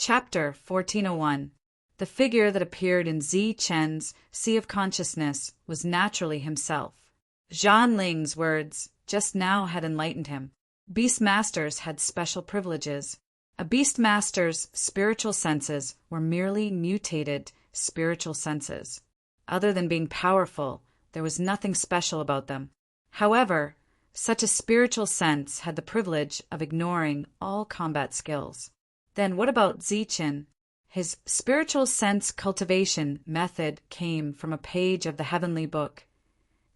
Chapter 1401. The figure that appeared in Zi Chen's Sea of Consciousness was naturally himself. Zhan Ling's words just now had enlightened him. Beast masters had special privileges. A beast master's spiritual senses were merely mutated spiritual senses. Other than being powerful, there was nothing special about them. However, such a spiritual sense had the privilege of ignoring all combat skills. Then what about Zichen? His spiritual sense cultivation method came from a page of the Heavenly Book,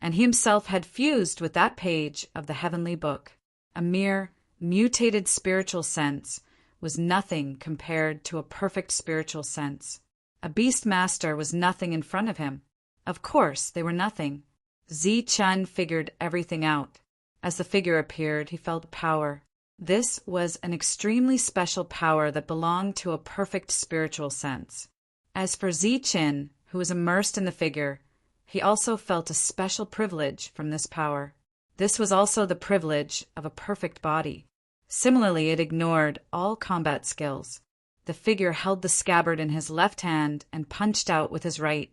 and he himself had fused with that page of the Heavenly Book. A mere mutated spiritual sense was nothing compared to a perfect spiritual sense. A beast master was nothing in front of him. Of course, they were nothing. Zi Chen figured everything out. As the figure appeared, he felt power. This was an extremely special power that belonged to a perfect spiritual sense. As for Zi Chen, who was immersed in the figure, he also felt a special privilege from this power. This was also the privilege of a perfect body. Similarly, it ignored all combat skills. The figure held the scabbard in his left hand and punched out with his right.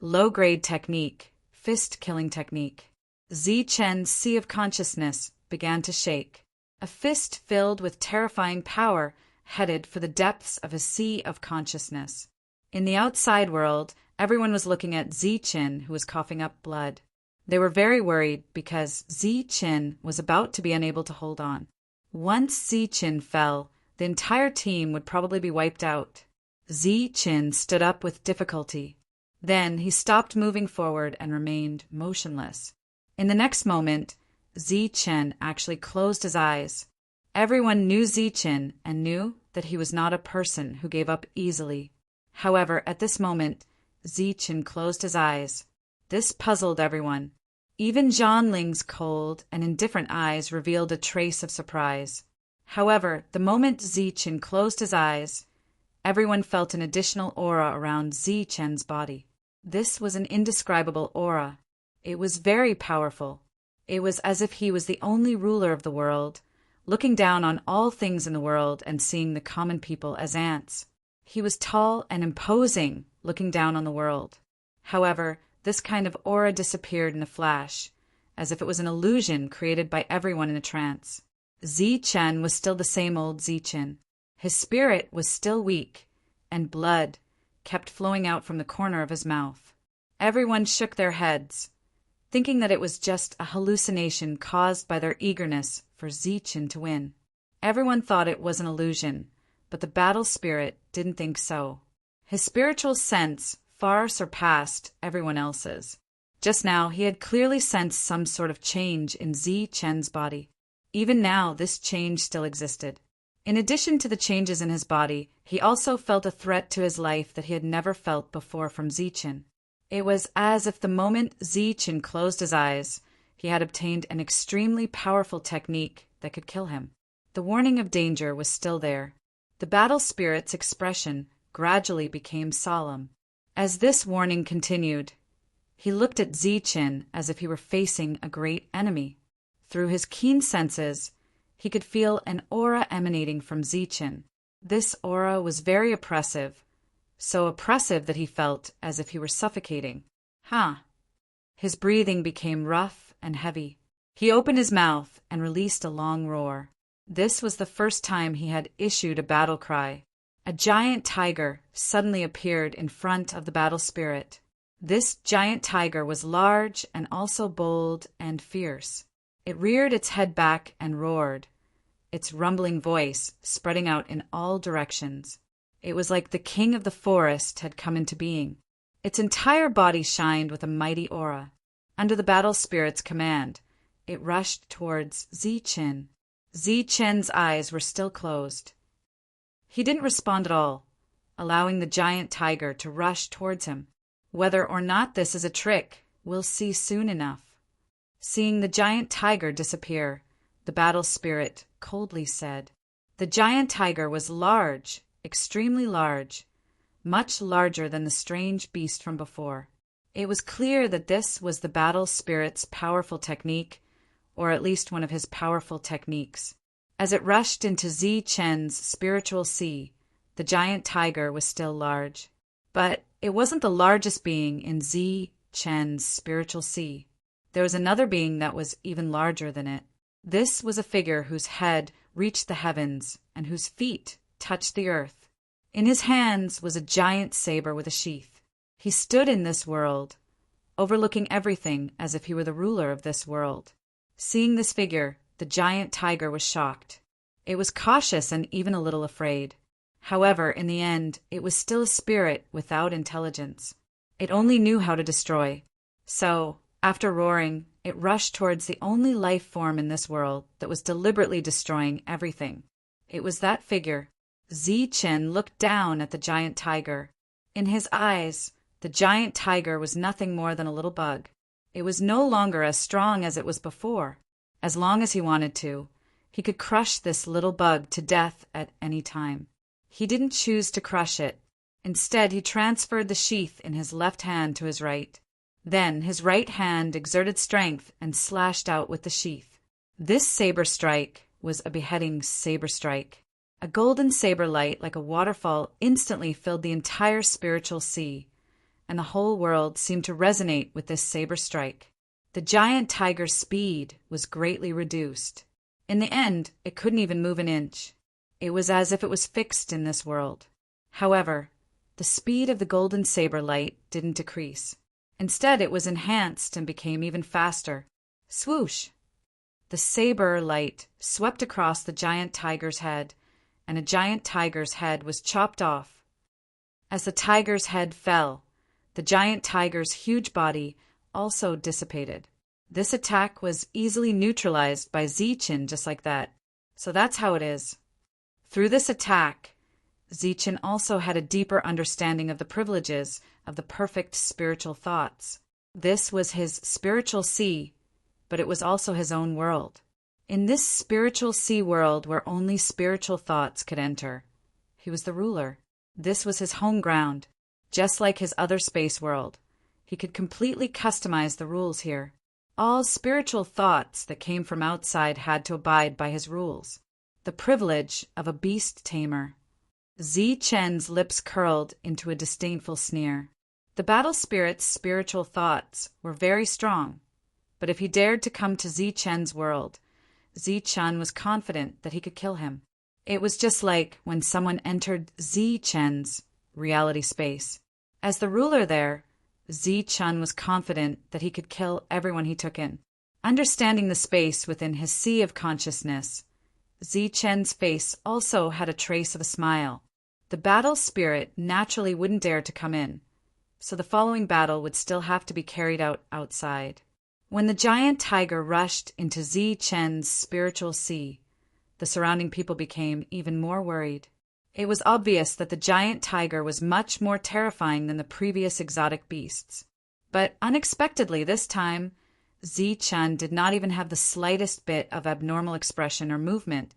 Low-grade technique, fist-killing technique. Zi Chen's Sea of Consciousness began to shake. A fist filled with terrifying power headed for the depths of a sea of consciousness. In the outside world, everyone was looking at Zi Chen, who was coughing up blood. They were very worried because Zi Chen was about to be unable to hold on. Once Zi Chen fell, the entire team would probably be wiped out. Zi Chen stood up with difficulty. Then he stopped moving forward and remained motionless. In the next moment, Zi Chen actually closed his eyes. Everyone knew Zi Chen and knew that he was not a person who gave up easily. However, at this moment, Zi Chen closed his eyes. This puzzled everyone. Even Zhan Ling's cold and indifferent eyes revealed a trace of surprise. However, the moment Zi Chen closed his eyes, everyone felt an additional aura around Zi Chen's body. This was an indescribable aura. It was very powerful. It was as if he was the only ruler of the world, looking down on all things in the world and seeing the common people as ants. He was tall and imposing, looking down on the world. However, this kind of aura disappeared in a flash, as if it was an illusion created by everyone in a trance. Zi Chen was still the same old Zi Chen. His spirit was still weak, and blood kept flowing out from the corner of his mouth. Everyone shook their heads, thinking that it was just a hallucination caused by their eagerness for Zi Chen to win. Everyone thought it was an illusion, but the battle spirit didn't think so. His spiritual sense far surpassed everyone else's. Just now, he had clearly sensed some sort of change in Zi Chen's body. Even now, this change still existed. In addition to the changes in his body, he also felt a threat to his life that he had never felt before from Zi Chen. It was as if the moment Zi Chen closed his eyes, he had obtained an extremely powerful technique that could kill him. The warning of danger was still there. The battle spirit's expression gradually became solemn. As this warning continued, he looked at Zi Chen as if he were facing a great enemy. Through his keen senses, he could feel an aura emanating from Zi Chen. This aura was very oppressive, so oppressive that he felt as if he were suffocating. His breathing became rough and heavy. He opened his mouth and released a long roar. This was the first time he had issued a battle cry. A giant tiger suddenly appeared in front of the battle spirit. This giant tiger was large and also bold and fierce. It reared its head back and roared, its rumbling voice spreading out in all directions. It was like the king of the forest had come into being. Its entire body shined with a mighty aura. Under the battle spirit's command, it rushed towards Zi Chen. Zi Chen's eyes were still closed. He didn't respond at all, allowing the giant tiger to rush towards him. Whether or not this is a trick, we'll see soon enough. Seeing the giant tiger disappear, the battle spirit coldly said, "The giant tiger was large, extremely large, much larger than the strange beast from before." It was clear that this was the battle spirit's powerful technique, or at least one of his powerful techniques. As it rushed into Zi Chen's spiritual sea, The giant tiger was still large. But it wasn't the largest being in Zi Chen's spiritual sea. There was another being that was even larger than it. This was a figure whose head reached the heavens and whose feet touched the earth. In his hands was a giant saber with a sheath. He stood in this world, overlooking everything as if he were the ruler of this world. Seeing this figure, the giant tiger was shocked. It was cautious and even a little afraid. However, in the end, it was still a spirit without intelligence. It only knew how to destroy. So, after roaring, it rushed towards the only life form in this world that was deliberately destroying everything. It was that figure. Zi Chen looked down at the giant tiger. In his eyes, the giant tiger was nothing more than a little bug. It was no longer as strong as it was before. As long as he wanted to, he could crush this little bug to death at any time. He didn't choose to crush it. Instead, he transferred the sheath in his left hand to his right. Then his right hand exerted strength and slashed out with the sheath. This saber strike was a beheading saber strike. A golden saber light like a waterfall instantly filled the entire spiritual sea, and the whole world seemed to resonate with this saber strike. The giant tiger's speed was greatly reduced. In the end, it couldn't even move an inch. It was as if it was fixed in this world. However, the speed of the golden saber light didn't decrease. Instead, it was enhanced and became even faster. Swoosh! The saber light swept across the giant tiger's head, and a giant tiger's head was chopped off. As the tiger's head fell, the giant tiger's huge body also dissipated. This attack was easily neutralized by Zi Chen just like that. So that's how it is. Through this attack, Zi Chen also had a deeper understanding of the privileges of the perfect spiritual thoughts. This was his spiritual sea, but it was also his own world. In this spiritual sea world where only spiritual thoughts could enter, he was the ruler. This was his home ground. Just like his other space world, he could completely customize the rules here. All spiritual thoughts that came from outside had to abide by his rules. The privilege of a beast tamer. Zi Chen's lips curled into a disdainful sneer. The battle spirit's spiritual thoughts were very strong, but if he dared to come to Zi Chen's world, Zi Chen was confident that he could kill him. It was just like when someone entered Zi Chen's reality space. As the ruler there, Zi Chen was confident that he could kill everyone he took in. Understanding the space within his sea of consciousness, Zi Chen's face also had a trace of a smile. The battle spirit naturally wouldn't dare to come in, so the following battle would still have to be carried out outside. When the giant tiger rushed into Zi Chen's spiritual sea, the surrounding people became even more worried. It was obvious that the giant tiger was much more terrifying than the previous exotic beasts. But unexpectedly this time, Zi Chen did not even have the slightest bit of abnormal expression or movement,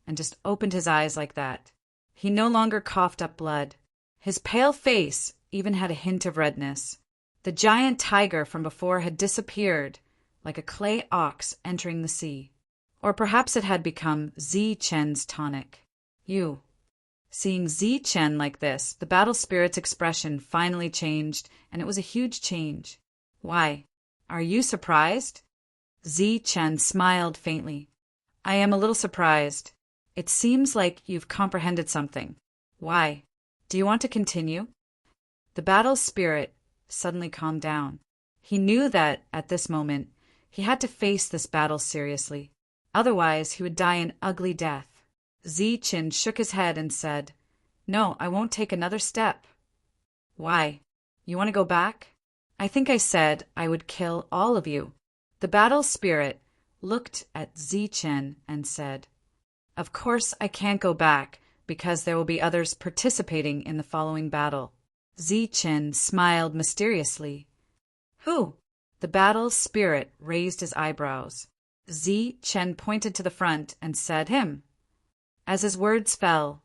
and just opened his eyes like that. He no longer coughed up blood. His pale face even had a hint of redness. The giant tiger from before had disappeared, like a clay ox entering the sea. Or perhaps it had become Zi Chen's tonic. Seeing Zi Chen like this, the battle spirit's expression finally changed, and it was a huge change. Why? Are you surprised? Zi Chen smiled faintly. I am a little surprised. It seems like you've comprehended something. Why? Do you want to continue? The battle spirit suddenly calmed down. He knew that, at this moment, he had to face this battle seriously. Otherwise, he would die an ugly death. Zi Chen shook his head and said, No, I won't take another step. Why? You want to go back? I think I said I would kill all of you. The battle spirit looked at Zi Chen and said, Of course I can't go back because there will be others participating in the following battle. Zi Chen smiled mysteriously. Who? The battle spirit raised his eyebrows. Zi Chen pointed to the front and said, Him. As his words fell,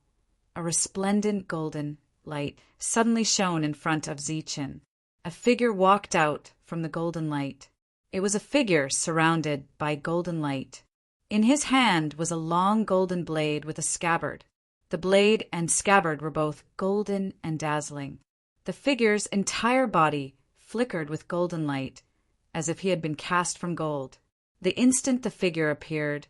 a resplendent golden light suddenly shone in front of Zi Chen. A figure walked out from the golden light. It was a figure surrounded by golden light. In his hand was a long golden blade with a scabbard. The blade and scabbard were both golden and dazzling. The figure's entire body flickered with golden light, as if he had been cast from gold. The instant the figure appeared,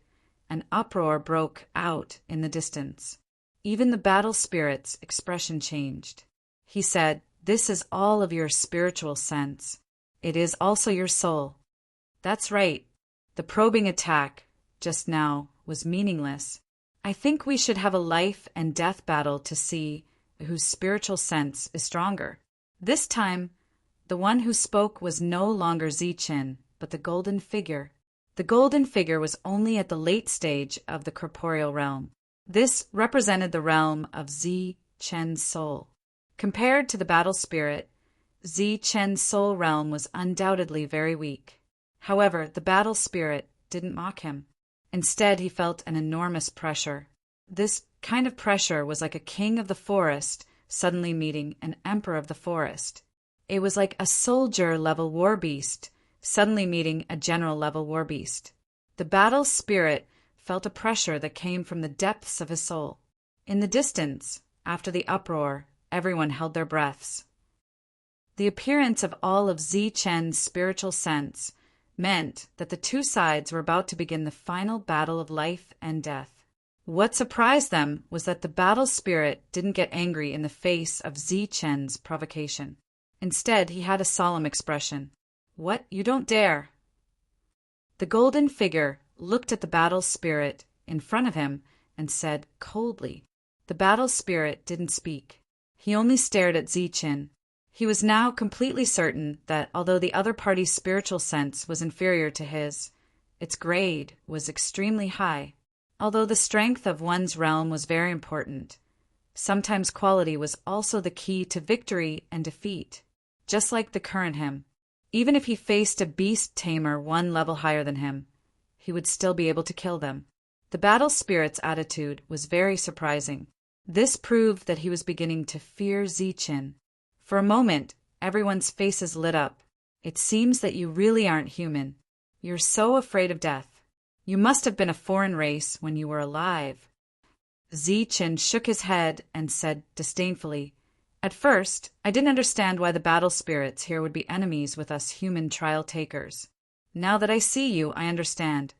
an uproar broke out in the distance. Even the battle spirit's expression changed. He said, "This is all of your spiritual sense. It is also your soul." That's right. The probing attack, just now, was meaningless. I think we should have a life and death battle to see whose spiritual sense is stronger. This time, the one who spoke was no longer Zichin, but the golden figure. The golden figure was only at the late stage of the corporeal realm. This represented the realm of Zichen's soul. Compared to the battle spirit, Zichen's soul realm was undoubtedly very weak. However, the battle spirit didn't mock him. Instead, he felt an enormous pressure. This kind of pressure was like a king of the forest suddenly meeting an emperor of the forest. It was like a soldier-level war beast suddenly meeting a general-level war beast. The battle spirit felt a pressure that came from the depths of his soul. In the distance, after the uproar, everyone held their breaths. The appearance of all of Zichen's spiritual sense meant that the two sides were about to begin the final battle of life and death. What surprised them was that the battle spirit didn't get angry in the face of Zichen's provocation. Instead, he had a solemn expression. "What? You don't dare!" The golden figure looked at the battle spirit in front of him and said coldly. The battle spirit didn't speak. He only stared at Zichin. He was now completely certain that although the other party's spiritual sense was inferior to his, its grade was extremely high. Although the strength of one's realm was very important, sometimes quality was also the key to victory and defeat. Just like the current him, even if he faced a beast tamer one level higher than him, he would still be able to kill them. The battle spirit's attitude was very surprising. This proved that he was beginning to fear Zichin. For a moment, everyone's faces lit up. "It seems that you really aren't human. You're so afraid of death. You must have been a foreign race when you were alive." Zichin shook his head and said disdainfully, "At first, I didn't understand why the battle spirits here would be enemies with us human trial takers. Now that I see you, I understand."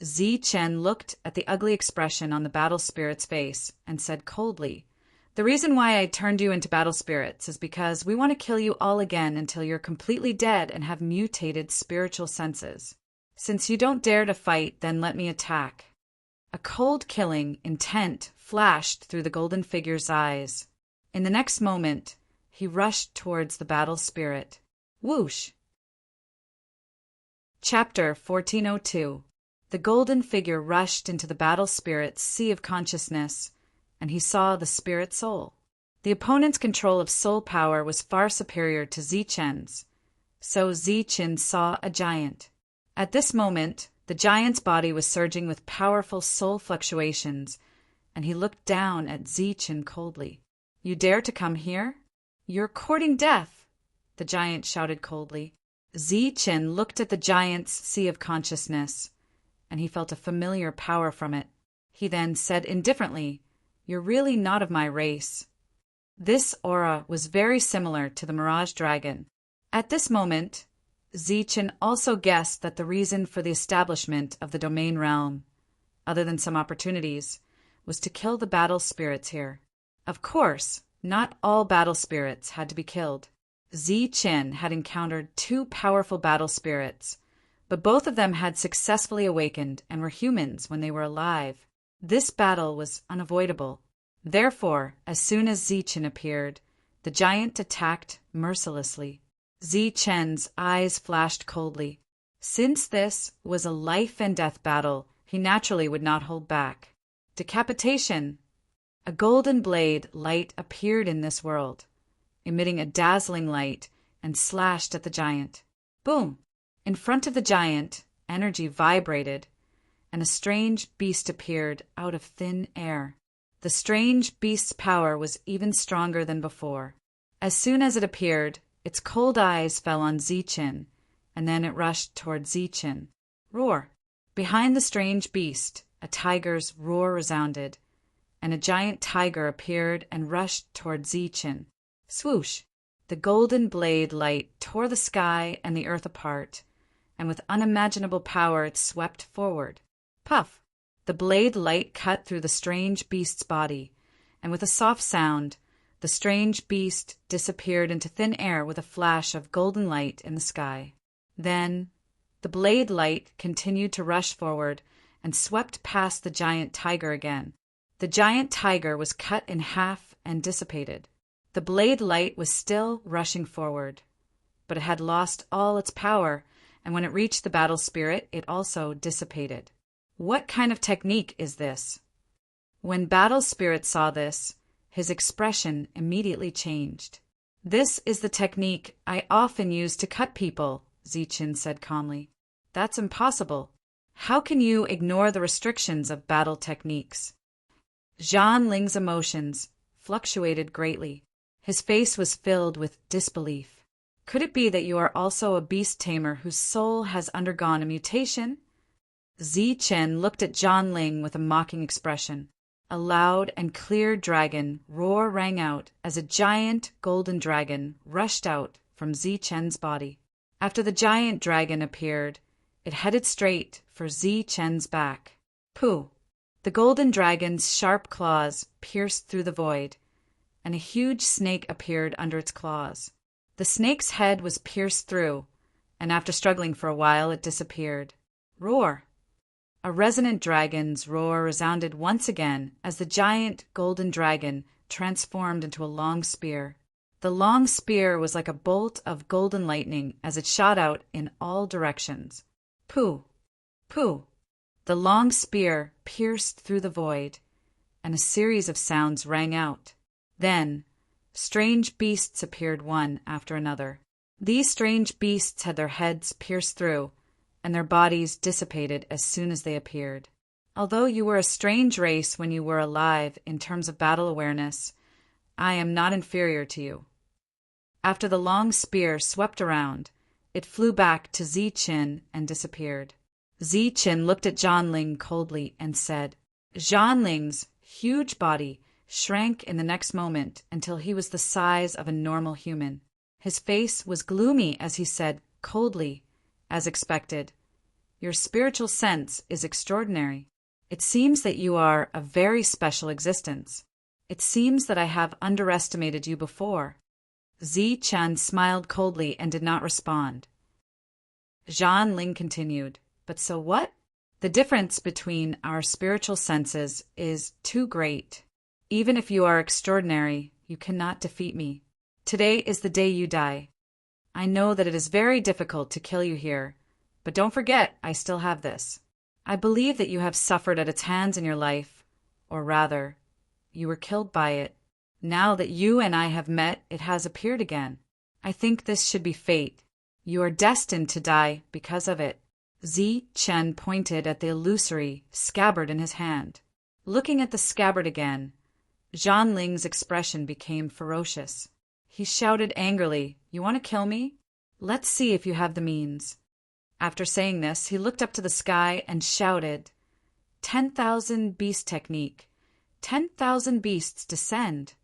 Zichin looked at the ugly expression on the battle spirit's face and said coldly, "The reason why I turned you into battle spirits is because we want to kill you all again until you're completely dead and have mutated spiritual senses. Since you don't dare to fight, then let me attack." A cold killing intent flashed through the golden figure's eyes. In the next moment, he rushed towards the battle spirit. Whoosh! Chapter 1402. The golden figure rushed into the battle spirit's sea of consciousness, and he saw the spirit soul. The opponent's control of soul power was far superior to Zichen's, so Zichin saw a giant. At this moment, the giant's body was surging with powerful soul fluctuations, and he looked down at Zichin coldly. "You dare to come here? You're courting death!" the giant shouted coldly. Zichin looked at the giant's sea of consciousness, and he felt a familiar power from it. He then said indifferently, "You're really not of my race." This aura was very similar to the Mirage Dragon. At this moment, Zichin also guessed that the reason for the establishment of the domain realm, other than some opportunities, was to kill the battle spirits here. Of course, not all battle spirits had to be killed. Zichin had encountered two powerful battle spirits, but both of them had successfully awakened and were humans when they were alive. This battle was unavoidable. Therefore, as soon as Zichin appeared, the giant attacked mercilessly. Zichen's eyes flashed coldly. Since this was a life-and-death battle, he naturally would not hold back. Decapitation! A golden blade light appeared in this world, emitting a dazzling light, and slashed at the giant. Boom! In front of the giant, energy vibrated, and a strange beast appeared out of thin air. The strange beast's power was even stronger than before. As soon as it appeared, its cold eyes fell on Zichin, and then it rushed toward Zichin. Roar! Behind the strange beast, a tiger's roar resounded, and a giant tiger appeared and rushed toward Zichen. Swoosh! The golden blade light tore the sky and the earth apart, and with unimaginable power it swept forward. Puff! The blade light cut through the strange beast's body, and with a soft sound, the strange beast disappeared into thin air with a flash of golden light in the sky. Then the blade light continued to rush forward and swept past the giant tiger again. The giant tiger was cut in half and dissipated. The blade light was still rushing forward, but it had lost all its power, and when it reached the battle spirit, it also dissipated. What kind of technique is this? When Battle Spirit saw this, his expression immediately changed. This is the technique I often use to cut people, Zichen said calmly. That's impossible. How can you ignore the restrictions of battle techniques? Zhan Ling's emotions fluctuated greatly. His face was filled with disbelief. Could it be that you are also a beast tamer whose soul has undergone a mutation? Zichen looked at Zhan Ling with a mocking expression. A loud and clear dragon roar rang out as a giant golden dragon rushed out from Zichen's body. After the giant dragon appeared, it headed straight for Zichen's back. Pooh! The golden dragon's sharp claws pierced through the void, and a huge snake appeared under its claws. The snake's head was pierced through, and after struggling for a while, it disappeared. Roar! A resonant dragon's roar resounded once again as the giant golden dragon transformed into a long spear. The long spear was like a bolt of golden lightning as it shot out in all directions. Pooh! Pooh! The long spear pierced through the void, and a series of sounds rang out. Then, strange beasts appeared one after another. These strange beasts had their heads pierced through, and their bodies dissipated as soon as they appeared. Although you were a strange race when you were alive in terms of battle awareness, I am not inferior to you. After the long spear swept around, it flew back to Zichen and disappeared. Zichen looked at Zhan Ling coldly and said, Zhan Ling's huge body shrank in the next moment until he was the size of a normal human. His face was gloomy as he said, coldly, as expected, Your spiritual sense is extraordinary. It seems that you are a very special existence. It seems that I have underestimated you before. Zichen smiled coldly and did not respond. Zhan Ling continued, But so what? The difference between our spiritual senses is too great. Even if you are extraordinary, you cannot defeat me. Today is the day you die. I know that it is very difficult to kill you here, but don't forget I still have this. I believe that you have suffered at its hands in your life, or rather, you were killed by it. Now that you and I have met, it has appeared again. I think this should be fate. You are destined to die because of it. Zichen pointed at the illusory scabbard in his hand. Looking at the scabbard again, Zhan Ling's expression became ferocious. He shouted angrily, You want to kill me? Let's see if you have the means. After saying this, he looked up to the sky and shouted, 10,000 beast technique. 10,000 beasts descend.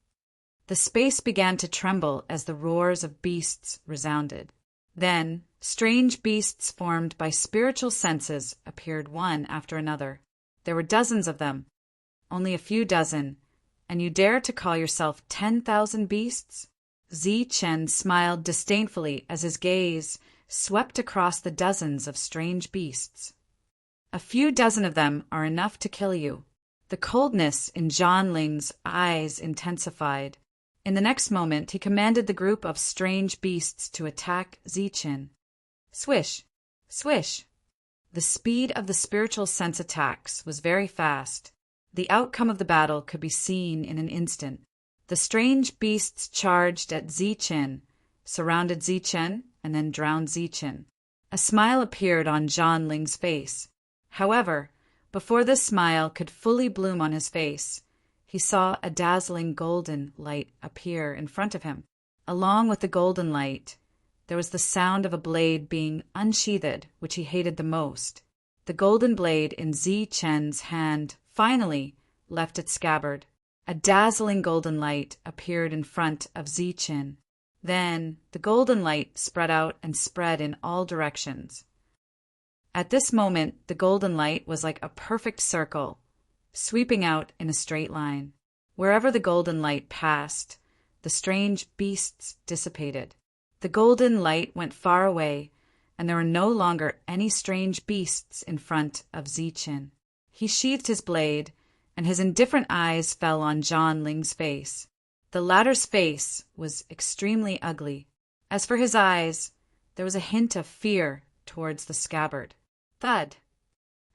The space began to tremble as the roars of beasts resounded. Then, strange beasts formed by spiritual senses appeared one after another. There were dozens of them, only a few dozen, and you dare to call yourself 10,000 beasts? Zichen smiled disdainfully as his gaze swept across the dozens of strange beasts. A few dozen of them are enough to kill you. The coldness in Zhan Ling's eyes intensified. In the next moment, he commanded the group of strange beasts to attack Zichen. Swish! Swish! The speed of the spiritual sense attacks was very fast. The outcome of the battle could be seen in an instant. The strange beasts charged at Zichen, surrounded Zichen, and then drowned Zichen. A smile appeared on Zhan Ling's face. However, before this smile could fully bloom on his face, he saw a dazzling golden light appear in front of him. Along with the golden light, there was the sound of a blade being unsheathed, which he hated the most. The golden blade in Zichen's hand finally left its scabbard. A dazzling golden light appeared in front of Ziqin. Then the golden light spread out and spread in all directions. At this moment, the golden light was like a perfect circle, sweeping out in a straight line. Wherever the golden light passed, the strange beasts dissipated. The golden light went far away, and there were no longer any strange beasts in front of Ziqin. He sheathed his blade, and his indifferent eyes fell on Zhan Ling's face. The latter's face was extremely ugly. As for his eyes, there was a hint of fear towards the scabbard. Thud!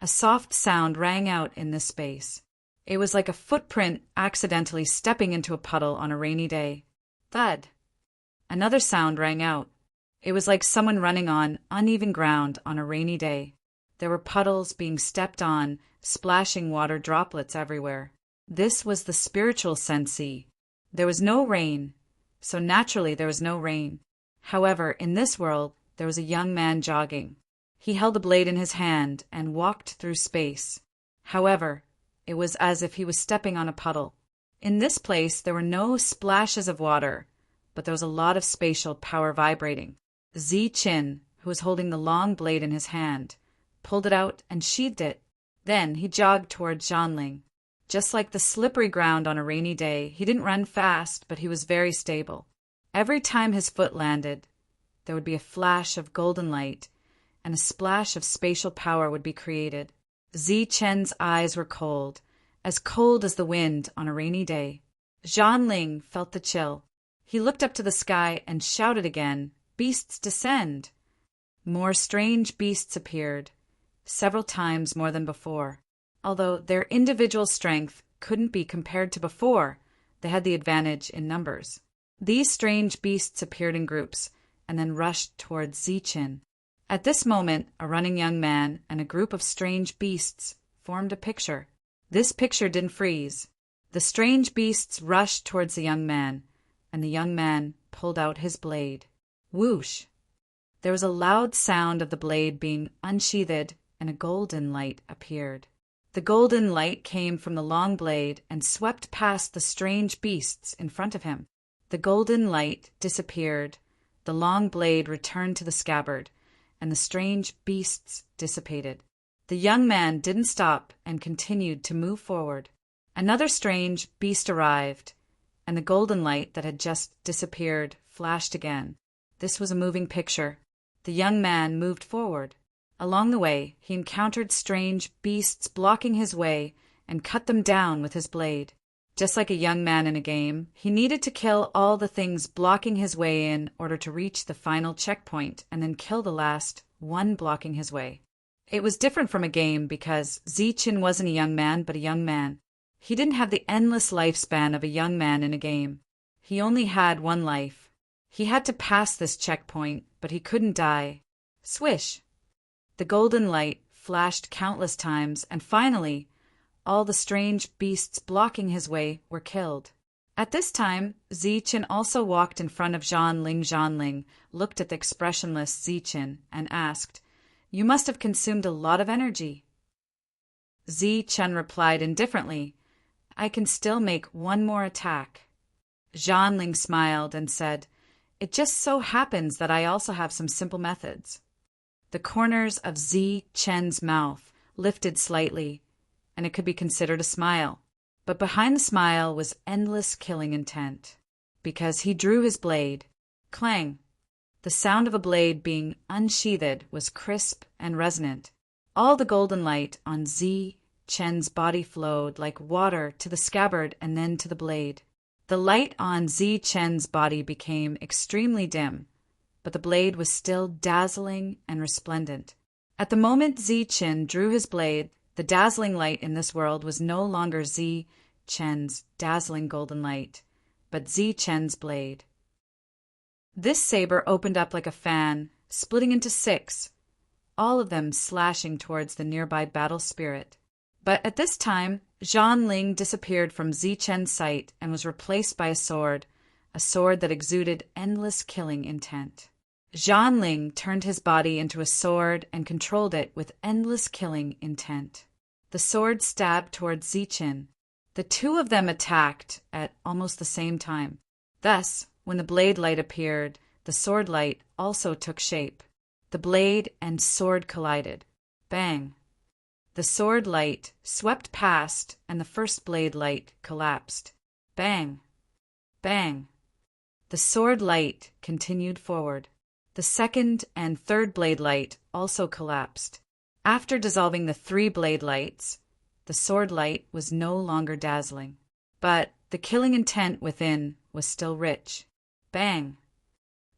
A soft sound rang out in this space. It was like a footprint accidentally stepping into a puddle on a rainy day. Thud! Another sound rang out. It was like someone running on uneven ground on a rainy day. There were puddles being stepped on, splashing water droplets everywhere. This was the spiritual sensei. There was no rain, so naturally there was no rain. However, in this world, there was a young man jogging. He held a blade in his hand and walked through space. However, it was as if he was stepping on a puddle. In this place, there were no splashes of water, but there was a lot of spatial power vibrating. Ziqin, who was holding the long blade in his hand, pulled it out and sheathed it. Then he jogged towards Zhanling. Just like the slippery ground on a rainy day, he didn't run fast, but he was very stable. Every time his foot landed, there would be a flash of golden light, and a splash of spatial power would be created. Ziqin's eyes were cold as the wind on a rainy day. Zhanling felt the chill. He looked up to the sky and shouted again, "Beasts descend!" More strange beasts appeared, several times more than before. Although their individual strength couldn't be compared to before, they had the advantage in numbers. These strange beasts appeared in groups and then rushed towards Ziqin. At this moment, a running young man and a group of strange beasts formed a picture. This picture didn't freeze. The strange beasts rushed towards the young man, and the young man pulled out his blade. Whoosh! There was a loud sound of the blade being unsheathed, and a golden light appeared. The golden light came from the long blade and swept past the strange beasts in front of him. The golden light disappeared, the long blade returned to the scabbard, and the strange beasts dissipated. The young man didn't stop and continued to move forward. Another strange beast arrived, and the golden light that had just disappeared flashed again. This was a moving picture. The young man moved forward. Along the way, he encountered strange beasts blocking his way and cut them down with his blade. Just like a young man in a game, he needed to kill all the things blocking his way in order to reach the final checkpoint and then kill the last one blocking his way. It was different from a game because Ziqin wasn't a young man but a young man. He didn't have the endless lifespan of a young man in a game. He only had one life. He had to pass this checkpoint, but he couldn't die. Swish! The golden light flashed countless times, and finally, all the strange beasts blocking his way were killed. At this time, Ziqin also walked in front of Zhanling. Zhanling looked at the expressionless Ziqin and asked, "You must have consumed a lot of energy." Ziqin replied indifferently, "I can still make one more attack." Zhanling smiled and said, "It just so happens that I also have some simple methods." The corners of Ziqin's mouth lifted slightly, and it could be considered a smile. But behind the smile was endless killing intent, because he drew his blade. Clang! The sound of a blade being unsheathed was crisp and resonant. All the golden light on Ziqin's body flowed like water to the scabbard and then to the blade. The light on Ziqin's body became extremely dim, but the blade was still dazzling and resplendent. At the moment Ziqin drew his blade, the dazzling light in this world was no longer Ziqin's dazzling golden light, but Ziqin's blade. This saber opened up like a fan, splitting into 6, all of them slashing towards the nearby battle spirit. But at this time, Zhanling disappeared from Ziqin's sight and was replaced by a sword that exuded endless killing intent. Zhanling turned his body into a sword and controlled it with endless killing intent. The sword stabbed towards Ziqin. The two of them attacked at almost the same time. Thus, when the blade light appeared, the sword light also took shape. The blade and sword collided. Bang! The sword light swept past, and the first blade light collapsed. Bang! Bang! The sword light continued forward. The second and third blade light also collapsed. After dissolving the three blade lights, the sword light was no longer dazzling. But the killing intent within was still rich. Bang!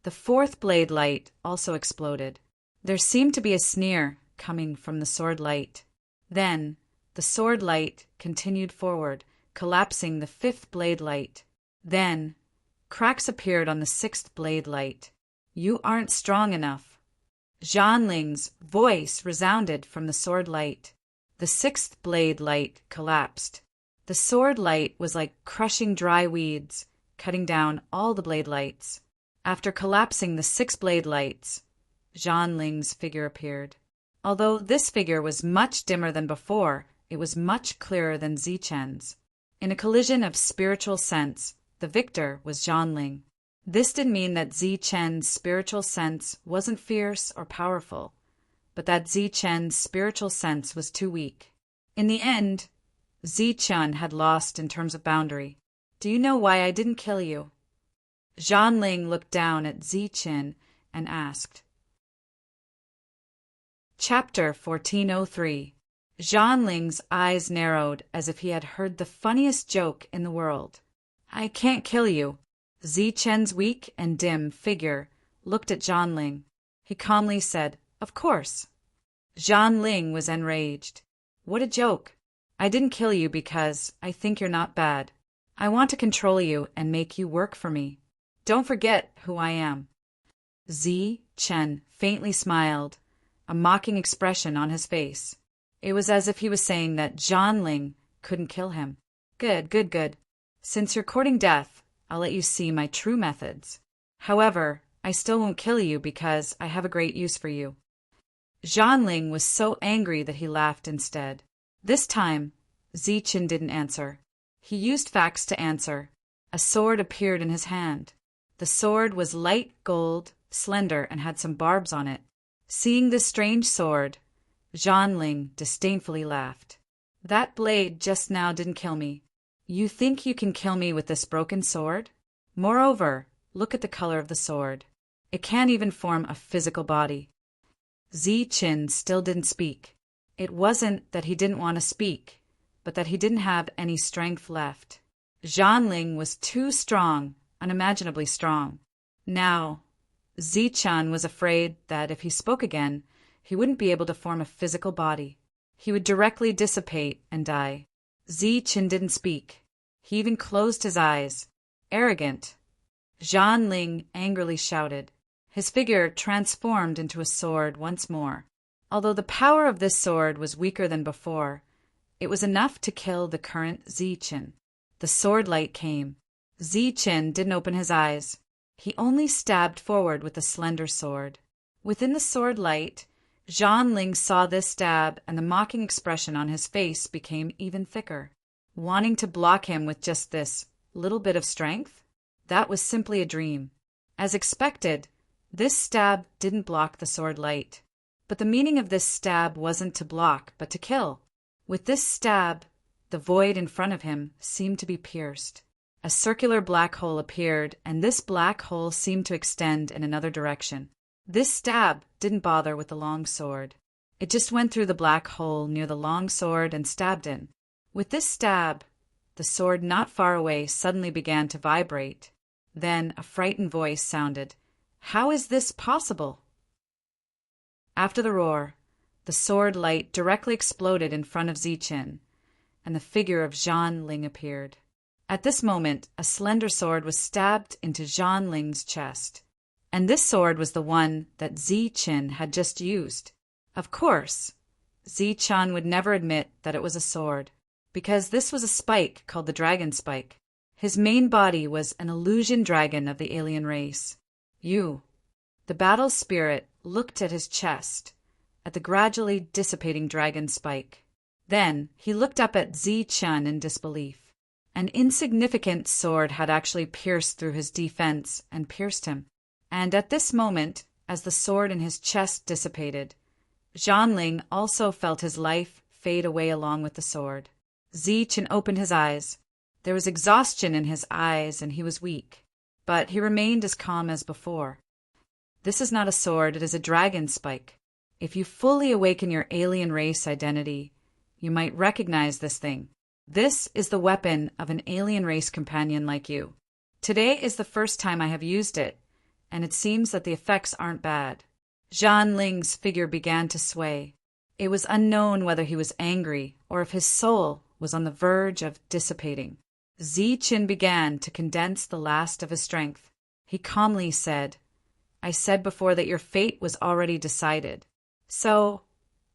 The fourth blade light also exploded. There seemed to be a sneer coming from the sword light. Then the sword light continued forward, collapsing the fifth blade light. Then cracks appeared on the sixth blade light. "You aren't strong enough." Zhanling's voice resounded from the sword light. The sixth blade light collapsed. The sword light was like crushing dry weeds, cutting down all the blade lights. After collapsing the six blade lights, Zhanling's figure appeared. Although this figure was much dimmer than before, it was much clearer than Zichen's. In a collision of spiritual sense, the victor was Zhanling. This didn't mean that Zichen's spiritual sense wasn't fierce or powerful, but that Zichen's spiritual sense was too weak. In the end, Zichen had lost in terms of boundary. "Do you know why I didn't kill you?" Zhanling looked down at Zichen and asked. Chapter 1403. Zhanling's eyes narrowed as if he had heard the funniest joke in the world. "I can't kill you." Zichen's weak and dim figure looked at Zhanling. He calmly said, "Of course." Zhanling was enraged. "What a joke. I didn't kill you because I think you're not bad. I want to control you and make you work for me. Don't forget who I am." Zichen faintly smiled, a mocking expression on his face. It was as if he was saying that Zhanling couldn't kill him. "Good, good, good. Since you're courting death, I'll let you see my true methods. However, I still won't kill you because I have a great use for you." Zhanling was so angry that he laughed instead. This time, Zichen didn't answer. He used facts to answer. A sword appeared in his hand. The sword was light gold, slender, and had some barbs on it. Seeing this strange sword, Zhanling disdainfully laughed. "That blade just now didn't kill me. You think you can kill me with this broken sword? Moreover, look at the color of the sword. It can't even form a physical body." Zichen still didn't speak. It wasn't that he didn't want to speak, but that he didn't have any strength left. Zhanling was too strong, unimaginably strong. Now, Zichen was afraid that if he spoke again, he wouldn't be able to form a physical body. He would directly dissipate and die. Zichen didn't speak. He even closed his eyes. Arrogant. Zhanling angrily shouted. His figure transformed into a sword once more. Although the power of this sword was weaker than before, it was enough to kill the current Zichen. The sword light came. Zichen didn't open his eyes. He only stabbed forward with a slender sword. Within the sword light, Zhanling saw this stab, and the mocking expression on his face became even thicker. Wanting to block him with just this little bit of strength? That was simply a dream. As expected, this stab didn't block the sword light. But the meaning of this stab wasn't to block, but to kill. With this stab, the void in front of him seemed to be pierced. A circular black hole appeared, and this black hole seemed to extend in another direction. This stab didn't bother with the long sword. It just went through the black hole near the long sword and stabbed in. With this stab, the sword not far away suddenly began to vibrate. Then a frightened voice sounded, "How is this possible?" After the roar, the sword light directly exploded in front of Zichen, and the figure of Zhanling appeared. At this moment, a slender sword was stabbed into Zhanling's chest. And this sword was the one that Zichen had just used. Of course, Zichen would never admit that it was a sword, because this was a spike called the dragon spike. His main body was an illusion dragon of the alien race. The battle spirit looked at his chest, at the gradually dissipating dragon spike. Then he looked up at Zichen in disbelief. An insignificant sword had actually pierced through his defense and pierced him. And at this moment, as the sword in his chest dissipated, Zhanling also felt his life fade away along with the sword. Zichen opened his eyes. There was exhaustion in his eyes and he was weak, but he remained as calm as before. This is not a sword, it is a dragon spike. If you fully awaken your alien race identity, you might recognize this thing. This is the weapon of an alien race companion like you. Today is the first time I have used it, and it seems that the effects aren't bad. Zhanling's figure began to sway. It was unknown whether he was angry or if his soul was on the verge of dissipating. Zichen began to condense the last of his strength. He calmly said, I said before that your fate was already decided. So,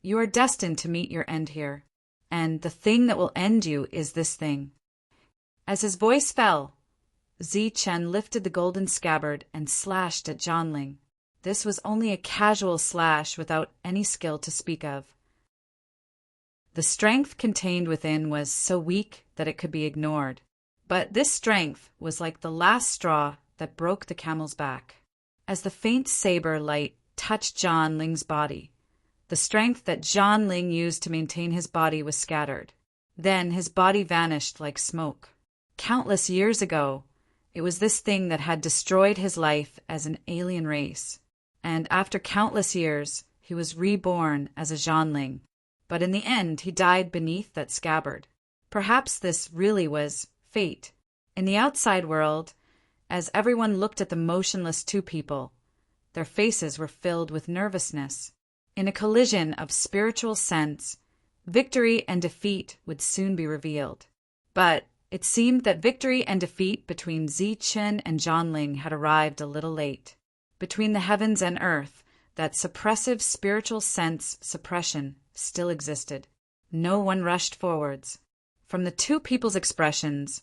you are destined to meet your end here, and the thing that will end you is this thing. As his voice fell, Zichen lifted the golden scabbard and slashed at Zhanling. This was only a casual slash without any skill to speak of. The strength contained within was so weak that it could be ignored. But this strength was like the last straw that broke the camel's back. As the faint saber light touched Zhanling's body, the strength that Zhanling used to maintain his body was scattered. Then his body vanished like smoke. Countless years ago, it was this thing that had destroyed his life as an alien race. And after countless years, he was reborn as a Zhanling. But in the end, he died beneath that scabbard. Perhaps this really was fate. In the outside world, as everyone looked at the motionless two people, their faces were filled with nervousness. In a collision of spiritual sense, victory and defeat would soon be revealed. But it seemed that victory and defeat between Zichen and Zhanling had arrived a little late. Between the heavens and earth, that suppressive spiritual sense suppression still existed. No one rushed forwards. From the two people's expressions,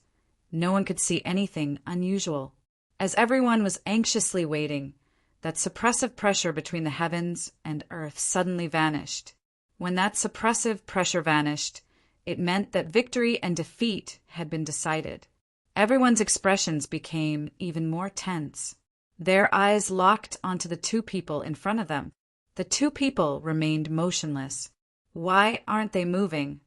no one could see anything unusual. As everyone was anxiously waiting, that suppressive pressure between the heavens and earth suddenly vanished. When that suppressive pressure vanished, it meant that victory and defeat had been decided. Everyone's expressions became even more tense. Their eyes locked onto the two people in front of them. The two people remained motionless. Why aren't they moving?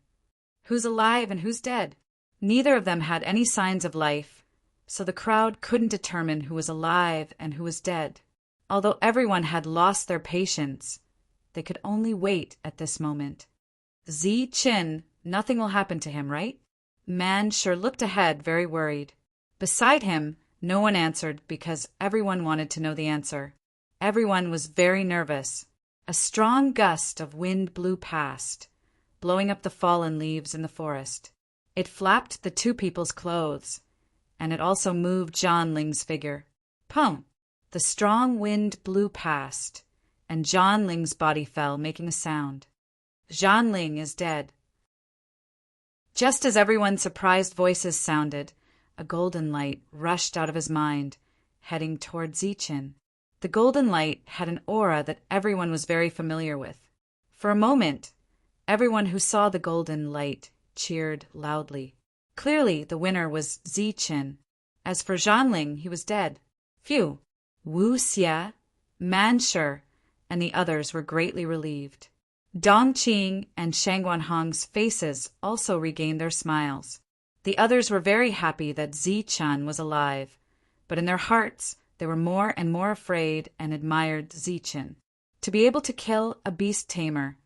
Who's alive and who's dead? Neither of them had any signs of life, so the crowd couldn't determine who was alive and who was dead. Although everyone had lost their patience, they could only wait at this moment. Zichen, nothing will happen to him, right? Man sure looked ahead, very worried. Beside him, no one answered because everyone wanted to know the answer. Everyone was very nervous. A strong gust of wind blew past, blowing up the fallen leaves in the forest. It flapped the two people's clothes, and it also moved Zhanling's figure. Pum! The strong wind blew past, and Zhanling's body fell, making a sound. Zhanling is dead. Just as everyone's surprised voices sounded, a golden light rushed out of his mind, heading toward Zichen. The golden light had an aura that everyone was very familiar with. For a moment, everyone who saw the golden light cheered loudly. Clearly, the winner was Zichen. As for Zhanling, he was dead. Phew! Wu Xia, Manshur, and the others were greatly relieved. Dongqing and Shangguanhong's faces also regained their smiles. The others were very happy that Zichen was alive, but in their hearts they were more and more afraid and admired Zichen. To be able to kill a beast tamer,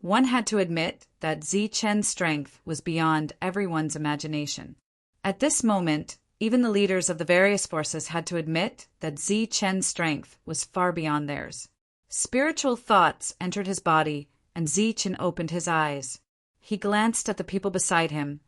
one had to admit that Zichen's strength was beyond everyone's imagination. At this moment, even the leaders of the various forces had to admit that Zichen's strength was far beyond theirs. Spiritual thoughts entered his body, and Zichen opened his eyes. He glanced at the people beside him,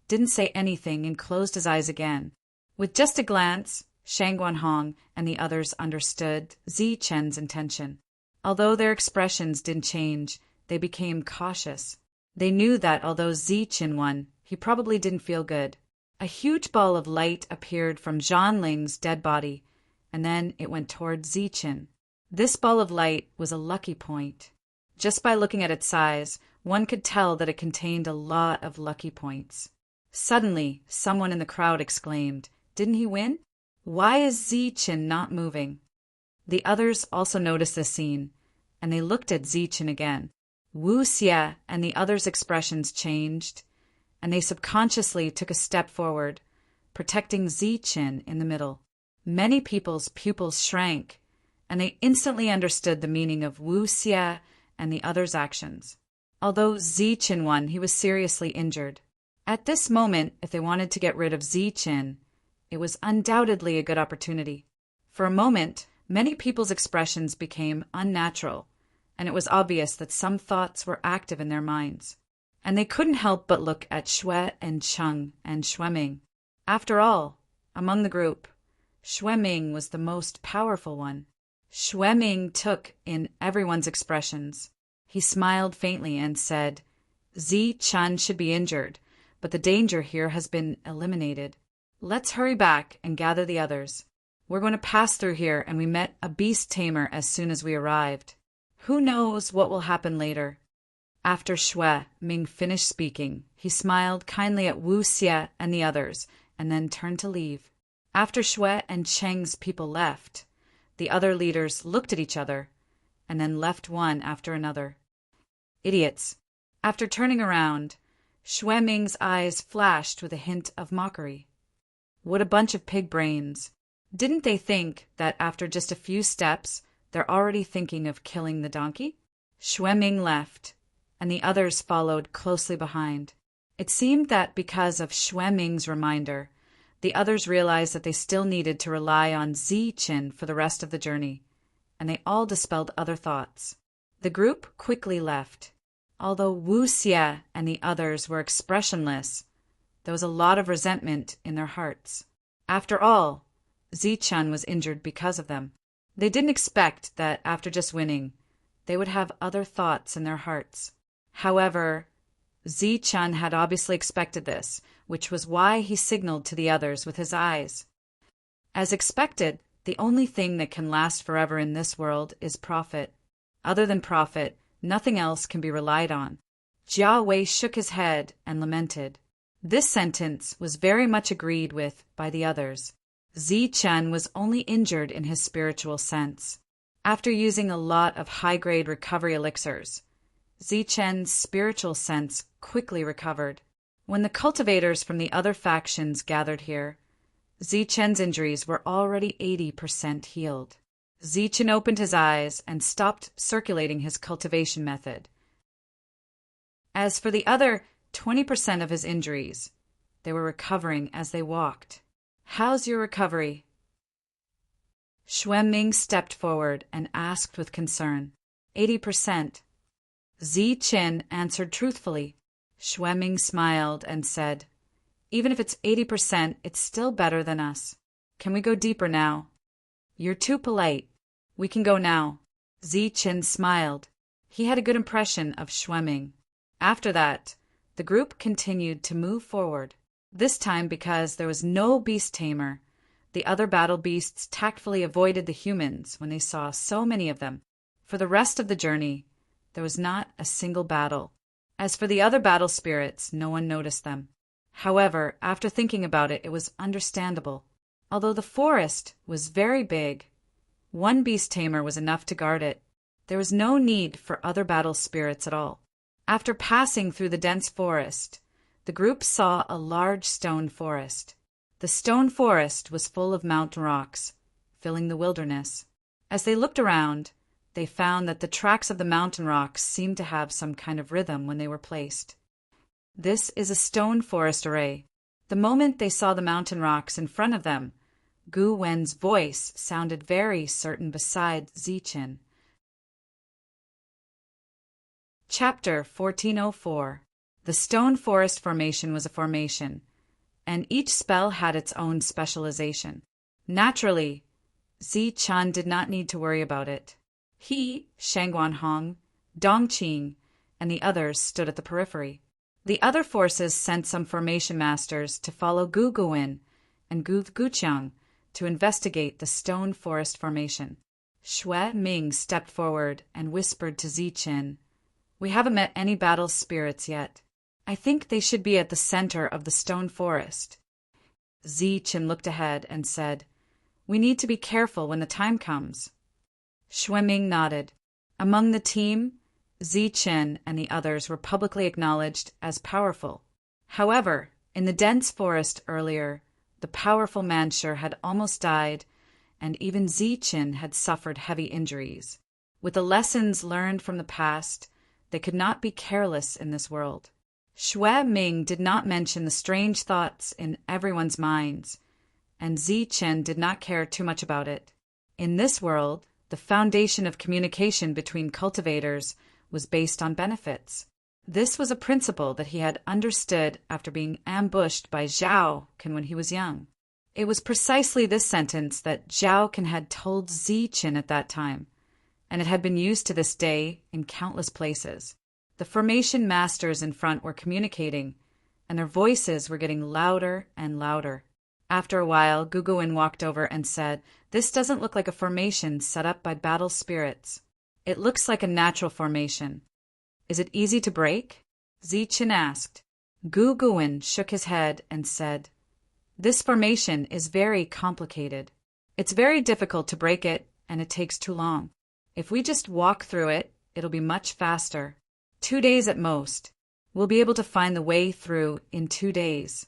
didn't say anything, and closed his eyes again. With just a glance, Shangguanhong and the others understood Zichen's intention. Although their expressions didn't change, they became cautious. They knew that although Zichen won, he probably didn't feel good. A huge ball of light appeared from Zhanling's dead body, and then it went toward Zichen. This ball of light was a lucky point. Just by looking at its size, one could tell that it contained a lot of lucky points. Suddenly, someone in the crowd exclaimed, "Didn't he win? Why is Zichen not moving?" The others also noticed this scene, and they looked at Zichen again. Wu Xie and the others' expressions changed, and they subconsciously took a step forward, protecting Zichen in the middle. Many people's pupils shrank, and they instantly understood the meaning of Wu Xie and the others' actions. Although Zichen won, he was seriously injured. At this moment, if they wanted to get rid of Zichen, it was undoubtedly a good opportunity. For a moment, many people's expressions became unnatural, and it was obvious that some thoughts were active in their minds. And they couldn't help but look at Shui and Cheng and Xueming. After all, among the group, Xueming was the most powerful one. Xueming took in everyone's expressions. He smiled faintly and said, "Zichen should be injured, but the danger here has been eliminated. Let's hurry back and gather the others. We're going to pass through here, and we met a beast tamer as soon as we arrived. Who knows what will happen later?" After Shui Ming finished speaking, he smiled kindly at Wu Xie and the others, and then turned to leave. After Shui and Cheng's people left, the other leaders looked at each other, and then left one after another. Idiots. After turning around, Shui Ming's eyes flashed with a hint of mockery. What a bunch of pig brains. Didn't they think that after just a few steps, they're already thinking of killing the donkey? Shui Ming left, and the others followed closely behind. It seemed that because of Shui Ming's reminder, the others realized that they still needed to rely on Zichen for the rest of the journey, and they all dispelled other thoughts. The group quickly left. Although Wu Xie and the others were expressionless, there was a lot of resentment in their hearts. After all, Zichen was injured because of them. They didn't expect that after just winning, they would have other thoughts in their hearts. However, Zichen had obviously expected this, which was why he signaled to the others with his eyes. As expected, the only thing that can last forever in this world is profit. Other than profit, nothing else can be relied on. Jia Wei shook his head and lamented. This sentence was very much agreed with by the others. Zichen was only injured in his spiritual sense. After using a lot of high-grade recovery elixirs, Zichen's spiritual sense quickly recovered. When the cultivators from the other factions gathered here, Zichen's injuries were already 80% healed. Zichen opened his eyes and stopped circulating his cultivation method. As for the other 20% of his injuries, they were recovering as they walked. "How's your recovery?" Shui Ming stepped forward and asked with concern. 80%. Zichen answered truthfully. Shui Ming smiled and said, "Even if it's 80%, it's still better than us. Can we go deeper now?" "You're too polite. We can go now." Zichen smiled. He had a good impression of Shui Ming. After that, the group continued to move forward. This time, because there was no beast tamer, the other battle beasts tactfully avoided the humans when they saw so many of them. For the rest of the journey, there was not a single battle. As for the other battle spirits, no one noticed them. However, after thinking about it, it was understandable. Although the forest was very big, one beast tamer was enough to guard it. There was no need for other battle spirits at all. After passing through the dense forest, the group saw a large stone forest. The stone forest was full of mountain rocks, filling the wilderness. As they looked around, they found that the tracks of the mountain rocks seemed to have some kind of rhythm when they were placed. This is a stone forest array. The moment they saw the mountain rocks in front of them, Gu Wen's voice sounded very certain beside Zichen. Chapter 1404. The stone forest formation was a formation, and each spell had its own specialization. Naturally, Zichen did not need to worry about it. He, Shangguan Hong, Dongqing, and the others stood at the periphery. The other forces sent some formation masters to follow Gu Guin and Gu Guqiang to investigate the stone forest formation. Shui Ming stepped forward and whispered to Zichen, "We haven't met any battle spirits yet." I think they should be at the center of the stone forest. Zichen looked ahead and said, "We need to be careful when the time comes." Xueming nodded. Among the team, Zichen and the others were publicly acknowledged as powerful. However, in the dense forest earlier, the powerful Manshur had almost died, and even Zichen had suffered heavy injuries. With the lessons learned from the past, they could not be careless in this world. Xueming did not mention the strange thoughts in everyone's minds, and Zichen did not care too much about it. In this world, the foundation of communication between cultivators was based on benefits. This was a principle that he had understood after being ambushed by Zhao Ken when he was young. It was precisely this sentence that Zhao Ken had told Zichen at that time, and it had been used to this day in countless places. The formation masters in front were communicating, and their voices were getting louder and louder. After a while, Guguin walked over and said, "This doesn't look like a formation set up by battle spirits. It looks like a natural formation. Is it easy to break?" Zichen asked. Guguin shook his head and said, "This formation is very complicated. It's very difficult to break it, and it takes too long. If we just walk through it, it'll be much faster. 2 days at most. We'll be able to find the way through in 2 days."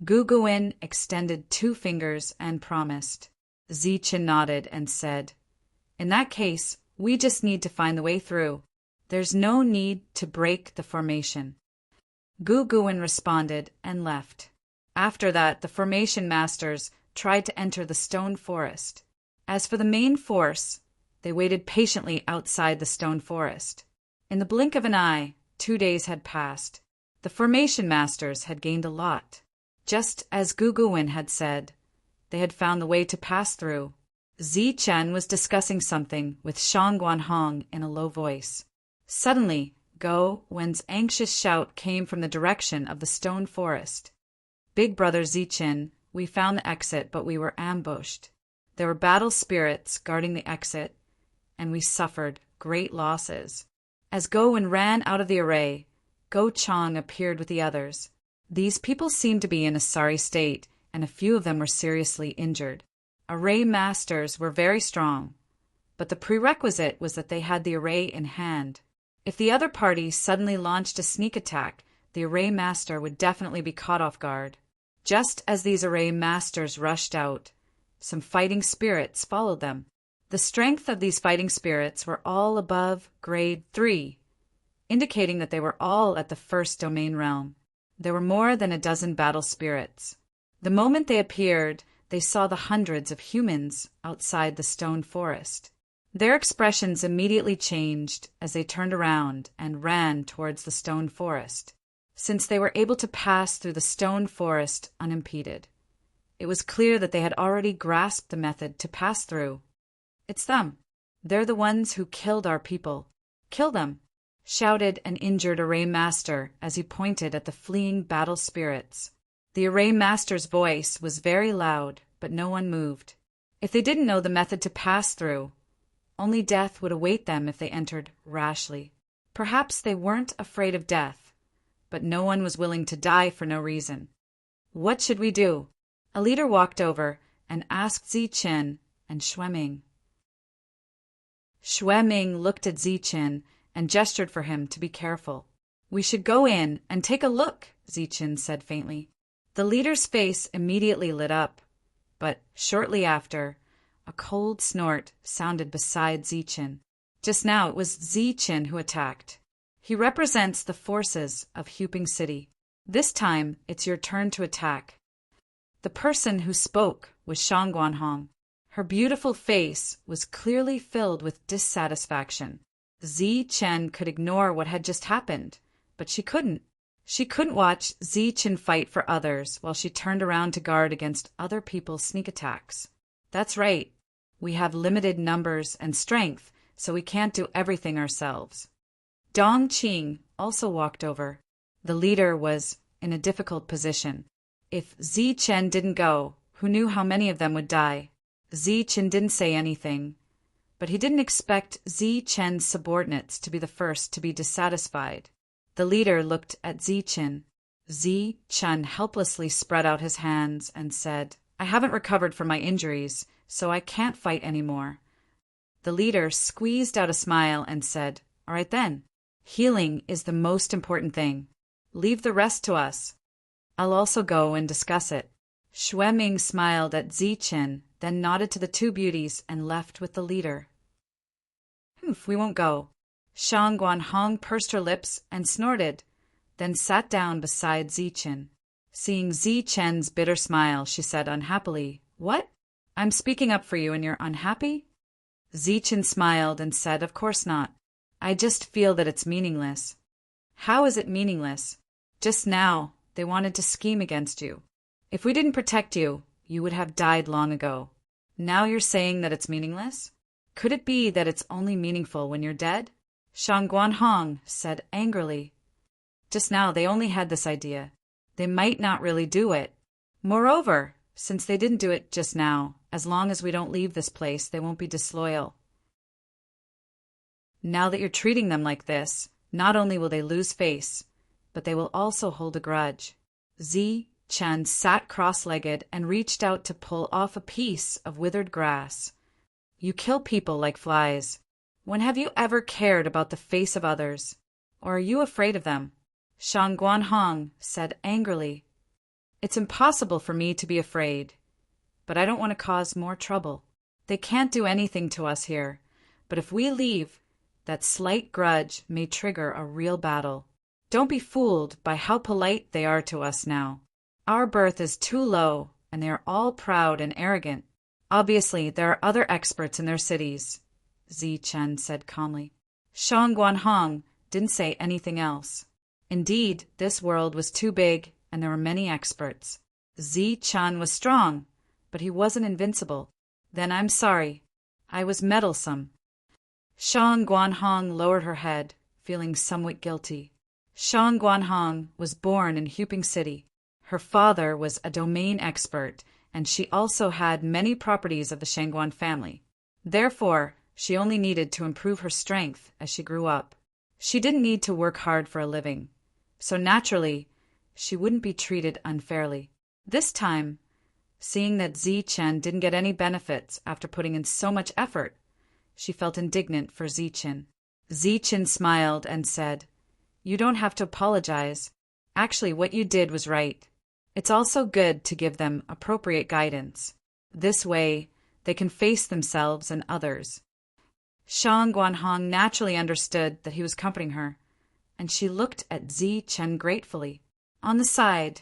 Guguin extended 2 fingers and promised. Zichen nodded and said, "In that case, we just need to find the way through. There's no need to break the formation." Guguin responded and left. After that, the formation masters tried to enter the stone forest. As for the main force, they waited patiently outside the stone forest. In the blink of an eye, 2 days had passed. The formation masters had gained a lot. Just as Guguin had said, they had found the way to pass through. Zichen was discussing something with Shang Guanhong in a low voice. Suddenly, Go Wen's anxious shout came from the direction of the stone forest. "Big brother Zichen, we found the exit, but we were ambushed. There were battle spirits guarding the exit, and we suffered great losses." As Go Wen ran out of the array, Go Chang appeared with the others. These people seemed to be in a sorry state, and a few of them were seriously injured. Array masters were very strong, but the prerequisite was that they had the array in hand. If the other party suddenly launched a sneak attack, the array master would definitely be caught off guard. Just as these array masters rushed out, some fighting spirits followed them. The strength of these fighting spirits were all above grade 3, indicating that they were all at the first domain realm. There were more than a dozen battle spirits. The moment they appeared, they saw the hundreds of humans outside the stone forest. Their expressions immediately changed as they turned around and ran towards the stone forest. Since they were able to pass through the stone forest unimpeded, it was clear that they had already grasped the method to pass through. "It's them. They're the ones who killed our people. Kill them," shouted an injured array master as he pointed at the fleeing battle spirits. The array master's voice was very loud, but no one moved. If they didn't know the method to pass through, only death would await them if they entered rashly. Perhaps they weren't afraid of death, but no one was willing to die for no reason. What should we do? A leader walked over and asked Zichen and Xueming. Xueming looked at Zichen and gestured for him to be careful. "We should go in and take a look," Zichen said faintly. The leader's face immediately lit up, but shortly after, a cold snort sounded beside Zichen. Just now it was Zichen who attacked. He represents the forces of Huping City. This time, it's your turn to attack. The person who spoke was Shang Guanhong. Her beautiful face was clearly filled with dissatisfaction. Zichen could ignore what had just happened, but she couldn't. She couldn't watch Zichen fight for others while she turned around to guard against other people's sneak attacks. That's right. We have limited numbers and strength, so we can't do everything ourselves. Dong Qing also walked over. The leader was in a difficult position. If Zichen didn't go, who knew how many of them would die? Zichen didn't say anything, but he didn't expect Zichen's subordinates to be the first to be dissatisfied. The leader looked at Zichen. Zichen helplessly spread out his hands and said, I haven't recovered from my injuries, so I can't fight anymore. The leader squeezed out a smile and said, All right then. Healing is the most important thing. Leave the rest to us. I'll also go and discuss it. Xueming smiled at Zichen, then nodded to the two beauties and left with the leader. Humph, we won't go. Shang Guanhong pursed her lips and snorted, then sat down beside Zichen. Seeing Zichen's bitter smile, she said unhappily, What? I'm speaking up for you and you're unhappy? Zichen smiled and said, Of course not. I just feel that it's meaningless. How is it meaningless? Just now, they wanted to scheme against you. If we didn't protect you, you would have died long ago. Now you're saying that it's meaningless? Could it be that it's only meaningful when you're dead? Shang Guanhong said angrily. Just now they only had this idea. They might not really do it. Moreover, since they didn't do it just now, as long as we don't leave this place, they won't be disloyal. Now that you're treating them like this, not only will they lose face, but they will also hold a grudge. Zichen sat cross-legged and reached out to pull off a piece of withered grass. You kill people like flies. When have you ever cared about the face of others? Or are you afraid of them? Shang Guanhong said angrily. It's impossible for me to be afraid, but I don't want to cause more trouble. They can't do anything to us here, but if we leave, that slight grudge may trigger a real battle. Don't be fooled by how polite they are to us now. Our birth is too low, and they are all proud and arrogant. Obviously, there are other experts in their cities, Zichen said calmly. Shang Guanhong didn't say anything else. Indeed, this world was too big, and there were many experts. Zichen was strong, but he wasn't invincible. Then I'm sorry. I was meddlesome. Shang Guanhong lowered her head, feeling somewhat guilty. Shang Guanhong was born in Huping City. Her father was a domain expert, and she also had many properties of the Shangguan family. Therefore, she only needed to improve her strength as she grew up. She didn't need to work hard for a living, so naturally, she wouldn't be treated unfairly. This time, seeing that Zichen didn't get any benefits after putting in so much effort, she felt indignant for Zichen. Zichen smiled and said, You don't have to apologize. Actually, what you did was right. It's also good to give them appropriate guidance. This way, they can face themselves and others. Shang Guanhong naturally understood that he was comforting her, and she looked at Zichen gratefully. On the side,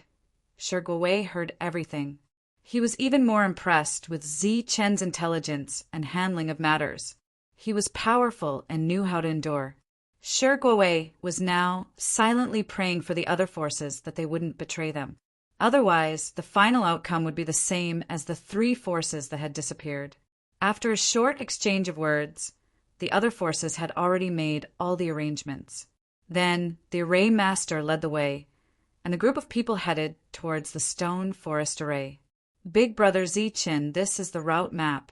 Shi Guowei heard everything. He was even more impressed with Zichen's intelligence and handling of matters. He was powerful and knew how to endure. Shi Guowei was now silently praying for the other forces that they wouldn't betray them. Otherwise, the final outcome would be the same as the three forces that had disappeared. After a short exchange of words, the other forces had already made all the arrangements. Then the array master led the way, and a group of people headed towards the stone forest array. Big Brother Zichen, this is the route map.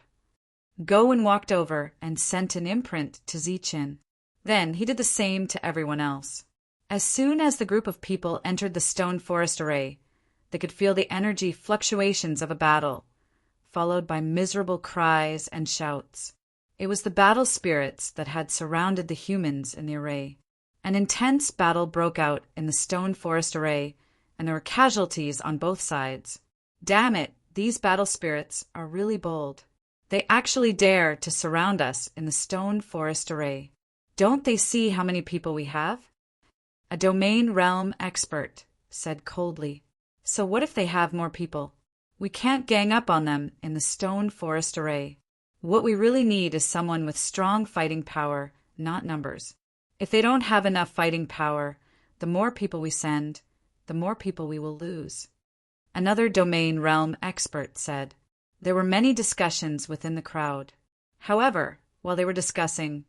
Go and walked over and sent an imprint to Zichen. Then he did the same to everyone else. As soon as the group of people entered the stone forest array, they could feel the energy fluctuations of a battle, followed by miserable cries and shouts. It was the battle spirits that had surrounded the humans in the array. An intense battle broke out in the stone forest array, and there were casualties on both sides. Damn it, these battle spirits are really bold. They actually dare to surround us in the stone forest array. Don't they see how many people we have? A domain realm expert said coldly. So what if they have more people? We can't gang up on them in the stone forest array. What we really need is someone with strong fighting power, not numbers. If they don't have enough fighting power, the more people we send, the more people we will lose. Another domain realm expert said. There were many discussions within the crowd. However, while they were discussing,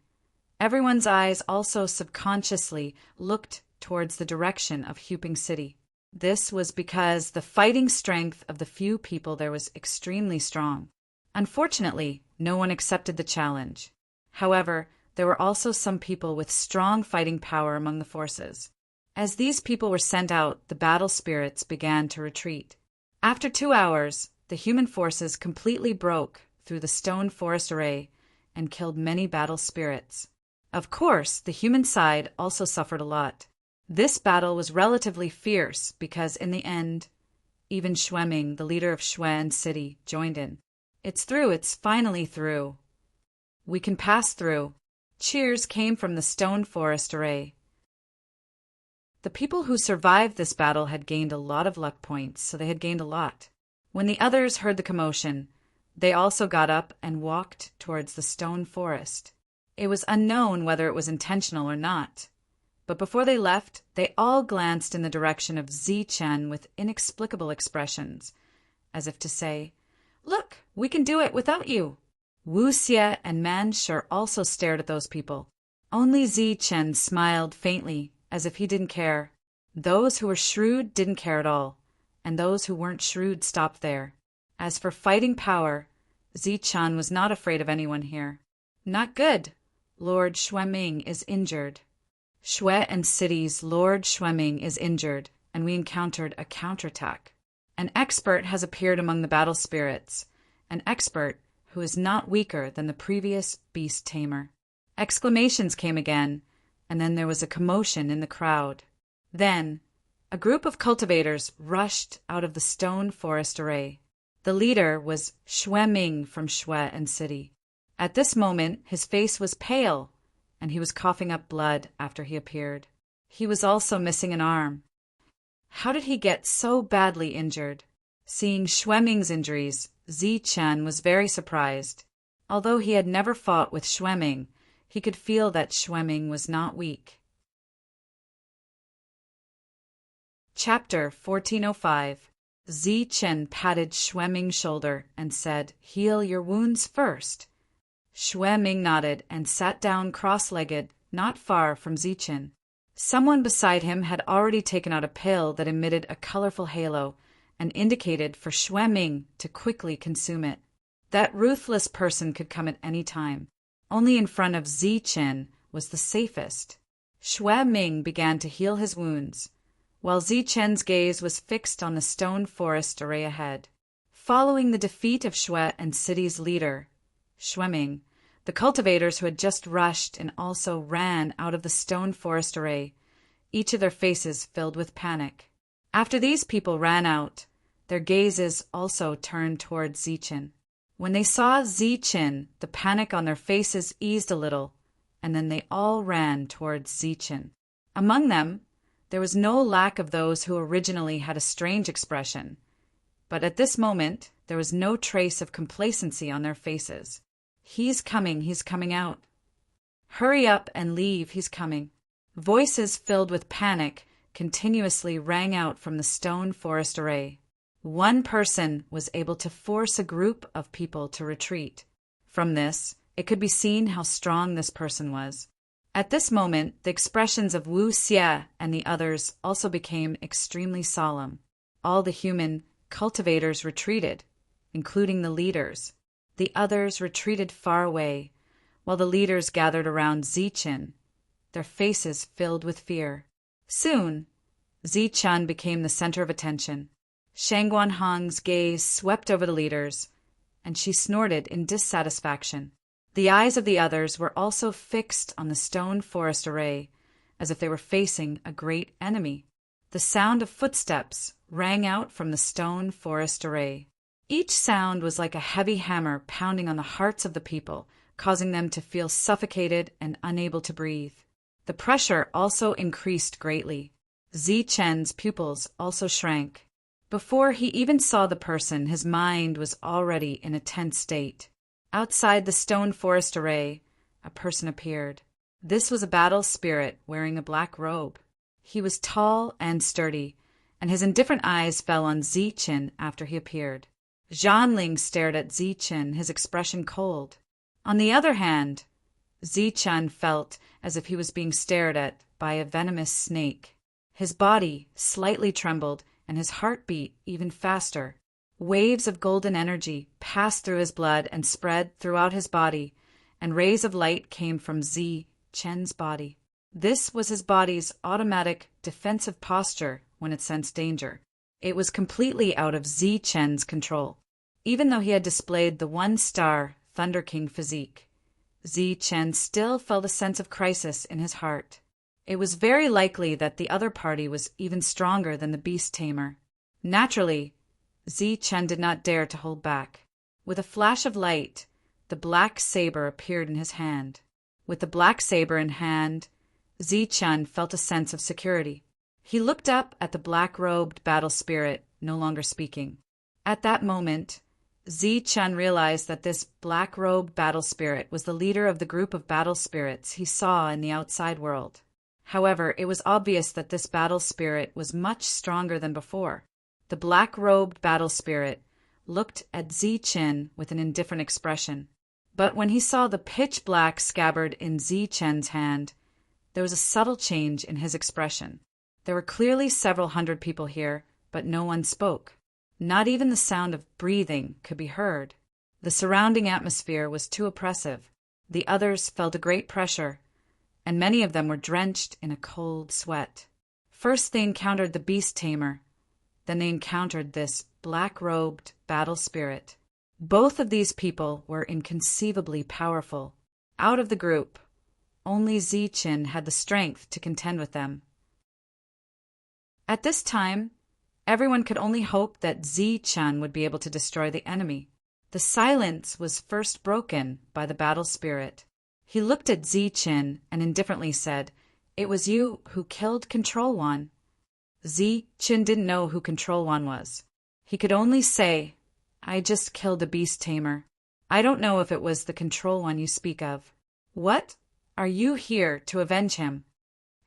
everyone's eyes also subconsciously looked towards the direction of Huping City. This was because the fighting strength of the few people there was extremely strong. Unfortunately, no one accepted the challenge. However, there were also some people with strong fighting power among the forces. As these people were sent out, the battle spirits began to retreat. After 2 hours, the human forces completely broke through the stone forest array and killed many battle spirits. Of course, the human side also suffered a lot. This battle was relatively fierce because in the end, even Xueming, the leader of Xuan City, joined in. It's through, it's finally through. We can pass through. Cheers came from the stone forest array. The people who survived this battle had gained a lot of luck points, so they had gained a lot. When the others heard the commotion, they also got up and walked towards the stone forest. It was unknown whether it was intentional or not. But before they left, they all glanced in the direction of Zichen with inexplicable expressions, as if to say, "Look, we can do it without you." Wu Xie and Man Shi also stared at those people. Only Zichen smiled faintly, as if he didn't care. Those who were shrewd didn't care at all, and those who weren't shrewd stopped there. As for fighting power, Zichen was not afraid of anyone here. Not good. Lord Xueming is injured. Xuan City's Lord Xueming is injured, and we encountered a counterattack. An expert has appeared among the battle spirits, an expert who is not weaker than the previous beast tamer. Exclamations came again, and then there was a commotion in the crowd. Then, a group of cultivators rushed out of the stone forest array. The leader was Xueming from Xuan City. At this moment, his face was pale, and he was coughing up blood after he appeared. He was also missing an arm. How did he get so badly injured? Seeing Xueming's injuries, Zichen was very surprised. Although he had never fought with Xueming, he could feel that Xueming was not weak. Chapter 1405. Zichen patted Xueming's shoulder and said, "Heal your wounds first." Xueming nodded and sat down cross-legged, not far from Zichen. Someone beside him had already taken out a pill that emitted a colorful halo and indicated for Xueming to quickly consume it. That ruthless person could come at any time. Only in front of Zichen was the safest. Xueming began to heal his wounds, while Zichen's gaze was fixed on the stone forest array ahead. Following the defeat of Xuan City's leader, Xueming, the cultivators who had just rushed and also ran out of the stone forest array, each of their faces filled with panic. After these people ran out, their gazes also turned toward Zichen. When they saw Zichen, the panic on their faces eased a little, and then they all ran towards Zichen. Among them, there was no lack of those who originally had a strange expression, but at this moment there was no trace of complacency on their faces. He's coming out. Hurry up and leave, he's coming. Voices filled with panic continuously rang out from the stone forest array. One person was able to force a group of people to retreat. From this, it could be seen how strong this person was. At this moment, the expressions of Wu Xie and the others also became extremely solemn. All the human cultivators retreated, including the leaders. The others retreated far away, while the leaders gathered around Zichen, their faces filled with fear. Soon, Zichen became the center of attention. Shangguanhang's gaze swept over the leaders, and she snorted in dissatisfaction. The eyes of the others were also fixed on the stone forest array, as if they were facing a great enemy. The sound of footsteps rang out from the stone forest array. Each sound was like a heavy hammer pounding on the hearts of the people, causing them to feel suffocated and unable to breathe. The pressure also increased greatly. Zichen's pupils also shrank. Before he even saw the person, his mind was already in a tense state. Outside the stone forest array, a person appeared. This was a battle spirit wearing a black robe. He was tall and sturdy, and his indifferent eyes fell on Zichen after he appeared. Zhanling stared at Zichen, his expression cold. On the other hand, Zichen felt as if he was being stared at by a venomous snake. His body slightly trembled, and his heart beat even faster. Waves of golden energy passed through his blood and spread throughout his body, and rays of light came from Zichen's body. This was his body's automatic defensive posture when it sensed danger. It was completely out of Zi Chen's control. Even though he had displayed the one-star Thunder King physique, Zi Chen still felt a sense of crisis in his heart. It was very likely that the other party was even stronger than the beast tamer. Naturally, Zi Chen did not dare to hold back. With a flash of light, the black saber appeared in his hand. With the black saber in hand, Zi Chen felt a sense of security. He looked up at the black-robed battle spirit, no longer speaking. At that moment, Zi Chen realized that this black-robed battle spirit was the leader of the group of battle spirits he saw in the outside world. However, it was obvious that this battle spirit was much stronger than before. The black-robed battle spirit looked at Zi Chen with an indifferent expression. But when he saw the pitch-black scabbard in Zi Chen's hand, there was a subtle change in his expression. There were clearly several hundred people here, but no one spoke. Not even the sound of breathing could be heard. The surrounding atmosphere was too oppressive. The others felt a great pressure, and many of them were drenched in a cold sweat. First they encountered the beast tamer, then they encountered this black-robed battle spirit. Both of these people were inconceivably powerful. Out of the group, only Zi Chen had the strength to contend with them. At this time, everyone could only hope that Zi Chen would be able to destroy the enemy. The silence was first broken by the battle spirit. He looked at Zi Chen and indifferently said, "It was you who killed Control One." Zi Chen didn't know who Control One was. He could only say, "I just killed a beast tamer. I don't know if it was the Control One you speak of." "What? Are you here to avenge him?"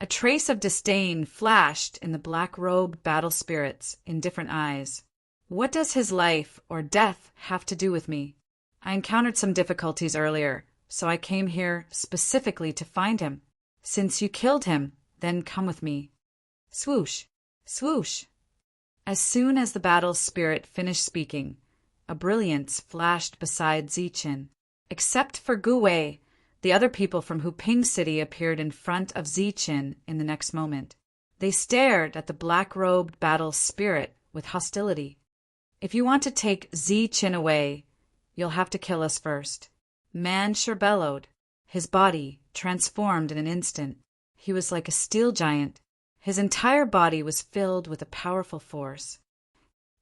A trace of disdain flashed in the black-robed battle spirit's indifferent eyes. "What does his life or death have to do with me? I encountered some difficulties earlier, so I came here specifically to find him. Since you killed him, then come with me." Swoosh! Swoosh! As soon as the battle spirit finished speaking, a brilliance flashed beside Zi Chen. Except for Gu Wei, the other people from Huping City appeared in front of Zi Chen in the next moment. They stared at the black-robed battle spirit with hostility. "If you want to take Zi Chen away, you'll have to kill us first." Man Sure bellowed. His body transformed in an instant. He was like a steel giant. His entire body was filled with a powerful force.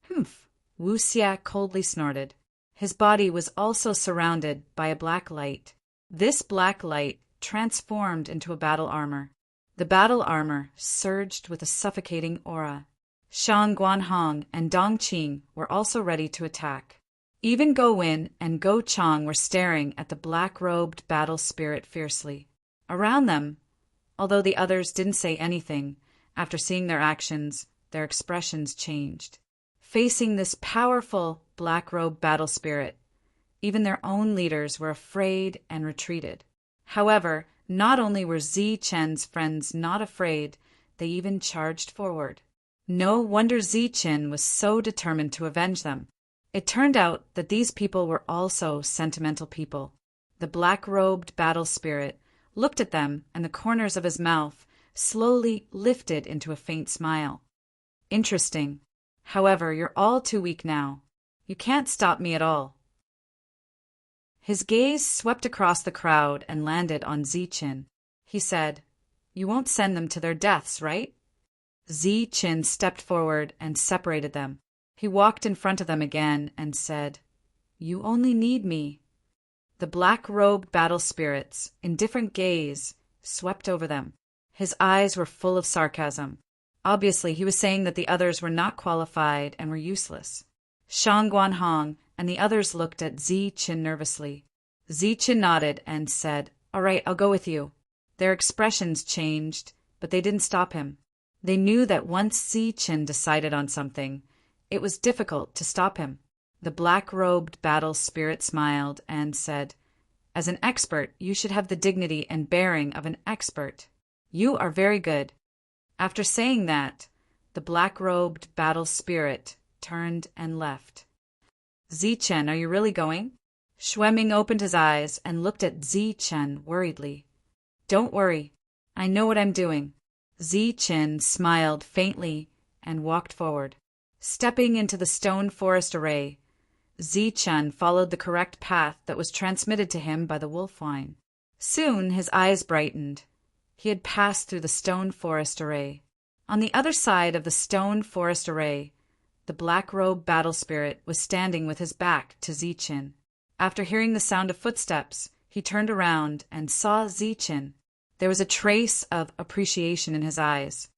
"Humph!" Wu Xia coldly snorted. His body was also surrounded by a black light. This black light transformed into a battle armor. The battle armor surged with a suffocating aura. Shang Guanhong and Dong Qing were also ready to attack. Even Go Win and Go Chang were staring at the black-robed battle spirit fiercely. Around them, although the others didn't say anything, after seeing their actions, their expressions changed. Facing this powerful black-robed battle spirit, even their own leaders were afraid and retreated. However, not only were Zi Chen's friends not afraid, they even charged forward. No wonder Zi Chen was so determined to avenge them. It turned out that these people were also sentimental people. The black-robed battle spirit looked at them, and the corners of his mouth slowly lifted into a faint smile. "Interesting. However, you're all too weak now. You can't stop me at all." His gaze swept across the crowd and landed on Zi Chen. He said, "You won't send them to their deaths, right?" Zi Chen stepped forward and separated them. He walked in front of them again and said, "You only need me." The black-robed battle spirits, indifferent gaze, swept over them. His eyes were full of sarcasm. Obviously, he was saying that the others were not qualified and were useless. Shang Guanhong and the others looked at Zi Chen nervously. Zi Chen nodded and said, "All right, I'll go with you." Their expressions changed, but they didn't stop him. They knew that once Zi Chen decided on something, it was difficult to stop him. The black-robed battle spirit smiled and said, "As an expert, you should have the dignity and bearing of an expert. You are very good." After saying that, the black-robed battle spirit turned and left. "Zi Chen, are you really going?" Xueming opened his eyes and looked at Zi Chen worriedly. "Don't worry. I know what I'm doing. Zichen smiled faintly and walked forward. Stepping into the stone forest array, Zichen followed the correct path that was transmitted to him by the wolfwine. Soon his eyes brightened. He had passed through the stone forest array. On the other side of the stone forest array, the black-robed battle spirit was standing with his back to Zichen. After hearing the sound of footsteps, he turned around and saw Zichen. There was a trace of appreciation in his eyes.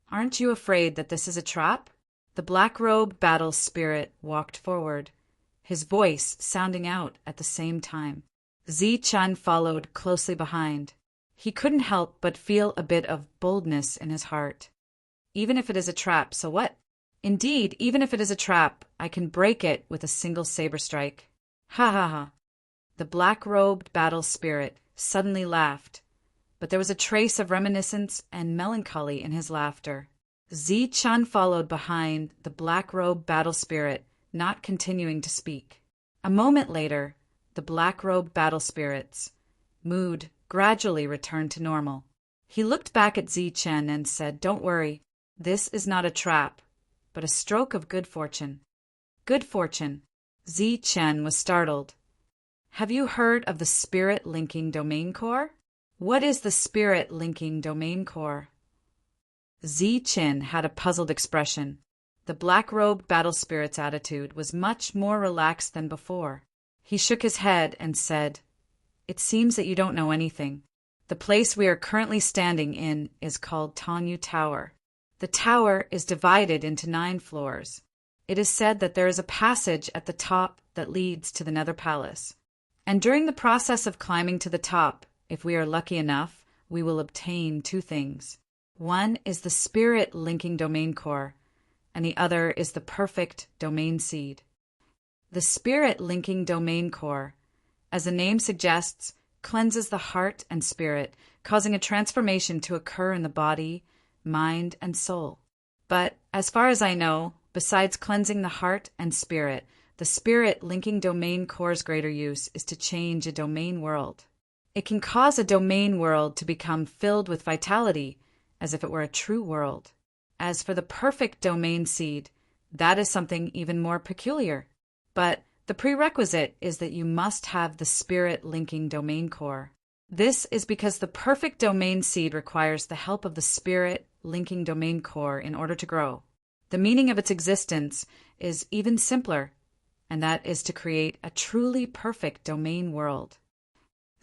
"Aren't you afraid that this is a trap?" The black-robed battle spirit walked forward, his voice sounding out at the same time. Zichen followed closely behind. He couldn't help but feel a bit of boldness in his heart. Even if it is a trap, so what? Indeed, even if it is a trap, I can break it with a single saber strike. Ha ha ha. The black-robed battle spirit suddenly laughed, but there was a trace of reminiscence and melancholy in his laughter. Zichen followed behind the black-robed battle spirit, not continuing to speak. A moment later, the black-robed battle spirit's mood gradually returned to normal. He looked back at Zichen and said, "Don't worry, this is not a trap, but a stroke of good fortune." Good fortune. Zichen was startled. "Have you heard of the Spirit Linking Domain Core?" "What is the Spirit Linking Domain Core?" Zichen had a puzzled expression. The black-robed battle spirit's attitude was much more relaxed than before. He shook his head and said, "It seems that you don't know anything. The place we are currently standing in is called Tanyu Tower. The tower is divided into 9 floors. It is said that there is a passage at the top that leads to the Nether Palace. And during the process of climbing to the top, if we are lucky enough, we will obtain 2 things. One is the Spirit Linking Domain Core, and the other is the perfect domain seed." The Spirit Linking Domain Core, as the name suggests, cleanses the heart and spirit, causing a transformation to occur in the body, mind, and soul. But, as far as I know, besides cleansing the heart and spirit, the Spirit Linking Domain Core's greater use is to change a domain world. It can cause a domain world to become filled with vitality, as if it were a true world. As for the perfect domain seed, that is something even more peculiar. But the prerequisite is that you must have the Spirit Linking Domain Core. This is because the perfect domain seed requires the help of the Spirit Linking Domain Core in order to grow. The meaning of its existence is even simpler, and that is to create a truly perfect domain world.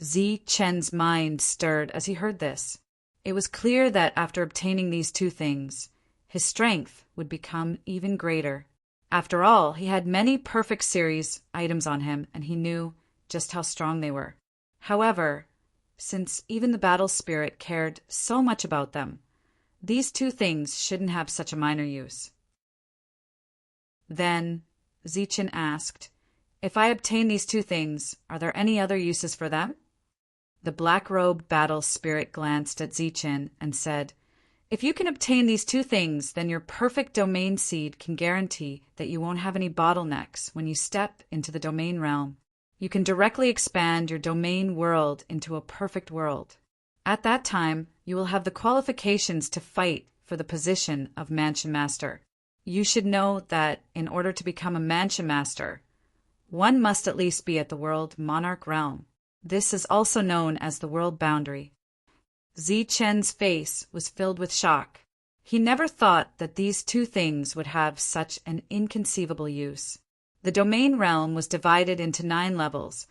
Zichen's mind stirred as he heard this. It was clear that after obtaining these 2 things, his strength would become even greater. After all, he had many perfect series items on him, and he knew just how strong they were. However, since even the battle spirit cared so much about them, these 2 things shouldn't have such a minor use. Then Zichen asked, "If I obtain these 2 things, are there any other uses for them?" The black-robed battle spirit glanced at Zichen and said, "If you can obtain these 2 things, then your perfect domain seed can guarantee that you won't have any bottlenecks when you step into the domain realm. You can directly expand your domain world into a perfect world. At that time, you will have the qualifications to fight for the position of Mansion Master. You should know that in order to become a Mansion Master, one must at least be at the World Monarch realm. This is also known as the World Boundary." Zichen's face was filled with shock. He never thought that these 2 things would have such an inconceivable use. The domain realm was divided into 9 levels,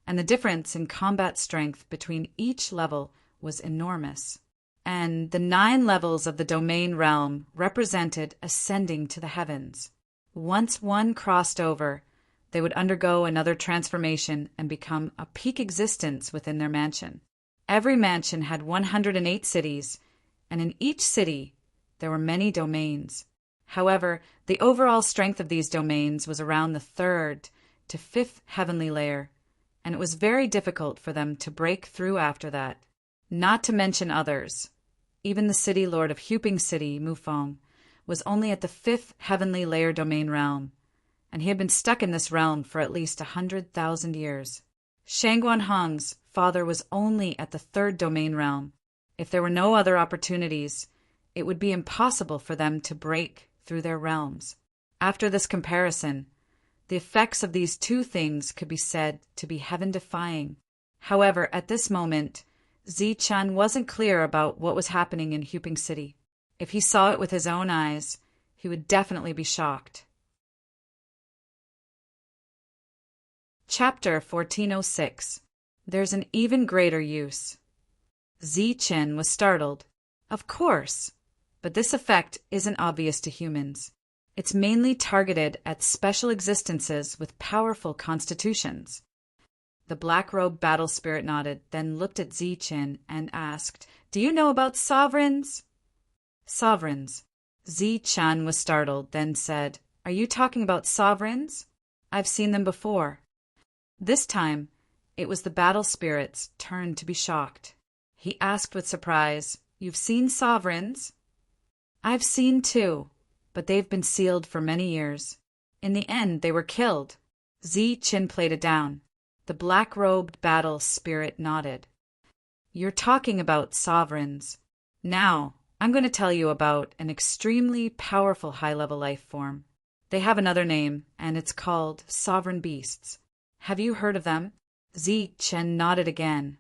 and the difference in combat strength between each level was enormous. And the 9 levels of the domain realm represented ascending to the heavens. Once one crossed over, they would undergo another transformation and become a peak existence within their mansion. Every mansion had 108 cities, and in each city there were many domains. However, the overall strength of these domains was around the 3rd to 5th heavenly layer, and it was very difficult for them to break through after that. Not to mention others. Even the city lord of Huping City, Mufong, was only at the 5th heavenly layer domain realm, and he had been stuck in this realm for at least 100,000 years. Shangguan Hong's father was only at the 3rd domain realm, If there were no other opportunities, it would be impossible for them to break through their realms. After this comparison, the effects of these two things could be said to be heaven-defying. However, at this moment, Zi-Chun wasn't clear about what was happening in Huping City. If he saw it with his own eyes, he would definitely be shocked. Chapter 1406. There's an even greater use. Zi-Chun was startled. Of course, but this effect isn't obvious to humans. It's mainly targeted at special existences with powerful constitutions. The black-robed battle spirit nodded, then looked at Zi-Chun and asked, "Do you know about sovereigns?" Sovereigns. Zi-Chun was startled, then said, "Are you talking about sovereigns? I've seen them before." This time, it was the battle spirit's turn to be shocked. He asked with surprise, "You've seen sovereigns?" "I've seen two, but they've been sealed for many years. In the end, they were killed." Zi-Chun played it down. The black-robed battle spirit nodded. "You're talking about sovereigns. Now, I'm going to tell you about an extremely powerful high-level life form. They have another name, and it's called sovereign beasts. Have you heard of them?" Zi-Chun nodded again.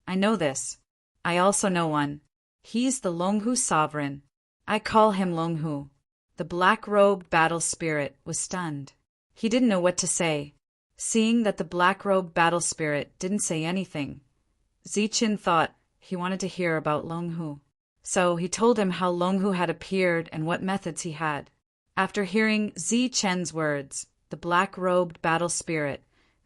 "I know this. I also know one. He's the Longhu sovereign. I call him Longhu." The black-robed battle spirit was stunned. He didn't know what to say. Seeing that the black-robed battle spirit didn't say anything, Zi-Chun thought he wanted to hear about Longhu. So he told him how Longhu had appeared and what methods he had. After hearing Zi-Chun's words, the black-robed battle spirit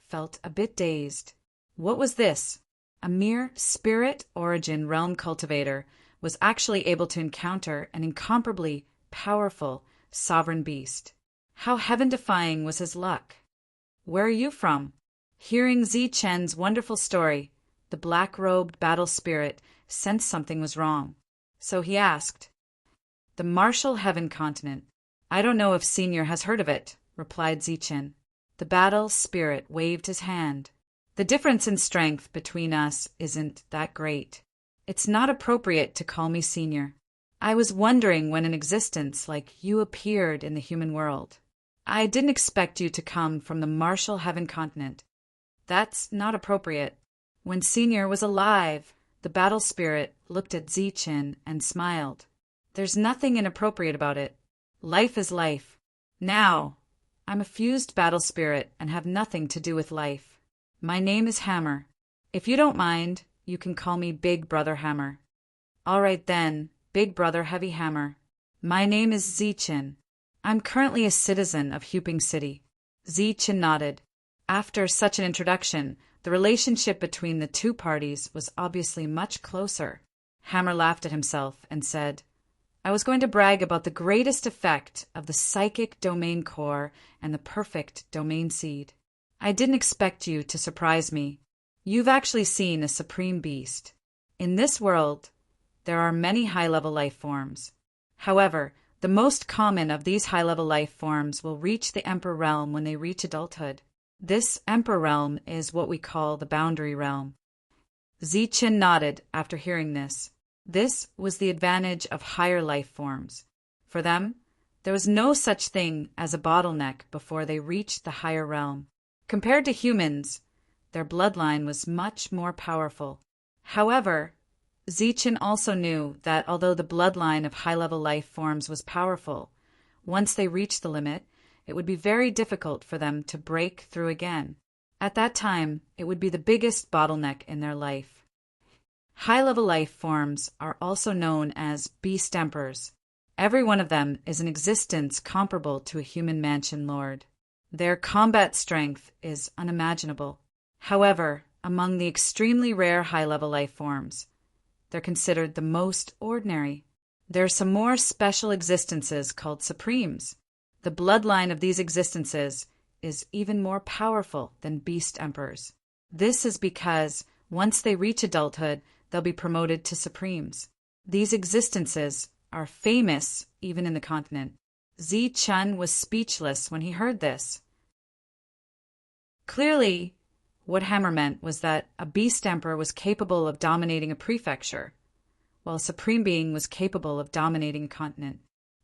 felt a bit dazed. What was this? A mere spirit origin realm cultivator was actually able to encounter an incomparably powerful sovereign beast. How heaven-defying was his luck! "Where are you from?" Hearing Zi-Chun's wonderful story, the black-robed battle spirit sensed something was wrong. So he asked, "The Martial Heaven Continent. I don't know if Senior has heard of it," replied Zi-Chun. The battle spirit waved his hand. "The difference in strength between us isn't that great. It's not appropriate to call me Senior. I was wondering when an existence like you appeared in the human world. I didn't expect you to come from the Martial Heaven Continent. That's not appropriate." When Senior was alive, the battle spirit looked at Zi-Chun and smiled. "There's nothing inappropriate about it. Life is life. Now, I'm a fused battle spirit and have nothing to do with life. My name is Hammer. If you don't mind, you can call me Big Brother Hammer." "All right then, Big Brother Heavy Hammer. My name is Zi-Chun. I'm currently a citizen of Huping City." Zi-Chun nodded. After such an introduction, the relationship between the two parties was obviously much closer. Hammer laughed at himself and said, "I was going to brag about the greatest effect of the psychic domain core and the perfect domain seed. I didn't expect you to surprise me. You've actually seen a supreme beast. In this world, there are many high-level life forms. However, the most common of these high-level life forms will reach the Emperor Realm when they reach adulthood. This Emperor Realm is what we call the Boundary Realm." Zi-Chun nodded after hearing this. This was the advantage of higher life forms. For them, there was no such thing as a bottleneck before they reached the higher realm. Compared to humans, their bloodline was much more powerful. However, Zi-Chun also knew that although the bloodline of high-level life forms was powerful, once they reached the limit, it would be very difficult for them to break through again. At that time, it would be the biggest bottleneck in their life. High-level life forms are also known as beast emperors. Every one of them is an existence comparable to a human mansion lord. Their combat strength is unimaginable. However, among the extremely rare high-level life forms, they're considered the most ordinary. There are some more special existences called supremes. The bloodline of these existences is even more powerful than beast emperors. This is because once they reach adulthood, they'll be promoted to supremes. These existences are famous even in the continent. Zi-Chun was speechless when he heard this. Clearly, what Hammer meant was that a beast emperor was capable of dominating a prefecture. while a supreme being was capable of dominating a continent.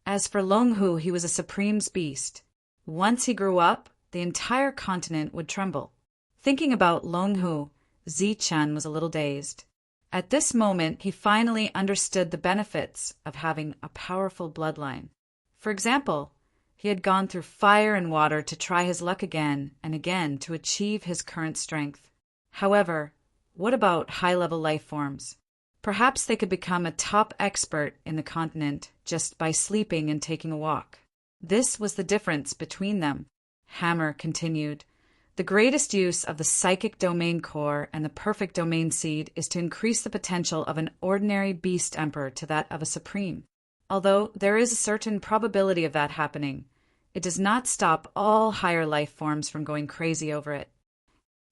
As for Longhu, he was a supreme beast. Once he grew up, the entire continent would tremble. Thinking about Longhu, Zichen was a little dazed. At this moment, he finally understood the benefits of having a powerful bloodline. For example, he had gone through fire and water to try his luck again and again to achieve his current strength. However, what about high-level life forms? Perhaps they could become a top expert in the continent just by sleeping and taking a walk. This was the difference between them. Hammer continued. The greatest use of the psychic domain core and the perfect domain seed is to increase the potential of an ordinary beast emperor to that of a supreme. Although there is a certain probability of that happening, it does not stop all higher life forms from going crazy over it.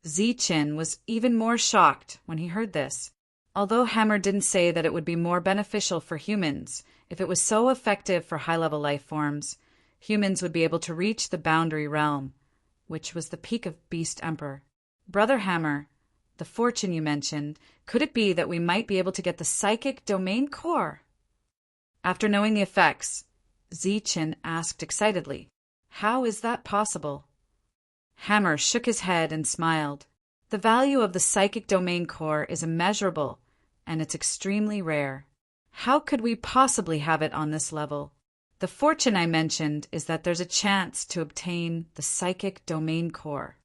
Zichen was even more shocked when he heard this. Although Hammer didn't say that it would be more beneficial for humans if it was so effective for high-level life forms, humans would be able to reach the boundary realm, which was the peak of Beast Emperor. Brother Hammer, the fortune you mentioned, could it be that we might be able to get the psychic domain core? After knowing the effects, Zichen asked excitedly, "How is that possible?" Hammer shook his head and smiled. The value of the psychic domain core is immeasurable, and it's extremely rare. How could we possibly have it on this level? The fortune I mentioned is that there's a chance to obtain the psychic domain core.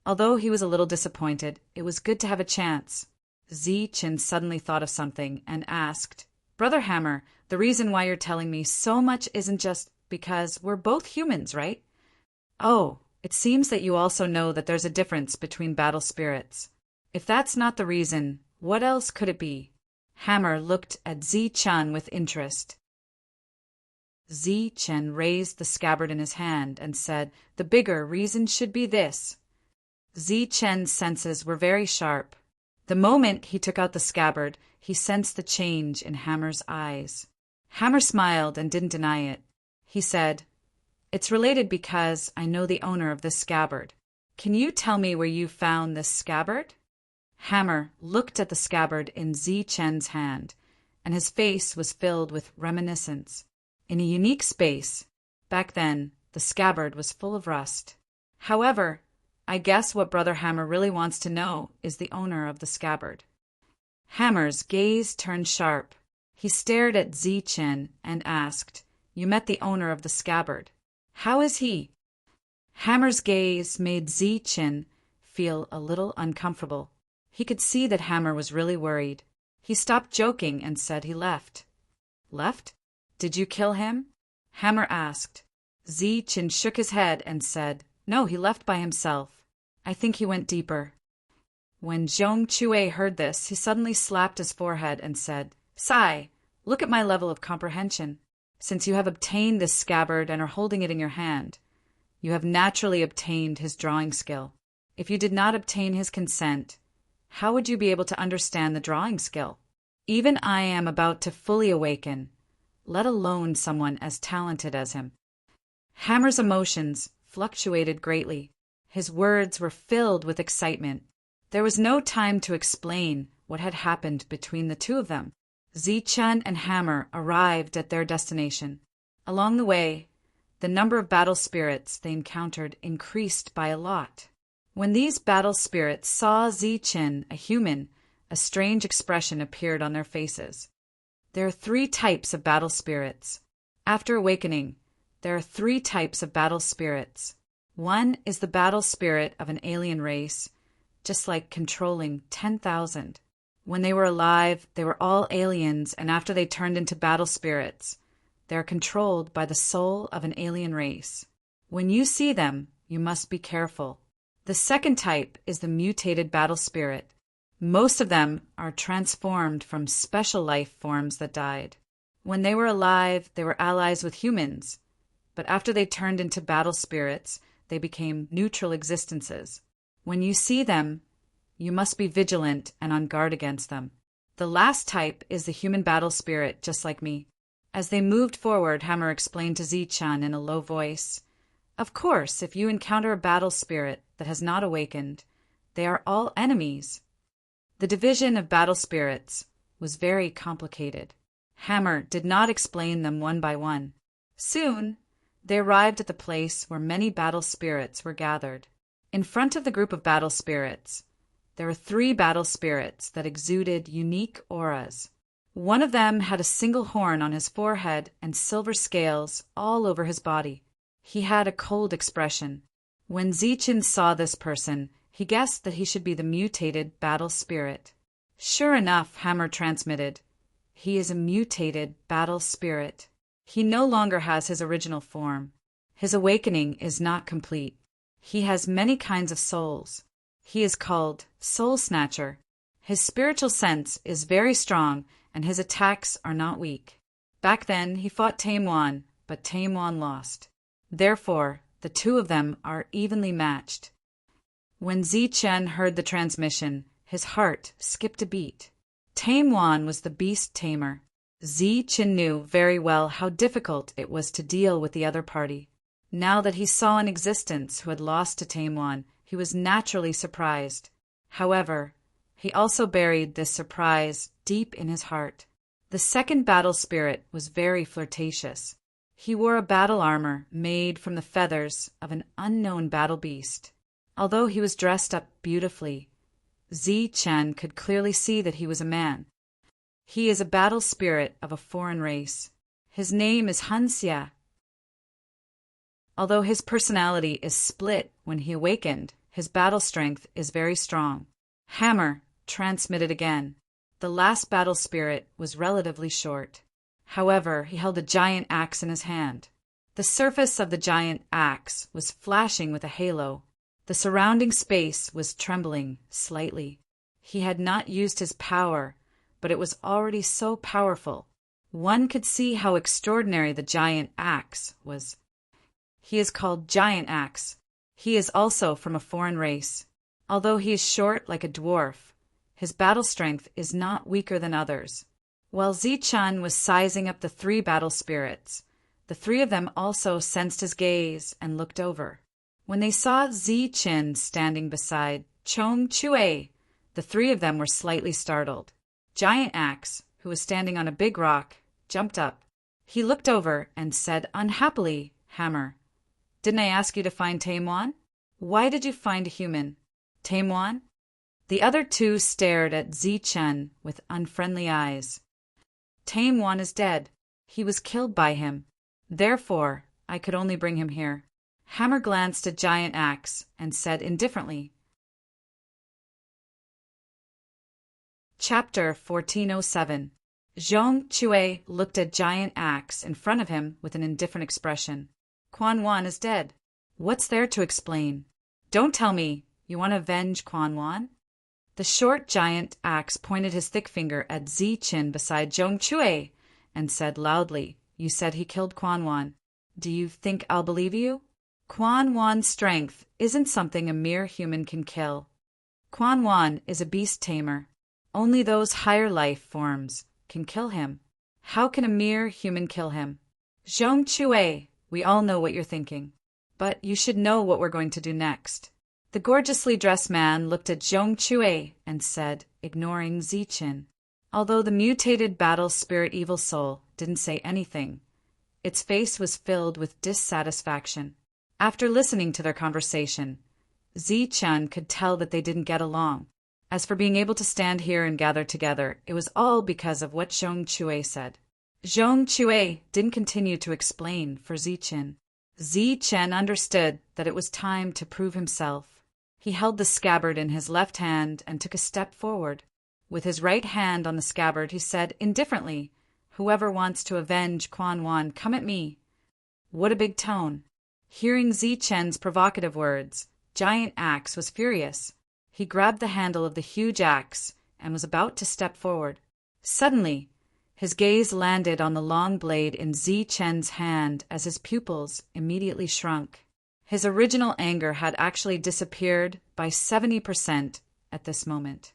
Although he was a little disappointed, it was good to have a chance. Zichen suddenly thought of something and asked, "Brother Hammer, the reason why you're telling me so much isn't just because we're both humans, right? Oh, it seems that you also know that there's a difference between battle spirits. If that's not the reason, what else could it be?" Hammer looked at Zichen with interest. Zichen raised the scabbard in his hand and said, "The bigger reason should be this." Zichen's senses were very sharp. The moment he took out the scabbard, he sensed the change in Hammer's eyes. Hammer smiled and didn't deny it. He said, "It's related because I know the owner of this scabbard. Can you tell me where you found this scabbard?" Hammer looked at the scabbard in Zichen's hand, and his face was filled with reminiscence. In a unique space, back then, the scabbard was full of rust. However, I guess what Brother Hammer really wants to know is the owner of the scabbard. Hammer's gaze turned sharp. He stared at Zichen and asked, "You met the owner of the scabbard. How is he?" Hammer's gaze made Zichen feel a little uncomfortable. He could see that Hammer was really worried. He stopped joking and said he left. "Left? Did you kill him?" Hammer asked. Zichen shook his head and said, "No, he left by himself. I think he went deeper." When Zhong Chue heard this, he suddenly slapped his forehead and said, "Sai, look at my level of comprehension. Since you have obtained this scabbard and are holding it in your hand, you have naturally obtained his drawing skill. If you did not obtain his consent, how would you be able to understand the drawing skill? Even I am about to fully awaken, let alone someone as talented as him." Hammer's emotions fluctuated greatly. His words were filled with excitement. There was no time to explain what had happened between the two of them. Zichen and Hammer arrived at their destination. Along the way, the number of battle spirits they encountered increased by a lot. When these battle spirits saw Zichen, a human, a strange expression appeared on their faces. There are 3 types of battle spirits. After awakening, there are 3 types of battle spirits. One is the battle spirit of an alien race, just like controlling 10,000. When they were alive, they were all aliens, and after they turned into battle spirits, they are controlled by the soul of an alien race. When you see them, you must be careful. The second type is the mutated battle spirit. Most of them are transformed from special life forms that died. When they were alive, they were allies with humans, but after they turned into battle spirits, they became neutral existences. When you see them, you must be vigilant and on guard against them. The last type is the human battle spirit, just like me. As they moved forward, Hammer explained to Zichen in a low voice, "Of course, if you encounter a battle spirit that has not awakened, they are all enemies. The division of battle spirits, was very complicated. Hammer did not explain them one by one. Soon, they arrived at the place where many battle spirits were gathered. In front of the group of battle spirits, there were 3 battle spirits that exuded unique auras. One of them had a single horn on his forehead and silver scales all over his body. He had a cold expression. When Zichen saw this person, he guessed that he should be the mutated battle spirit. Sure enough, Hammer transmitted. He is a mutated battle spirit. He no longer has his original form. His awakening is not complete. He has many kinds of souls. He is called Soul Snatcher. His spiritual sense is very strong, and his attacks are not weak. Back then, he fought Taimwan, but Taimwan lost. Therefore, the 2 of them are evenly matched. When Zichen heard the transmission, his heart skipped a beat. Taimwan was the beast tamer. Zichen knew very well how difficult it was to deal with the other party. Now that he saw an existence who had lost to Taimwan, he was naturally surprised. However, he also buried this surprise deep in his heart. The second battle spirit was very flirtatious. He wore a battle armor made from the feathers of an unknown battle beast. Although he was dressed up beautifully, Zichen could clearly see that he was a man. He is a battle spirit of a foreign race. His name is Hanxia. Although his personality is split when he awakened, his battle strength is very strong. Hammer transmitted again. The last battle spirit was relatively short. However, he held a giant axe in his hand. The surface of the giant axe was flashing with a halo. The surrounding space was trembling slightly. He had not used his power, but it was already so powerful. One could see how extraordinary the giant axe was. He is called Giant Axe. He is also from a foreign race. Although he is short like a dwarf, his battle strength is not weaker than others. While Zichen was sizing up the 3 battle spirits, the 3 of them also sensed his gaze and looked over. When they saw Zichen standing beside Chong Chue, the 3 of them were slightly startled. Giant Axe, who was standing on a big rock, jumped up. He looked over and said unhappily, Hammer, "Didn't I ask you to find Taimwan? Why did you find a human? Taimwan?" The other 2 stared at Zichen with unfriendly eyes. "Taimwan is dead. He was killed by him. Therefore, I could only bring him here." Hammer glanced at Giant Axe and said indifferently. Chapter 1407. Zhong Chue looked at Giant Axe in front of him with an indifferent expression. "Quan Wan is dead. What's there to explain? Don't tell me you want to avenge Quan Wan?" The short Giant Axe pointed his thick finger at Zichen beside Zhong Chue and said loudly, "You said he killed Quan Wan. Do you think I'll believe you? Quan Wan's strength isn't something a mere human can kill. Quan Wan is a beast tamer. Only those higher life forms can kill him. How can a mere human kill him? Zhong Chue, we all know what you're thinking. But you should know what we're going to do next." The gorgeously dressed man looked at Zhong Chue and said, ignoring Zichen. Although the mutated battle spirit evil soul didn't say anything, its face was filled with dissatisfaction. After listening to their conversation, Zichen could tell that they didn't get along. As for being able to stand here and gather together, it was all because of what Zhong Chue said. Zhong Chue didn't continue to explain for Zichen. Zichen understood that it was time to prove himself. He held the scabbard in his left hand and took a step forward. With his right hand on the scabbard, he said indifferently, "Whoever wants to avenge Quan Wan, come at me." What a big tone! Hearing Zichen's provocative words, Giant Axe was furious. He grabbed the handle of the huge axe and was about to step forward. Suddenly, his gaze landed on the long blade in Zichen's hand as his pupils immediately shrunk. His original anger had actually disappeared by 70% at this moment.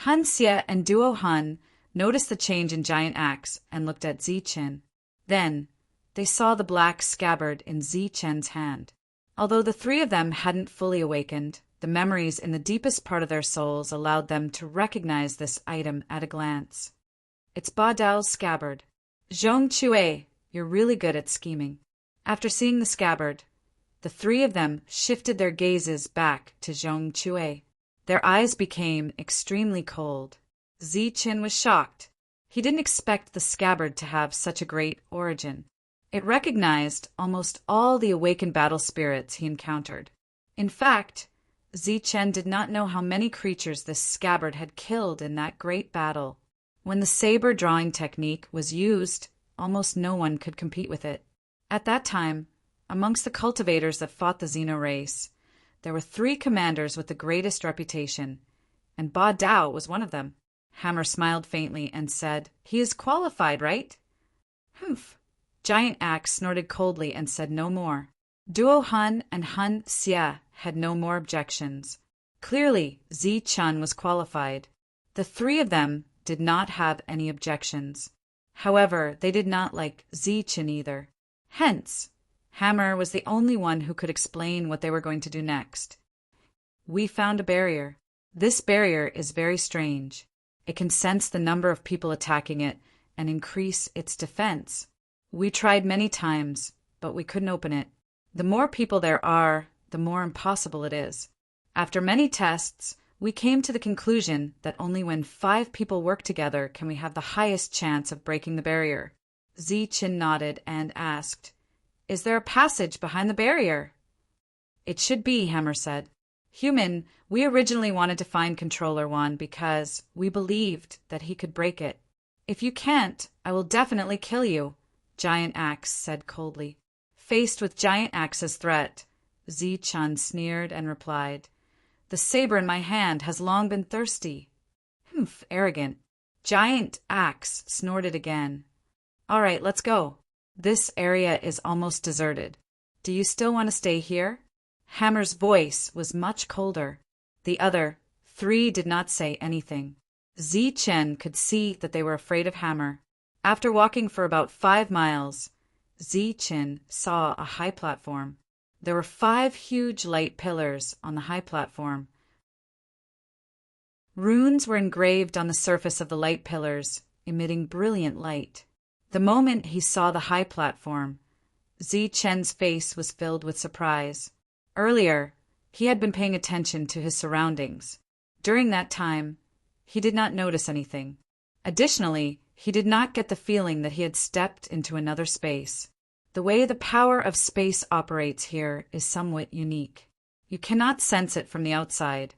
Hanxia and Duo Han noticed the change in Giant Axe and looked at Zichen. Then, they saw the black scabbard in Zichen's hand. Although the 3 of them hadn't fully awakened, the memories in the deepest part of their souls allowed them to recognize this item at a glance. It's Ba Dao's scabbard. Zhong Chue, you're really good at scheming. After seeing the scabbard, the three of them shifted their gazes back to Zhong Chue. Their eyes became extremely cold. Ziqin was shocked. He didn't expect the scabbard to have such a great origin. It recognized almost all the awakened battle spirits he encountered. In fact, Ziqin did not know how many creatures this scabbard had killed in that great battle. When the saber drawing technique was used, almost no one could compete with it. At that time, amongst the cultivators that fought the Xeno race, there were 3 commanders with the greatest reputation, and Ba Dao was one of them. Hammer smiled faintly and said, "He is qualified, right?" "Humph." Giant Axe snorted coldly and said no more. Duo Hun and Hun Xia had no more objections. Clearly, Ziqin was qualified. The 3 of them did not have any objections. However, they did not like Ziqin either. Hence, Hammer was the only one who could explain what they were going to do next. "We found a barrier. This barrier is very strange. It can sense the number of people attacking it and increase its defense. We tried many times, but we couldn't open it. The more people there are, the more impossible it is. After many tests, we came to the conclusion that only when 5 people work together can we have the highest chance of breaking the barrier." Ziqin nodded and asked, "Is there a passage behind the barrier?" "It should be," Hammer said. "Human, we originally wanted to find Controller 1 because we believed that he could break it. If you can't, I will definitely kill you," Giant Axe said coldly. Faced with Giant Axe's threat, Ziqin sneered and replied, "The saber in my hand has long been thirsty." "Humph, arrogant." Giant Axe snorted again. "All right, let's go. This area is almost deserted. Do you still want to stay here?" Hammer's voice was much colder. The other 3 did not say anything. Ziqin could see that they were afraid of Hammer. After walking for about 5 miles, Ziqin saw a high platform. There were 5 huge light pillars on the high platform. Runes were engraved on the surface of the light pillars, emitting brilliant light. The moment he saw the high platform, Ziqin's face was filled with surprise. Earlier, he had been paying attention to his surroundings. During that time, he did not notice anything. Additionally, he did not get the feeling that he had stepped into another space. The way the power of space operates here is somewhat unique. You cannot sense it from the outside.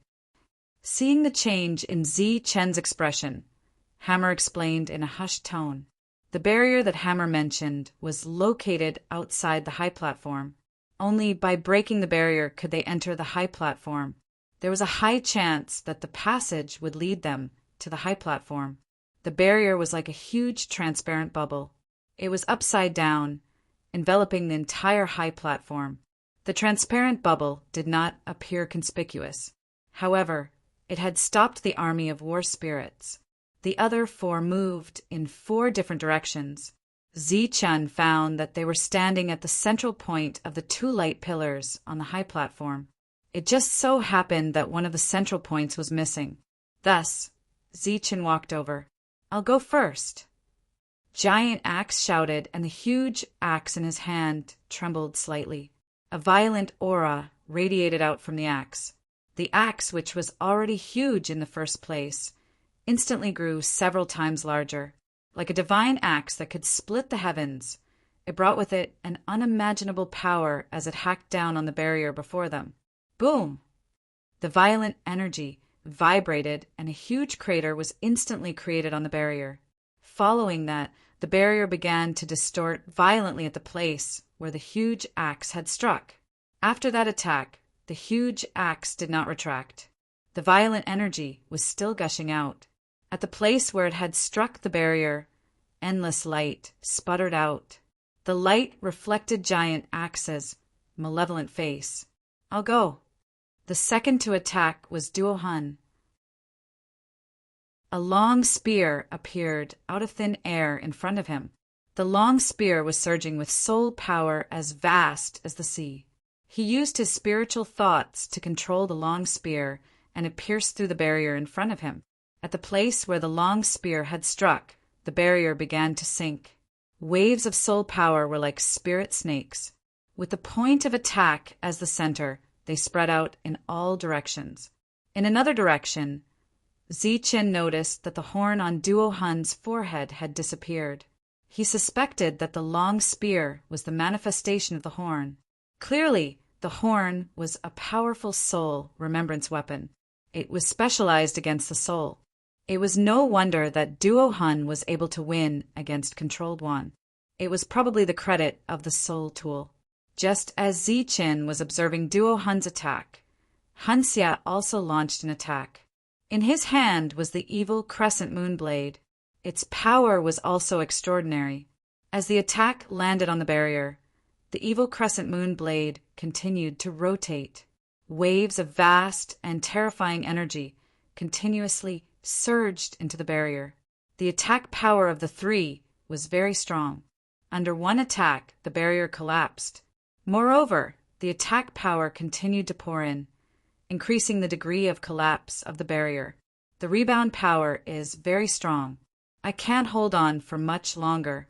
Seeing the change in Ziqin's expression, Hammer explained in a hushed tone. The barrier that Hammer mentioned was located outside the high platform. Only by breaking the barrier could they enter the high platform. There was a high chance that the passage would lead them to the high platform. The barrier was like a huge transparent bubble. It was upside down, enveloping the entire high platform. The transparent bubble did not appear conspicuous. However, it had stopped the army of war spirits. The other 4 moved in 4 different directions. Ziqin found that they were standing at the central point of the 2 light pillars on the high platform. It just so happened that one of the central points was missing. Thus, Ziqin walked over. "I'll go first." Giant Axe shouted, and the huge axe in his hand trembled slightly. A violent aura radiated out from the axe. The axe, which was already huge in the first place, instantly grew several times larger. Like a divine axe that could split the heavens, it brought with it an unimaginable power as it hacked down on the barrier before them. Boom! The violent energy vibrated, and a huge crater was instantly created on the barrier. Following that, the barrier began to distort violently at the place where the huge axe had struck. After that attack, the huge axe did not retract. The violent energy was still gushing out. At the place where it had struck the barrier, endless light sputtered out. The light reflected Giant Axe's malevolent face. "I'll go." The second to attack was Duo Hun. A long spear appeared out of thin air in front of him. The long spear was surging with soul power as vast as the sea. He used his spiritual thoughts to control the long spear, and it pierced through the barrier in front of him. At the place where the long spear had struck, the barrier began to sink. Waves of soul power were like spirit snakes. With the point of attack as the center, they spread out in all directions. In another direction, Zichen noticed that the horn on Duo Hun's forehead had disappeared. He suspected that the long spear was the manifestation of the horn. Clearly, the horn was a powerful soul remembrance weapon. It was specialized against the soul. It was no wonder that Duo Hun was able to win against Controlled One. It was probably the credit of the soul tool. Just as Zichen was observing Duo Hun's attack, Han Xia also launched an attack. In his hand was the evil crescent moon blade. Its power was also extraordinary. As the attack landed on the barrier, the evil crescent moon blade continued to rotate. Waves of vast and terrifying energy continuously surged into the barrier. The attack power of the three was very strong. Under one attack, the barrier collapsed. Moreover, the attack power continued to pour in, increasing the degree of collapse of the barrier. The rebound power is very strong. I can't hold on for much longer.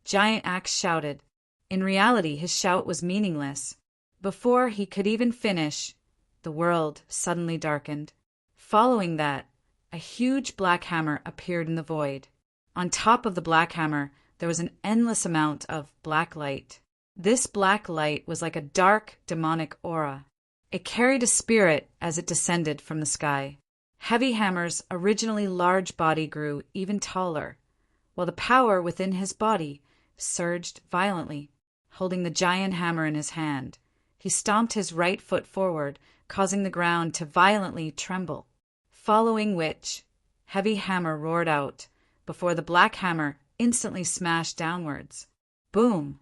Giant Axe shouted. In reality, his shout was meaningless. Before he could even finish, the world suddenly darkened. Following that, a huge black hammer appeared in the void. On top of the black hammer, there was an endless amount of black light. This black light was like a dark, demonic aura. It carried a spirit as it descended from the sky. Heavy Hammer's originally large body grew even taller, while the power within his body surged violently. Holding the giant hammer in his hand, he stomped his right foot forward, causing the ground to violently tremble. Following which, Heavy Hammer roared out, before the black hammer instantly smashed downwards. Boom!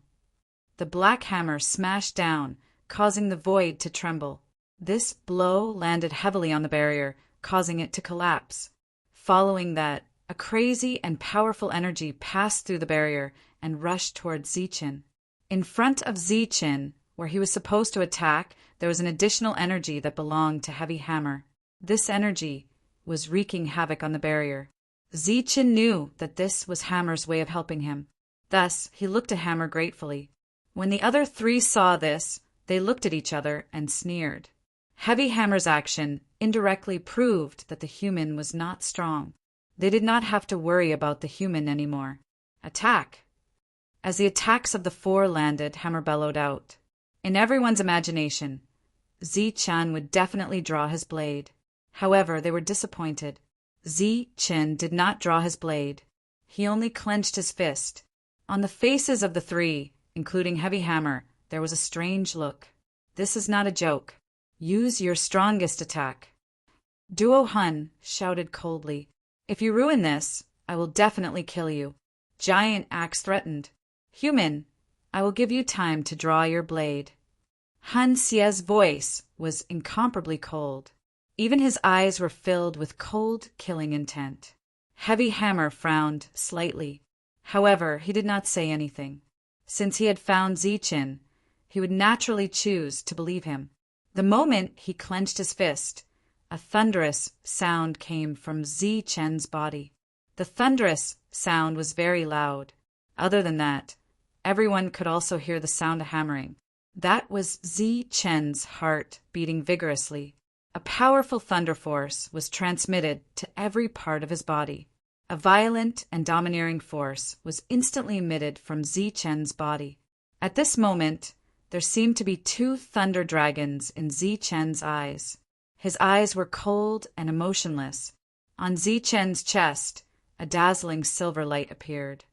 The black hammer smashed down, causing the void to tremble. This blow landed heavily on the barrier, causing it to collapse. Following that, a crazy and powerful energy passed through the barrier and rushed towards Zichen. In front of Zichen, where he was supposed to attack, there was an additional energy that belonged to Heavy Hammer. This energy was wreaking havoc on the barrier. Zichen knew that this was Hammer's way of helping him. Thus, he looked at Hammer gratefully. When the other three saw this, they looked at each other and sneered. Heavy Hammer's action indirectly proved that the human was not strong. They did not have to worry about the human anymore. Attack! As the attacks of the four landed, Hammer bellowed out. In everyone's imagination, Zichen would definitely draw his blade. However, they were disappointed. Zichen did not draw his blade. He only clenched his fist. On the faces of the three, including Heavy Hammer, there was a strange look. This is not a joke. Use your strongest attack. Duo Hun shouted coldly. If you ruin this, I will definitely kill you. Giant Axe threatened. Human, I will give you time to draw your blade. Han Xia's voice was incomparably cold. Even his eyes were filled with cold, killing intent. Heavy Hammer frowned slightly. However, he did not say anything. Since he had found Zichen, he would naturally choose to believe him. The moment he clenched his fist, a thunderous sound came from Zichen's body. The thunderous sound was very loud. Other than that, everyone could also hear the sound of hammering. That was Zichen's heart beating vigorously. A powerful thunder force was transmitted to every part of his body. A violent and domineering force was instantly emitted from Zichen's body. At this moment, there seemed to be two thunder dragons in Zichen's eyes. His eyes were cold and emotionless. On Zichen's chest, a dazzling silver light appeared.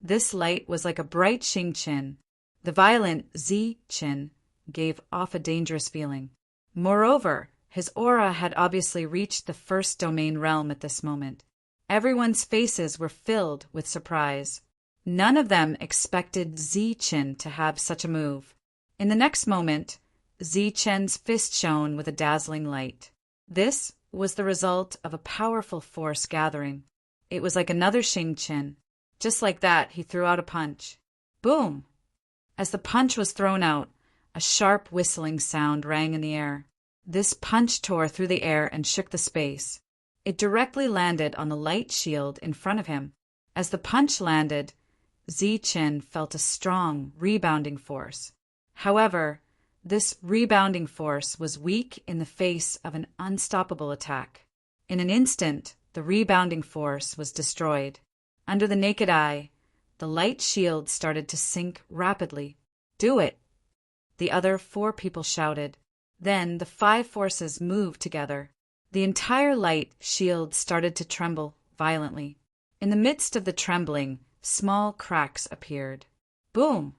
This light was like a bright Xingqin. The violent Zichen gave off a dangerous feeling. Moreover, his aura had obviously reached the first domain realm at this moment. Everyone's faces were filled with surprise. None of them expected Zichen to have such a move. In the next moment, Zichen's fist shone with a dazzling light. This was the result of a powerful force gathering. It was like another Xingqin. Just like that, he threw out a punch. Boom! As the punch was thrown out, a sharp whistling sound rang in the air. This punch tore through the air and shook the space. It directly landed on the light shield in front of him. As the punch landed, Zichen felt a strong, rebounding force. However, this rebounding force was weak in the face of an unstoppable attack. In an instant, the rebounding force was destroyed. Under the naked eye, the light shield started to sink rapidly. "Do it!" the other 4 people shouted. Then the 5 forces moved together. The entire light shield started to tremble violently. In the midst of the trembling, small cracks appeared. Boom!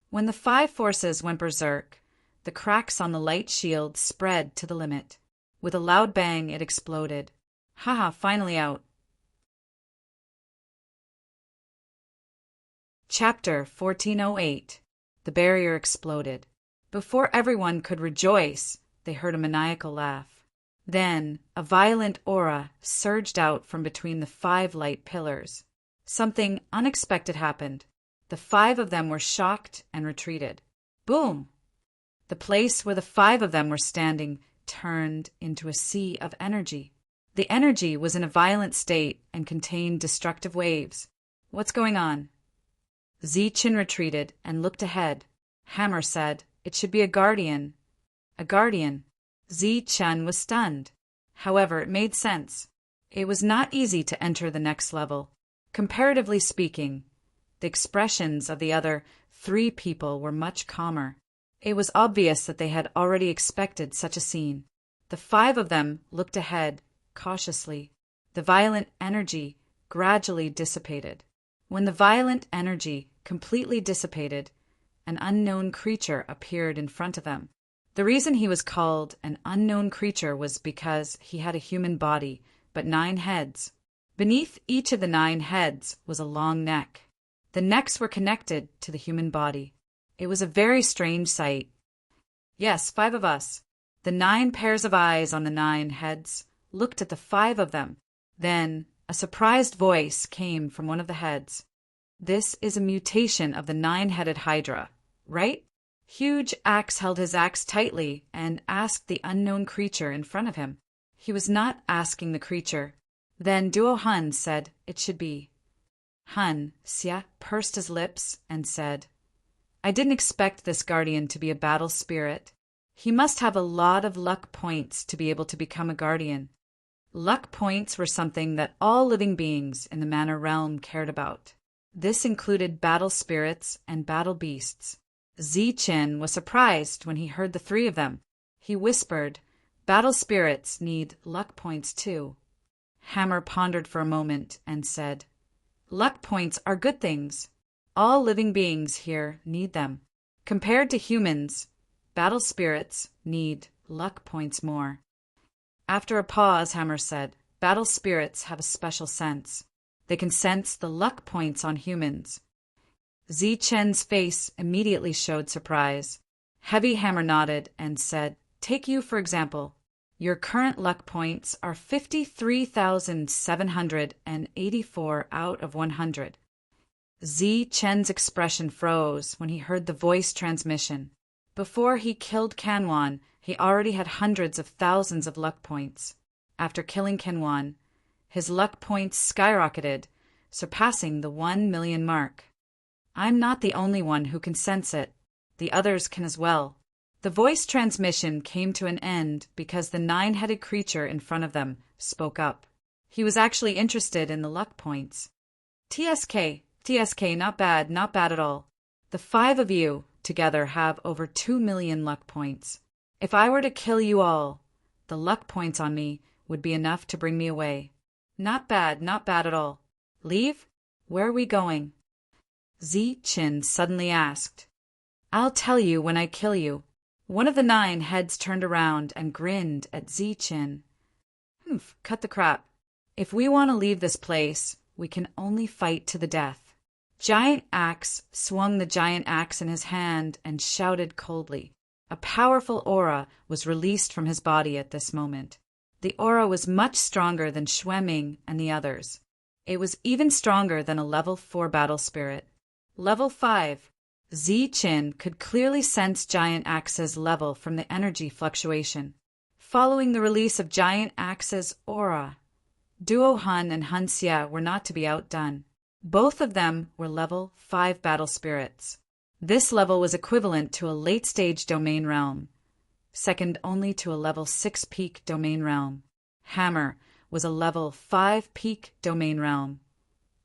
When the 5 forces went berserk, the cracks on the light shield spread to the limit. With a loud bang, it exploded. Haha, finally out. Chapter 1408. The barrier exploded. Before everyone could rejoice, they heard a maniacal laugh. Then a violent aura surged out from between the 5 light pillars. Something unexpected happened. The 5 of them were shocked and retreated. Boom! The place where the 5 of them were standing turned into a sea of energy. The energy was in a violent state and contained destructive waves. What's going on? Zichen retreated and looked ahead. Hammer said, "It should be a guardian." A guardian? Zichen was stunned. However, it made sense. It was not easy to enter the next level. Comparatively speaking, the expressions of the other 3 people were much calmer. It was obvious that they had already expected such a scene. The 5 of them looked ahead, cautiously. The violent energy gradually dissipated. When the violent energy completely dissipated, an unknown creature appeared in front of them. The reason he was called an unknown creature was because he had a human body, but 9 heads. Beneath each of the 9 heads was a long neck. The necks were connected to the human body. It was a very strange sight. Yes, 5 of us. The 9 pairs of eyes on the 9 heads looked at the 5 of them. Then a surprised voice came from one of the heads. "This is a mutation of the 9-headed Hydra, right?" Huge Axe held his axe tightly and asked the unknown creature in front of him. He was not asking the creature. Then Duo Hun said it should be. Han Xia pursed his lips and said, "I didn't expect this guardian to be a battle spirit. He must have a lot of luck points to be able to become a guardian." Luck points were something that all living beings in the Manor Realm cared about. This included battle spirits and battle beasts. Zichen was surprised when he heard the 3 of them. He whispered, "Battle spirits need luck points too." Hammer pondered for a moment and said, "Luck points are good things. All living beings here need them. Compared to humans, battle spirits need luck points more." After a pause, Hammer said, "Battle spirits have a special sense. They can sense the luck points on humans." Zichen's face immediately showed surprise. Heavy Hammer nodded and said, "Take you, for example. Your current luck points are 53,784 out of 100. Zichen's expression froze when he heard the voice transmission. Before he killed Kanwan, he already had hundreds of thousands of luck points. After killing Kanwan, his luck points skyrocketed, surpassing the 1 million mark. "I'm not the only one who can sense it. The others can as well." The voice transmission came to an end because the 9-headed creature in front of them spoke up. He was actually interested in the luck points. TSK, not bad at all. The 5 of you together have over 2 million luck points. If I were to kill you all, the luck points on me would be enough to bring me away. Not bad at all. Leave? Where are we going?" Zichen suddenly asked. "I'll tell you when I kill you." One of the 9 heads turned around and grinned at Zichen. Cut the crap. If we want to leave this place, we can only fight to the death." Giant Axe swung the giant axe in his hand and shouted coldly. A powerful aura was released from his body at this moment. The aura was much stronger than Schwemming and the others. It was even stronger than a level 4 battle spirit. Level 5. Zichen could clearly sense Giant Axe's level from the energy fluctuation. Following the release of Giant Axe's aura, Duo Hun and Hun Xie were not to be outdone. Both of them were level 5 battle spirits. This level was equivalent to a late-stage domain realm, second only to a level 6 peak domain realm. Hammer was a level 5 peak domain realm,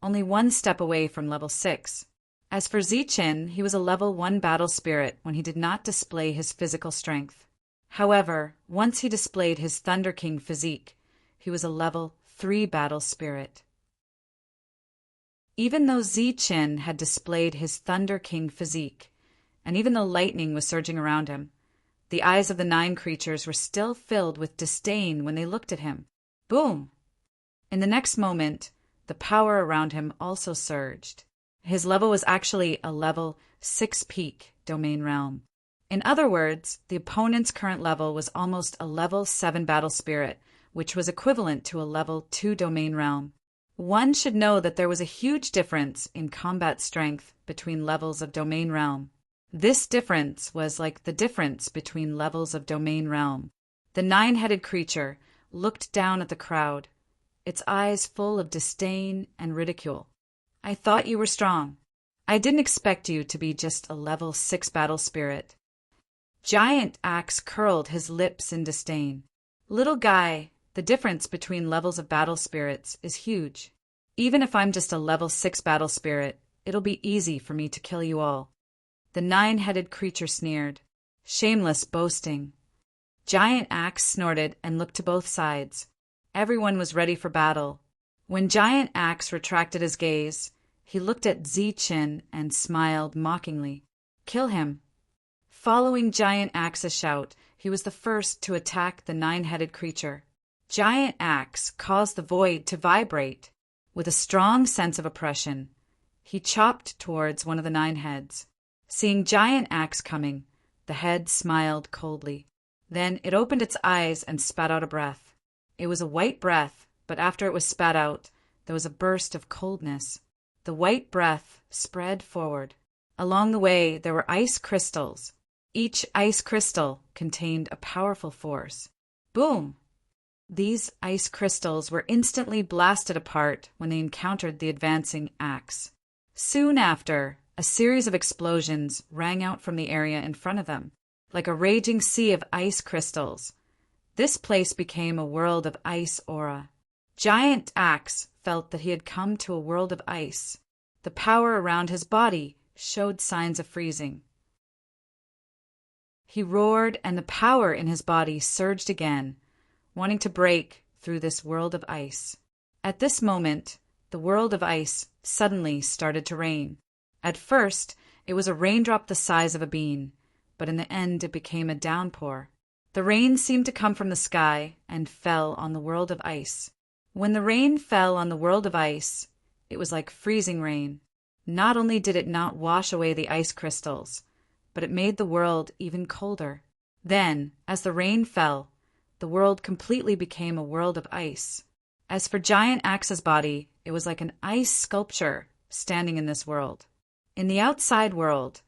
only one step away from level 6. As for Zichen, he was a level 1 battle spirit when he did not display his physical strength. However, once he displayed his Thunder King physique, he was a level 3 battle spirit. Even though Zichen had displayed his Thunder King physique, and even though lightning was surging around him, the eyes of the 9 creatures were still filled with disdain when they looked at him. Boom! In the next moment, the power around him also surged. His level was actually a level 6 peak domain realm. In other words, the opponent's current level was almost a level 7 battle spirit, which was equivalent to a level 2 domain realm. One should know that there was a huge difference in combat strength between levels of domain realm. This difference was like the difference between levels of domain realm. The 9-headed creature looked down at the crowd, its eyes full of disdain and ridicule. I thought you were strong. I didn't expect you to be just a level 6 battle spirit. Giant Axe curled his lips in disdain. Little guy, the difference between levels of battle spirits is huge. Even if I'm just a level 6 battle spirit, it'll be easy for me to kill you all. The 9-headed creature sneered. Shameless boasting. Giant Axe snorted and looked to both sides. Everyone was ready for battle. When Giant Axe retracted his gaze, he looked at Zichen and smiled mockingly. Kill him. Following Giant Axe's shout, he was the first to attack the 9-headed creature. Giant Axe caused the void to vibrate. With a strong sense of oppression, he chopped towards one of the 9 heads. Seeing Giant Axe coming, the head smiled coldly. Then it opened its eyes and spat out a breath. It was a white breath, but after it was spat out, there was a burst of coldness. The white breath spread forward. Along the way, there were ice crystals. Each ice crystal contained a powerful force. Boom! These ice crystals were instantly blasted apart when they encountered the advancing axe. Soon after, a series of explosions rang out from the area in front of them, like a raging sea of ice crystals. This place became a world of ice aura. Giant Axe felt that he had come to a world of ice. The power around his body showed signs of freezing. He roared, and the power in his body surged again, wanting to break through this world of ice. At this moment, the world of ice suddenly started to rain. At first, it was a raindrop the size of a bean, but in the end it became a downpour. The rain seemed to come from the sky and fell on the world of ice. When the rain fell on the world of ice, it was like freezing rain. Not only did it not wash away the ice crystals, but it made the world even colder. Then, as the rain fell, the world completely became a world of ice. As for Giant Axe's body, it was like an ice sculpture standing in this world. In the outside world,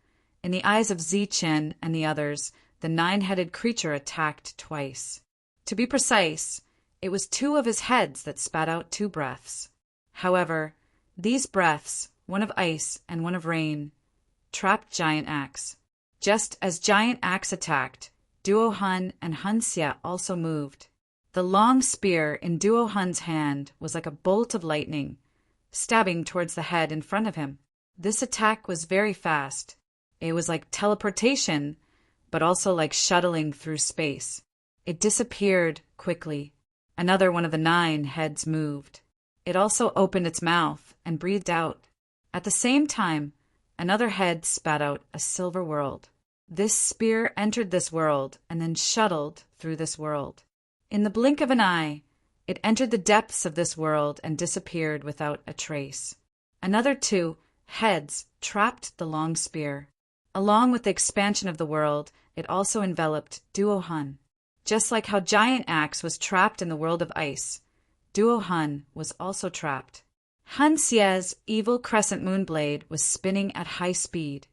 in the eyes of Zichen and the others, the 9-headed creature attacked twice. To be precise, it was 2 of his heads that spat out 2 breaths. However, these breaths, one of ice and one of rain, trapped Giant Axe. Just as Giant Axe attacked, Duo Hun and Hun Xie also moved. The long spear in Duo Hun's hand was like a bolt of lightning, stabbing towards the head in front of him. This attack was very fast. It was like teleportation, but also like shuttling through space. It disappeared quickly. Another one of the 9 heads moved. It also opened its mouth and breathed out. At the same time, another head spat out a silver world. This spear entered this world and then shuttled through this world. In the blink of an eye, it entered the depths of this world and disappeared without a trace. Another 2 heads trapped the long spear. Along with the expansion of the world, it also enveloped Duo Hun. Just like how Giant Axe was trapped in the world of ice, Duo Hun was also trapped. Hun Xie's evil crescent moon blade was spinning at high speed,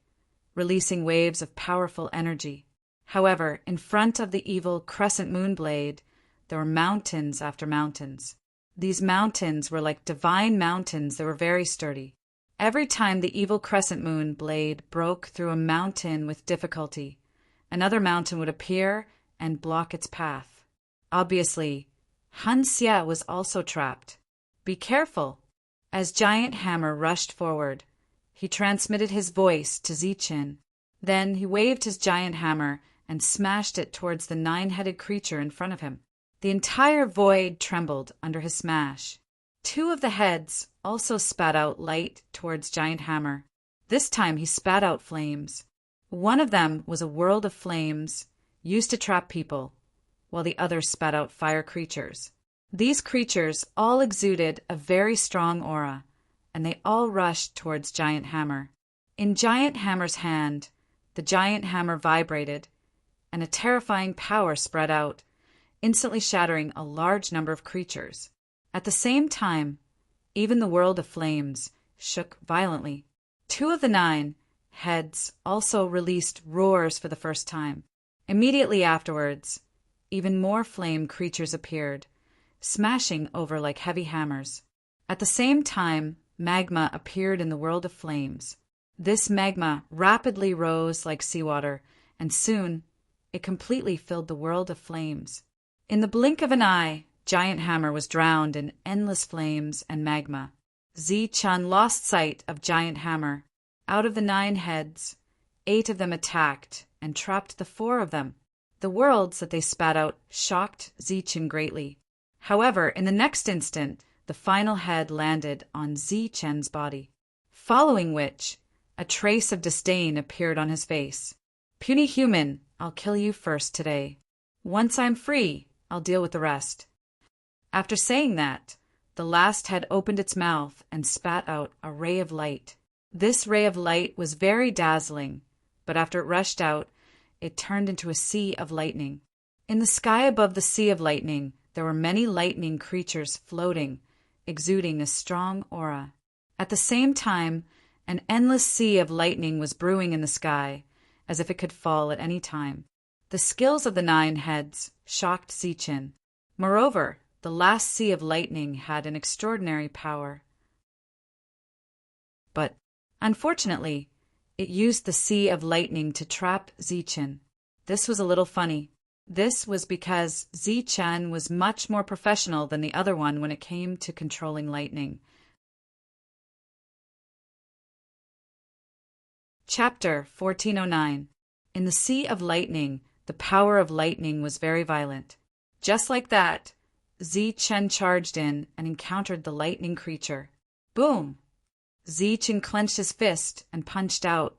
releasing waves of powerful energy. However, in front of the evil crescent moon blade, there were mountains after mountains. These mountains were like divine mountains that were very sturdy. Every time the evil crescent moon blade broke through a mountain with difficulty, another mountain would appear and block its path. Obviously, Han Xie was also trapped. Be careful! As Giant Hammer rushed forward, he transmitted his voice to Ziqin. Then he waved his giant hammer and smashed it towards the nine-headed creature in front of him. The entire void trembled under his smash. Two of the heads also spat out light towards Giant Hammer. This time he spat out flames. One of them was a world of flames used to trap people, while the other spat out fire creatures. These creatures all exuded a very strong aura, and they all rushed towards Giant Hammer. In Giant Hammer's hand, the giant hammer vibrated, and a terrifying power spread out, instantly shattering a large number of creatures. At the same time, even the world of flames shook violently. Two of the 9 heads also released roars for the first time. Immediately afterwards, even more flame creatures appeared, smashing over like heavy hammers. At the same time, magma appeared in the world of flames. This magma rapidly rose like seawater, and soon it completely filled the world of flames. In the blink of an eye, Giant Hammer was drowned in endless flames and magma. Ziqin lost sight of Giant Hammer. Out of the 9 heads, 8 of them attacked and trapped the 4 of them. The worlds that they spat out shocked Ziqin greatly. However, in the next instant, the final head landed on Ziqin's body, following which a trace of disdain appeared on his face. Puny human, I'll kill you first today. Once I'm free, I'll deal with the rest. After saying that, the last head opened its mouth and spat out a ray of light. This ray of light was very dazzling, but after it rushed out, it turned into a sea of lightning. In the sky above the sea of lightning, there were many lightning creatures floating, exuding a strong aura. At the same time, an endless sea of lightning was brewing in the sky, as if it could fall at any time. The skills of the 9 heads shocked Ziqin. Moreover, the last sea of lightning had an extraordinary power. But, unfortunately, it used the sea of lightning to trap Ziqin. This was a little funny. This was because Ziqin was much more professional than the other one when it came to controlling lightning. Chapter 1409. In the Sea of Lightning, the power of lightning was very violent. Just like that, Ziqin charged in and encountered the lightning creature. Boom! Ziqin clenched his fist and punched out.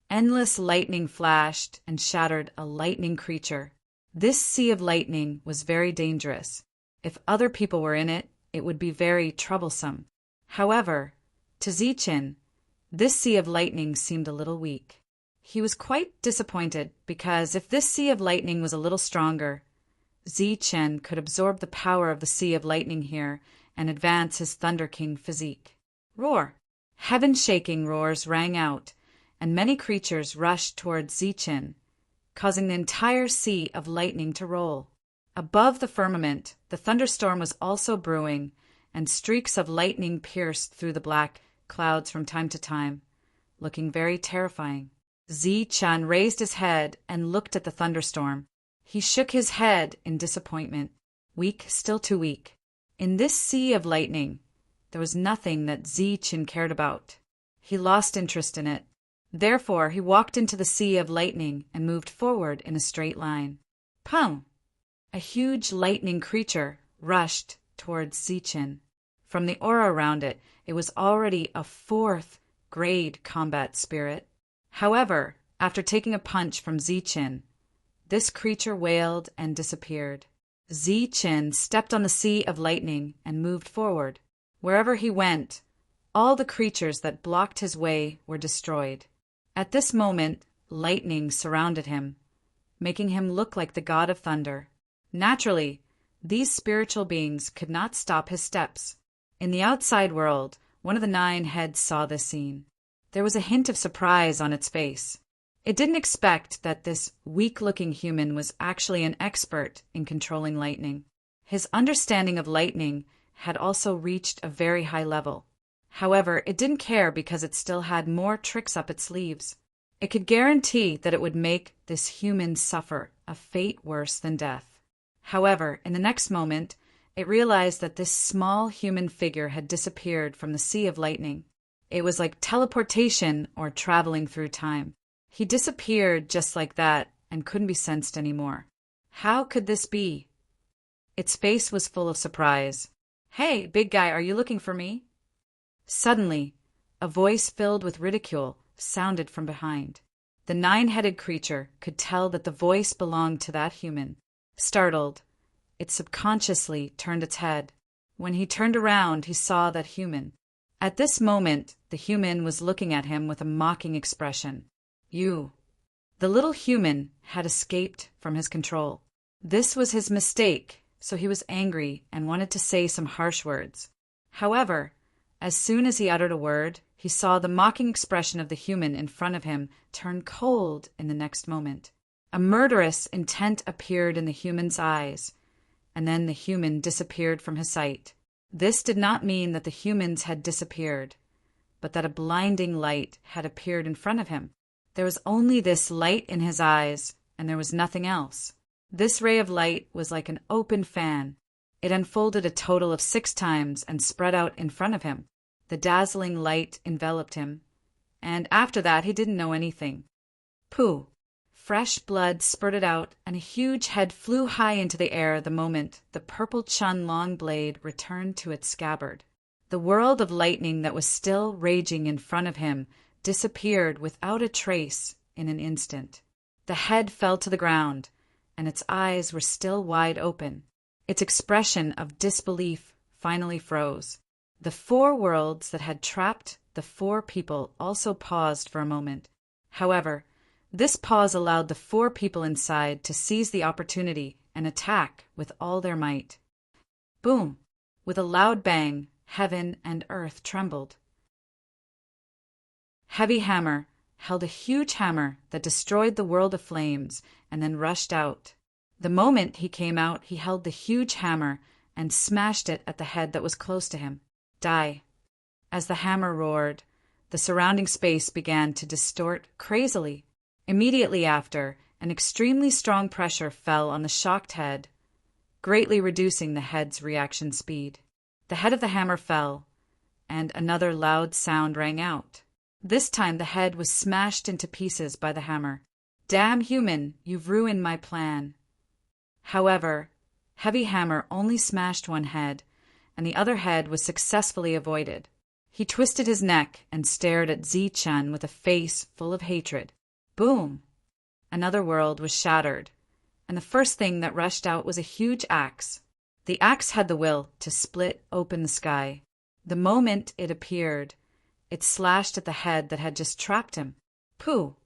Endless lightning flashed and shattered a lightning creature. This sea of lightning was very dangerous. If other people were in it, it would be very troublesome. However, to Ziqin, this sea of lightning seemed a little weak. He was quite disappointed because if this sea of lightning was a little stronger, Ziqin could absorb the power of the sea of lightning here and advance his Thunder King physique. Roar! Heaven-shaking roars rang out, and many creatures rushed towards Ziqin, causing the entire sea of lightning to roll. Above the firmament, the thunderstorm was also brewing, and streaks of lightning pierced through the black clouds from time to time, looking very terrifying. Ziqin raised his head and looked at the thunderstorm. He shook his head in disappointment. Weak, still too weak. In this sea of lightning, there was nothing that Ziqin cared about. He lost interest in it. Therefore, he walked into the sea of lightning and moved forward in a straight line. Pum! A huge lightning creature rushed towards Ziqin. From the aura around it, it was already a 4th grade combat spirit. However, after taking a punch from Ziqin, this creature wailed and disappeared. Ziqin stepped on the sea of lightning and moved forward. Wherever he went, all the creatures that blocked his way were destroyed. At this moment, lightning surrounded him, making him look like the god of thunder. Naturally, these spiritual beings could not stop his steps. In the outside world, one of the 9 heads saw this scene. There was a hint of surprise on its face. It didn't expect that this weak-looking human was actually an expert in controlling lightning. His understanding of lightning had also reached a very high level. However, it didn't care because it still had more tricks up its sleeves. It could guarantee that it would make this human suffer a fate worse than death. However, in the next moment, it realized that this small human figure had disappeared from the sea of lightning. It was like teleportation or traveling through time. He disappeared just like that and couldn't be sensed anymore. How could this be? Its face was full of surprise. "Hey, big guy, are you looking for me?" Suddenly, a voice filled with ridicule sounded from behind. The nine-headed creature could tell that the voice belonged to that human. Startled, it subconsciously turned its head. When he turned around, he saw that human. At this moment, the human was looking at him with a mocking expression. "You." The little human had escaped from his control. This was his mistake, so he was angry and wanted to say some harsh words. However, as soon as he uttered a word, he saw the mocking expression of the human in front of him turn cold in the next moment. A murderous intent appeared in the human's eyes, and then the human disappeared from his sight. This did not mean that the humans had disappeared, but that a blinding light had appeared in front of him. There was only this light in his eyes, and there was nothing else. This ray of light was like an open fan. It unfolded a total of 6 times and spread out in front of him. The dazzling light enveloped him, and after that he didn't know anything. Pooh! Fresh blood spurted out, and a huge head flew high into the air the moment the purple chun long blade returned to its scabbard. The world of lightning that was still raging in front of him disappeared without a trace in an instant. The head fell to the ground, and its eyes were still wide open. Its expression of disbelief finally froze. The 4 worlds that had trapped the 4 people also paused for a moment. However, this pause allowed the 4 people inside to seize the opportunity and attack with all their might. Boom! With a loud bang, heaven and earth trembled. Heavy Hammer held a huge hammer that destroyed the world of flames and then rushed out. The moment he came out, he held the huge hammer and smashed it at the head that was close to him. Die! As the hammer roared, the surrounding space began to distort crazily. Immediately after, an extremely strong pressure fell on the shocked head, greatly reducing the head's reaction speed. The head of the hammer fell, and another loud sound rang out. This time the head was smashed into pieces by the hammer. "Damn human, you've ruined my plan." However, Heavy Hammer only smashed one head, and the other head was successfully avoided. He twisted his neck and stared at Zi-Chun with a face full of hatred. Boom! Another world was shattered, and the first thing that rushed out was a huge axe. The axe had the will to split open the sky. The moment it appeared, it slashed at the head that had just trapped him. Pooh!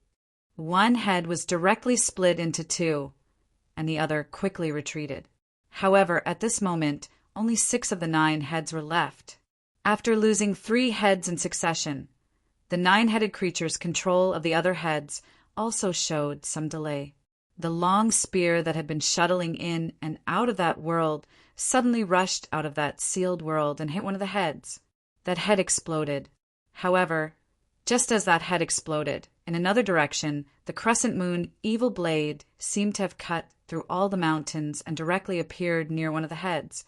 One head was directly split into 2, and the other quickly retreated. However, at this moment, only 6 of the 9 heads were left. After losing 3 heads in succession, the 9-headed creature's control of the other heads also showed some delay. The long spear that had been shuttling in and out of that world suddenly rushed out of that sealed world and hit one of the heads. That head exploded. However, just as that head exploded, in another direction, the crescent moon evil blade seemed to have cut through all the mountains and directly appeared near one of the heads,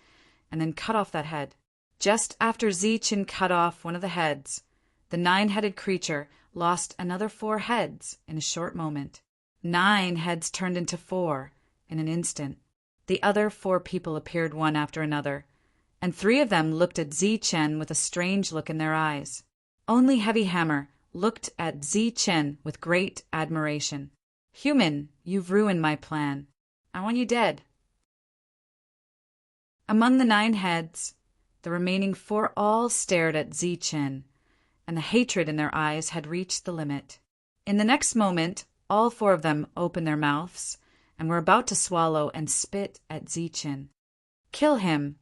and then cut off that head. Just after Zi-Chun cut off one of the heads, the 9-headed creature lost another 4 heads in a short moment. 9 heads turned into 4 in an instant. The other 4 people appeared one after another, and 3 of them looked at Zi-Chun with a strange look in their eyes. Only Heavy Hammer looked at Zi-Chun with great admiration. "Human, you've ruined my plan. I want you dead." Among the 9 heads, the remaining 4 all stared at Zi-Chun, and the hatred in their eyes had reached the limit. In the next moment, all 4 of them opened their mouths and were about to swallow and spit at Zi-Chun. "Kill him!"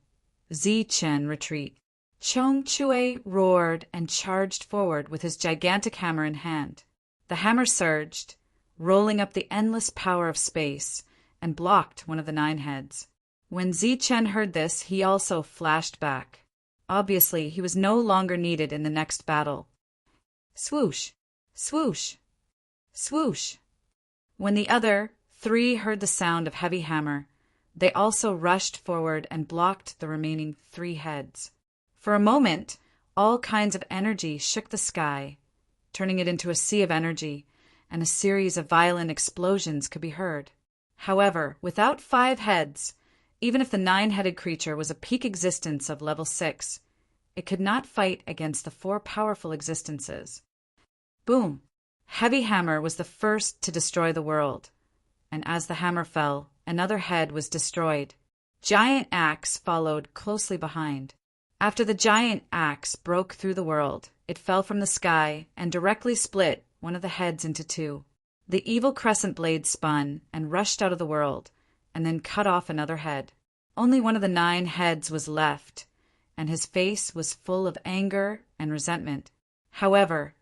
Zi-Chun retreat. Chong Chue roared and charged forward with his gigantic hammer in hand. The hammer surged, rolling up the endless power of space, and blocked one of the 9 heads. When Zichen heard this, he also flashed back. Obviously, he was no longer needed in the next battle. Swoosh! Swoosh! Swoosh! When the other 3 heard the sound of heavy hammer, they also rushed forward and blocked the remaining 3 heads. For a moment, all kinds of energy shook the sky, turning it into a sea of energy, and a series of violent explosions could be heard. However, without 5 heads, even if the 9-headed creature was a peak existence of level 6, it could not fight against the 4 powerful existences. Boom! Heavy hammer was the first to destroy the world, and as the hammer fell, another head was destroyed. Giant axe followed closely behind. After the giant axe broke through the world, it fell from the sky and directly split one of the heads into 2. The evil crescent blade spun and rushed out of the world, and then cut off another head. Only one of the 9 heads was left, and his face was full of anger and resentment. However,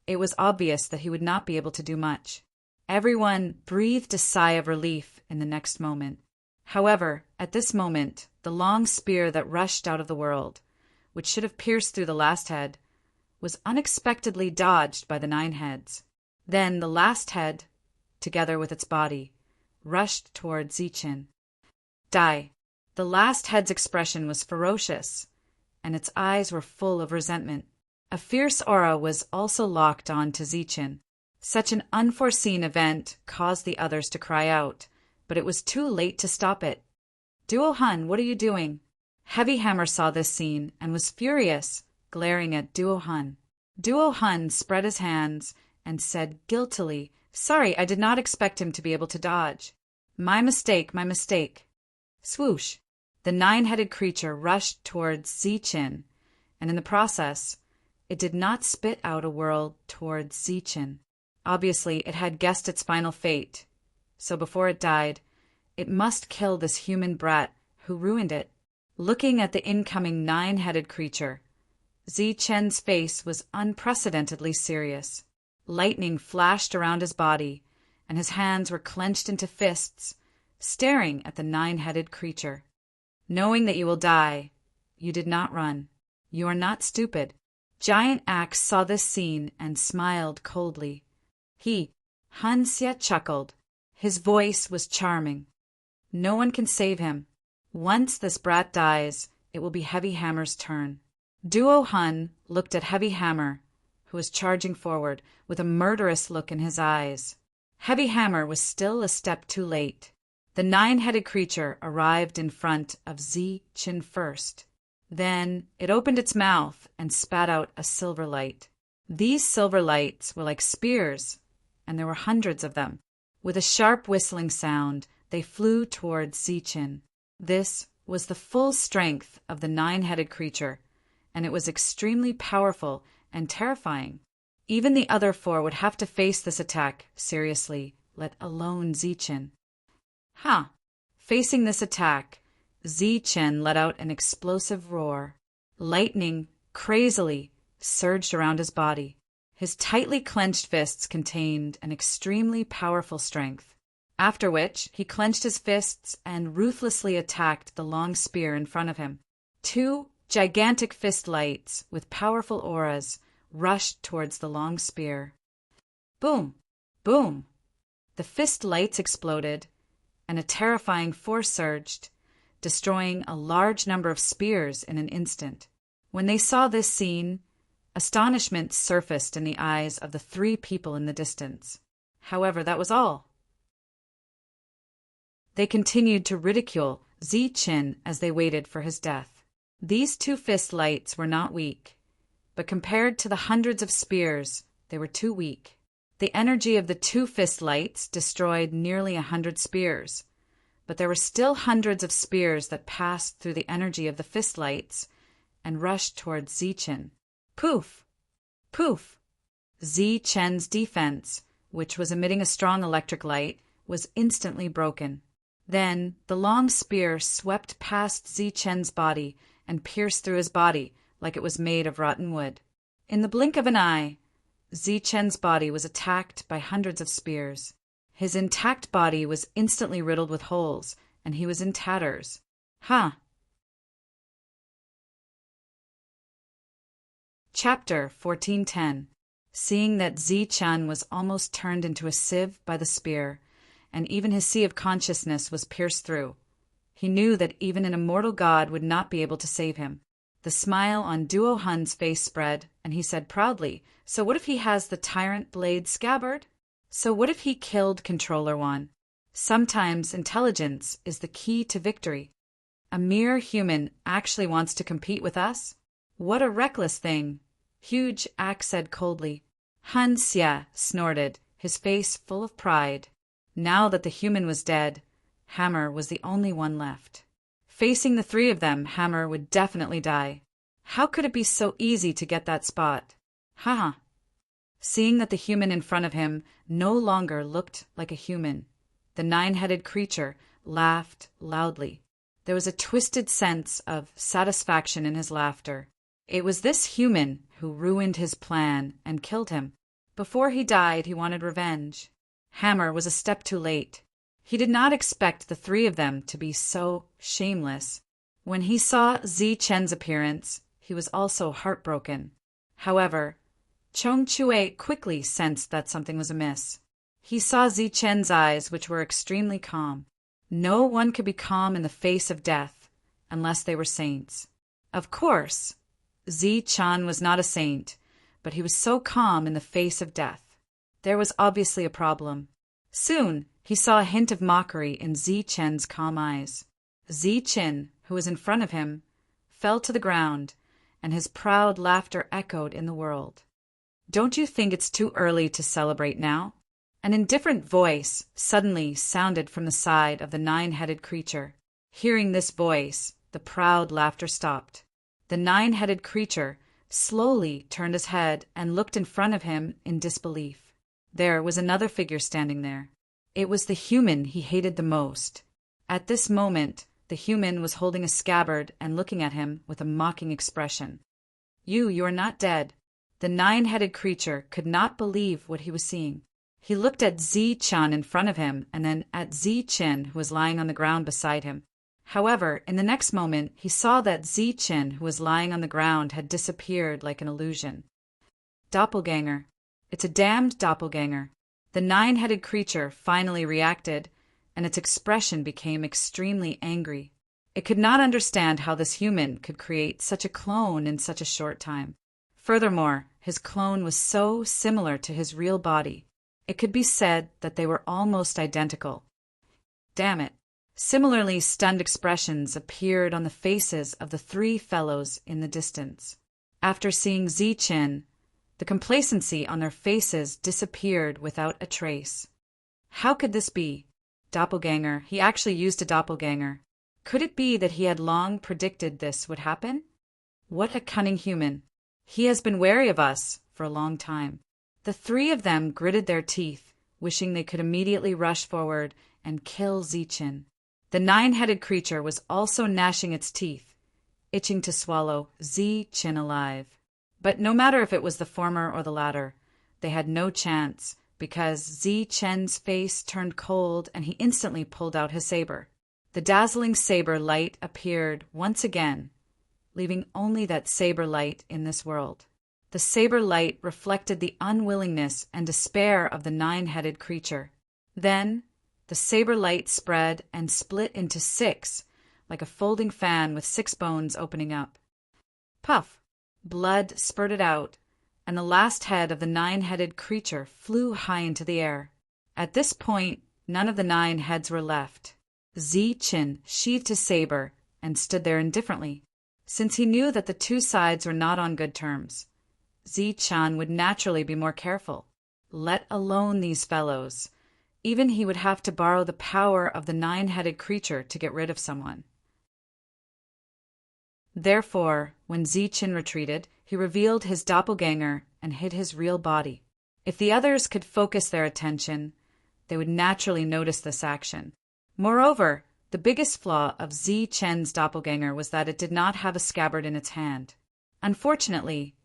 it was obvious that he would not be able to do much. Everyone breathed a sigh of relief in the next moment. However, at this moment, the long spear that rushed out of the world, which should have pierced through the last head, was unexpectedly dodged by the 9 heads. Then the last head, together with its body, rushed toward Zichen. Die. The last head's expression was ferocious, and its eyes were full of resentment. A fierce aura was also locked on to Zichen. Such an unforeseen event caused the others to cry out, but it was too late to stop it. Duo Hun, what are you doing? Heavy Hammer saw this scene and was furious, glaring at Duo Hun. Duo Hun spread his hands and said guiltily, "Sorry, I did not expect him to be able to dodge. My mistake, my mistake." Swoosh! The 9-headed creature rushed towards Zichen, and in the process, it did not spit out a world towards Zichen. Obviously, it had guessed its final fate, so before it died, it must kill this human brat who ruined it. Looking at the incoming 9-headed creature, Zichen's face was unprecedentedly serious. Lightning flashed around his body, and his hands were clenched into fists, staring at the 9-headed creature. Knowing that you will die, you did not run. You are not stupid. Giant Axe saw this scene and smiled coldly. Han Xie chuckled. His voice was charming. No one can save him. Once this brat dies, it will be Heavy Hammer's turn. Duo Hun looked at Heavy Hammer, who was charging forward with a murderous look in his eyes. Heavy Hammer was still a step too late. The 9-headed creature arrived in front of Zichen first. Then it opened its mouth and spat out a silver light. These silver lights were like spears, and there were hundreds of them. With a sharp whistling sound, they flew towards Zichen. This was the full strength of the 9-headed creature, and it was extremely powerful and terrifying. Even the other 4 would have to face this attack seriously, let alone Zichen. Facing this attack, Zichen let out an explosive roar. Lightning, crazily, surged around his body. His tightly clenched fists contained an extremely powerful strength. After which, he clenched his fists and ruthlessly attacked the long spear in front of him. 2 gigantic fist lights with powerful auras rushed towards the long spear. Boom! Boom! The fist lights exploded, and a terrifying force surged, destroying a large number of spears in an instant. When they saw this scene, astonishment surfaced in the eyes of the 3 people in the distance. However, that was all. They continued to ridicule Zichen as they waited for his death. These 2 fist lights were not weak, but compared to the hundreds of spears, they were too weak. The energy of the 2 fist lights destroyed nearly 100 spears, but there were still hundreds of spears that passed through the energy of the fist lights and rushed towards Zichen. Poof! Poof! Zichen's defense, which was emitting a strong electric light, was instantly broken. Then the long spear swept past Zichen's body and pierced through his body like it was made of rotten wood. In the blink of an eye, Zichen's body was attacked by hundreds of spears. His intact body was instantly riddled with holes, and he was in tatters. Huh. Chapter 1410. Seeing that Zi-chan was almost turned into a sieve by the spear, and even his sea of consciousness was pierced through, he knew that even an immortal god would not be able to save him. The smile on Duo Hun's face spread, and he said proudly, "So what if he has the tyrant blade scabbard? So what if he killed Controller One? Sometimes intelligence is the key to victory. A mere human actually wants to compete with us? What a reckless thing!" Huge Axe said coldly. Han Xie snorted, his face full of pride. Now that the human was dead, Hammer was the only one left. Facing the three of them, Hammer would definitely die. How could it be so easy to get that spot? Ha! Seeing that the human in front of him no longer looked like a human, the nine-headed creature laughed loudly. There was a twisted sense of satisfaction in his laughter. It was this human who ruined his plan and killed him. Before he died, he wanted revenge. Hammer was a step too late. He did not expect the three of them to be so shameless. When he saw Zi-chen's appearance, he was also heartbroken. However, Chong Chue quickly sensed that something was amiss. He saw Zi-chen's eyes, which were extremely calm. No one could be calm in the face of death, unless they were saints. Of course, Zi-chan was not a saint, but he was so calm in the face of death. There was obviously a problem. Soon, he saw a hint of mockery in Zi-chen's calm eyes. Zi-chen, who was in front of him, fell to the ground, and his proud laughter echoed in the world. "Don't you think it's too early to celebrate now?" An indifferent voice suddenly sounded from the side of the nine-headed creature. Hearing this voice, the proud laughter stopped. The nine-headed creature slowly turned his head and looked in front of him in disbelief. There was another figure standing there. It was the human he hated the most. At this moment, the human was holding a scabbard and looking at him with a mocking expression. You are not dead." The nine-headed creature could not believe what he was seeing. He looked at Zi-chan in front of him and then at Zi-chen, who was lying on the ground beside him. However, in the next moment, he saw that Zi-chen, who was lying on the ground, had disappeared like an illusion. Doppelganger. It's a damned doppelganger. The nine-headed creature finally reacted, and its expression became extremely angry. It could not understand how this human could create such a clone in such a short time. Furthermore, his clone was so similar to his real body. It could be said that they were almost identical. Damn it. Similarly stunned expressions appeared on the faces of the three fellows in the distance. After seeing Zi-chen, the complacency on their faces disappeared without a trace. How could this be? Doppelganger. He actually used a doppelganger. Could it be that he had long predicted this would happen? What a cunning human. He has been wary of us for a long time. The three of them gritted their teeth, wishing they could immediately rush forward and kill Zi-chen. The nine-headed creature was also gnashing its teeth, itching to swallow Zi-chen alive. But no matter if it was the former or the latter, they had no chance, because Zi-chen's face turned cold and he instantly pulled out his saber. The dazzling saber light appeared once again, leaving only that saber light in this world. The saber light reflected the unwillingness and despair of the nine-headed creature. Then, the saber light spread and split into 6, like a folding fan with 6 bones opening up. Puff! Blood spurted out, and the last head of the nine-headed creature flew high into the air. At this point, none of the 9 heads were left. Zi-chen sheathed his saber and stood there indifferently. Since he knew that the two sides were not on good terms, Zi-chan would naturally be more careful. Let alone these fellows. Even he would have to borrow the power of the nine-headed creature to get rid of someone. Therefore, when Zi-chen retreated, he revealed his doppelganger and hid his real body. If the others could focus their attention, they would naturally notice this action. Moreover, the biggest flaw of Zi-chen's doppelganger was that it did not have a scabbard in its hand. Unfortunately,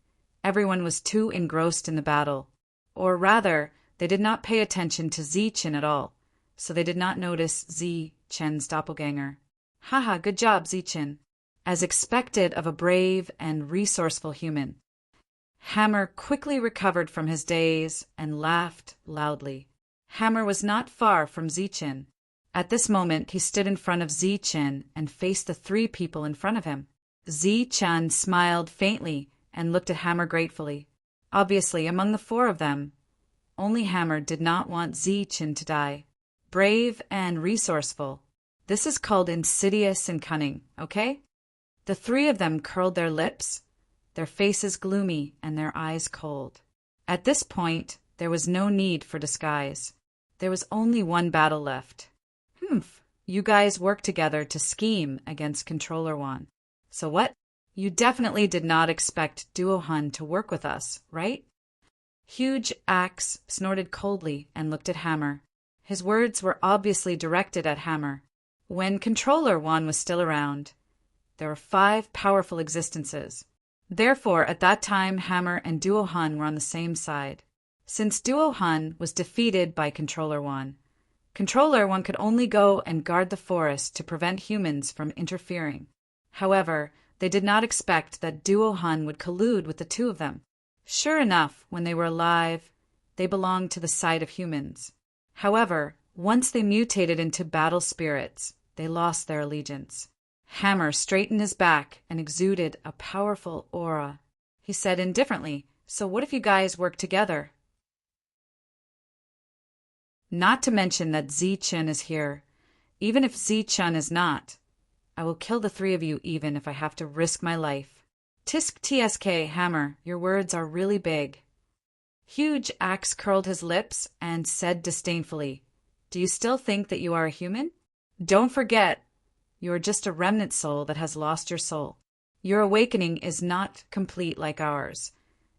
everyone was too engrossed in the battle, or rather, they did not pay attention to Zi-chen at all, so they did not notice Zi-chen's doppelganger. Haha, good job, Zichin. As expected of a brave and resourceful human. Hammer quickly recovered from his daze and laughed loudly. Hammer was not far from Zichin. At this moment, he stood in front of Zichin and faced the three people in front of him. Zichin smiled faintly and looked at Hammer gratefully. Obviously, among the four of them, only Hammer did not want Zichin to die. Brave and resourceful. This is called insidious and cunning, okay? The three of them curled their lips, their faces gloomy and their eyes cold. At this point, there was no need for disguise. There was only one battle left. You guys worked together to scheme against Controller Wan. So what? You definitely did not expect Duo Hun to work with us, right? Huge Axe snorted coldly and looked at Hammer. His words were obviously directed at Hammer. When Controller Wan was still around, there were 5 powerful existences. Therefore, at that time, Hammer and Duo Hun were on the same side. Since Duo Hun was defeated by Controller Wan could only go and guard the forest to prevent humans from interfering. However, they did not expect that Duo Hun would collude with the two of them. Sure enough, when they were alive, they belonged to the side of humans. However, once they mutated into battle spirits, they lost their allegiance. Hammer straightened his back and exuded a powerful aura. He said indifferently, "So what if you guys work together?" Not to mention that Zichin is here. Even if Zichin is not, I will kill the 3 of you even if I have to risk my life. Tisk tsk, Hammer, your words are really big. Huge Axe curled his lips and said disdainfully, "Do you still think that you are a human? Don't forget, you are just a remnant soul that has lost your soul. Your awakening is not complete like ours,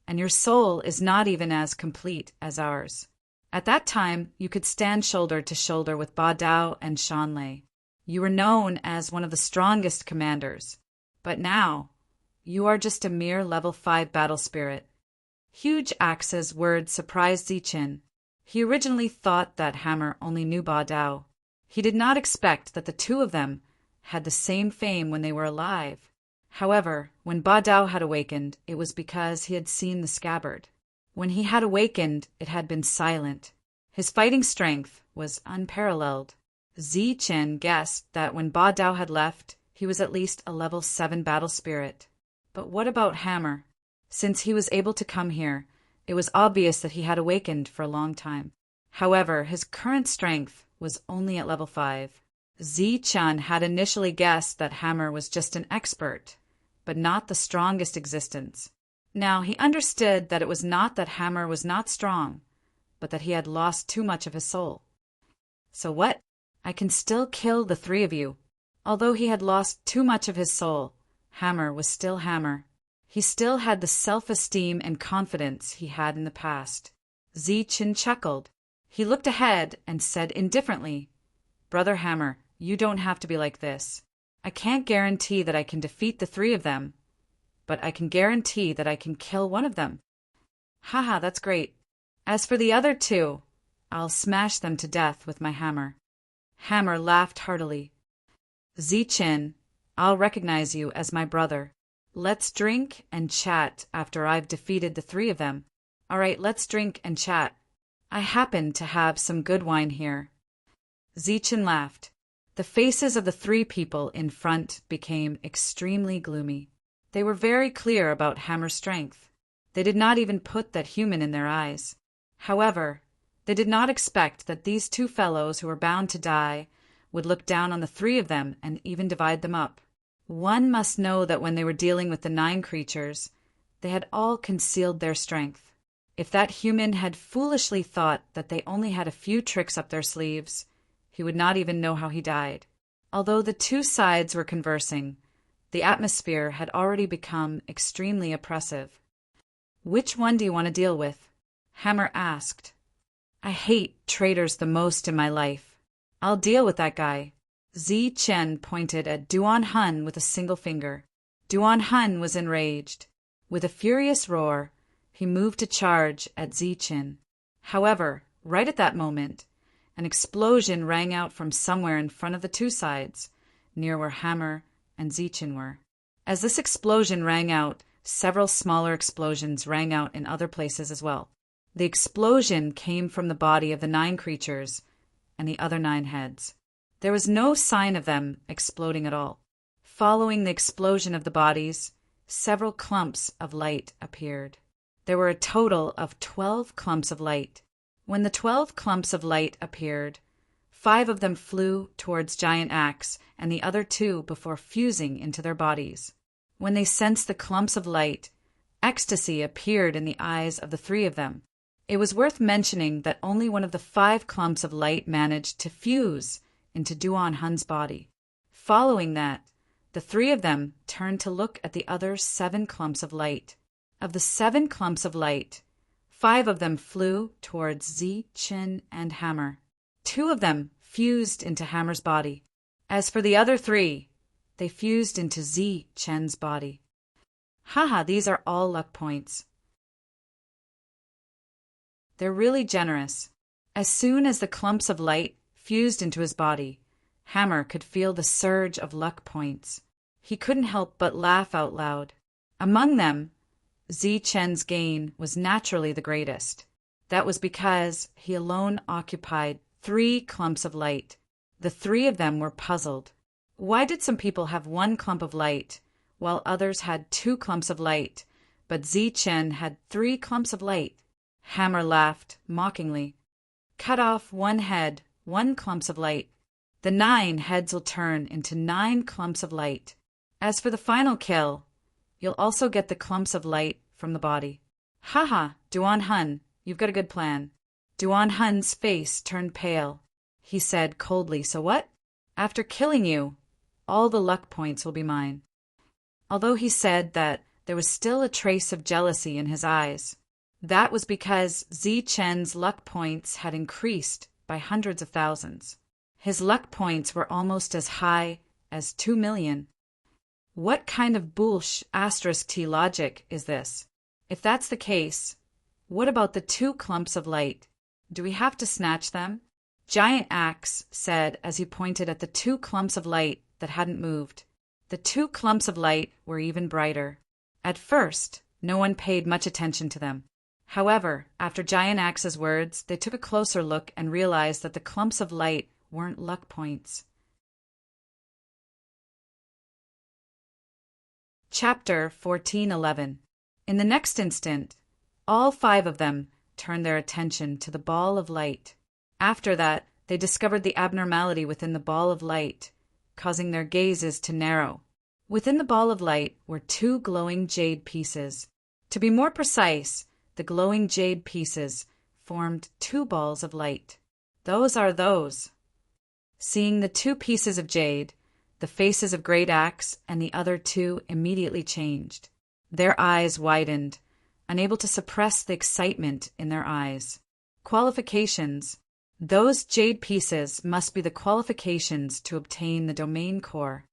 and your soul is not even as complete as ours. At that time, you could stand shoulder to shoulder with Ba Dao and Shanlei. You were known as one of the strongest commanders, but now, you are just a mere level 5 battle spirit." Huge Axe's words surprised Zichin. He originally thought that Hammer only knew Ba Dao. He did not expect that the two of them had the same fame when they were alive. However, when Ba Dao had awakened, it was because he had seen the scabbard. When he had awakened, it had been silent. His fighting strength was unparalleled. Zichin guessed that when Ba Dao had left, he was at least a level 7 battle spirit. But what about Hammer? Since he was able to come here, it was obvious that he had awakened for a long time. However, his current strength was only at level 5. Zichin had initially guessed that Hammer was just an expert, but not the strongest existence. Now he understood that it was not that Hammer was not strong, but that he had lost too much of his soul. So what? I can still kill the 3 of you. Although he had lost too much of his soul, Hammer was still Hammer. He still had the self-esteem and confidence he had in the past. Zichin chuckled. He looked ahead and said indifferently, "Brother Hammer, you don't have to be like this. I can't guarantee that I can defeat the 3 of them, but I can guarantee that I can kill one of them." Haha, that's great. As for the other 2, I'll smash them to death with my hammer. Hammer laughed heartily. Zichin, I'll recognize you as my brother. Let's drink and chat after I've defeated the 3 of them. All right, let's drink and chat. I happen to have some good wine here. Zichin laughed. The faces of the 3 people in front became extremely gloomy. They were very clear about Hammer's strength. They did not even put that human in their eyes. However, they did not expect that these 2 fellows who were bound to die would look down on the 3 of them and even divide them up. One must know that when they were dealing with the 9 creatures, they had all concealed their strength. If that human had foolishly thought that they only had a few tricks up their sleeves, he would not even know how he died. Although the 2 sides were conversing, the atmosphere had already become extremely oppressive. "Which one do you want to deal with?" Hammer asked. "I hate traitors the most in my life. I'll deal with that guy." Zichin pointed at Duan Hun with a single finger. Duan Hun was enraged. With a furious roar, he moved to charge at Zichin. However, right at that moment, an explosion rang out from somewhere in front of the 2 sides. near where Hammer and Zeechan were. As this explosion rang out, several smaller explosions rang out in other places as well. The explosion came from the body of the 9 creatures and the other 9 heads. There was no sign of them exploding at all. Following the explosion of the bodies, several clumps of light appeared. There were a total of 12 clumps of light. When the 12 clumps of light appeared, 5 of them flew towards Giant Axe and the other 2 before fusing into their bodies. When they sensed the clumps of light, ecstasy appeared in the eyes of the 3 of them. It was worth mentioning that only one of the 5 clumps of light managed to fuse into Duan Hun's body. Following that, the 3 of them turned to look at the other 7 clumps of light. Of the 7 clumps of light, 5 of them flew towards Zeechan and Hammer. 2 of them fused into Hammer's body. As for the other 3, they fused into Zeechan's body. Haha, these are all luck points. They're really generous. As soon as the clumps of light fused into his body, Hammer could feel the surge of luck points. He couldn't help but laugh out loud. Among them, Zeechan's gain was naturally the greatest. That was because he alone occupied 3 clumps of light. The 3 of them were puzzled. Why did some people have 1 clump of light, while others had 2 clumps of light, but Zeechan had 3 clumps of light? Hammer laughed mockingly. Cut off 1 head, 1 clumps of light. The 9 heads will turn into 9 clumps of light. As for the final kill, you'll also get the clumps of light from the body. Haha, Duan Hun, you've got a good plan. Duan Hun's face turned pale. He said coldly, so what? After killing you, all the luck points will be mine. Although he said that there was still a trace of jealousy in his eyes. That was because Zeechan's luck points had increased by hundreds of thousands. His luck points were almost as high as 2 million. What kind of **T logic is this? If that's the case, what about the 2 clumps of light? Do we have to snatch them? Giant Axe said as he pointed at the 2 clumps of light that hadn't moved. The 2 clumps of light were even brighter. At first, no one paid much attention to them. However, after Giant Axe's words, they took a closer look and realized that the clumps of light weren't luck points. Chapter 14:11. In the next instant, all 5 of them turned their attention to the ball of light. After that, they discovered the abnormality within the ball of light, causing their gazes to narrow. Within the ball of light were 2 glowing jade pieces. To be more precise, the glowing jade pieces formed 2 balls of light. Those are those. Seeing the 2 pieces of jade, the faces of Great Axe and the other 2 immediately changed. Their eyes widened, unable to suppress the excitement in their eyes. Qualifications. Those jade pieces must be the qualifications to obtain the domain core.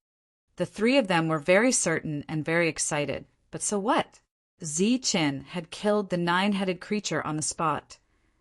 The 3 of them were very certain and very excited. But so what? Zeechan had killed the 9-headed creature on the spot,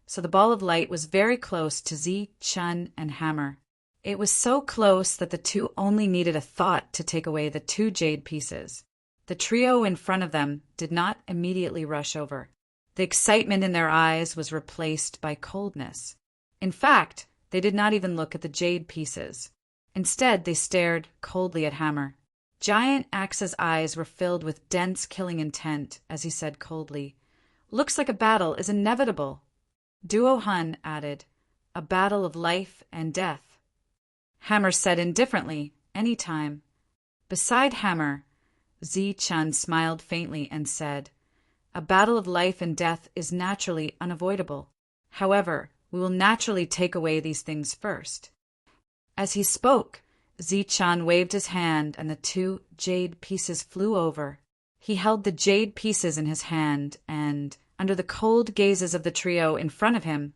so the ball of light was very close to Zeechan and Hammer. It was so close that the 2 only needed a thought to take away the 2 jade pieces. The trio in front of them did not immediately rush over. The excitement in their eyes was replaced by coldness. In fact, they did not even look at the jade pieces. Instead, they stared coldly at Hammer. Giant Axe's eyes were filled with dense killing intent as he said coldly, "Looks like a battle is inevitable." Duo Hun added, "A battle of life and death." Hammer said indifferently, "Any time." Beside Hammer, Zeechan smiled faintly and said, "A battle of life and death is naturally unavoidable. However, we will naturally take away these things first." As he spoke, Zeechan waved his hand and the 2 jade pieces flew over. He held the jade pieces in his hand and, under the cold gazes of the trio in front of him,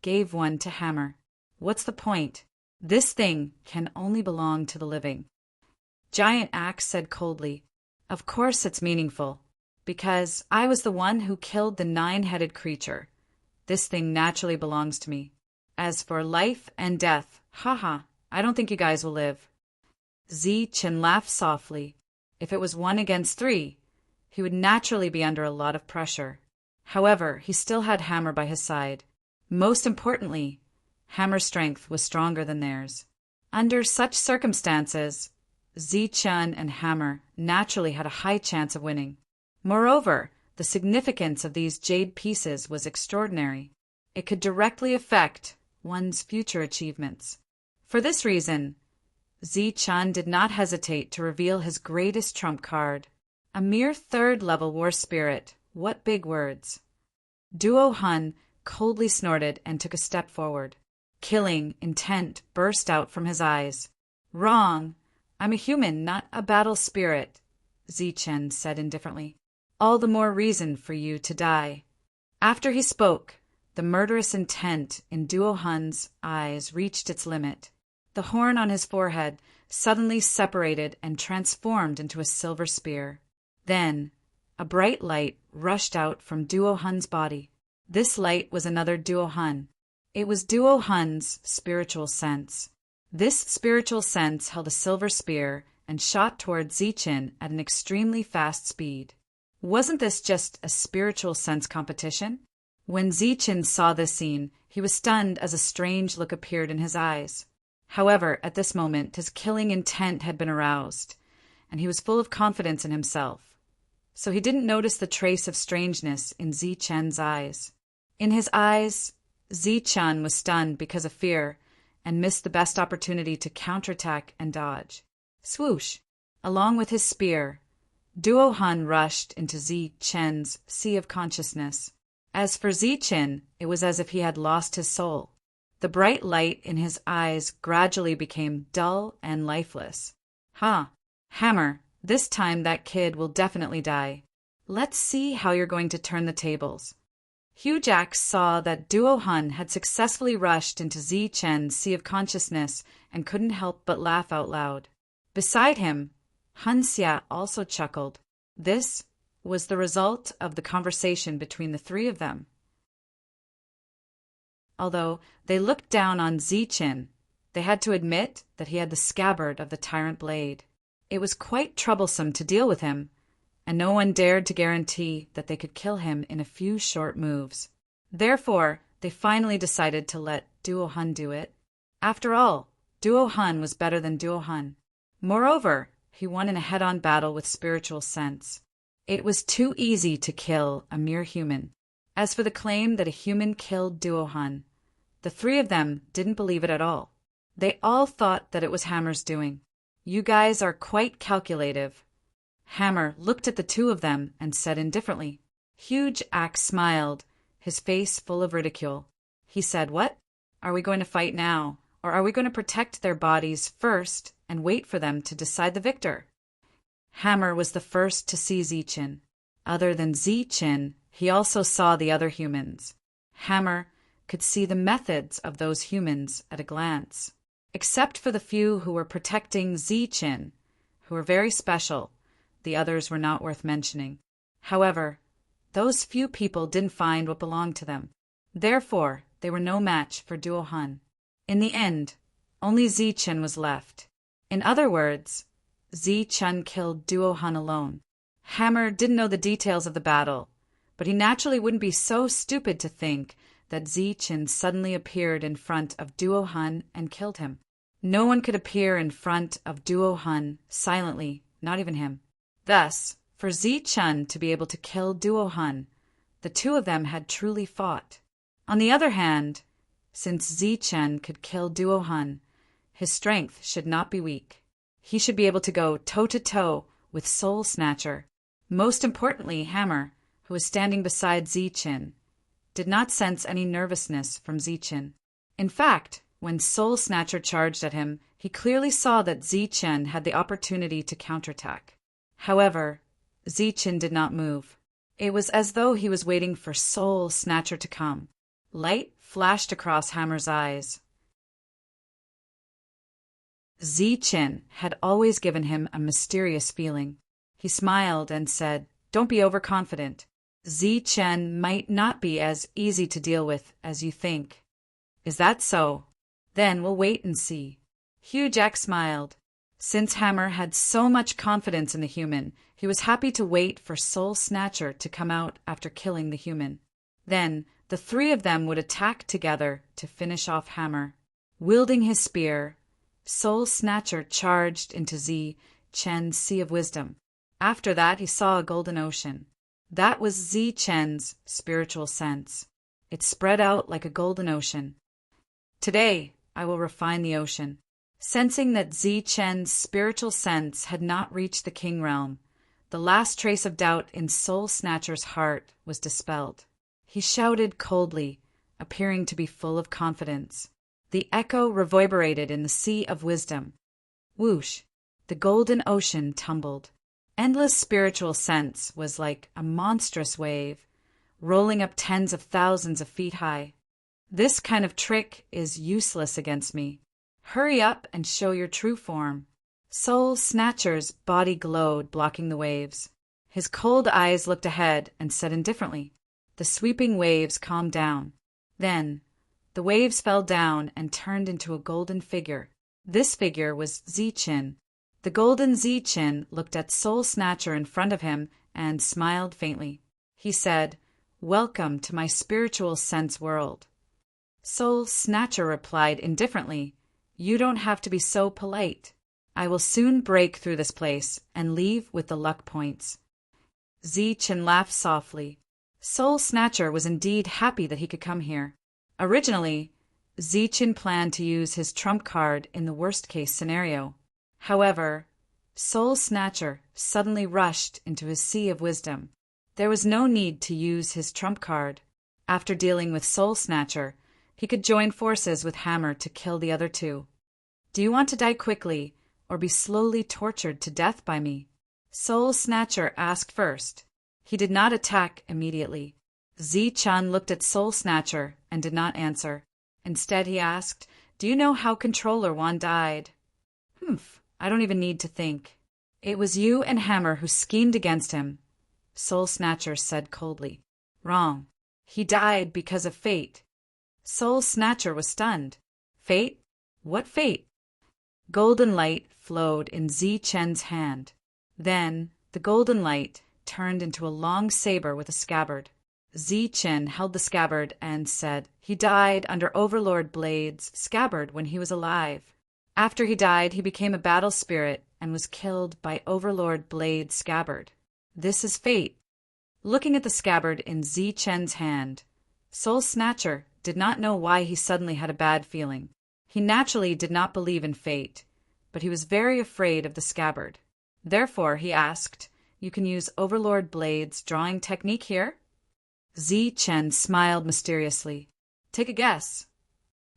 gave one to Hammer. "What's the point? This thing can only belong to the living." Giant Axe said coldly, "Of course it's meaningful, because I was the one who killed the 9-headed creature. This thing naturally belongs to me. As for life and death, haha, I don't think you guys will live." Chen laughed softly. If it was 1 against 3, he would naturally be under a lot of pressure. However, he still had Hammer by his side. Most importantly, Hammer's strength was stronger than theirs. Under such circumstances, Chen and Hammer naturally had a high chance of winning. Moreover, the significance of these jade pieces was extraordinary. It could directly affect one's future achievements. For this reason, Chen did not hesitate to reveal his greatest trump card. A mere third-level war spirit. What big words. Duo Hun coldly snorted and took a step forward. Killing intent burst out from his eyes. Wrong. I'm a human, not a battle spirit, Chen said indifferently. All the more reason for you to die. After he spoke, the murderous intent in Duo Hun's eyes reached its limit. The horn on his forehead suddenly separated and transformed into a silver spear. Then, a bright light rushed out from Duo Hun's body. This light was another Duo Hun. It was Duo Hun's spiritual sense. This spiritual sense held a silver spear and shot toward Chen at an extremely fast speed. Wasn't this just a spiritual sense competition? When Chen saw this scene, he was stunned as a strange look appeared in his eyes. However, at this moment, his killing intent had been aroused, and he was full of confidence in himself. So he didn't notice the trace of strangeness in Chen's eyes. In his eyes, Chen was stunned because of fear and missed the best opportunity to counterattack and dodge. Swoosh! Along with his spear, Duo Hun rushed into Chen's sea of consciousness. As for Chen, it was as if he had lost his soul. The bright light in his eyes gradually became dull and lifeless. Hammer, this time that kid will definitely die. Let's see how you're going to turn the tables. Huge Axe saw that Duo Hun had successfully rushed into Chen's sea of consciousness and couldn't help but laugh out loud. Beside him, Hun Xia also chuckled. This was the result of the conversation between the three of them. Although they looked down on Chen, they had to admit that he had the scabbard of the tyrant blade. It was quite troublesome to deal with him, and no one dared to guarantee that they could kill him in a few short moves. Therefore, they finally decided to let Duo Hun do it. After all, Duo Hun was better than Duo Hun. Moreover, he won in a head-on battle with spiritual sense. It was too easy to kill a mere human. As for the claim that a human killed Duo Hun, the three of them didn't believe it at all. They all thought that it was Hammer's doing. You guys are quite calculative. Hammer looked at the two of them and said indifferently. Huge Axe smiled, his face full of ridicule. He said, What? Are we going to fight now, or are we going to protect their bodies first and wait for them to decide the victor? Hammer was the first to see Chen. Other than Chen, he also saw the other humans. Hammer could see the methods of those humans at a glance. Except for the few who were protecting Chen, who were very special, the others were not worth mentioning. However, those few people didn't find what belonged to them. Therefore, they were no match for Duo Hun. In the end, only Chen was left. In other words, Chen killed Duo Hun alone. Hammer didn't know the details of the battle, but he naturally wouldn't be so stupid to think that Chen suddenly appeared in front of Duo Hun and killed him. No one could appear in front of Duo Hun silently, not even him. Thus, for Chen to be able to kill Duo Hun, the two of them had truly fought. On the other hand, since Chen could kill Duo Hun, his strength should not be weak. He should be able to go toe-to-toe with Soul Snatcher. Most importantly, Hammer, who was standing beside Chen, did not sense any nervousness from Chen. In fact, when Soul Snatcher charged at him, he clearly saw that Chen had the opportunity to counterattack. However, Chen did not move. It was as though he was waiting for Soul Snatcher to come. Light flashed across Hammer's eyes. Chen had always given him a mysterious feeling. He smiled and said, Don't be overconfident. Chen might not be as easy to deal with as you think. Is that so? Then we'll wait and see. Hugh Jack smiled. Since Hammer had so much confidence in the human, he was happy to wait for Soul Snatcher to come out after killing the human. Then, the three of them would attack together to finish off Hammer. Wielding his spear, Soul Snatcher charged into Zi Chen's Sea of Wisdom. After that, he saw a golden ocean. That was Zi Chen's spiritual sense. It spread out like a golden ocean. Today, I will refine the ocean. Sensing that Zi Chen's spiritual sense had not reached the king realm, the last trace of doubt in Soul Snatcher's heart was dispelled. He shouted coldly, appearing to be full of confidence. The echo reverberated in the Sea of Wisdom. Whoosh! The golden ocean tumbled. Endless spiritual sense was like a monstrous wave, rolling up tens of thousands of feet high. This kind of trick is useless against me. Hurry up and show your true form. Soul Snatcher's body glowed, blocking the waves. His cold eyes looked ahead and said indifferently. The sweeping waves calmed down. Then, the waves fell down and turned into a golden figure. This figure was Zi Chen. The golden Zi Chen looked at Soul Snatcher in front of him and smiled faintly. He said, "Welcome to my spiritual sense world." Soul Snatcher replied indifferently, "You don't have to be so polite. I will soon break through this place and leave with the luck points." Zi Chen laughed softly. Soul Snatcher was indeed happy that he could come here. Originally, Zi Chen planned to use his trump card in the worst-case scenario. However, Soul Snatcher suddenly rushed into his Sea of Wisdom. There was no need to use his trump card. After dealing with Soul Snatcher, he could join forces with Hammer to kill the other two. "Do you want to die quickly, or be slowly tortured to death by me?" Soul Snatcher asked first. He did not attack immediately. Zi Chen looked at Soul Snatcher and did not answer. Instead, he asked, "Do you know how Controller Wan died?" "Humph, I don't even need to think." "It was you and Hammer who schemed against him," Soul Snatcher said coldly. "Wrong. He died because of fate." Soul Snatcher was stunned. "Fate? What fate?" Golden light flowed in Zi Chen's hand. Then, the golden light turned into a long saber with a scabbard. Zi Chen held the scabbard and said, "He died under Overlord Blade's scabbard when he was alive. After he died, he became a battle spirit and was killed by Overlord Blade's scabbard. This is fate." Looking at the scabbard in Zi Chen's hand, Soul Snatcher did not know why he suddenly had a bad feeling. He naturally did not believe in fate, but he was very afraid of the scabbard. Therefore, he asked, "You can use Overlord Blade's drawing technique here?" Zi Chen smiled mysteriously. "Take a guess."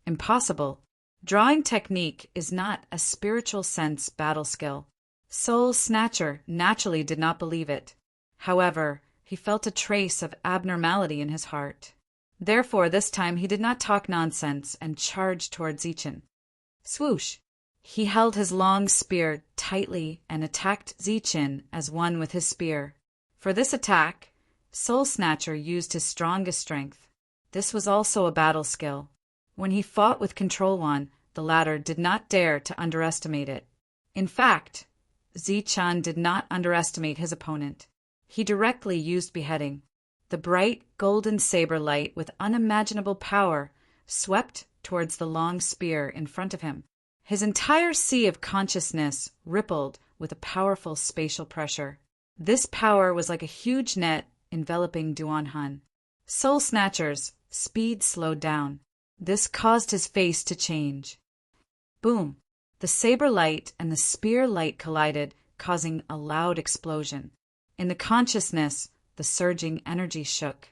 "Impossible. Drawing technique is not a spiritual sense battle skill." Soul Snatcher naturally did not believe it. However, he felt a trace of abnormality in his heart. Therefore, this time he did not talk nonsense and charged towards Zi Chen. Swoosh! He held his long spear tightly and attacked Zi Chen as one with his spear. For this attack, Soul Snatcher used his strongest strength. This was also a battle skill. When he fought with Control One, the latter did not dare to underestimate it. In fact, Zi Chen did not underestimate his opponent. He directly used beheading. The bright golden saber light with unimaginable power swept towards the long spear in front of him. His entire sea of consciousness rippled with a powerful spatial pressure. This power was like a huge net enveloping Duan Han. Soul Snatcher's speed slowed down. This caused his face to change. Boom! The saber light and the spear light collided, causing a loud explosion. In the consciousness, the surging energy shook.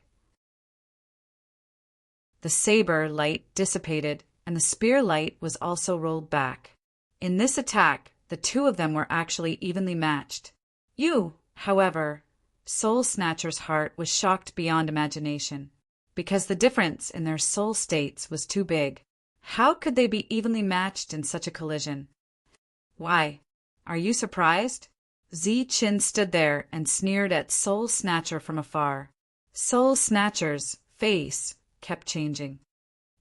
The saber light dissipated, and the spear light was also rolled back. In this attack, the two of them were actually evenly matched. However, Soul Snatcher's heart was shocked beyond imagination, because the difference in their soul states was too big. How could they be evenly matched in such a collision? "Why, are you surprised?" Zi Chen stood there and sneered at Soul Snatcher from afar. Soul Snatcher's face kept changing.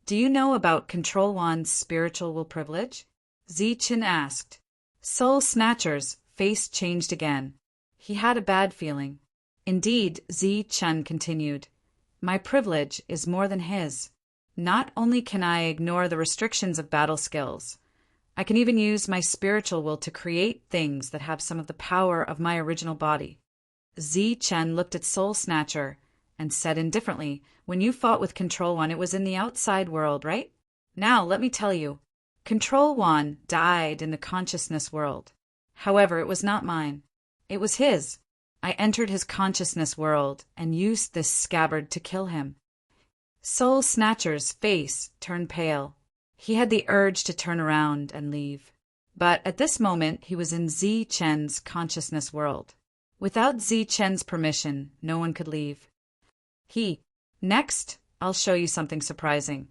"Do you know about Control One's spiritual will privilege?" Zi Chen asked. Soul Snatcher's face changed again. He had a bad feeling. Indeed, Zi Chen continued, my privilege is more than his. Not only can I ignore the restrictions of battle skills, I can even use my spiritual will to create things that have some of the power of my original body. Zi Chen looked at Soul Snatcher and said indifferently, when you fought with Control One, it was in the outside world, right? Now, let me tell you, Control One died in the consciousness world. However, it was not mine. It was his. I entered his consciousness world and used this scabbard to kill him. Soul Snatcher's face turned pale. He had the urge to turn around and leave. But at this moment, he was in Zi Chen's consciousness world. Without Zi Chen's permission, no one could leave. Next, I'll show you something surprising.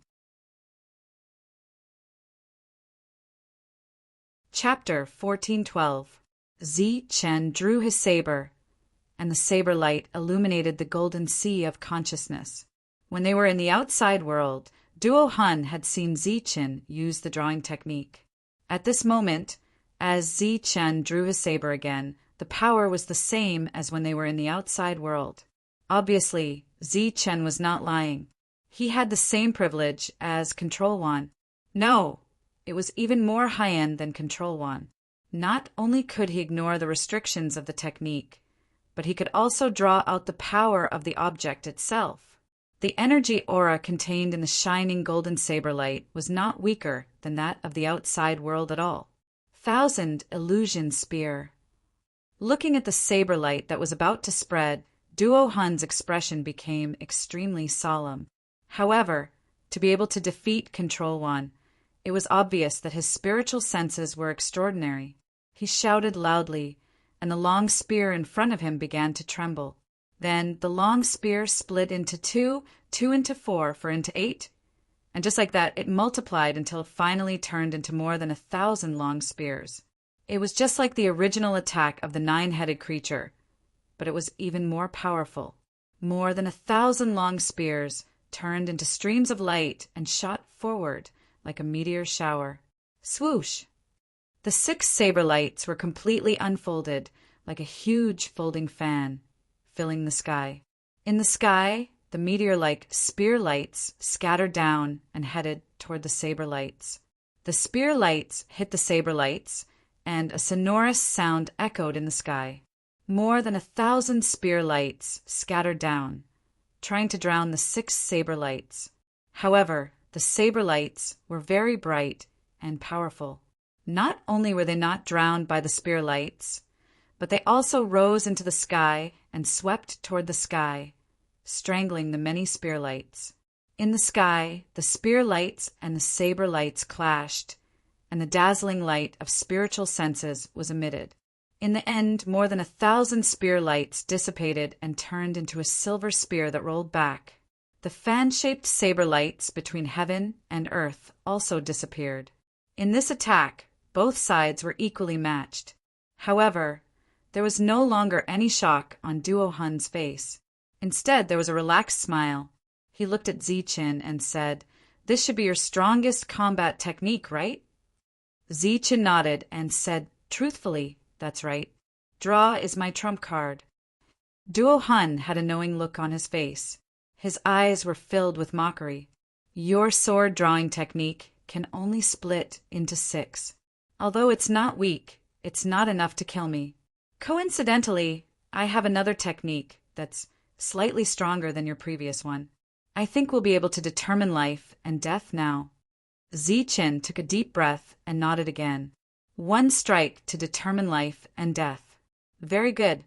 Chapter 1412. Zi Chen drew his saber, and the saber light illuminated the golden sea of consciousness. When they were in the outside world, Duo Hun had seen Zi Chen use the drawing technique. At this moment, as Zi Chen drew his saber again, the power was the same as when they were in the outside world. Obviously, Zi Chen was not lying. He had the same privilege as Control One. No, it was even more high-end than Control One. Not only could he ignore the restrictions of the technique, but he could also draw out the power of the object itself. The energy aura contained in the shining golden saber light was not weaker than that of the outside world at all. Thousand Illusion Spear. Looking at the saber light that was about to spread, Duo Hun's expression became extremely solemn. However, to be able to defeat Control One, it was obvious that his spiritual senses were extraordinary. He shouted loudly, and the long spear in front of him began to tremble. Then the long spear split into two into four into 8, and just like that, it multiplied until it finally turned into more than 1,000 long spears. It was just like the original attack of the 9-headed creature, but it was even more powerful. More than 1,000 long spears turned into streams of light and shot forward like a meteor shower. Swoosh! The 6 saber lights were completely unfolded like a huge folding fan, filling the sky. In the sky, the meteor-like spear lights scattered down and headed toward the saber lights. The spear lights hit the saber lights, and a sonorous sound echoed in the sky. More than 1,000 spear lights scattered down, trying to drown the 6 saber lights. However, the saber lights were very bright and powerful. Not only were they not drowned by the spear lights, but they also rose into the sky and swept toward the sky, strangling the many spear lights. In the sky, the spear lights and the saber lights clashed, and the dazzling light of spiritual senses was emitted. In the end, more than 1,000 spear lights dissipated and turned into a silver spear that rolled back. The fan-shaped saber lights between heaven and earth also disappeared. In this attack, both sides were equally matched. However, there was no longer any shock on Duo Hun's face. Instead, there was a relaxed smile. He looked at Zi Chen and said, "This should be your strongest combat technique, right?" Zi Chen nodded and said, "Truthfully, that's right. Draw is my trump card." Duo Hun had a knowing look on his face. His eyes were filled with mockery. "Your sword drawing technique can only split into 6. Although it's not weak, it's not enough to kill me. Coincidentally, I have another technique that's slightly stronger than your previous one. I think we'll be able to determine life and death now." Zi Chen took a deep breath and nodded again. "One strike to determine life and death. Very good."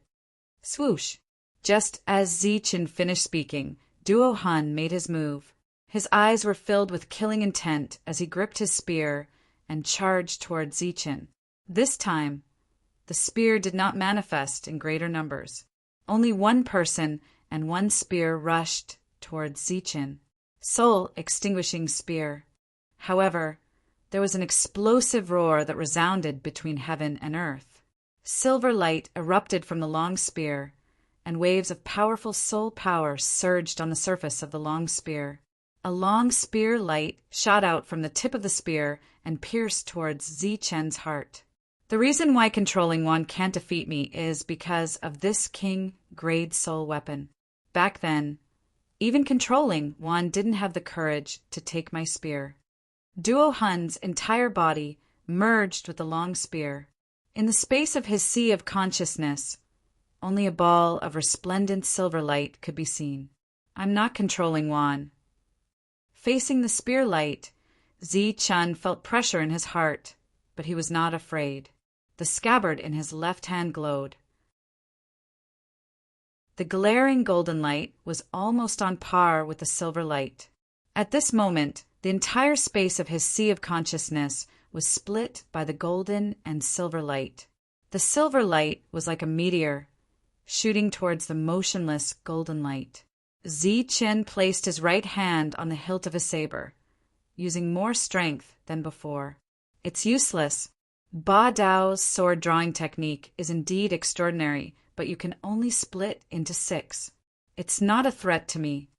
Swoosh! Just as Zi Chen finished speaking, Duo Hun made his move. His eyes were filled with killing intent as he gripped his spear and charged toward Zi Chen. This time, the spear did not manifest in greater numbers. Only one person and one spear rushed toward Zi Chen. Soul extinguishing spear. However, there was an explosive roar that resounded between heaven and earth. Silver light erupted from the long spear, and waves of powerful soul power surged on the surface of the long spear. A long spear light shot out from the tip of the spear and pierced towards Zi Chen's heart. The reason why controlling one can't defeat me is because of this king-grade soul weapon. Back then, even controlling one didn't have the courage to take my spear. Duo Hun's entire body merged with the long spear. In the space of his sea of consciousness, only a ball of resplendent silver light could be seen. I'm not controlling Wan. Facing the spear light, Zi Chun felt pressure in his heart, but he was not afraid. The scabbard in his left hand glowed. The glaring golden light was almost on par with the silver light. At this moment, the entire space of his sea of consciousness was split by the golden and silver light. The silver light was like a meteor, shooting towards the motionless golden light. Zi Qin placed his right hand on the hilt of his saber, using more strength than before. It's useless. Ba Dao's sword drawing technique is indeed extraordinary, but you can only split into 6. It's not a threat to me.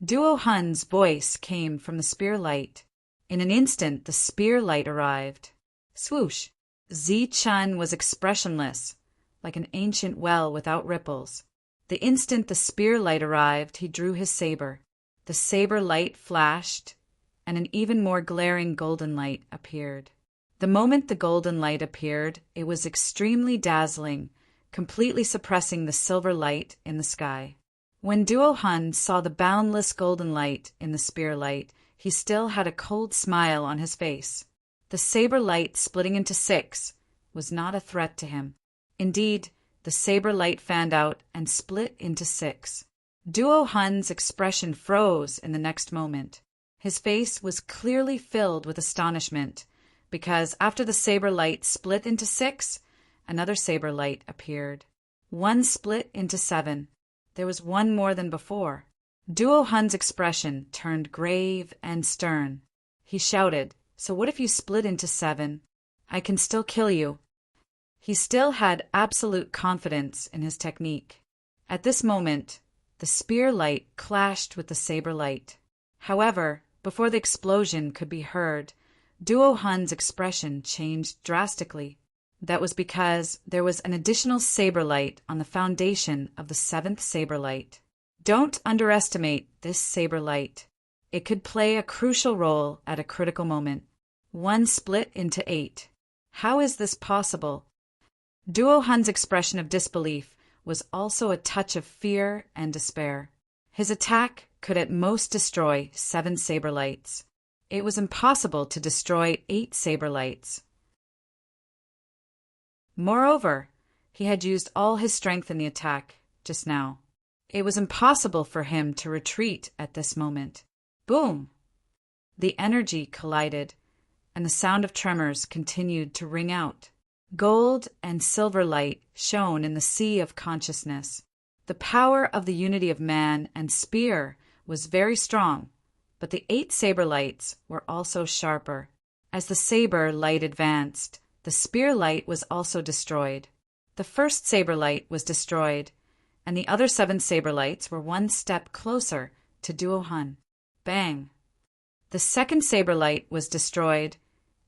Duo Hun's voice came from the spear light. In an instant, the spear light arrived. Swoosh! Zi Chun was expressionless, like an ancient well without ripples. The instant the spear light arrived, he drew his saber. The saber light flashed, and an even more glaring golden light appeared. The moment the golden light appeared, it was extremely dazzling, completely suppressing the silver light in the sky. When Duo Hun saw the boundless golden light in the spear light, he still had a cold smile on his face. The saber light splitting into 6 was not a threat to him. Indeed, the saber light fanned out and split into 6. Duo Hun's expression froze in the next moment. His face was clearly filled with astonishment, because after the saber light split into 6, another saber light appeared. One split into 7. There was one more than before. Duo Hun's expression turned grave and stern. He shouted, "So what if you split into 7? I can still kill you." He still had absolute confidence in his technique. At this moment, the spear light clashed with the saber light. However, before the explosion could be heard, Duo Hun's expression changed drastically. That was because there was an additional saber light on the foundation of the 7th saber light. Don't underestimate this saber light. It could play a crucial role at a critical moment. One split into 8. How is this possible? Duo Hun's expression of disbelief was also a touch of fear and despair. His attack could at most destroy 7 saber lights. It was impossible to destroy 8 saber lights. Moreover, he had used all his strength in the attack just now. It was impossible for him to retreat at this moment. Boom! The energy collided, and the sound of tremors continued to ring out. Gold and silver light shone in the sea of consciousness. The power of the unity of man and spear was very strong, but the 8 saber lights were also sharper. As the saber light advanced, the spear light was also destroyed. The first saber light was destroyed, and the other 7 saber lights were one step closer to Duo Hun. Bang! The second saber light was destroyed,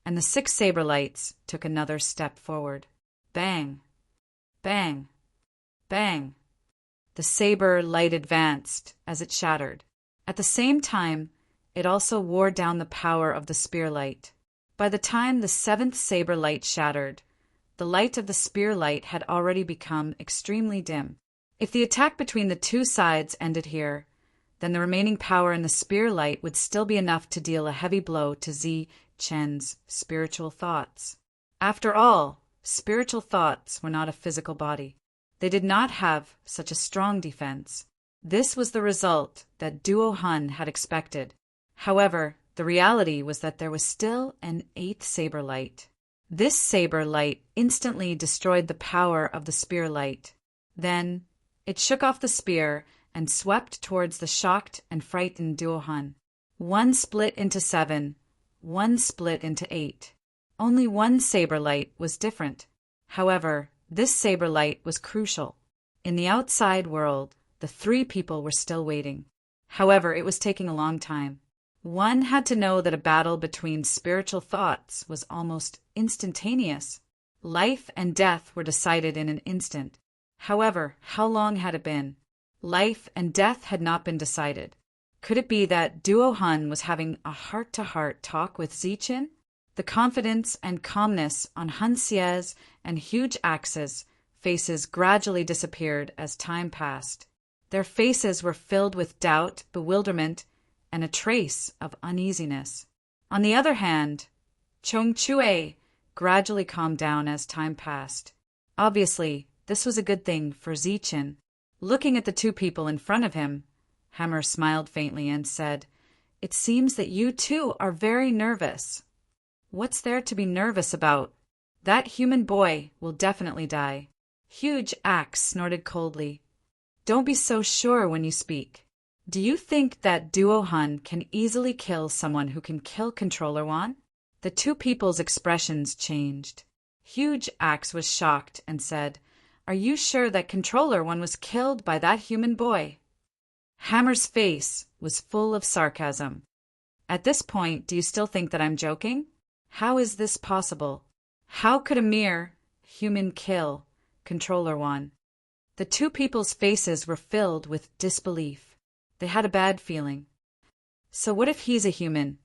and the 6 saber lights took another step forward. Bang! Bang! Bang! The saber light advanced as it shattered. At the same time, it also wore down the power of the spear light. By the time the 7th saber light shattered, the light of the spear light had already become extremely dim. If the attack between the 2 sides ended here, then the remaining power in the spear light would still be enough to deal a heavy blow to Zi Chen's spiritual thoughts. After all, spiritual thoughts were not a physical body. They did not have such a strong defense. This was the result that Duo Hun had expected. However, the reality was that there was still an 8th saber light. This saber light instantly destroyed the power of the spear light. Then, it shook off the spear and swept towards the shocked and frightened Duo Hun. One split into 7, one split into 8. Only one saber light was different. However, this saber light was crucial. In the outside world, the 3 people were still waiting. However, it was taking a long time. One had to know that a battle between spiritual thoughts was almost instantaneous. Life and death were decided in an instant. However, how long had it been? Life and death had not been decided. Could it be that Duo Hun was having a heart-to-heart talk with Zichen? The confidence and calmness on Han Xie's and huge Axe's faces gradually disappeared as time passed. Their faces were filled with doubt, bewilderment, and a trace of uneasiness. On the other hand, Chong Chue gradually calmed down as time passed. Obviously, this was a good thing for Zichen. Looking at the two people in front of him, Hammer smiled faintly and said, "It seems that you two are very nervous." "What's there to be nervous about? That human boy will definitely die." Huge Axe snorted coldly. "Don't be so sure when you speak. Do you think that Duo Hun can easily kill someone who can kill Controller Wan?" The two people's expressions changed. Huge Axe was shocked and said, "Are you sure that Controller Wan was killed by that human boy?" Hammer's face was full of sarcasm. "At this point, do you still think that I'm joking? How is this possible? How could a mere human kill Controller Wan?" The two people's faces were filled with disbelief. They had a bad feeling. "So what if he's a human?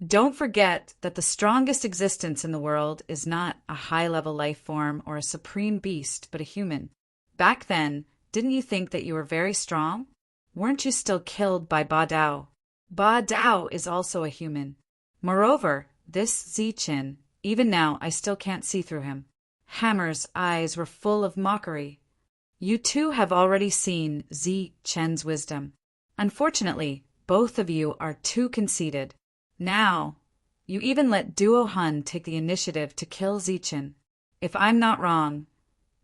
Don't forget that the strongest existence in the world is not a high-level life form or a supreme beast, but a human. Back then, didn't you think that you were very strong? Weren't you still killed by Ba Dao? Ba Dao is also a human. Moreover, this Zichen, even now I still can't see through him." Hammer's eyes were full of mockery. "You two have already seen Zichen's wisdom. Unfortunately, both of you are too conceited. Now, you even let Duo Hun take the initiative to kill Zichen. If I'm not wrong,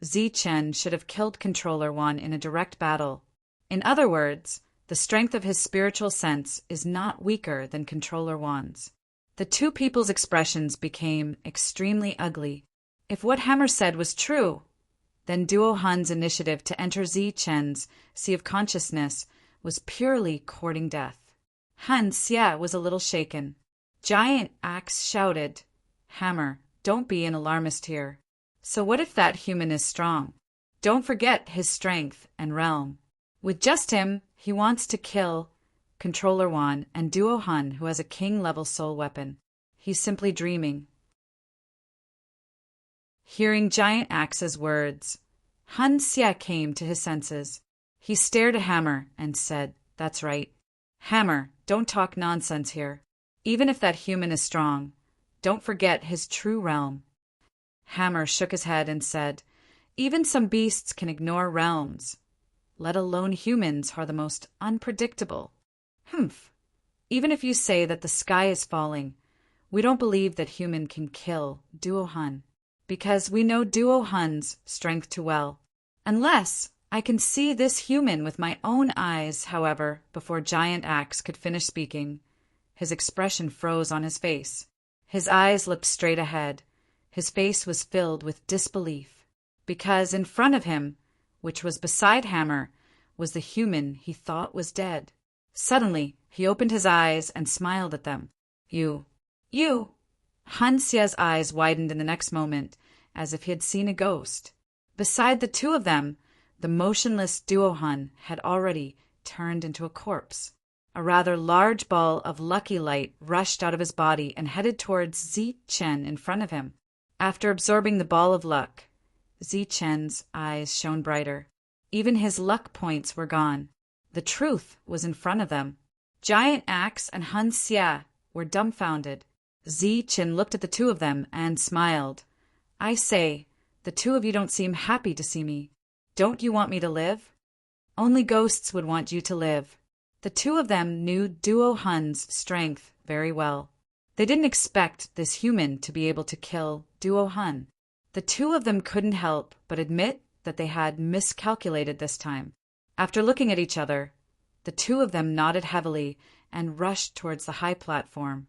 Zichen should have killed Controller Wan in a direct battle. In other words, the strength of his spiritual sense is not weaker than Controller Wan's." The two people's expressions became extremely ugly. If what Hammer said was true, then Duo Hun's initiative to enter Zichen's Sea of Consciousness was purely courting death. Han Xie was a little shaken. Giant Axe shouted, "Hammer, don't be an alarmist here. So what if that human is strong? Don't forget his strength and realm. With just him, he wants to kill Controller Wan and Duo Hun, who has a king-level soul weapon. He's simply dreaming." Hearing Giant Axe's words, Han Xie came to his senses. He stared at Hammer and said, "That's right. Hammer, don't talk nonsense here. Even if that human is strong, don't forget his true realm." Hammer shook his head and said, "Even some beasts can ignore realms. Let alone humans are the most unpredictable." "Humph. Even if you say that the sky is falling, we don't believe that human can kill Duo Hun, because we know Duo Hun's strength too well. Unless I can see this human with my own eyes." However, before Giant Axe could finish speaking, his expression froze on his face. His eyes looked straight ahead. His face was filled with disbelief, because in front of him, which was beside Hammer, was the human he thought was dead. Suddenly, he opened his eyes and smiled at them. You. Han Xie's eyes widened in the next moment, as if he had seen a ghost. Beside the two of them, the motionless Duo Hun had already turned into a corpse. A rather large ball of lucky light rushed out of his body and headed towards Zichen in front of him. After absorbing the ball of luck, Zichen's eyes shone brighter. Even his luck points were gone. The truth was in front of them. Giant Axe and Han Xie were dumbfounded. Zichen looked at the two of them and smiled. "I say, the two of you don't seem happy to see me. Don't you want me to live? Only ghosts would want you to live." The two of them knew Duo Hun's strength very well. They didn't expect this human to be able to kill Duo Hun. The two of them couldn't help but admit that they had miscalculated this time. After looking at each other, the two of them nodded heavily and rushed towards the high platform.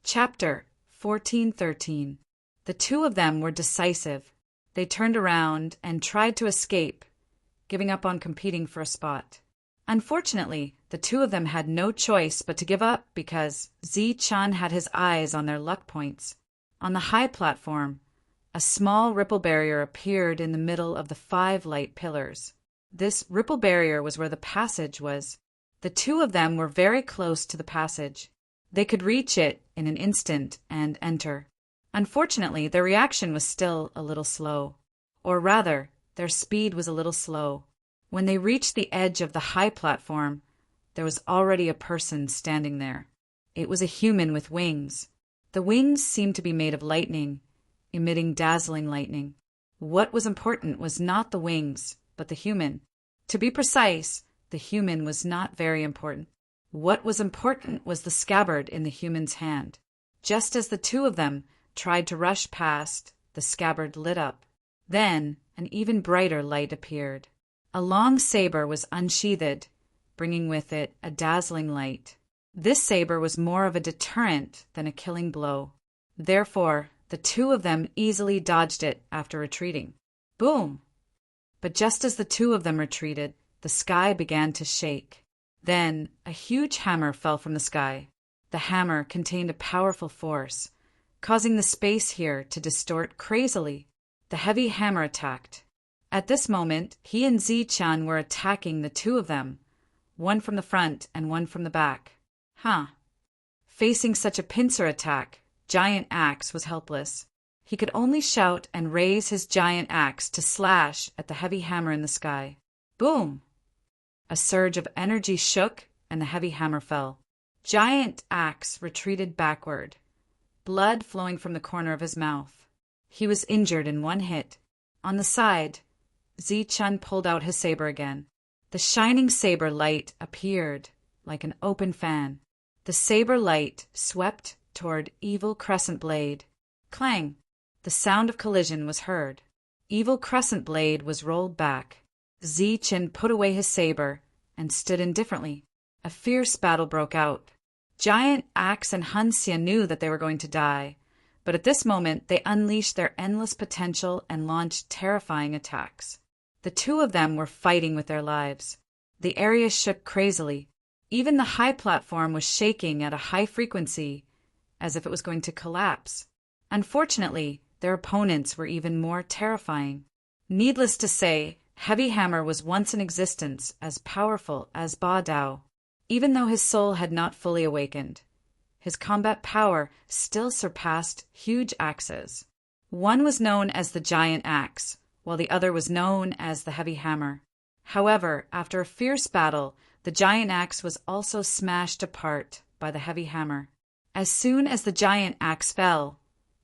Chapter 1413. The two of them were decisive. They turned around and tried to escape, giving up on competing for a spot. Unfortunately, the two of them had no choice but to give up because Zi-chan had his eyes on their luck points. On the high platform, a small ripple barrier appeared in the middle of the 5 light pillars. This ripple barrier was where the passage was. The two of them were very close to the passage. They could reach it in an instant and enter. Unfortunately, their reaction was still a little slow. Or rather, their speed was a little slow. When they reached the edge of the high platform, there was already a person standing there. It was a human with wings. The wings seemed to be made of lightning, emitting dazzling lightning. What was important was not the wings, but the human. To be precise, the human was not very important. What was important was the scabbard in the human's hand. Just as the two of them tried to rush past, the scabbard lit up. Then an even brighter light appeared. A long saber was unsheathed, bringing with it a dazzling light. This saber was more of a deterrent than a killing blow. Therefore, the two of them easily dodged it after retreating. Boom! But just as the two of them retreated, the sky began to shake. Then a huge hammer fell from the sky. The hammer contained a powerful force, causing the space here to distort crazily. The heavy hammer attacked. At this moment, he and Zi-chan were attacking the two of them, one from the front and one from the back. Facing such a pincer attack, Giant Axe was helpless. He could only shout and raise his giant axe to slash at the heavy hammer in the sky. Boom! A surge of energy shook and the heavy hammer fell. Giant Axe retreated backward, blood flowing from the corner of his mouth. He was injured in one hit. On the side, Zi-chan pulled out his saber again. The shining saber light appeared like an open fan. The saber light swept toward Evil Crescent Blade. Clang! The sound of collision was heard. Evil Crescent Blade was rolled back. Zi-chan put away his saber and stood indifferently. A fierce battle broke out. Giant Axe and Hansia knew that they were going to die, but at this moment they unleashed their endless potential and launched terrifying attacks. The two of them were fighting with their lives. The area shook crazily. Even the high platform was shaking at a high frequency, as if it was going to collapse. Unfortunately, their opponents were even more terrifying. Needless to say, Heavy Hammer was once in existence as powerful as Ba Dao. Even though his soul had not fully awakened, his combat power still surpassed huge axes. One was known as the Giant Axe, while the other was known as the Heavy Hammer. However, after a fierce battle, the Giant Axe was also smashed apart by the Heavy Hammer. As soon as the Giant Axe fell,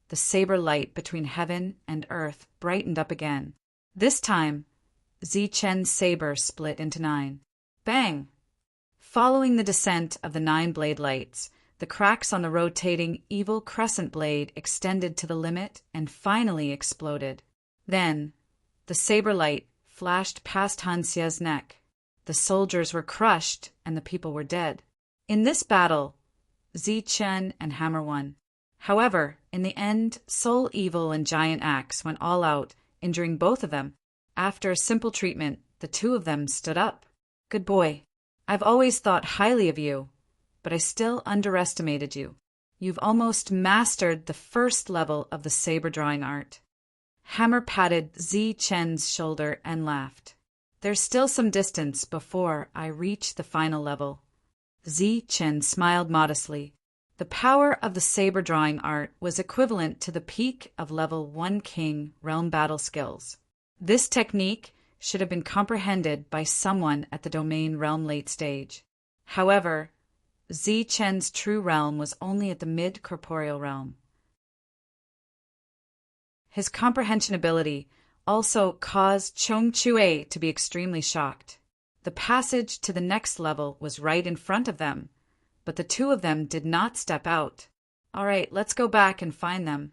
the saber light between heaven and earth brightened up again. This time, Zi-chen's saber split into 9. Bang! Following the descent of the 9 blade lights, the cracks on the rotating Evil Crescent Blade extended to the limit and finally exploded. Then, the saber light flashed past Hansia's neck. The soldiers were crushed and the people were dead. In this battle, Zi-chen and Hammer won. However, in the end, Soul Evil and Giant Axe went all out, injuring both of them. After a simple treatment, the two of them stood up. Good boy. I've always thought highly of you, but I still underestimated you. You've almost mastered the first level of the saber drawing art. Hammer patted Zi-chen's shoulder and laughed. There's still some distance before I reach the final level. Zi-chen smiled modestly. The power of the saber drawing art was equivalent to the peak of level 1 King realm battle skills. This technique should have been comprehended by someone at the domain realm late stage. However, Zi-chen's true realm was only at the mid-corporeal realm. His comprehension ability also caused Chong Chue to be extremely shocked. The passage to the next level was right in front of them, but the two of them did not step out. All right, let's go back and find them.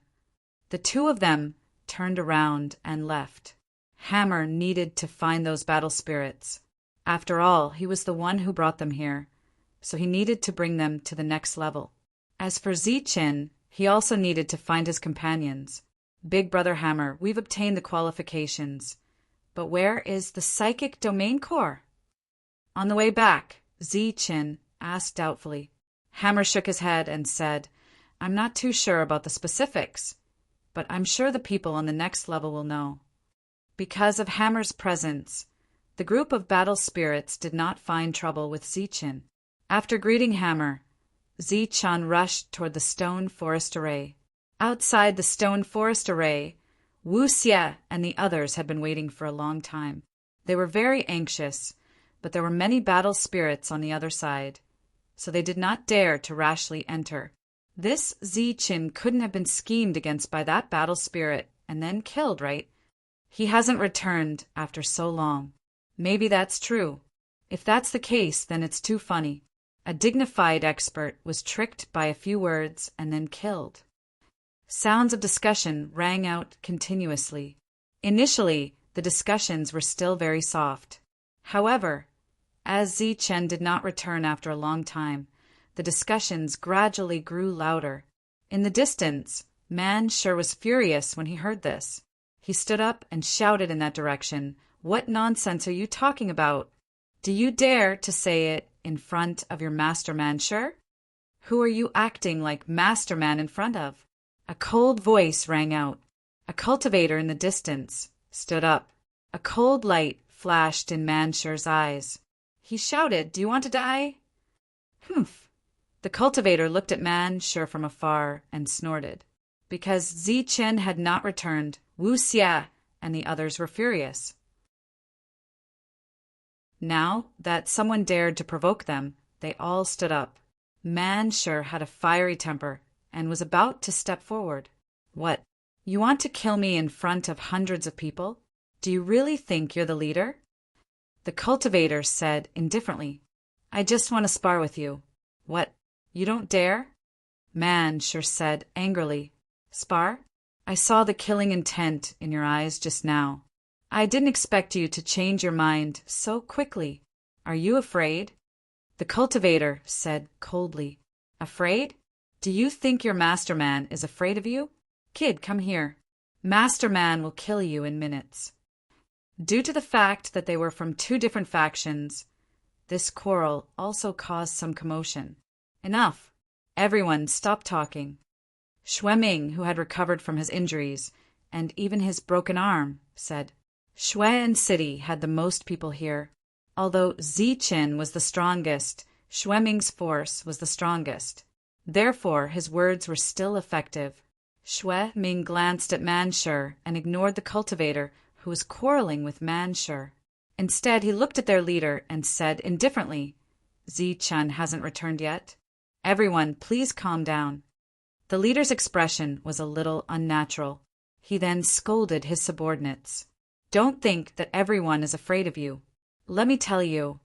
The two of them turned around and left. Hammer needed to find those battle spirits. After all, he was the one who brought them here, so he needed to bring them to the next level. As for Zi-chen, he also needed to find his companions. Big Brother Hammer, we've obtained the qualifications, but where is the psychic domain core? On the way back, Zi-Chin asked doubtfully. Hammer shook his head and said, I'm not too sure about the specifics, but I'm sure the people on the next level will know. Because of Hammer's presence, the group of battle spirits did not find trouble with Zi-Chin. After greeting Hammer, Zi-Chan rushed toward the stone forest array. Outside the stone forest array, Wu Xie and the others had been waiting for a long time. They were very anxious, but there were many battle spirits on the other side, so they did not dare to rashly enter. This Zi-Chin couldn't have been schemed against by that battle spirit and then killed, right? He hasn't returned after so long. Maybe that's true. If that's the case, then it's too funny. A dignified expert was tricked by a few words and then killed. Sounds of discussion rang out continuously. Initially, the discussions were still very soft. However, as Zi-Chen did not return after a long time, the discussions gradually grew louder. In the distance, Man Sure was furious when he heard this. He stood up and shouted in that direction, What nonsense are you talking about? Do you dare to say it in front of your master Man Sure? Who are you acting like Master Man in front of? A cold voice rang out. A cultivator in the distance stood up. A cold light flashed in Man Sure's eyes. He shouted, Do you want to die? Humph. The cultivator looked at Man Sure from afar and snorted. Because Zi-Chen had not returned, Wu Xie and the others were furious. Now that someone dared to provoke them, they all stood up. Man Sure had a fiery temper and was about to step forward. What? You want to kill me in front of hundreds of people? Do you really think you're the leader? The cultivator said indifferently, I just want to spar with you. What? You don't dare? Man Sure said angrily, Spar? I saw the killing intent in your eyes just now. I didn't expect you to change your mind so quickly. Are you afraid? The cultivator said coldly, Afraid? Do you think your master man is afraid of you? Kid, come here. Master man will kill you in minutes. Due to the fact that they were from two different factions, this quarrel also caused some commotion. Enough. Everyone stop talking. Xueming, who had recovered from his injuries, and even his broken arm, said, Xuan City had the most people here. Although Zi-Chin was the strongest, Xueming's force was the strongest. Therefore, his words were still effective. Xueming glanced at Man Sure and ignored the cultivator, who was quarreling with Man Sure. Instead, he looked at their leader and said indifferently, Zi-Chan hasn't returned yet. Everyone, please calm down. The leader's expression was a little unnatural. He then scolded his subordinates. Don't think that everyone is afraid of you. Let me tell you,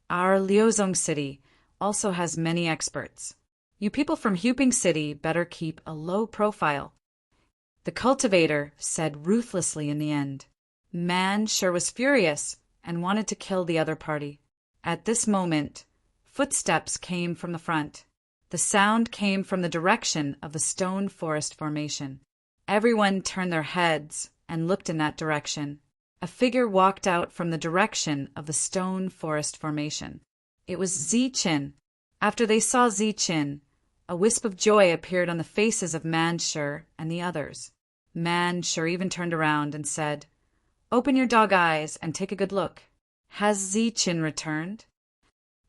our Liuzong City also has many experts. You people from Huping City better keep a low profile. The cultivator said ruthlessly in the end. Man Sure was furious and wanted to kill the other party. At this moment, footsteps came from the front. The sound came from the direction of the stone forest formation. Everyone turned their heads and looked in that direction. A figure walked out from the direction of the stone forest formation. It was Zi-Chin. After they saw Zi-Chin, a wisp of joy appeared on the faces of Man Sure and the others. Man Sure even turned around and said, Open your dog eyes and take a good look. Has Zi-Chin returned?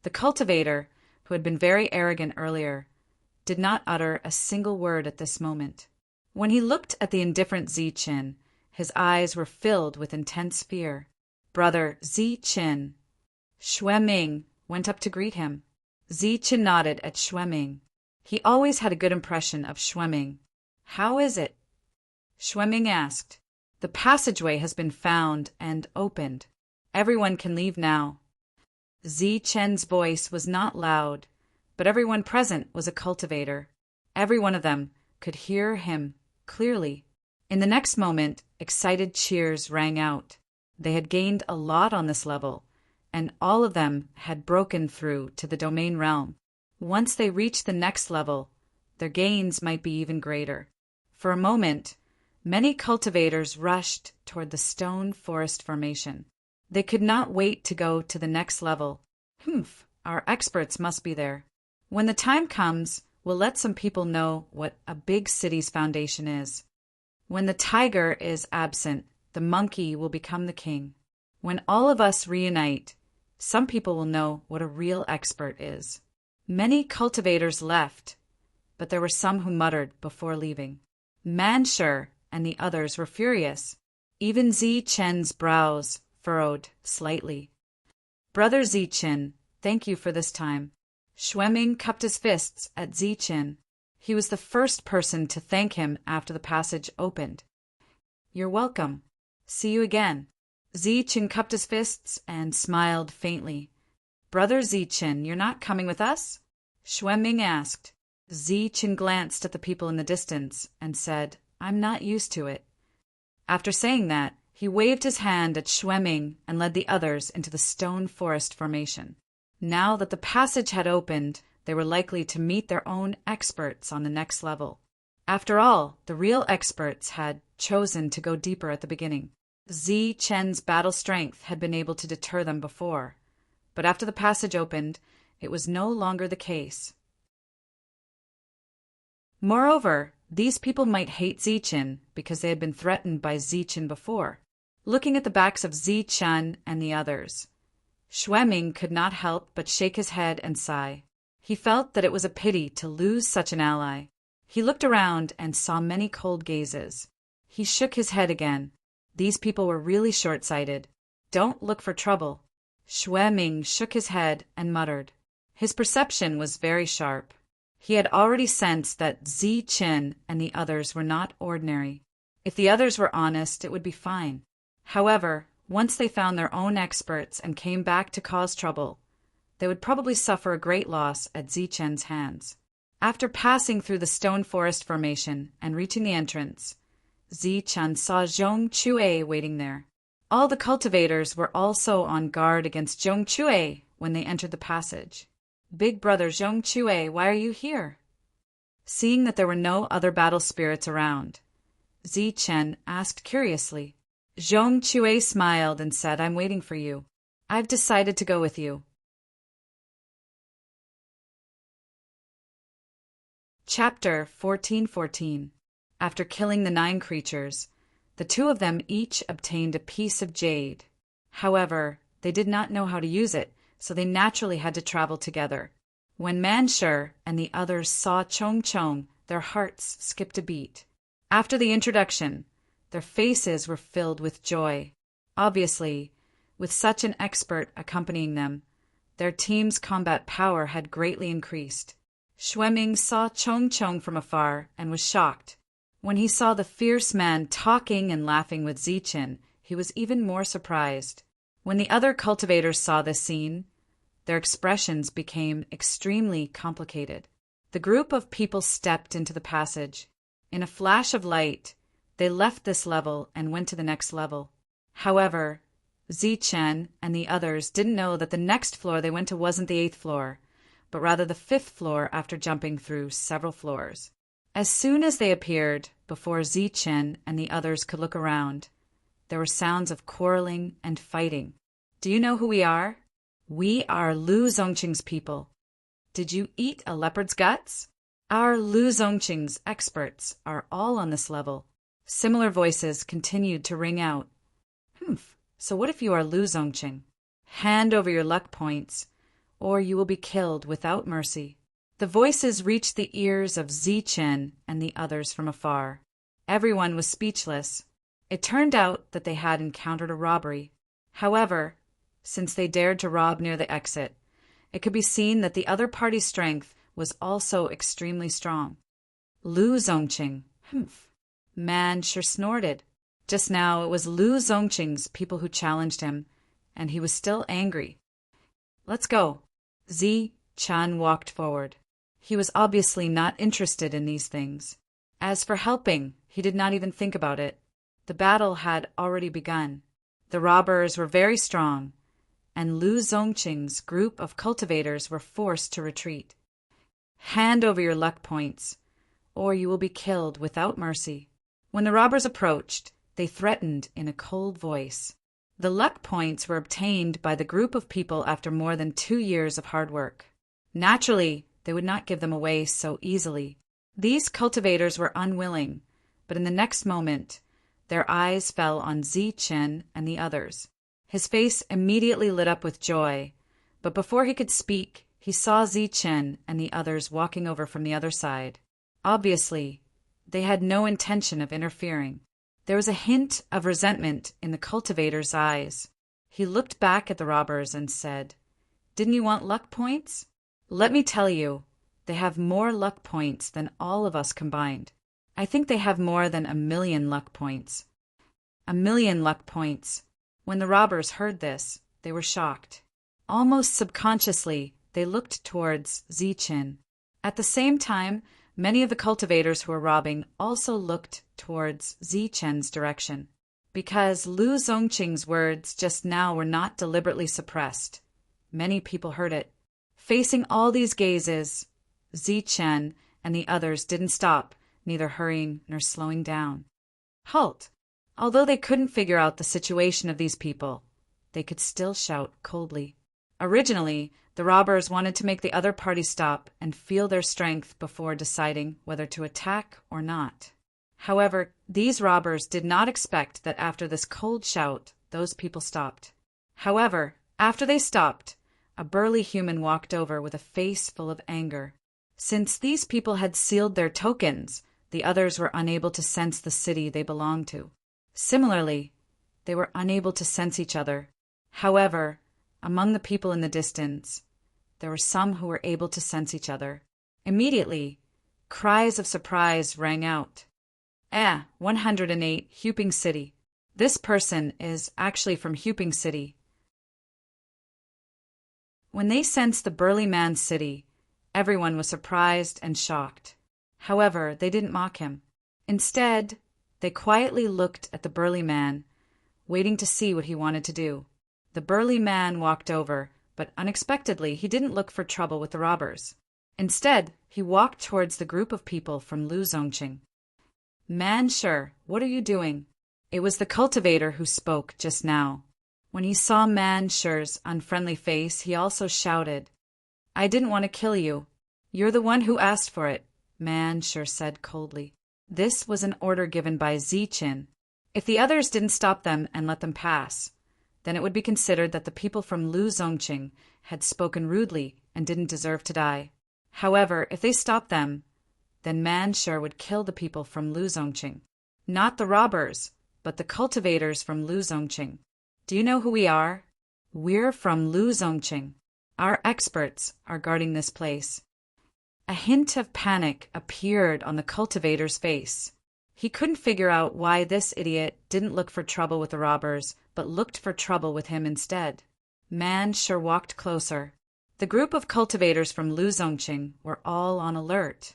The cultivator, who had been very arrogant earlier, did not utter a single word at this moment. When he looked at the indifferent Zi-Chin, his eyes were filled with intense fear. Brother Zi-Chin. Xueming went up to greet him. Zi-Chin nodded at Xueming. He always had a good impression of Xueming. How is it? Xueming asked. The passageway has been found and opened. Everyone can leave now. Zi-Chen's voice was not loud, but everyone present was a cultivator. Every one of them could hear him clearly. In the next moment, excited cheers rang out. They had gained a lot on this level, and all of them had broken through to the domain realm. Once they reached the next level, their gains might be even greater. For a moment, many cultivators rushed toward the stone forest formation. They could not wait to go to the next level. Humph, our experts must be there. When the time comes, we'll let some people know what a big city's foundation is. When the tiger is absent, the monkey will become the king. When all of us reunite, some people will know what a real expert is. Many cultivators left, but there were some who muttered before leaving. Mansher and the others were furious. Even Zi-Chen's brows furrowed slightly. Brother Zi-Chen, thank you for this time. Xueming cupped his fists at Zi-Chen. He was the first person to thank him after the passage opened. You're welcome. See you again. Zi-Chen cupped his fists and smiled faintly. Brother Zi-Chen, you're not coming with us? Xueming asked. Zi-Chen glanced at the people in the distance and said, I'm not used to it. After saying that, he waved his hand at Xueming and led the others into the stone forest formation. Now that the passage had opened, they were likely to meet their own experts on the next level. After all, the real experts had chosen to go deeper at the beginning. Zi-Chen's battle strength had been able to deter them before, but after the passage opened, it was no longer the case. Moreover, these people might hate Zi-Chen because they had been threatened by Zi-Chen before. Looking at the backs of Zi-Chen and the others, Xueming could not help but shake his head and sigh. He felt that it was a pity to lose such an ally. He looked around and saw many cold gazes. He shook his head again. These people were really short-sighted. Don't look for trouble. Xueming shook his head and muttered. His perception was very sharp. He had already sensed that Zi-Chen and the others were not ordinary. If the others were honest, it would be fine. However, once they found their own experts and came back to cause trouble, they would probably suffer a great loss at Zi-Chen's hands. After passing through the stone forest formation and reaching the entrance, Zi-Chen saw Zhong Chue waiting there. All the cultivators were also on guard against Zhong Chue when they entered the passage. Big brother Zhong Chue, why are you here? Seeing that there were no other battle spirits around, Zi-Chen asked curiously. Zhong Chue smiled and said, I'm waiting for you. I've decided to go with you. Chapter 1414. After killing the 9 creatures, the 2 of them each obtained a piece of jade. However, they did not know how to use it, so they naturally had to travel together. When Mansher and the others saw Chong Chong, their hearts skipped a beat. After the introduction, their faces were filled with joy. Obviously, with such an expert accompanying them, their team's combat power had greatly increased. Xueming saw Chong Chong from afar and was shocked. When he saw the fierce man talking and laughing with Zi-Chen, he was even more surprised. When the other cultivators saw this scene, their expressions became extremely complicated. The group of people stepped into the passage. In a flash of light, they left this level and went to the next level. However, Zi-Chen and the others didn't know that the next floor they went to wasn't the 8th floor, but rather the 5th floor after jumping through several floors. As soon as they appeared, before Zi-Chen and the others could look around, there were sounds of quarreling and fighting. Do you know who we are? We are Lu Zongqing's people. Did you eat a leopard's guts? Our Lu Zongqing's experts are all on this level. Similar voices continued to ring out. So what if you are Lu Zongqing? Hand over your luck points, or you will be killed without mercy. The voices reached the ears of Zi-Chen and the others from afar. Everyone was speechless. It turned out that they had encountered a robbery. However, since they dared to rob near the exit, it could be seen that the other party's strength was also extremely strong. Lu Zongqing. Man sure snorted. Just now it was Lu Zongqing's people who challenged him, and he was still angry. Let's go. Zi-Chen walked forward. He was obviously not interested in these things. As for helping, he did not even think about it. The battle had already begun. The robbers were very strong, and Lu Zongqing's group of cultivators were forced to retreat. Hand over your luck points, or you will be killed without mercy. When the robbers approached, they threatened in a cold voice. The luck points were obtained by the group of people after more than 2 years of hard work. Naturally, they would not give them away so easily. These cultivators were unwilling, but in the next moment, their eyes fell on Zichen and the others. His face immediately lit up with joy, but before he could speak, he saw Zichen and the others walking over from the other side. Obviously, they had no intention of interfering. There was a hint of resentment in the cultivator's eyes. He looked back at the robbers and said, "Didn't you want luck points? Let me tell you, they have more luck points than all of us combined. I think they have more than 1,000,000 luck points." 1,000,000 luck points. When the robbers heard this, they were shocked. Almost subconsciously, they looked towards Zichen. At the same time, many of the cultivators who were robbing also looked towards Zichen's direction. Because Lu Zongqing's words just now were not deliberately suppressed, many people heard it. Facing all these gazes, Zichen and the others didn't stop, neither hurrying nor slowing down. Halt! Although they couldn't figure out the situation of these people, they could still shout coldly. Originally, the robbers wanted to make the other party stop and feel their strength before deciding whether to attack or not. However, these robbers did not expect that after this cold shout, those people stopped. However, after they stopped, a burly human walked over with a face full of anger. Since these people had sealed their tokens, the others were unable to sense the city they belonged to. Similarly, they were unable to sense each other. However, among the people in the distance, there were some who were able to sense each other. Immediately, cries of surprise rang out. 108, Huping City. This person is actually from Huping City. When they sensed the burly man's city, everyone was surprised and shocked. However, they didn't mock him. Instead, they quietly looked at the burly man, waiting to see what he wanted to do. The burly man walked over, but unexpectedly he didn't look for trouble with the robbers. Instead, he walked towards the group of people from Lu Zongqing. "Man Sure, what are you doing?" It was the cultivator who spoke just now. When he saw Man Sure's unfriendly face, he also shouted, "I didn't want to kill you. You're the one who asked for it," Man Sure said coldly. This was an order given by Zichen. If the others didn't stop them and let them pass, then it would be considered that the people from Lu Zongqing had spoken rudely and didn't deserve to die. However, if they stopped them, then Man Sure would kill the people from Lu Zongqing. Not the robbers, but the cultivators from Lu Zongqing. Do you know who we are? We're from Lu Zongqing. Our experts are guarding this place. A hint of panic appeared on the cultivator's face. He couldn't figure out why this idiot didn't look for trouble with the robbers, but looked for trouble with him instead. Man Sure walked closer. The group of cultivators from Lu Zongqing were all on alert,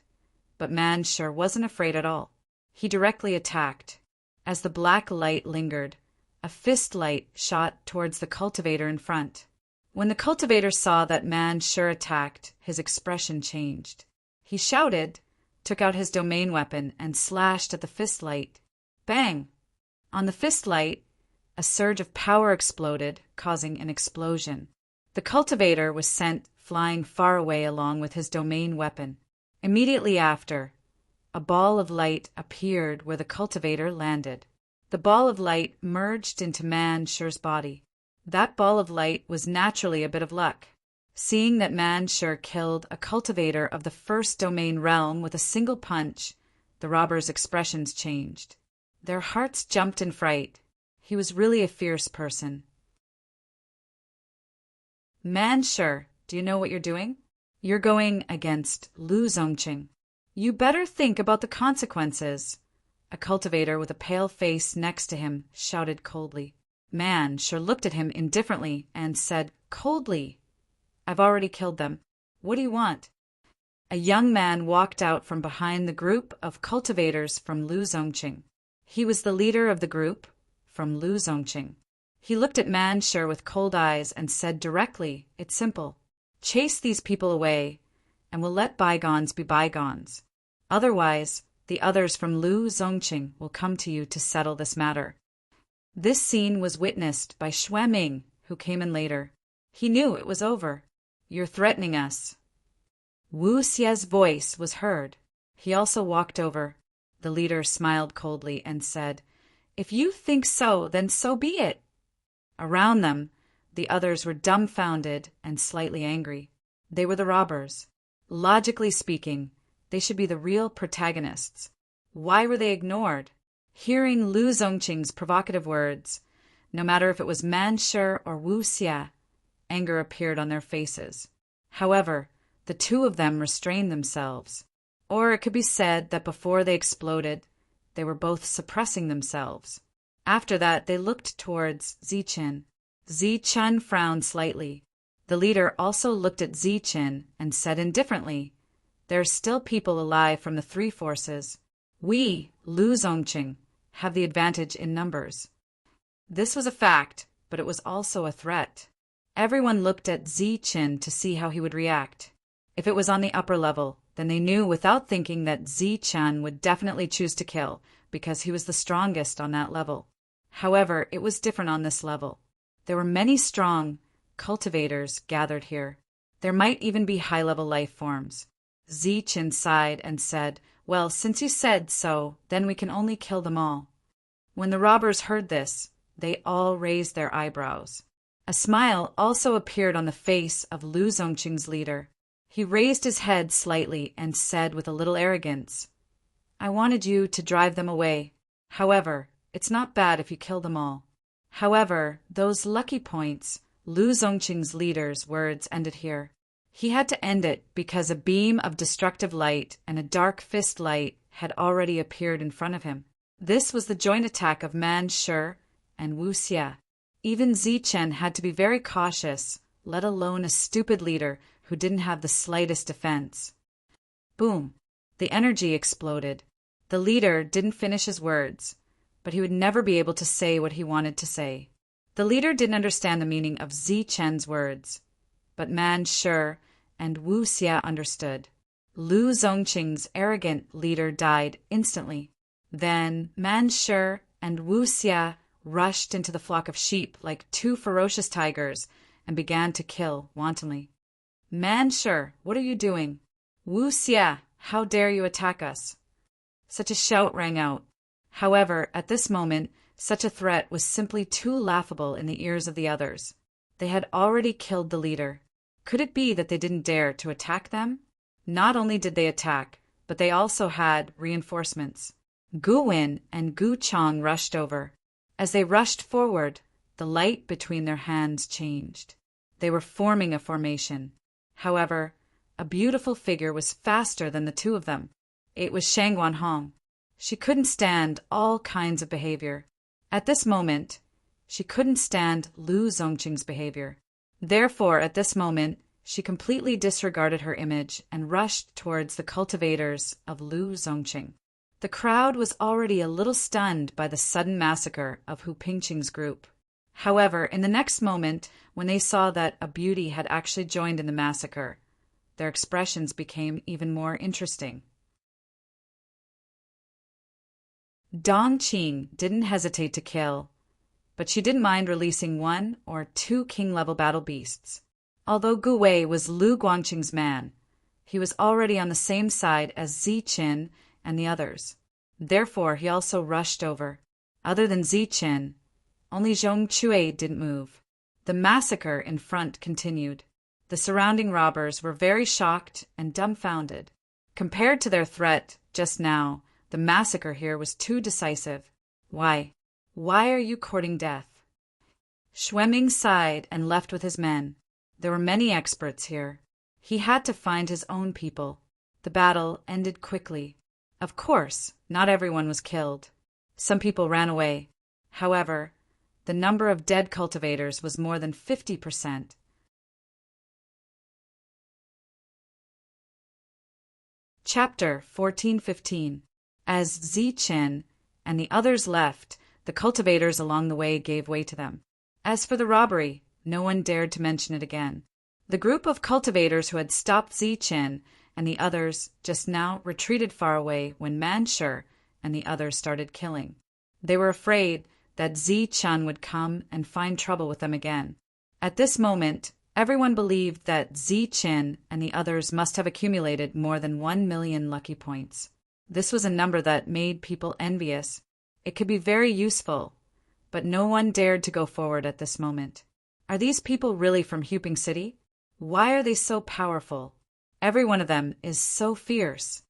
but Man Sure wasn't afraid at all. He directly attacked. As the black light lingered, a fist light shot towards the cultivator in front. When the cultivator saw that Man Sure attacked, his expression changed. He shouted, took out his domain weapon, and slashed at the fist light. Bang! On the fist light, a surge of power exploded, causing an explosion. The cultivator was sent flying far away along with his domain weapon. Immediately after, a ball of light appeared where the cultivator landed. The ball of light merged into Man Sure's body. That ball of light was naturally a bit of luck. Seeing that Man Sure killed a cultivator of the first domain realm with a single punch, the robbers' expressions changed. Their hearts jumped in fright. He was really a fierce person. Man Sure, do you know what you're doing? You're going against Lu Zongqing. You better think about the consequences. A cultivator with a pale face next to him shouted coldly. Man Sure looked at him indifferently and said coldly, "I've already killed them. What do you want?" A young man walked out from behind the group of cultivators from Lu Zongqing. He was the leader of the group from Lu Zongqing. He looked at Man Sure with cold eyes and said directly, "It's simple. Chase these people away, and we'll let bygones be bygones. Otherwise, the others from Lu Zongqing will come to you to settle this matter." This scene was witnessed by Schwemming, who came in later. He knew it was over. You're threatening us. Wu Xia's voice was heard. He also walked over. The leader smiled coldly and said, "If you think so, then so be it." Around them, the others were dumbfounded and slightly angry. They were the robbers. Logically speaking, they should be the real protagonists. Why were they ignored? Hearing Lu Zongqing's provocative words, no matter if it was Man Shi or Wu Xia, anger appeared on their faces. However, the two of them restrained themselves. Or it could be said that before they exploded, they were both suppressing themselves. After that, they looked towards Ziqin. Ziqin frowned slightly. The leader also looked at Ziqin and said indifferently, "There are still people alive from the three forces. We, Lu Zongqing, have the advantage in numbers." This was a fact, but it was also a threat. Everyone looked at Ziqin to see how he would react. If it was on the upper level, then they knew without thinking that Ziqin would definitely choose to kill, because he was the strongest on that level. However, it was different on this level. There were many strong cultivators gathered here. There might even be high-level life forms. Ziqin sighed and said, "Well, since you said so, then we can only kill them all." When the robbers heard this, they all raised their eyebrows. A smile also appeared on the face of Lu Zongqing's leader. He raised his head slightly and said with a little arrogance, "I wanted you to drive them away. However, it's not bad if you kill them all." However, those lucky points, Lu Zongqing's leader's words ended here. He had to end it because a beam of destructive light and a dark fist light had already appeared in front of him. This was the joint attack of Man Shi and Wu Xia. Even Ziqin had to be very cautious, let alone a stupid leader who didn't have the slightest defense. Boom! The energy exploded. The leader didn't finish his words, but he would never be able to say what he wanted to say. The leader didn't understand the meaning of Ziqin's words, but Man Shi and Wu Xia understood. Lu Zongqing's arrogant leader died instantly. Then Man Shi and Wu Xia rushed into the flock of sheep like two ferocious tigers and began to kill wantonly. "Man Shi, what are you doing? Wu Xia, how dare you attack us?" Such a shout rang out. However, at this moment, such a threat was simply too laughable in the ears of the others. They had already killed the leader. Could it be that they didn't dare to attack them? Not only did they attack, but they also had reinforcements. Gu Wen and Gu Chang rushed over. As they rushed forward, the light between their hands changed. They were forming a formation. However, a beautiful figure was faster than the two of them. It was Shang Guanhong. She couldn't stand all kinds of behavior. At this moment, she couldn't stand Lu Zongqing's behavior. Therefore, at this moment, she completely disregarded her image and rushed towards the cultivators of Lu Zongqing. The crowd was already a little stunned by the sudden massacre of Hu Pingqing's group. However, in the next moment, when they saw that a beauty had actually joined in the massacre, their expressions became even more interesting. Dong Qing didn't hesitate to kill, but she didn't mind releasing 1 or 2 king-level battle beasts. Although Gu Wei was Lu Guangqing's man, he was already on the same side as Ziqin and the others. Therefore, he also rushed over. Other than Ziqin, only Zhong Chui didn't move. The massacre in front continued. The surrounding robbers were very shocked and dumbfounded. Compared to their threat just now, the massacre here was too decisive. Why? Why are you courting death? Schwemming sighed and left with his men. There were many experts here. He had to find his own people. The battle ended quickly. Of course, not everyone was killed. Some people ran away. However, the number of dead cultivators was more than 50%. Chapter 14:15. As Ziqin and the others left, the cultivators along the way gave way to them. As for the robbery, no one dared to mention it again. The group of cultivators who had stopped Ziqin and the others just now retreated far away when Man Shi and the others started killing. They were afraid that Zi-chun would come and find trouble with them again. At this moment, everyone believed that Zi-chun and the others must have accumulated more than 1,000,000 lucky points. This was a number that made people envious. It could be very useful, but no one dared to go forward at this moment. Are these people really from Huping City? Why are they so powerful? Every one of them is so fierce.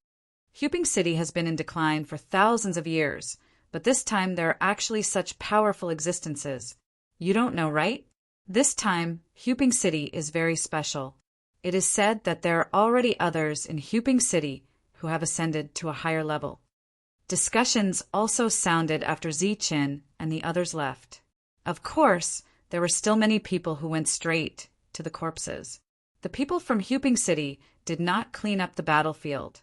Huping City has been in decline for thousands of years, but this time there are actually such powerful existences. You don't know, right? This time, Huping City is very special. It is said that there are already others in Huping City who have ascended to a higher level. Discussions also sounded after Zi-chun and the others left. Of course, there were still many people who went straight to the corpses. The people from Huping City did not clean up the battlefield,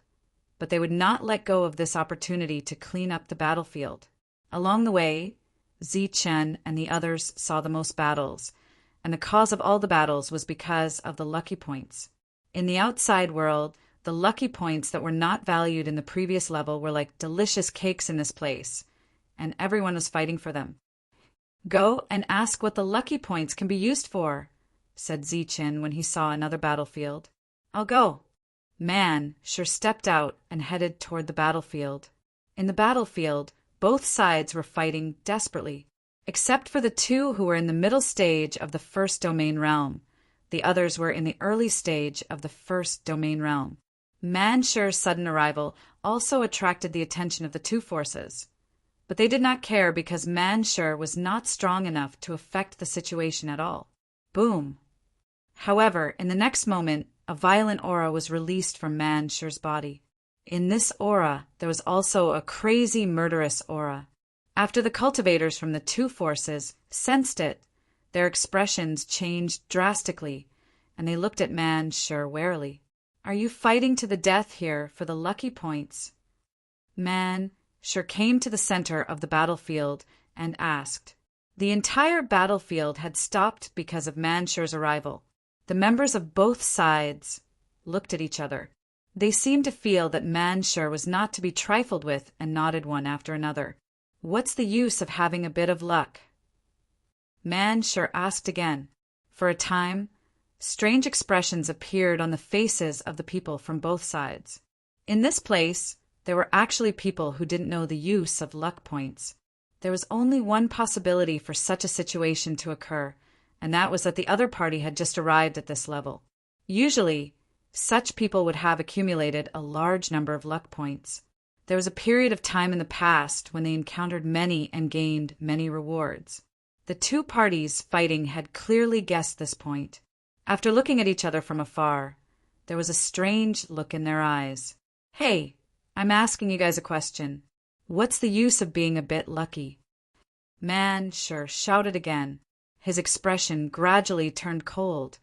but they would not let go of this opportunity to clean up the battlefield. Along the way, Zi-chun and the others saw the most battles, and the cause of all the battles was because of the lucky points. In the outside world, the lucky points that were not valued in the previous level were like delicious cakes in this place, and everyone was fighting for them. "Go and ask what the lucky points can be used for," said Zi-chun when he saw another battlefield. "I'll go." Man sure stepped out and headed toward the battlefield. In the battlefield, both sides were fighting desperately. Except for the two who were in the middle stage of the first domain realm. The others were in the early stage of the first domain realm. Mansher's sudden arrival also attracted the attention of the two forces. But they did not care because Mansher was not strong enough to affect the situation at all. Boom! However, in the next moment, a violent aura was released from Mansher's body. In this aura, there was also a crazy murderous aura. After the cultivators from the two forces sensed it, their expressions changed drastically, and they looked at Mansher warily. "Are you fighting to the death here for the lucky points?" Mansher came to the center of the battlefield and asked. The entire battlefield had stopped because of Mansher's arrival. The members of both sides looked at each other. They seemed to feel that Mansher was not to be trifled with and nodded one after another. "What's the use of having a bit of luck?" Mansher asked again. For a time, strange expressions appeared on the faces of the people from both sides. In this place, there were actually people who didn't know the use of luck points. There was only one possibility for such a situation to occur, and that was that the other party had just arrived at this level. Usually, such people would have accumulated a large number of luck points. There was a period of time in the past when they encountered many and gained many rewards. The two parties fighting had clearly guessed this point. After looking at each other from afar, there was a strange look in their eyes. "Hey, I'm asking you guys a question. What's the use of being a bit lucky?" Mansher shouted again. His expression gradually turned cold,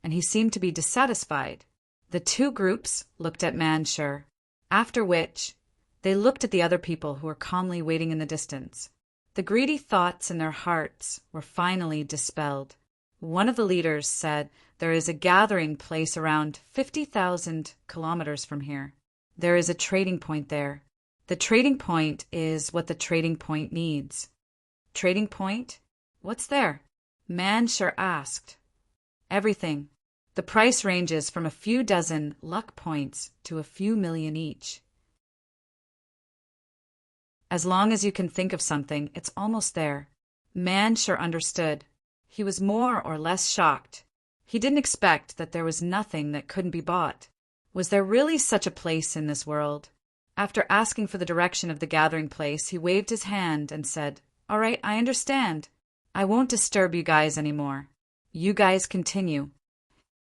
and he seemed to be dissatisfied. The two groups looked at Mansher, after which they looked at the other people who were calmly waiting in the distance. The greedy thoughts in their hearts were finally dispelled. One of the leaders said, "There is a gathering place around 50,000 kilometers from here. There is a trading point there. The trading point is what the trading point needs." "Trading point? What's there?" Mansher asked. "Everything. The price ranges from a few dozen luck points to a few million each. As long as you can think of something, it's almost there." Mansher understood. He was more or less shocked. He didn't expect that there was nothing that couldn't be bought. Was there really such a place in this world? After asking for the direction of the gathering place, he waved his hand and said, "All right, I understand. I won't disturb you guys anymore. You guys continue."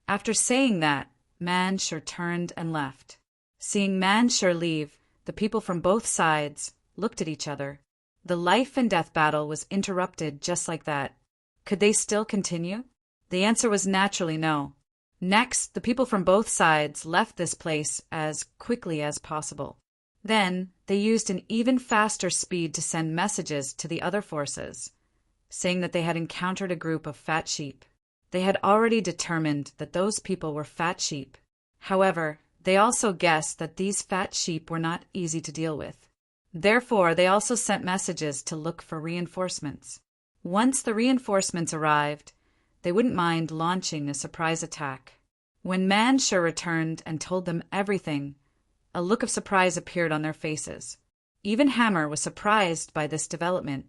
After saying that, Mansher turned and left. Seeing Mansher leave, the people from both sides looked at each other. The life and death battle was interrupted just like that. Could they still continue? The answer was naturally no. Next, the people from both sides left this place as quickly as possible. Then, they used an even faster speed to send messages to the other forces, saying that they had encountered a group of fat sheep. They had already determined that those people were fat sheep. However, they also guessed that these fat sheep were not easy to deal with. Therefore, they also sent messages to look for reinforcements. Once the reinforcements arrived, they wouldn't mind launching a surprise attack. When Manshur returned and told them everything, a look of surprise appeared on their faces. Even Hammer was surprised by this development.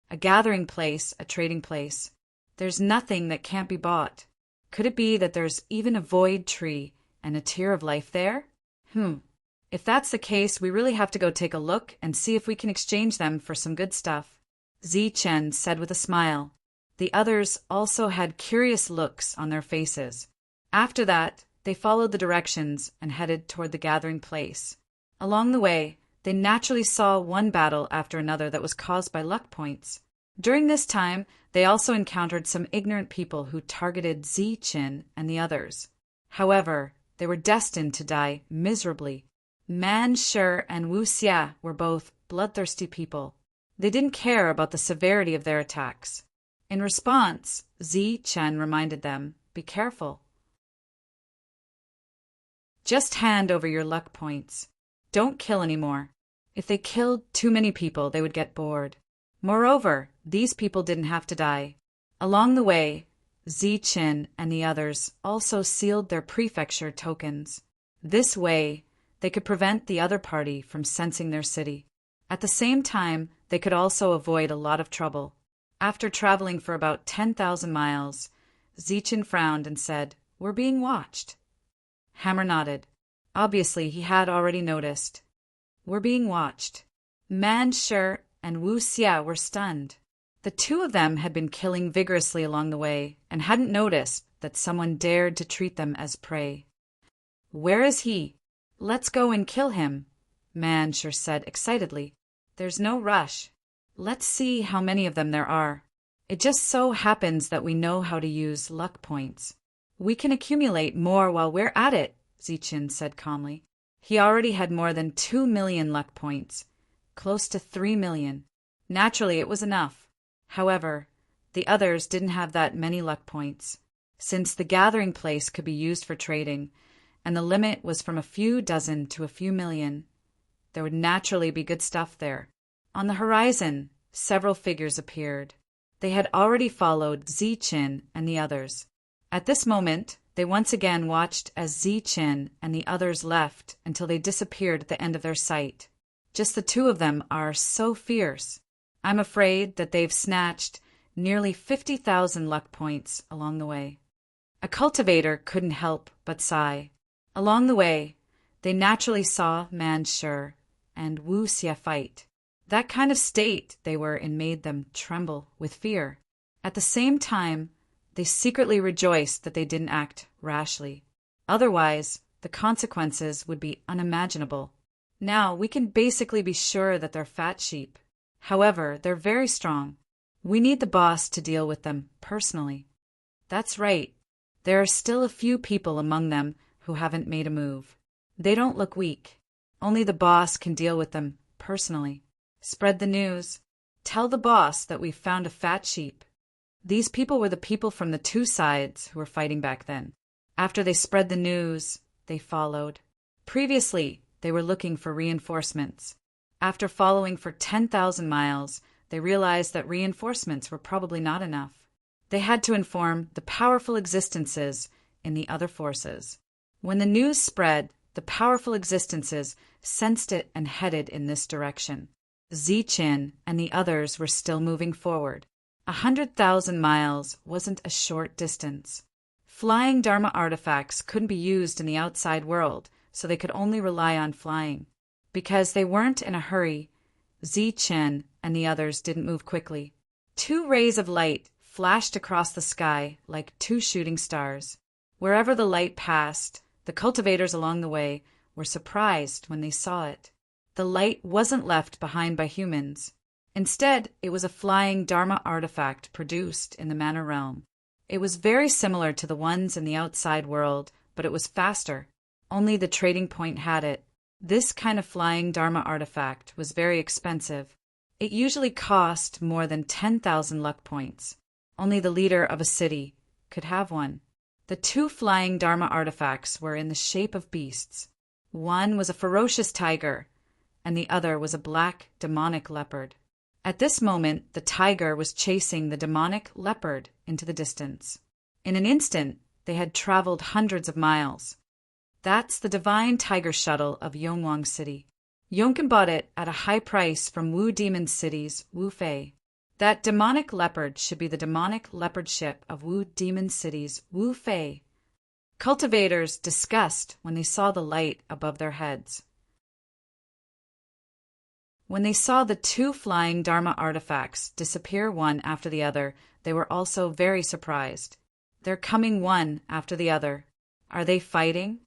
A gathering place, a trading place. There's nothing that can't be bought. Could it be that there's even a void tree and a tear of life there? If that's the case, we really have to go take a look and see if we can exchange them for some good stuff, Zichen said with a smile. The others also had curious looks on their faces. After that, they followed the directions and headed toward the gathering place. Along the way, they naturally saw one battle after another that was caused by luck points. During this time, they also encountered some ignorant people who targeted Zichen and the others. However, they were destined to die miserably. Manshur and Wuxia were both bloodthirsty people. They didn't care about the severity of their attacks. In response, Zichen reminded them, "Be careful. Just hand over your luck points. Don't kill anymore. If they killed too many people, they would get bored. Moreover, these people didn't have to die." Along the way, Zichen and the others also sealed their prefecture tokens. This way, they could prevent the other party from sensing their city. At the same time, they could also avoid a lot of trouble. After traveling for about 10,000 miles, Zichen frowned and said, "We're being watched." Hammer nodded. Obviously, he had already noticed. "We're being watched." Manshur and Wuxia were stunned. The two of them had been killing vigorously along the way and hadn't noticed that someone dared to treat them as prey. "Where is he? Let's go and kill him," Manshur said excitedly. "There's no rush. Let's see how many of them there are. It just so happens that we know how to use luck points. We can accumulate more while we're at it," Zichen said calmly. He already had more than 2 million luck points, close to 3 million. Naturally, it was enough. However, the others didn't have that many luck points. Since the gathering place could be used for trading, and the limit was from a few dozen to a few million, there would naturally be good stuff there. On the horizon, several figures appeared. They had already followed Zichen and the others. At this moment, they once again watched as Zichen and the others left until they disappeared at the end of their sight. Just the two of them are so fierce. I'm afraid that they've snatched nearly 50,000 luck points along the way. A cultivator couldn't help but sigh. Along the way, they naturally saw Manshur and Wuxia fight. That kind of state they were in made them tremble with fear. At the same time, they secretly rejoiced that they didn't act rashly. Otherwise, the consequences would be unimaginable. Now, we can basically be sure that they're fat sheep. However, they're very strong. We need the boss to deal with them personally. That's right. There are still a few people among them who haven't made a move. They don't look weak. Only the boss can deal with them personally. Spread the news. Tell the boss that we've found a fat sheep. These people were the people from the two sides who were fighting back then. After they spread the news, they followed. Previously, they were looking for reinforcements. After following for 10,000 miles, they realized that reinforcements were probably not enough. They had to inform the powerful existences in the other forces. When the news spread, the powerful existences sensed it and headed in this direction. Zichen and the others were still moving forward. 100,000 miles wasn't a short distance. Flying Dharma artifacts couldn't be used in the outside world, so they could only rely on flying. Because they weren't in a hurry, Zichen and the others didn't move quickly. 2 rays of light flashed across the sky like 2 shooting stars. Wherever the light passed, the cultivators along the way were surprised when they saw it. The light wasn't left behind by humans. Instead, it was a flying Dharma artifact produced in the Manor Realm. It was very similar to the ones in the outside world, but it was faster. Only the trading point had it. This kind of flying Dharma artifact was very expensive. It usually cost more than 10,000 luck points. Only the leader of a city could have one. The 2 flying Dharma artifacts were in the shape of beasts. One was a ferocious tiger, and the other was a black, demonic leopard. At this moment, the tiger was chasing the demonic leopard into the distance. In an instant, they had traveled hundreds of miles. That's the divine tiger shuttle of Yongwang City. Yonkin bought it at a high price from Wu Demon City's Wu Fei. That demonic leopard should be the demonic leopard ship of Wu Demon City's Wu Fei. Cultivators discussed when they saw the light above their heads. When they saw the two flying Dharma artifacts disappear one after the other, they were also very surprised. They're coming one after the other. Are they fighting?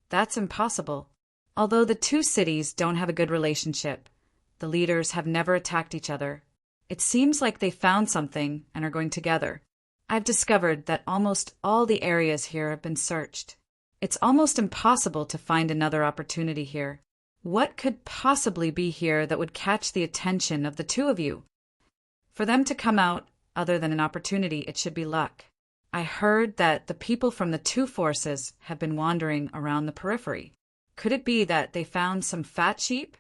That's impossible. Although the two cities don't have a good relationship, the leaders have never attacked each other. It seems like they found something and are going together. I've discovered that almost all the areas here have been searched. It's almost impossible to find another opportunity here. What could possibly be here that would catch the attention of the two of you? For them to come out, other than an opportunity, it should be luck. I heard that the people from the two forces have been wandering around the periphery. Could it be that they found some fat sheep?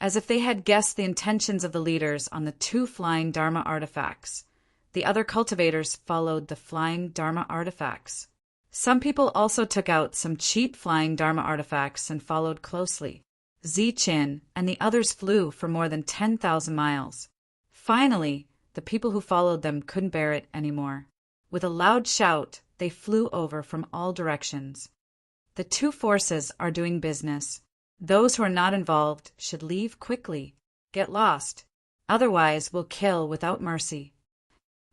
As if they had guessed the intentions of the leaders on the two flying Dharma artifacts, the other cultivators followed the flying Dharma artifacts. Some people also took out some cheap flying Dharma artifacts and followed closely. Zichin and the others flew for more than 10,000 miles. Finally, the people who followed them couldn't bear it anymore. With a loud shout, they flew over from all directions. The two forces are doing business. Those who are not involved should leave quickly. Get lost. Otherwise, we'll kill without mercy.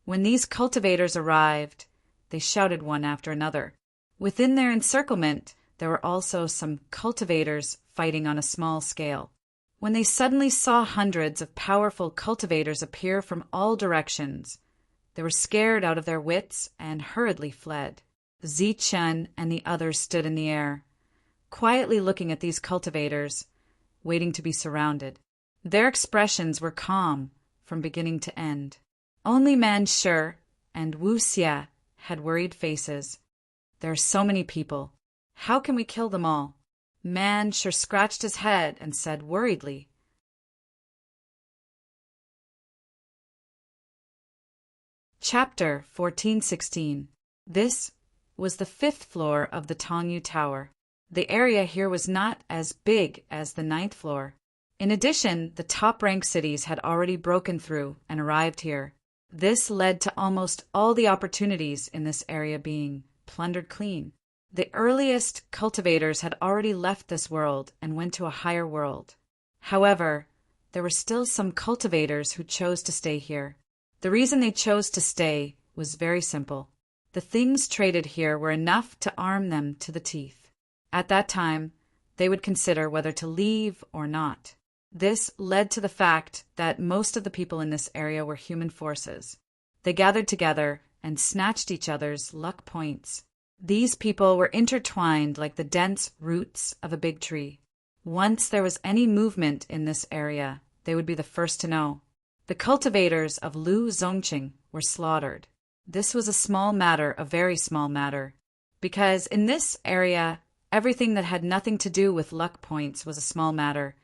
When these cultivators arrived, they shouted one after another. Within their encirclement, there were also some cultivators fighting on a small scale. When they suddenly saw hundreds of powerful cultivators appear from all directions, they were scared out of their wits and hurriedly fled. Zichen and the others stood in the air, quietly looking at these cultivators, waiting to be surrounded. Their expressions were calm from beginning to end. Only Man Shi and Wu Xie had worried faces. There are so many people. How can we kill them all? Man Shi scratched his head and said worriedly, Chapter 1416. This was the 5th floor of the Tongyu Tower. The area here was not as big as the 9th floor. In addition, the top-ranked cities had already broken through and arrived here. This led to almost all the opportunities in this area being plundered clean. The earliest cultivators had already left this world and went to a higher world. However, there were still some cultivators who chose to stay here. The reason they chose to stay was very simple. The things traded here were enough to arm them to the teeth. At that time, they would consider whether to leave or not. This led to the fact that most of the people in this area were human forces. They gathered together and snatched each other's luck points. These people were intertwined like the dense roots of a big tree. Once there was any movement in this area, they would be the first to know. The cultivators of Lu Zongqing were slaughtered. This was a small matter, a very small matter, because in this area, everything that had nothing to do with luck points was a small matter,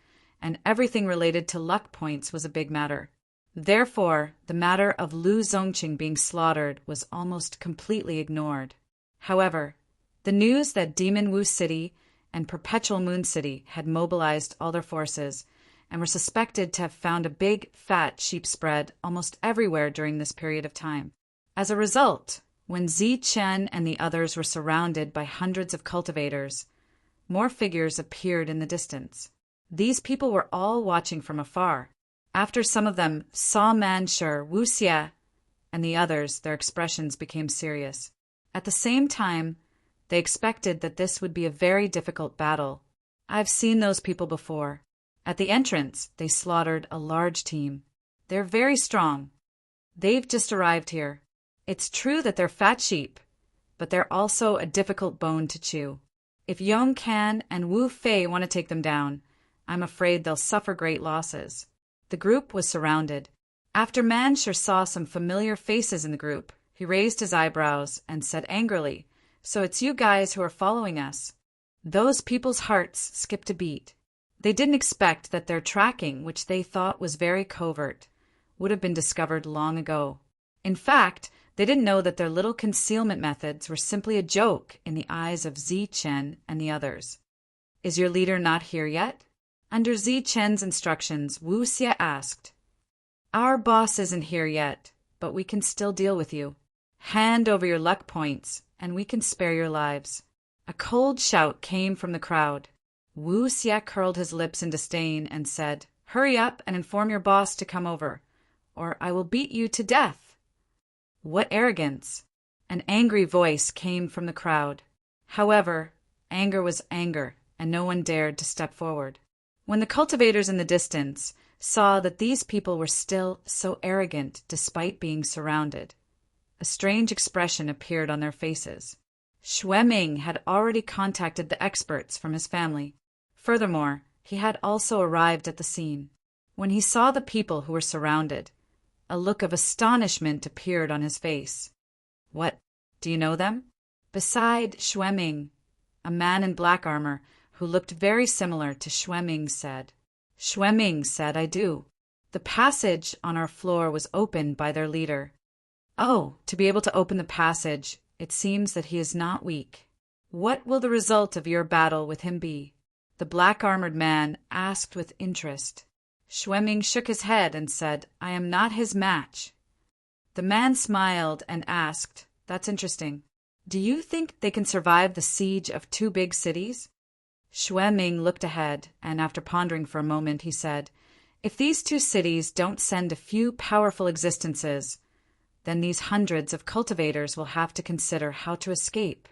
and everything related to luck points was a big matter. Therefore, the matter of Lu Zongqing being slaughtered was almost completely ignored. However, the news that Demon Wu City and Perpetual Moon City had mobilized all their forces and were suspected to have found a big, fat sheep spread almost everywhere during this period of time. As a result, when Zi Chen and the others were surrounded by hundreds of cultivators, more figures appeared in the distance. These people were all watching from afar. After some of them saw Man Shi, Wu Xie, and the others, their expressions became serious. At the same time, they expected that this would be a very difficult battle. I've seen those people before. At the entrance, they slaughtered a large team. They're very strong. They've just arrived here. It's true that they're fat sheep, but they're also a difficult bone to chew. If Yong Can and Wu Fei want to take them down, I'm afraid they'll suffer great losses. The group was surrounded. After Man Shi saw some familiar faces in the group, he raised his eyebrows and said angrily, "So it's you guys who are following us." Those people's hearts skipped a beat. They didn't expect that their tracking, which they thought was very covert, would have been discovered long ago. In fact, they didn't know that their little concealment methods were simply a joke in the eyes of Zi Chen and the others. Is your leader not here yet? Under Zi Chen's instructions, Wu Xie asked. Our boss isn't here yet, but we can still deal with you. Hand over your luck points, and we can spare your lives. A cold shout came from the crowd. Wu Xie curled his lips in disdain and said, Hurry up and inform your boss to come over, or I will beat you to death. What arrogance! An angry voice came from the crowd. However, anger was anger, and no one dared to step forward. When the cultivators in the distance saw that these people were still so arrogant despite being surrounded, a strange expression appeared on their faces. Xue Ming had already contacted the experts from his family. Furthermore, he had also arrived at the scene. When he saw the people who were surrounded, a look of astonishment appeared on his face. What, do you know them? Beside Xue Ming, a man in black armor who looked very similar to Xue Ming said. Xue Ming said, I do. The passage on our floor was opened by their leader. Oh, to be able to open the passage, it seems that he is not weak. What will the result of your battle with him be? The black-armored man asked with interest. Xue Ming shook his head and said, I am not his match. The man smiled and asked, That's interesting. Do you think they can survive the siege of 2 big cities? Xue Ming looked ahead, and after pondering for a moment, he said, If these 2 cities don't send a few powerful existences, then these hundreds of cultivators will have to consider how to escape.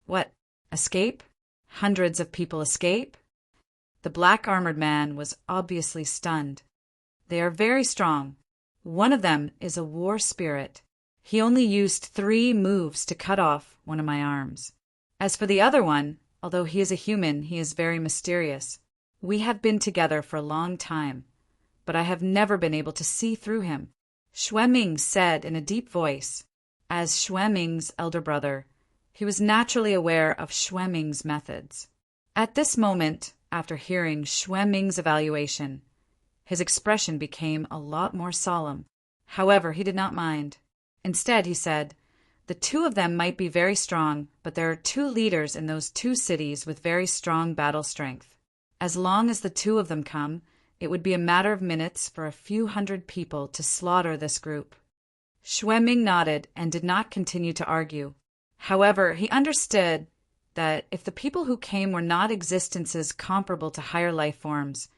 What? Escape? Hundreds of people escape? The black-armored man was obviously stunned. They are very strong. One of them is a war spirit. He only used 3 moves to cut off one of my arms. As for the other one, although he is a human, he is very mysterious. We have been together for a long time, but I have never been able to see through him. Xue Ming said in a deep voice. As Xue Ming's elder brother, he was naturally aware of Xue Ming's methods. At this moment, after hearing Xue Ming's evaluation, his expression became a lot more solemn. However, he did not mind. Instead, he said, The 2 of them might be very strong, but there are 2 leaders in those 2 cities with very strong battle strength. As long as the 2 of them come, it would be a matter of minutes for a few hundred people to slaughter this group. Xue Ming nodded and did not continue to argue. However, he understood that if the people who came were not existences comparable to higher life forms,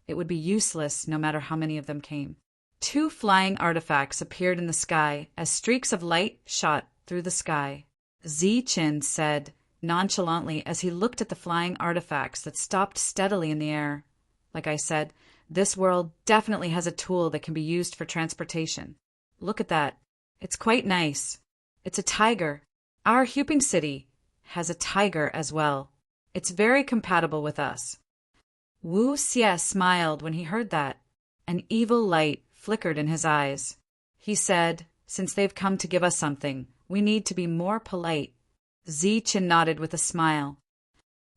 it would be useless no matter how many of them came. 2 flying artifacts appeared in the sky as streaks of light shot through the sky. Zi Chen said nonchalantly as he looked at the flying artifacts that stopped steadily in the air. Like I said, this world definitely has a tool that can be used for transportation. Look at that. It's quite nice. It's a tiger. Our Huping City has a tiger as well. It's very compatible with us. Wu Xie smiled when he heard that. An evil light flickered in his eyes. He said, Since they've come to give us something, we need to be more polite. Zi Chen nodded with a smile.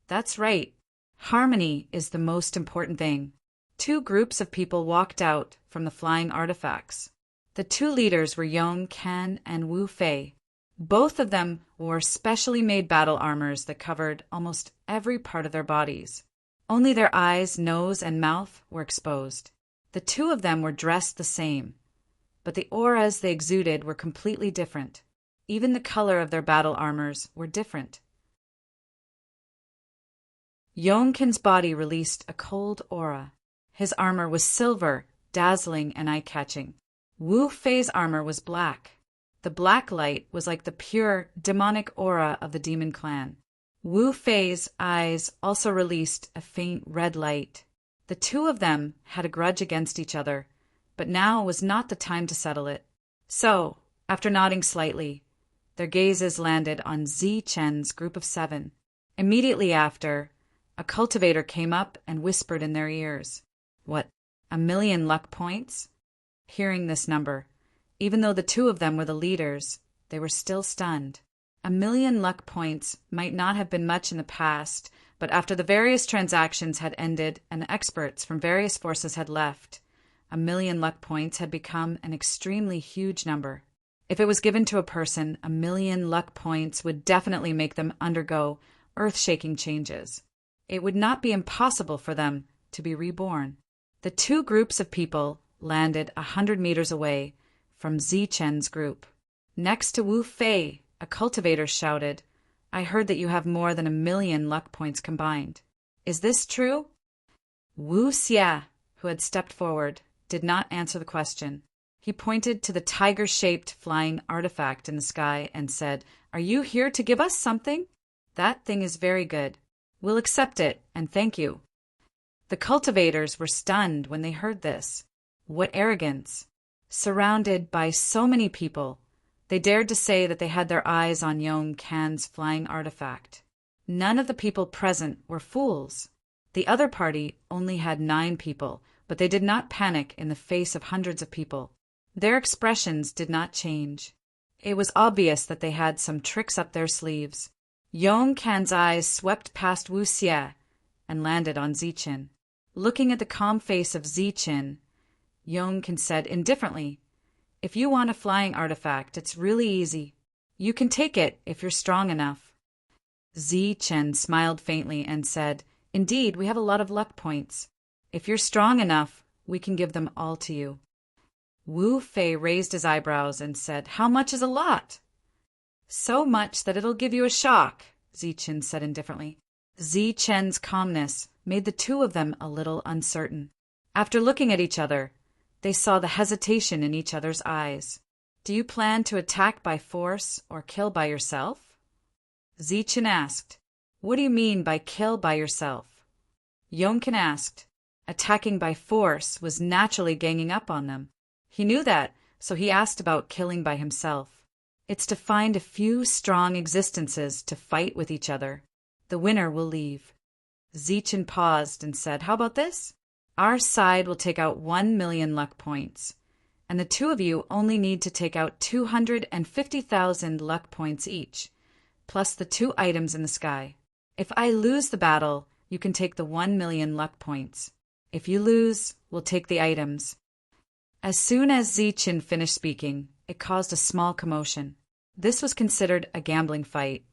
That's right. Harmony is the most important thing. 2 groups of people walked out from the flying artifacts. The 2 leaders were Yong Kan and Wu Fei. Both of them wore specially made battle armors that covered almost every part of their bodies. Only their eyes, nose, and mouth were exposed. The 2 of them were dressed the same, but the auras they exuded were completely different. Even the color of their battle armors were different. Yongkin's body released a cold aura. His armor was silver, dazzling and eye-catching. Wu Fei's armor was black. The black light was like the pure, demonic aura of the demon clan. Wu Fei's eyes also released a faint red light. The 2 of them had a grudge against each other, but now was not the time to settle it. So, after nodding slightly, their gazes landed on Zi Chen's group of 7. Immediately after, a cultivator came up and whispered in their ears. What, 1,000,000 luck points? Hearing this number, even though the 2 of them were the leaders, they were still stunned. 1,000,000 luck points might not have been much in the past, But after the various transactions had ended and experts from various forces had left, 1,000,000 luck points had become an extremely huge number. If it was given to a person, 1,000,000 luck points would definitely make them undergo earth-shaking changes. It would not be impossible for them to be reborn. The two groups of people landed 100 meters away from Zichen's group. Next to Wu Fei, a cultivator shouted, "I heard that you have more than 1,000,000 luck points combined. Is this true?" Wu Xia, who had stepped forward, did not answer the question. He pointed to the tiger-shaped flying artifact in the sky and said, "Are you here to give us something? That thing is very good. We'll accept it, and thank you." The cultivators were stunned when they heard this. What arrogance! Surrounded by so many people, they dared to say that they had their eyes on Yong Kan's flying artifact. None of the people present were fools. The other party only had 9 people, but they did not panic in the face of hundreds of people. Their expressions did not change. It was obvious that they had some tricks up their sleeves. Yong Kan's eyes swept past Wu Xie and landed on Zichen. Looking at the calm face of Zichen, Yong Kan said indifferently, "If you want a flying artifact, it's really easy. You can take it if you're strong enough." Zichen smiled faintly and said, "Indeed, we have a lot of luck points. If you're strong enough, we can give them all to you." Wu Fei raised his eyebrows and said, "How much is a lot?" "So much that it'll give you a shock," Zichen said indifferently. Zichen's calmness made the two of them a little uncertain. After looking at each other, they saw the hesitation in each other's eyes. "Do you plan to attack by force or kill by yourself?" Zichen asked. "What do you mean by kill by yourself?" Yong Kan asked. Attacking by force was naturally ganging up on them. He knew that, so he asked about killing by himself. It's to find a few strong existences to fight with each other. The winner will leave. Zichen paused and said, "How about this? Our side will take out 1,000,000 luck points, and the two of you only need to take out 250,000 luck points each, plus the 2 items in the sky. If I lose the battle, you can take the 1,000,000 luck points. If you lose, we'll take the items." As soon as Zichen finished speaking, it caused a small commotion. This was considered a gambling fight,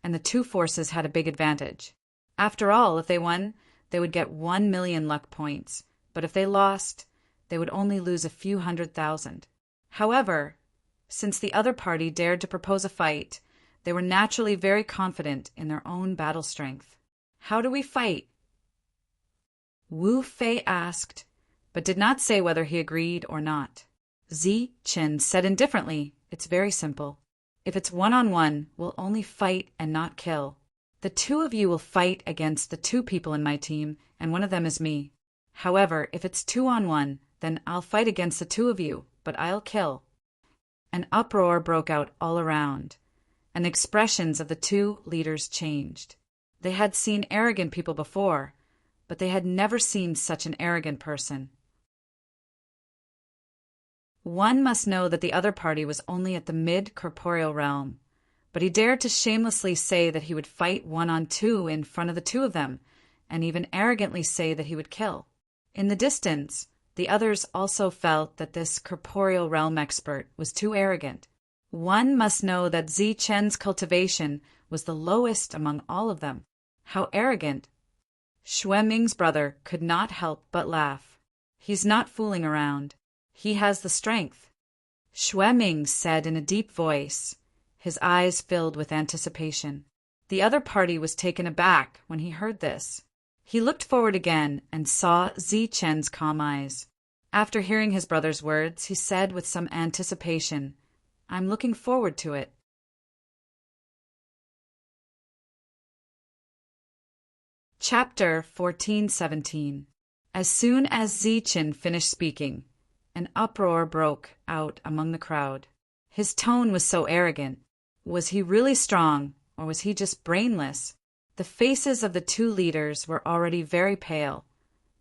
and the two forces had a big advantage. After all, if they won, they would get 1,000,000 luck points, but if they lost, they would only lose a few 100,000. However, since the other party dared to propose a fight, they were naturally very confident in their own battle strength. "How do we fight?" Wu Fei asked, but did not say whether he agreed or not. Zichen said indifferently, "It's very simple. If it's 1-on-1, we'll only fight and not kill. The 2 of you will fight against the 2 people in my team, and one of them is me. However, if it's 2-on-1, then I'll fight against the 2 of you, but I'll kill." An uproar broke out all around, and the expressions of the 2 leaders changed. They had seen arrogant people before, but they had never seen such an arrogant person. One must know that the other party was only at the mid-corporeal realm, but he dared to shamelessly say that he would fight 1-on-2 in front of the 2 of them, and even arrogantly say that he would kill. In the distance, the others also felt that this corporeal realm expert was too arrogant. One must know that Zichen's cultivation was the lowest among all of them. How arrogant! Xueming's brother could not help but laugh. "He's not fooling around. He has the strength," Xueming said in a deep voice, his eyes filled with anticipation. The other party was taken aback when he heard this. He looked forward again and saw Zichen's calm eyes. After hearing his brother's words, he said with some anticipation, "I'm looking forward to it." Chapter 14-17. As soon as Zichen finished speaking, an uproar broke out among the crowd. His tone was so arrogant. Was he really strong, or was he just brainless? The faces of the 2 leaders were already very pale,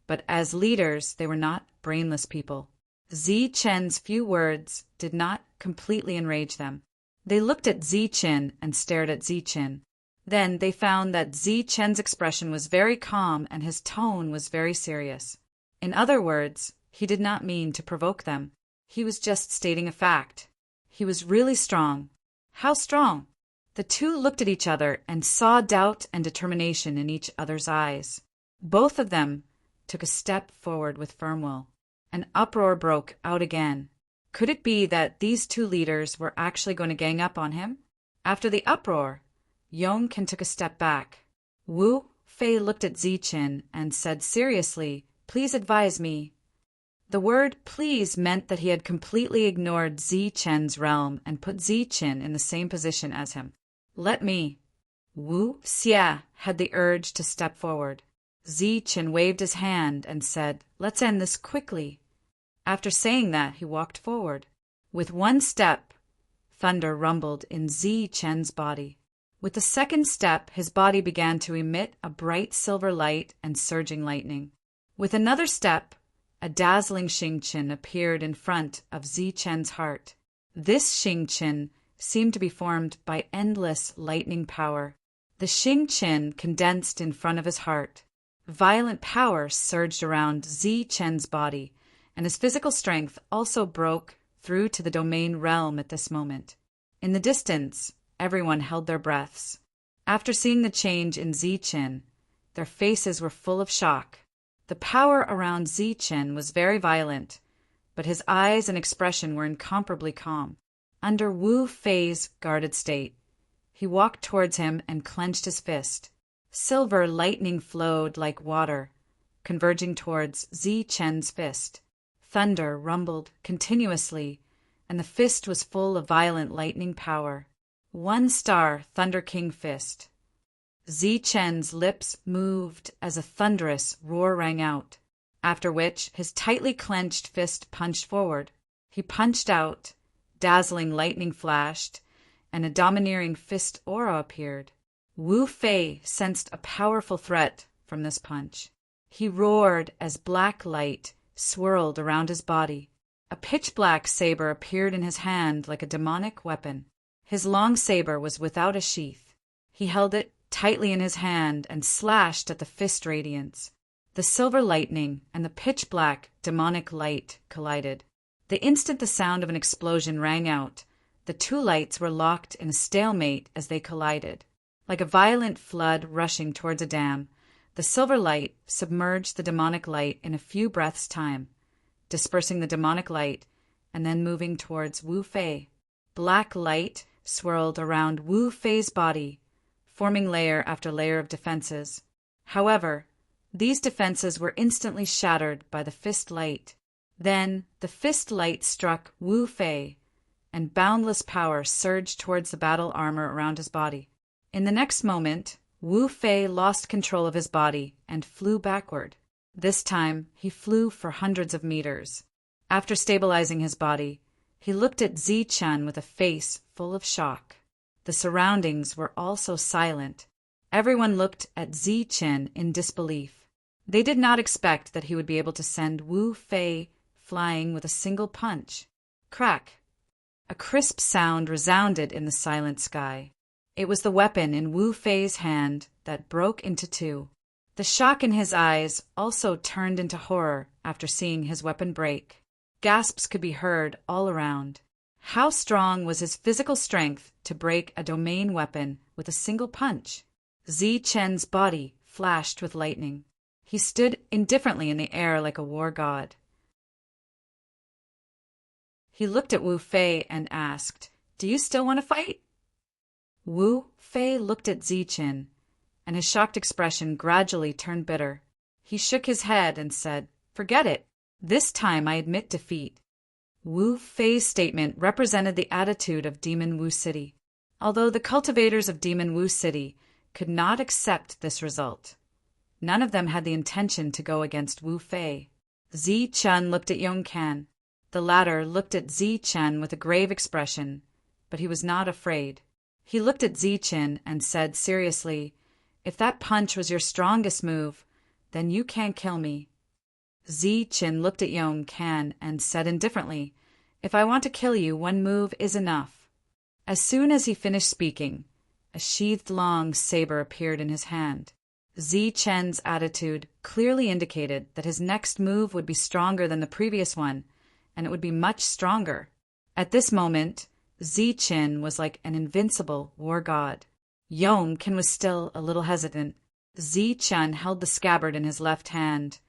but as leaders they were not brainless people. Zichen's few words did not completely enrage them. They looked at Zichen and stared at Zichen. Then they found that Zi Chen's expression was very calm and his tone was very serious. In other words, he did not mean to provoke them. He was just stating a fact. He was really strong. How strong? The two looked at each other and saw doubt and determination in each other's eyes. Both of them took a step forward with firm will. An uproar broke out again. Could it be that these two leaders were actually going to gang up on him? After the uproar, Yongcan took a step back. Wu Fei looked at Zichen and said seriously, "Please advise me." The word please meant that he had completely ignored Zichen's realm and put Zichen in the same position as him. "Let me." Wu Xia had the urge to step forward. Zichen waved his hand and said, "Let's end this quickly." After saying that, he walked forward. With one step, thunder rumbled in Zichen's body. With the second step, his body began to emit a bright silver light and surging lightning. With another step, a dazzling Xingqian appeared in front of Zichen's heart. This Xingqian seemed to be formed by endless lightning power. The Xingqian condensed in front of his heart. Violent power surged around Zichen's body, and his physical strength also broke through to the domain realm at this moment. In the distance, everyone held their breaths. After seeing the change in Zichen, their faces were full of shock. The power around Zichen was very violent, but his eyes and expression were incomparably calm. Under Wu Fei's guarded state, he walked towards him and clenched his fist. Silver lightning flowed like water, converging towards Zichen's fist. Thunder rumbled continuously, and the fist was full of violent lightning power. One star Thunder King fist. Zichen's lips moved as a thunderous roar rang out, after which his tightly clenched fist punched forward. He punched out, dazzling lightning flashed, and a domineering fist aura appeared. Wu Fei sensed a powerful threat from this punch. He roared as black light swirled around his body. A pitch-black saber appeared in his hand like a demonic weapon. His long saber was without a sheath. He held it tightly in his hand and slashed at the fist radiance. The silver lightning and the pitch-black demonic light collided. The instant the sound of an explosion rang out, the two lights were locked in a stalemate as they collided. Like a violent flood rushing towards a dam, the silver light submerged the demonic light in a few breaths' time, dispersing the demonic light and then moving towards Wu Fei. Black light swirled around Wu Fei's body, forming layer after layer of defenses. However, these defenses were instantly shattered by the fist light. Then the fist light struck Wu Fei, and boundless power surged towards the battle armor around his body. In the next moment, Wu Fei lost control of his body and flew backward. This time, he flew for hundreds of meters. After stabilizing his body, he looked at Zichen with a face full of shock. The surroundings were also silent. Everyone looked at Zichen in disbelief. They did not expect that he would be able to send Wu Fei flying with a single punch. Crack! A crisp sound resounded in the silent sky. It was the weapon in Wu Fei's hand that broke into two. The shock in his eyes also turned into horror after seeing his weapon break. Gasps could be heard all around. How strong was his physical strength to break a domain weapon with a single punch? Zichen's body flashed with lightning. He stood indifferently in the air like a war god. He looked at Wu Fei and asked, "Do you still want to fight?" Wu Fei looked at Zichen, and his shocked expression gradually turned bitter. He shook his head and said, "Forget it. This time I admit defeat." Wu Fei's statement represented the attitude of Demon Wu City. Although the cultivators of Demon Wu City could not accept this result, none of them had the intention to go against Wu Fei. Zichen looked at Yongcan. The latter looked at Zichen with a grave expression, but he was not afraid. He looked at Zichen and said seriously, "If that punch was your strongest move, then you can't kill me." Zichen looked at Yongcan and said indifferently, "If I want to kill you, one move is enough." As soon as he finished speaking, a sheathed long saber appeared in his hand. Zi Chen's attitude clearly indicated that his next move would be stronger than the previous one, and it would be much stronger. At this moment, Zi Chen was like an invincible war god. Yongkan was still a little hesitant. Zi Chen held the scabbard in his left hand,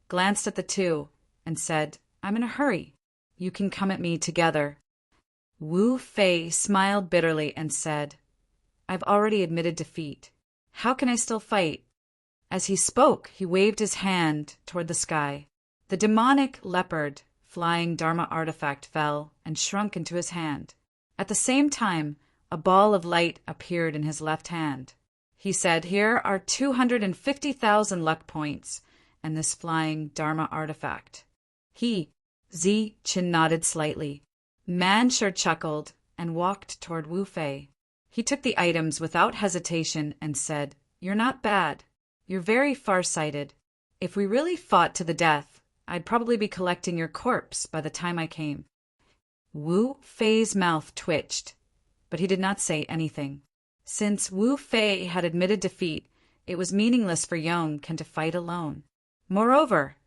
glanced at the two, and said, "I'm in a hurry. You can come at me together." Wu Fei smiled bitterly and said, "I've already admitted defeat. How can I still fight?" As he spoke, he waved his hand toward the sky. The demonic leopard flying Dharma artifact fell and shrunk into his hand. At the same time, a ball of light appeared in his left hand. He said, "Here are 250,000 luck points and this flying Dharma artifact." Zi Chen nodded slightly. Manshur chuckled and walked toward Wu Fei. He took the items without hesitation and said, "You're not bad. You're very far-sighted. If we really fought to the death, I'd probably be collecting your corpse by the time I came." Wu Fei's mouth twitched, but he did not say anything. Since Wu Fei had admitted defeat, it was meaningless for Yongkan to fight alone. Moreover,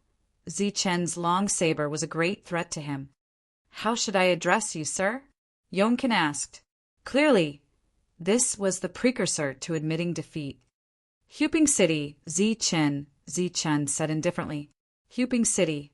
Zi Chen's long saber was a great threat to him. "How should I address you, sir?" Yongkan asked. Clearly, this was the precursor to admitting defeat. "Huping City, Zi Chen," Zi Chen said indifferently. "Huping City."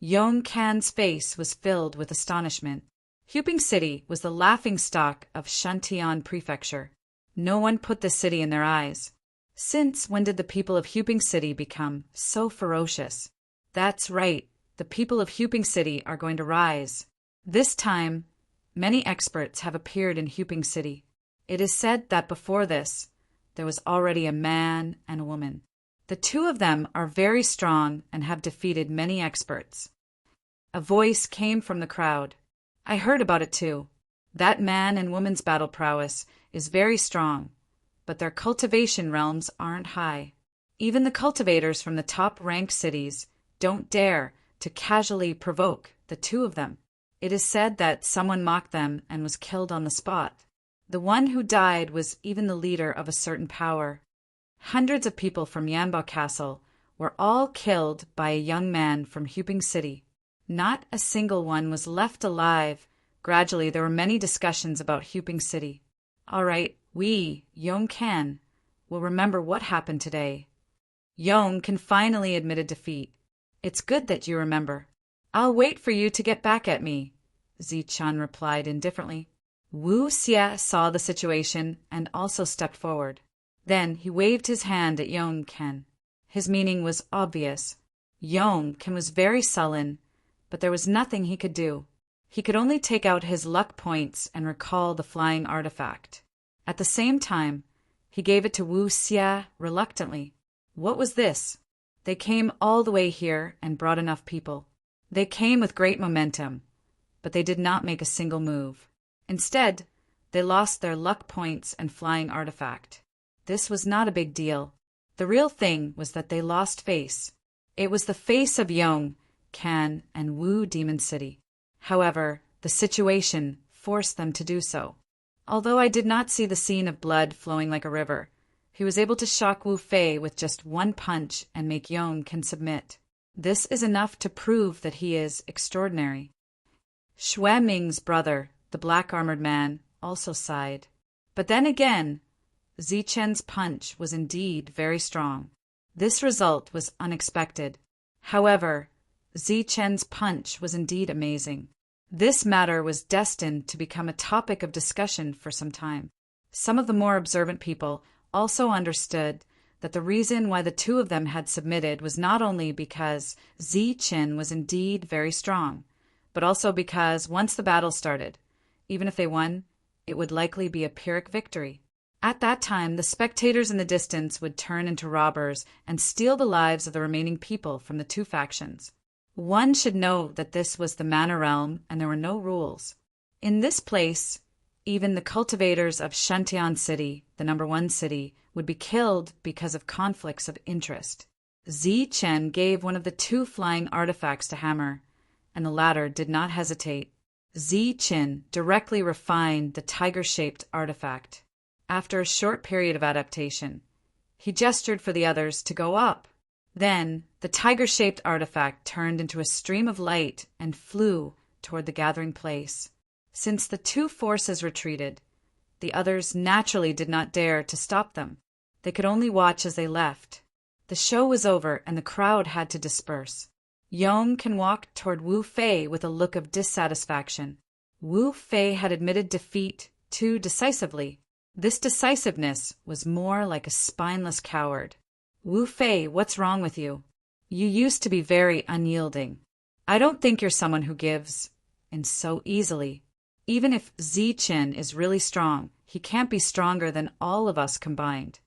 Yongkan's face was filled with astonishment. Huping City was the laughingstock of Shantian Prefecture. No one put the city in their eyes. Since when did the people of Huping City become so ferocious? That's right, the people of Huping City are going to rise. This time, many experts have appeared in Huping City. It is said that before this, there was already a man and a woman. The two of them are very strong and have defeated many experts. A voice came from the crowd. "I heard about it too. That man and woman's battle prowess is very strong, but their cultivation realms aren't high. Even the cultivators from the top-ranked cities don't dare to casually provoke the two of them. It is said that someone mocked them and was killed on the spot. The one who died was even the leader of a certain power. Hundreds of people from Yanbo Castle were all killed by a young man from Huping City. Not a single one was left alive. Gradually, there were many discussions about Huping City. All right, we, Yongkan, will remember what happened today." Yongkan finally admitted defeat. "It's good that you remember. I'll wait for you to get back at me," Zi Chen replied indifferently. Wu Xie saw the situation and also stepped forward. Then he waved his hand at Yongkan. His meaning was obvious. Yongkan was very sullen, but there was nothing he could do. He could only take out his luck points and recall the flying artifact. At the same time, he gave it to Wu Xie reluctantly. What was this? They came all the way here and brought enough people. They came with great momentum, but they did not make a single move. Instead, they lost their luck points and flying artifact. This was not a big deal. The real thing was that they lost face. It was the face of Yongkan and Wu Demon City. However, the situation forced them to do so. Although I did not see the scene of blood flowing like a river, he was able to shock Wu Fei with just one punch and make Yongkan submit. This is enough to prove that he is extraordinary. Xue Ming's brother, the black-armored man, also sighed. But then again, Zi Chen's punch was indeed very strong. This result was unexpected. However, Zi Chen's punch was indeed amazing. This matter was destined to become a topic of discussion for some time. Some of the more observant people also understood that the reason why the two of them had submitted was not only because Zi Chen was indeed very strong, but also because once the battle started, even if they won, it would likely be a Pyrrhic victory. At that time, the spectators in the distance would turn into robbers and steal the lives of the remaining people from the two factions. One should know that this was the Manor Realm and there were no rules. In this place, even the cultivators of Shantian City, the #1 city, would be killed because of conflicts of interest. Zi Chen gave one of the two flying artifacts to Hammer, and the latter did not hesitate. Zi Qin directly refined the tiger-shaped artifact. After a short period of adaptation, he gestured for the others to go up. Then, the tiger-shaped artifact turned into a stream of light and flew toward the gathering place. Since the two forces retreated, the others naturally did not dare to stop them. They could only watch as they left. The show was over and the crowd had to disperse. Yongcan walked toward Wu Fei with a look of dissatisfaction. Wu Fei had admitted defeat too decisively. This decisiveness was more like a spineless coward. Wu Fei, what's wrong with you? You used to be very unyielding. I don't think you're someone who gives in so easily. Even if Zi Qin is really strong, he can't be stronger than all of us combined.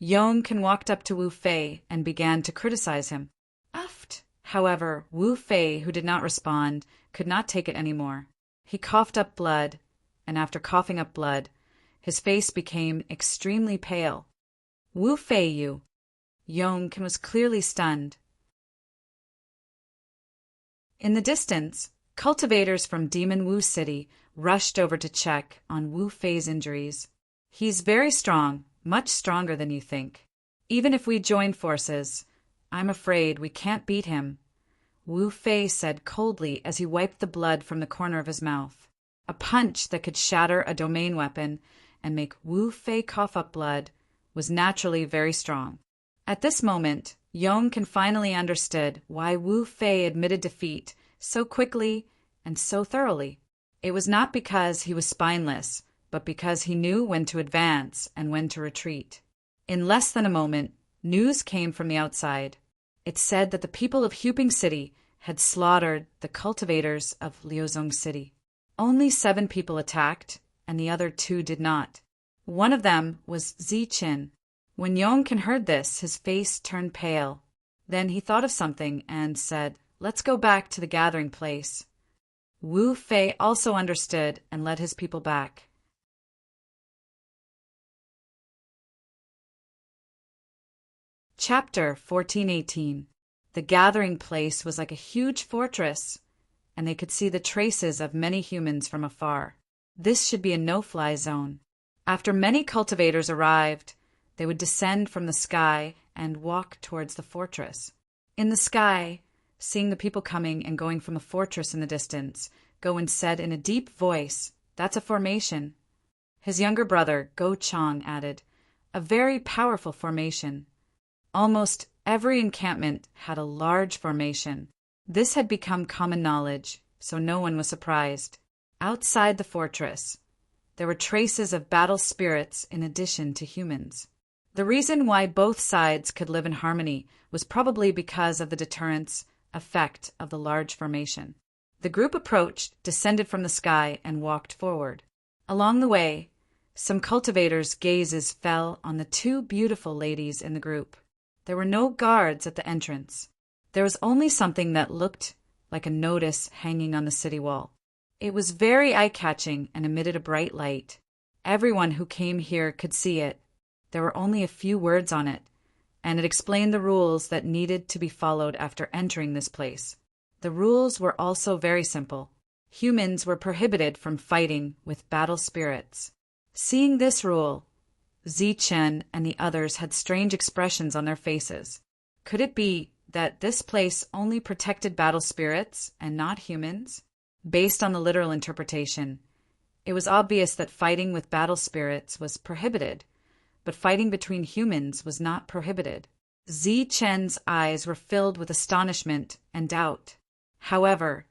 Yongcan walked up to Wu Fei and began to criticize him. Uffed. However, Wu Fei, who did not respond, could not take it anymore. He coughed up blood, and after coughing up blood, his face became extremely pale. Wu Fei, you. Yongcan was clearly stunned. In the distance, cultivators from Demon Wu City rushed over to check on Wu Fei's injuries. He's very strong, much stronger than you think. Even if we join forces, I'm afraid we can't beat him, Wu Fei said coldly as he wiped the blood from the corner of his mouth. A punch that could shatter a domain weapon and make Wu Fei cough up blood was naturally very strong. At this moment, Yongcan finally understood why Wu Fei admitted defeat so quickly and so thoroughly. It was not because he was spineless, but because he knew when to advance and when to retreat. In less than a moment, news came from the outside. It said that the people of Huping City had slaughtered the cultivators of Liuzong City. Only 7 people attacked, and the other 2 did not. One of them was Zi Qin. When Yongcan heard this, his face turned pale. Then he thought of something and said, "Let's go back to the gathering place." Wu Fei also understood and led his people back. Chapter 1418. The gathering place was like a huge fortress, and they could see the traces of many humans from afar. This should be a no-fly zone. After many cultivators arrived, they would descend from the sky and walk towards the fortress. In the sky, seeing the people coming and going from the fortress in the distance, Gowen said in a deep voice, "That's a formation." His younger brother, Go Chong, added, "A very powerful formation." Almost every encampment had a large formation. This had become common knowledge, so no one was surprised. Outside the fortress, there were traces of battle spirits in addition to humans. The reason why both sides could live in harmony was probably because of the deterrence effect of the large formation. The group approached, descended from the sky, and walked forward. Along the way, some cultivators' gazes fell on the 2 beautiful ladies in the group. There were no guards at the entrance. There was only something that looked like a notice hanging on the city wall. It was very eye-catching and emitted a bright light. Everyone who came here could see it. There were only a few words on it, and it explained the rules that needed to be followed after entering this place. The rules were also very simple. Humans were prohibited from fighting with battle spirits. Seeing this rule, Zi Chen and the others had strange expressions on their faces. Could it be that this place only protected battle spirits and not humans? Based on the literal interpretation, it was obvious that fighting with battle spirits was prohibited, but fighting between humans was not prohibited. Zi Chen's eyes were filled with astonishment and doubt. However,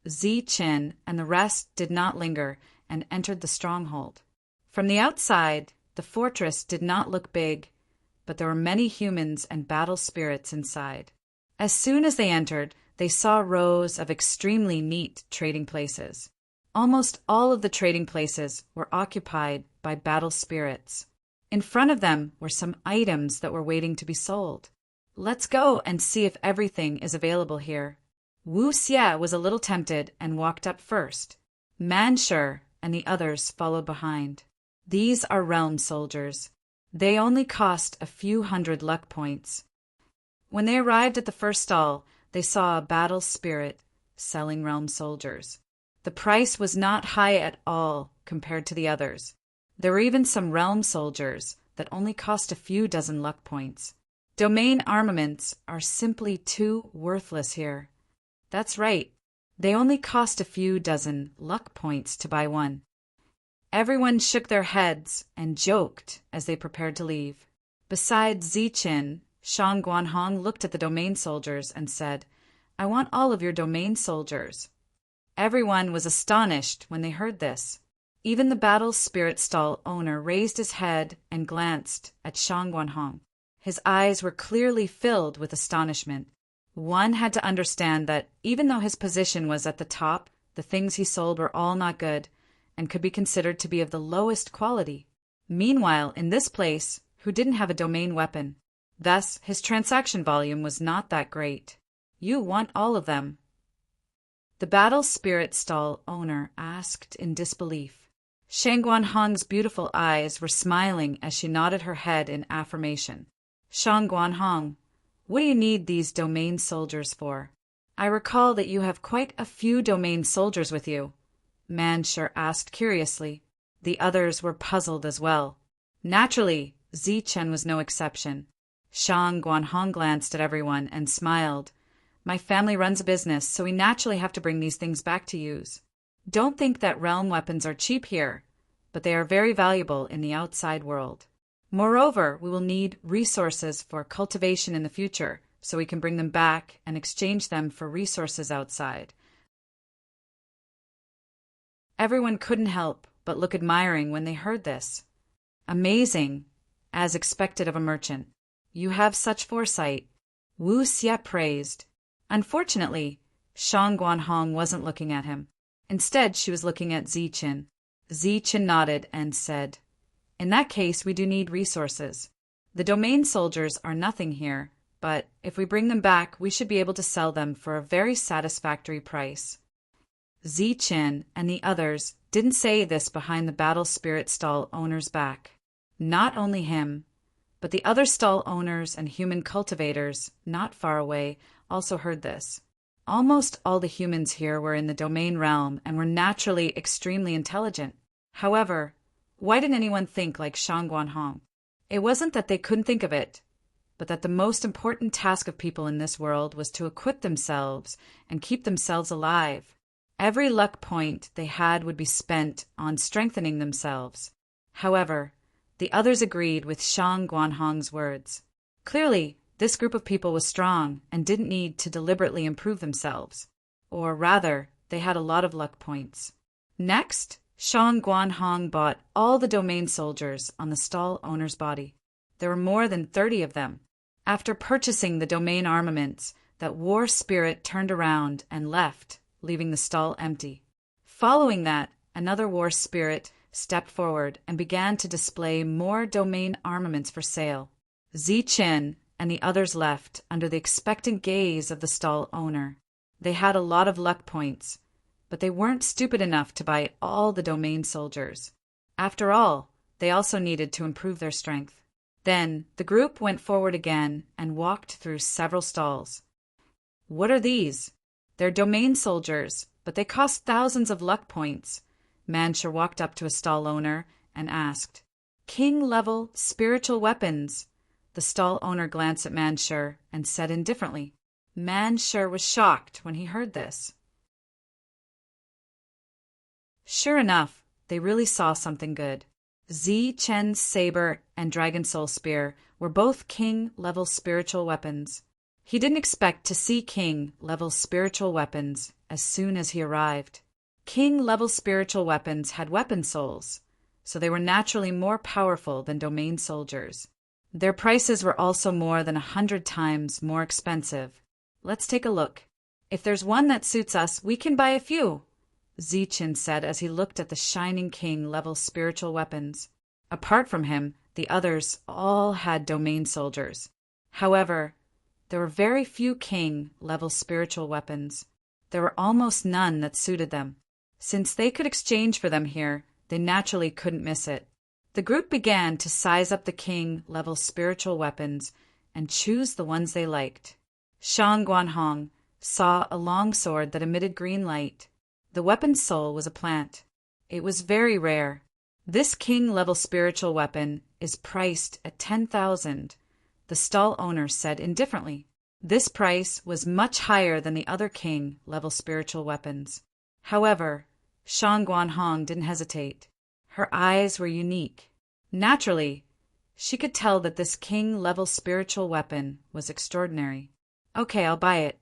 Zi Chen and the rest did not linger and entered the stronghold. From the outside, the fortress did not look big, but there were many humans and battle spirits inside. As soon as they entered, they saw rows of extremely neat trading places. Almost all of the trading places were occupied by battle spirits. In front of them were some items that were waiting to be sold. "Let's go and see if everything is available here." Wu Xia was a little tempted and walked up first. Manshur and the others followed behind. These are realm soldiers. They only cost a few hundred luck points. When they arrived at the first stall, they saw a battle spirit selling realm soldiers. The price was not high at all compared to the others. There were even some realm soldiers that only cost a few dozen luck points. Domain armaments are simply too worthless here. That's right, they only cost a few dozen luck points to buy one. Everyone shook their heads and joked as they prepared to leave. Besides Ziqin, Shang Guanhong looked at the domain soldiers and said, "I want all of your domain soldiers." Everyone was astonished when they heard this. Even the battle spirit stall owner raised his head and glanced at Shang Guanhong. His eyes were clearly filled with astonishment. One had to understand that even though his position was at the top, the things he sold were all not good and could be considered to be of the lowest quality. Meanwhile, in this place, who didn't have a domain weapon, thus his transaction volume was not that great. "You want all of them?" The battle spirit stall owner asked in disbelief. Shang Guanhong's beautiful eyes were smiling as she nodded her head in affirmation. "Shang Guanhong, what do you need these domain soldiers for? I recall that you have quite a few domain soldiers with you," Manshur asked curiously. The others were puzzled as well. Naturally, Zichen was no exception. Shang Guanhong glanced at everyone and smiled. "My family runs a business, so we naturally have to bring these things back to use. Don't think that realm weapons are cheap here, but they are very valuable in the outside world. Moreover, we will need resources for cultivation in the future, so we can bring them back and exchange them for resources outside." Everyone couldn't help but look admiring when they heard this. "Amazing, as expected of a merchant. You have such foresight," Wu Xie praised. Unfortunately, Shang Guanhong wasn't looking at him. Instead, she was looking at Zichen. Zichen nodded and said, "In that case, we do need resources. The domain soldiers are nothing here, but if we bring them back, we should be able to sell them for a very satisfactory price." Zichen and the others didn't say this behind the battle spirit stall owner's back. Not only him, but the other stall owners and human cultivators, not far away, also heard this. Almost all the humans here were in the domain realm and were naturally extremely intelligent. However, why didn't anyone think like Shang Guanhong? It wasn't that they couldn't think of it, but that the most important task of people in this world was to equip themselves and keep themselves alive. Every luck point they had would be spent on strengthening themselves. However, the others agreed with Shang Guanhong's words. Clearly, this group of people was strong and didn't need to deliberately improve themselves. Or rather, they had a lot of luck points. Next, Shang Guanhong bought all the domain soldiers on the stall owner's body. There were more than 30 of them. After purchasing the domain armaments, that war spirit turned around and left, leaving the stall empty. Following that, another war spirit stepped forward and began to display more domain armaments for sale. Zichen and the others left under the expectant gaze of the stall owner. They had a lot of luck points, but they weren't stupid enough to buy all the domain soldiers. After all, they also needed to improve their strength. Then the group went forward again and walked through several stalls. "What are these?" "They're domain soldiers, but they cost thousands of luck points." Manshur walked up to a stall owner and asked. "King-level spiritual weapons." The stall owner glanced at Manshur and said indifferently. Manshur was shocked when he heard this. Sure enough, they really saw something good. Zichen's saber and Dragon Soul Spear were both king-level spiritual weapons. He didn't expect to see king-level spiritual weapons as soon as he arrived. King-level spiritual weapons had weapon souls, so they were naturally more powerful than domain soldiers. Their prices were also more than 100 times more expensive. "Let's take a look. If there's one that suits us, we can buy a few," Zichen said as he looked at the shining king-level spiritual weapons. Apart from him, the others all had domain soldiers. However, there were very few king-level spiritual weapons. There were almost none that suited them. Since they could exchange for them here, they naturally couldn't miss it. The group began to size up the king-level spiritual weapons and choose the ones they liked. Shang Guanhong saw a long sword that emitted green light. The weapon's soul was a plant. It was very rare. This king-level spiritual weapon is priced at 10,000, the stall owner said indifferently. This price was much higher than the other king-level spiritual weapons. However, Shan Guanhong didn't hesitate. Her eyes were unique. Naturally, she could tell that this king-level spiritual weapon was extraordinary. Okay, I'll buy it.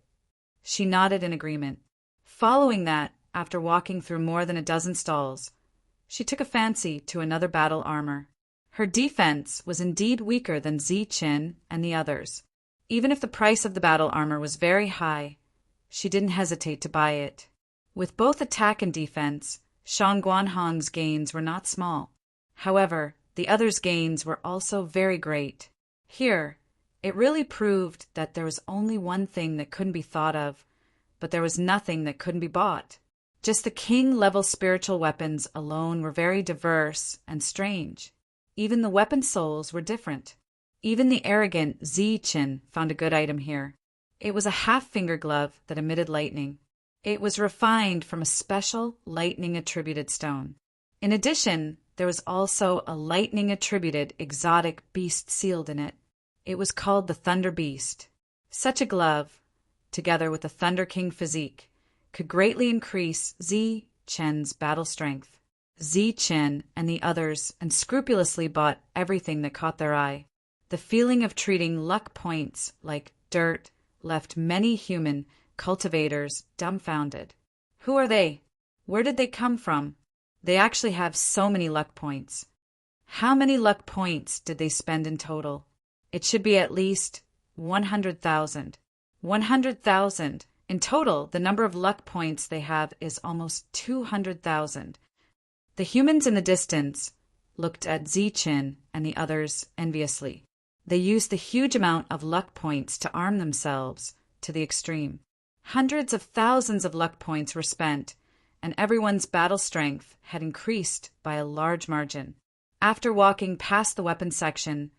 She nodded in agreement. Following that, after walking through more than a dozen stalls, she took a fancy to another battle armor. Her defense was indeed weaker than Zi Qin and the others. Even if the price of the battle armor was very high, she didn't hesitate to buy it. With both attack and defense, Shan Guanhong's gains were not small. However, the others' gains were also very great. Here, it really proved that there was only one thing that couldn't be thought of, but there was nothing that couldn't be bought. Just the king-level spiritual weapons alone were very diverse and strange. Even the weapon souls were different. Even the arrogant Zi Qin found a good item here. It was a half-finger glove that emitted lightning. It was refined from a special lightning-attributed stone. In addition, there was also a lightning-attributed exotic beast sealed in it. It was called the Thunder Beast. Such a glove, together with the Thunder King physique, could greatly increase Zi Qin's battle strength. Zi Qin and the others unscrupulously bought everything that caught their eye. The feeling of treating luck points like dirt left many human cultivators dumbfounded. Who are they? Where did they come from? They actually have so many luck points. How many luck points did they spend in total? It should be at least 100,000. 100,000. In total, the number of luck points they have is almost 200,000. The humans in the distance looked at Zi Qin and the others enviously. They used the huge amount of luck points to arm themselves to the extreme. Hundreds of thousands of luck points were spent, and everyone's battle strength had increased by a large margin. After walking past the weapon section,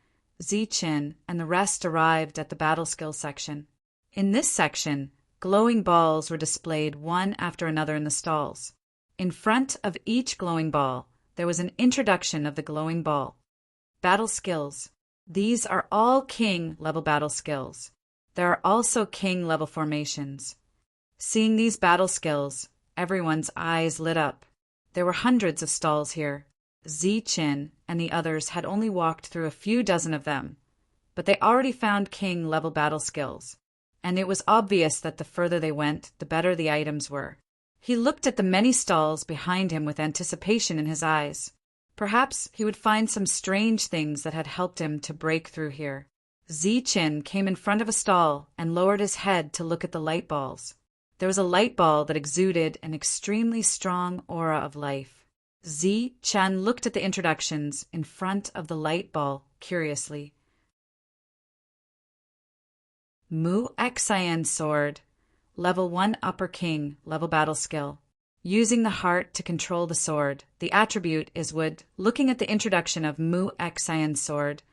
Zi Qin and the rest arrived at the battle skill section. In this section, glowing balls were displayed one after another in the stalls. In front of each glowing ball, there was an introduction of the glowing ball. Battle skills. These are all king-level battle skills. There are also king-level formations. Seeing these battle skills, everyone's eyes lit up. There were hundreds of stalls here. Zi Qin and the others had only walked through a few dozen of them, but they already found king-level battle skills, and it was obvious that the further they went, the better the items were. He looked at the many stalls behind him with anticipation in his eyes. Perhaps he would find some strange things that had helped him to break through here. Zi Qin came in front of a stall and lowered his head to look at the light balls. There was a light ball that exuded an extremely strong aura of life. Zi Qin looked at the introductions in front of the light ball curiously. Mu Xian Sword, Level 1 Upper King, Level Battle Skill. Using the heart to control the sword. The attribute is wood. Looking at the introduction of Mu Xian Sword,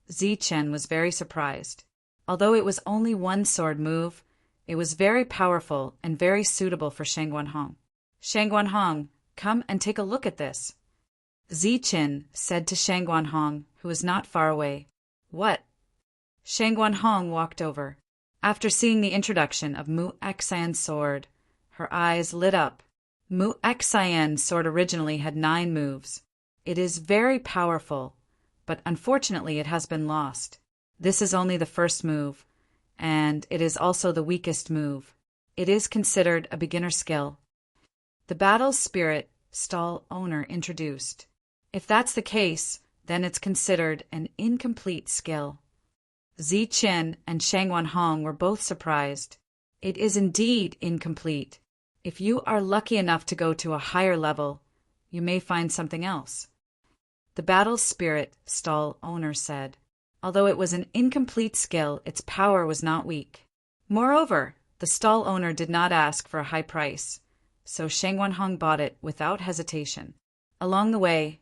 Zi Qin was very surprised. Although it was only one sword move, it was very powerful and very suitable for Shan Guanhong. Shan Guanhong, come and take a look at this. Zi Qin said to Shan Guanhong, who was not far away. What? Shan Guanhong walked over. After seeing the introduction of Mu Xian Sword, her eyes lit up. Mu Xian Sword originally had 9 moves. It is very powerful, but unfortunately it has been lost. This is only the first move, and it is also the weakest move. It is considered a beginner skill. The battle spirit stall owner introduced. If that's the case, then it's considered an incomplete skill. Zi Qin and Shan Guanhong were both surprised. It is indeed incomplete. If you are lucky enough to go to a higher level, you may find something else. The battle spirit stall owner said. Although it was an incomplete skill, its power was not weak. Moreover, the stall owner did not ask for a high price, so Shan Guanhong bought it without hesitation. Along the way,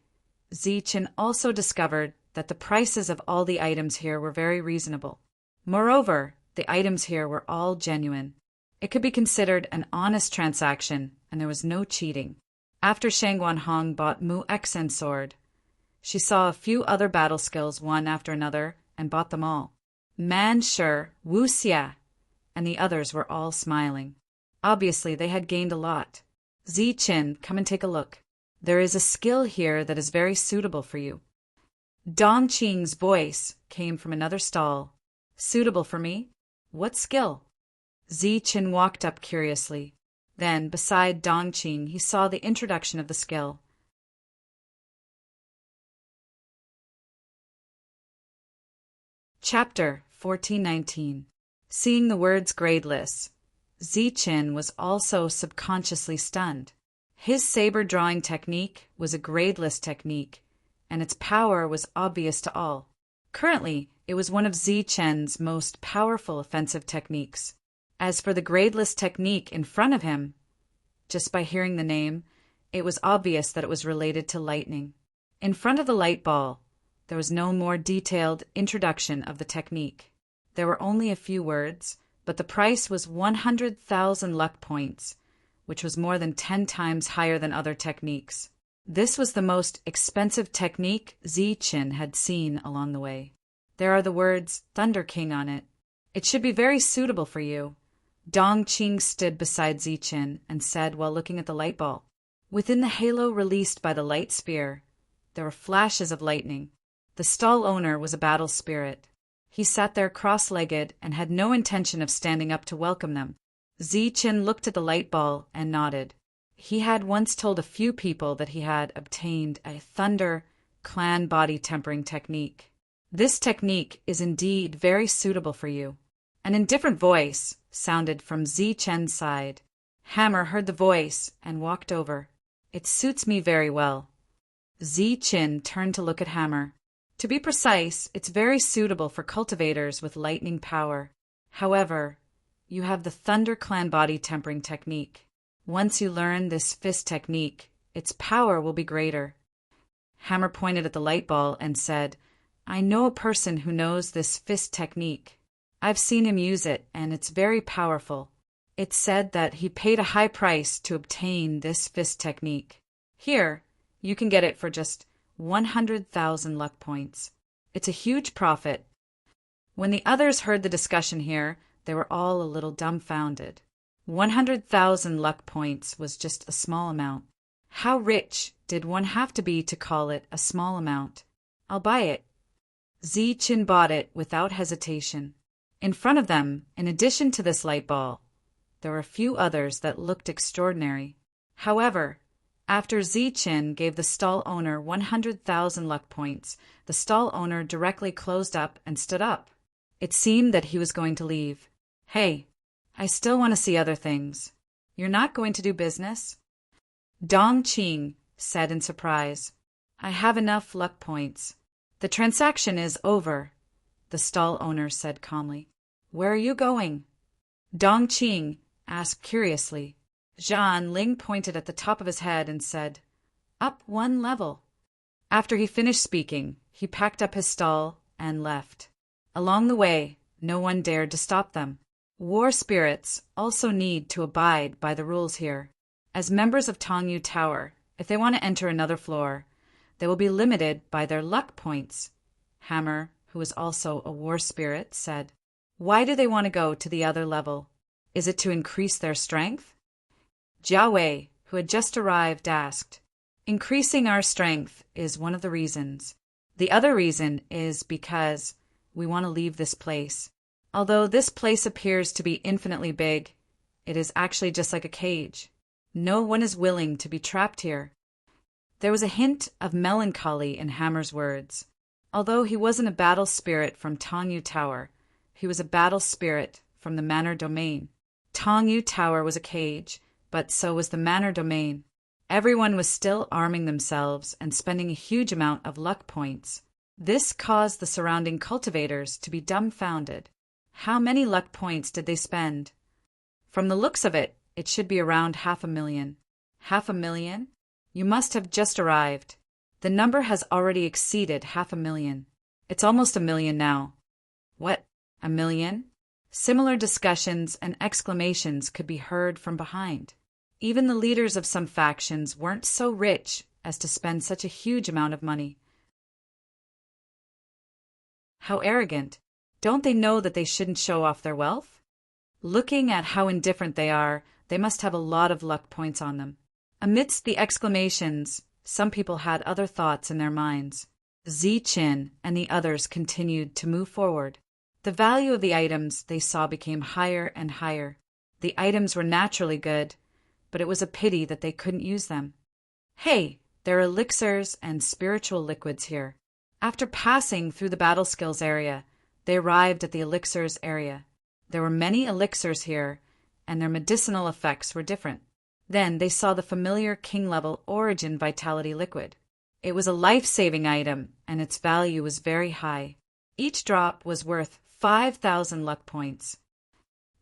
Zi Qin also discovered that the prices of all the items here were very reasonable. Moreover, the items here were all genuine. It could be considered an honest transaction, and there was no cheating. After Shang Guanhong bought Mu Xen's sword, she saw a few other battle skills one after another and bought them all. Man Shi, Wu Xia, and the others were all smiling. Obviously, they had gained a lot. Zi Qin, come and take a look. There is a skill here that is very suitable for you. Dong Qing's voice came from another stall. Suitable for me? What skill? Zi Qin walked up curiously. Then, beside Dong Qing, he saw the introduction of the skill. Chapter 1419. Seeing the words gradeless, Zi Qin was also subconsciously stunned. His saber drawing technique was a gradeless technique, and its power was obvious to all. Currently, it was one of Zi Qin's most powerful offensive techniques. As for the gradeless technique in front of him, just by hearing the name, it was obvious that it was related to lightning. In front of the light ball, there was no more detailed introduction of the technique. There were only a few words, but the price was 100,000 luck points, which was more than 10 times higher than other techniques. This was the most expensive technique Zi Qin had seen along the way. There are the words Thunder King on it. It should be very suitable for you. Dong Qing stood beside Zi Qin and said while looking at the light ball. Within the halo released by the light spear, there were flashes of lightning. The stall owner was a battle spirit. He sat there cross-legged and had no intention of standing up to welcome them. Zi Qin looked at the light ball and nodded. He had once told a few people that he had obtained a Thunder clan body tempering technique. This technique is indeed very suitable for you. An indifferent voice sounded from Zi Qin's side. Hammer heard the voice and walked over. It suits me very well. Zi Qin turned to look at Hammer. To be precise, it's very suitable for cultivators with lightning power. However, you have the Thunder clan body tempering technique. Once you learn this fist technique, its power will be greater. Hammer pointed at the light ball and said, I know a person who knows this fist technique. I've seen him use it, and it's very powerful. It's said that he paid a high price to obtain this fist technique. Here, you can get it for just 100,000 luck points. It's a huge profit. When the others heard the discussion here, they were all a little dumbfounded. 100,000 luck points was just a small amount. How rich did one have to be to call it a small amount? I'll buy it. Zi Qin bought it without hesitation. In front of them, in addition to this light ball, there were a few others that looked extraordinary. However, after Zi Qin gave the stall owner 100,000 luck points, the stall owner directly closed up and stood up. It seemed that he was going to leave. Hey, I still want to see other things. You're not going to do business? Dong Qing said in surprise. I have enough luck points. The transaction is over, the stall owner said calmly. Where are you going? Dong Qing asked curiously. Zhan Ling pointed at the top of his head and said, Up 1 level. After he finished speaking, he packed up his stall and left. Along the way, no one dared to stop them. War spirits also need to abide by the rules here. As members of Tongyu Tower, if they want to enter another floor, they will be limited by their luck points. Hammer, who is also a war spirit, said, Why do they want to go to the other level? Is it to increase their strength? Jia Wei, who had just arrived, asked, Increasing our strength is one of the reasons. The other reason is because we want to leave this place. Although this place appears to be infinitely big, it is actually just like a cage. No one is willing to be trapped here. There was a hint of melancholy in Hammer's words. Although he wasn't a battle spirit from Tongyu Tower, he was a battle spirit from the Manor Domain. Tongyu Tower was a cage, but so was the Manor Domain. Everyone was still arming themselves and spending a huge amount of luck points. This caused the surrounding cultivators to be dumbfounded. How many luck points did they spend? From the looks of it, it should be around 500,000. 500,000? You must have just arrived. The number has already exceeded 500,000. It's almost 1 million now. What? 1 million? Similar discussions and exclamations could be heard from behind. Even the leaders of some factions weren't so rich as to spend such a huge amount of money. How arrogant! Don't they know that they shouldn't show off their wealth? Looking at how indifferent they are, they must have a lot of luck points on them. Amidst the exclamations, some people had other thoughts in their minds. Ziqin and the others continued to move forward. The value of the items they saw became higher and higher. The items were naturally good, but it was a pity that they couldn't use them. Hey, there are elixirs and spiritual liquids here. After passing through the battle skills area, they arrived at the elixirs area. There were many elixirs here, and their medicinal effects were different. Then they saw the familiar king-level origin vitality liquid. It was a life-saving item, and its value was very high. Each drop was worth 5,000 luck points.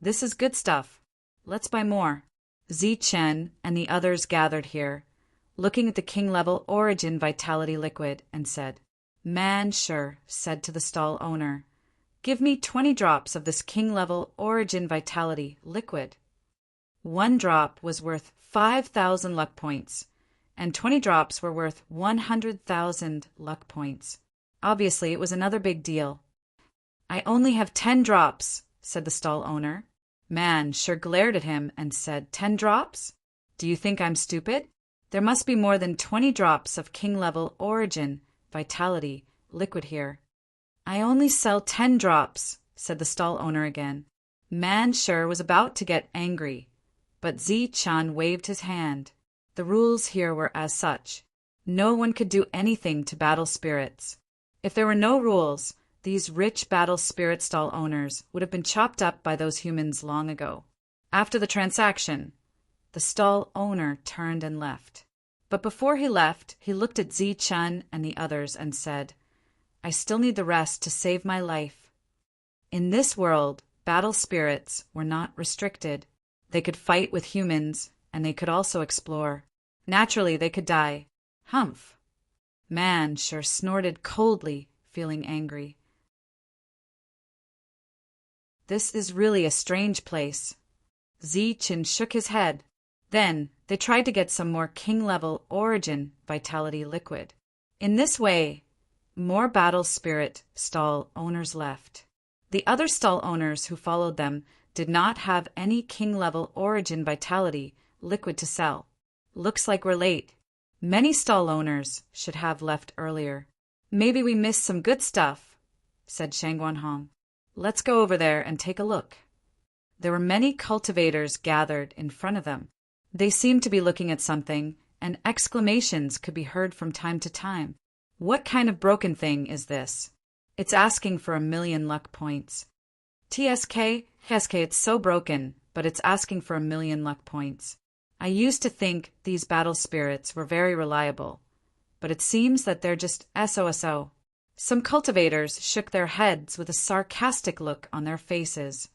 This is good stuff. Let's buy more. Zichen and the others gathered here, looking at the king-level origin vitality liquid, and said, "Man, sure," said to the stall owner, "give me 20 drops of this king-level origin vitality liquid." 1 drop was worth 5,000 luck points, and 20 drops were worth 100,000 luck points. Obviously, it was another big deal. "I only have 10 drops," said the stall owner. Man sure glared at him and said, "10 drops? Do you think I'm stupid? There must be more than 20 drops of king-level origin vitality liquid here." "I only sell 10 drops," said the stall owner again. Man sure was about to get angry, but Zi-chan waved his hand. The rules here were as such. No one could do anything to battle spirits. If there were no rules, these rich battle spirit stall owners would have been chopped up by those humans long ago. After the transaction, the stall owner turned and left. But before he left, he looked at Zi-chan and the others and said, "I still need the rest to save my life." In this world, battle spirits were not restricted. They could fight with humans, and they could also explore. Naturally, they could die. Humph! Man sure snorted coldly, feeling angry. This is really a strange place. Zi-chin shook his head. Then they tried to get some more king-level origin vitality liquid. In this way, more battle spirit stall owners left. The other stall owners who followed them did not have any king-level origin vitality liquid to sell. Looks like we're late. Many stall owners should have left earlier. "Maybe we missed some good stuff," said Shangguanhong. "Let's go over there and take a look." There were many cultivators gathered in front of them. They seemed to be looking at something, and exclamations could be heard from time to time. "What kind of broken thing is this? It's asking for 1,000,000 luck points." "TSK, it's so broken, but it's asking for 1,000,000 luck points. I used to think these battle spirits were very reliable, but it seems that they're just SOSO. Some cultivators shook their heads with a sarcastic look on their faces.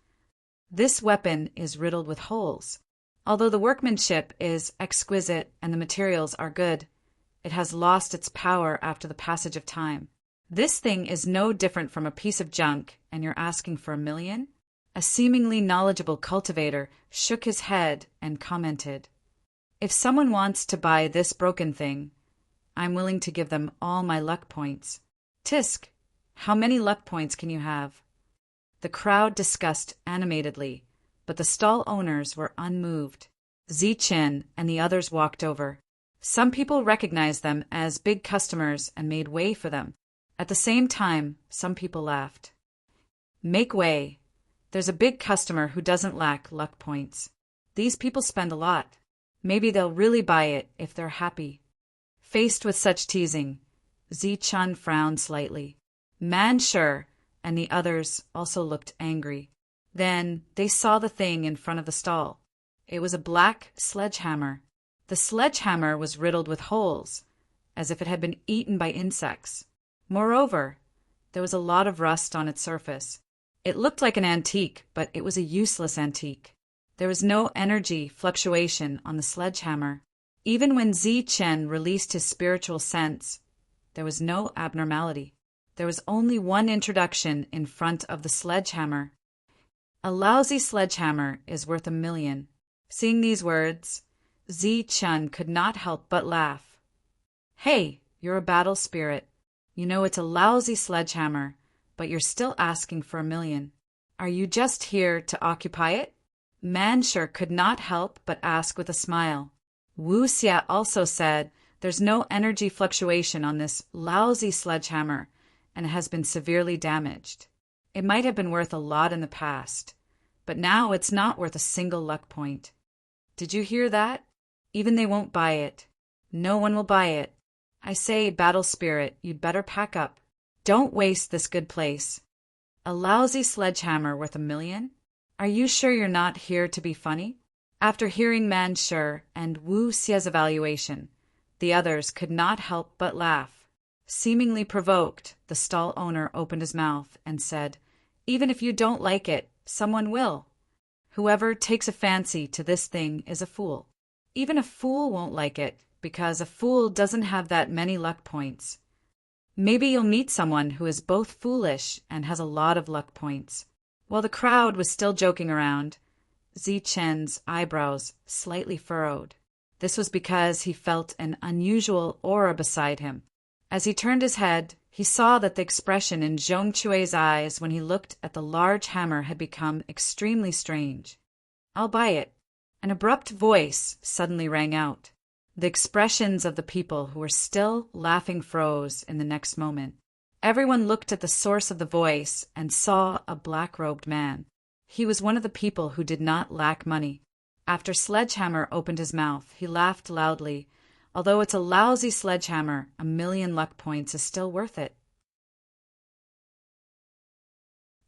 "This weapon is riddled with holes. Although the workmanship is exquisite and the materials are good, it has lost its power after the passage of time. This thing is no different from a piece of junk, and you're asking for 1,000,000? A seemingly knowledgeable cultivator shook his head and commented, "If someone wants to buy this broken thing, I'm willing to give them all my luck points." "Tisk, how many luck points can you have?" The crowd discussed animatedly, but the stall owners were unmoved. Zi-chin and the others walked over. Some people recognized them as big customers and made way for them. At the same time, some people laughed. "Make way. There's a big customer who doesn't lack luck points. These people spend a lot. Maybe they'll really buy it if they're happy." Faced with such teasing, Zi-chan frowned slightly. Man sure and the others also looked angry. Then they saw the thing in front of the stall. It was a black sledgehammer. The sledgehammer was riddled with holes, as if it had been eaten by insects. Moreover, there was a lot of rust on its surface. It looked like an antique, but it was a useless antique. There was no energy fluctuation on the sledgehammer. Even when Zi-chen released his spiritual sense, there was no abnormality. There was only one introduction in front of the sledgehammer. A lousy sledgehammer is worth 1,000,000. Seeing these words, Zi Chun could not help but laugh. Hey, you're a battle spirit. You know it's a lousy sledgehammer, but you're still asking for 1,000,000. Are you just here to occupy it? Manshur could not help but ask with a smile. Wu Xia also said, there's no energy fluctuation on this lousy sledgehammer, and it has been severely damaged. It might have been worth a lot in the past, but now it's not worth a single luck point. Did you hear that? Even they won't buy it. No one will buy it. I say, battle spirit, you'd better pack up. Don't waste this good place. A lousy sledgehammer worth 1,000,000? Are you sure you're not here to be funny? After hearing Manshur and Wu Xia's evaluation, the others could not help but laugh. Seemingly provoked, the stall owner opened his mouth and said, even if you don't like it, someone will. Whoever takes a fancy to this thing is a fool. Even a fool won't like it, because a fool doesn't have that many luck points. Maybe you'll meet someone who is both foolish and has a lot of luck points. While the crowd was still joking around, Zi Chen's eyebrows slightly furrowed. This was because he felt an unusual aura beside him. As he turned his head, he saw that the expression in Zhong Chue's eyes when he looked at the large hammer had become extremely strange. I'll buy it. An abrupt voice suddenly rang out. The expressions of the people who were still laughing froze in the next moment. Everyone looked at the source of the voice and saw a black-robed man. He was one of the people who did not lack money. After Sledgehammer opened his mouth, he laughed loudly. Although it's a lousy sledgehammer, 1,000,000 luck points is still worth it.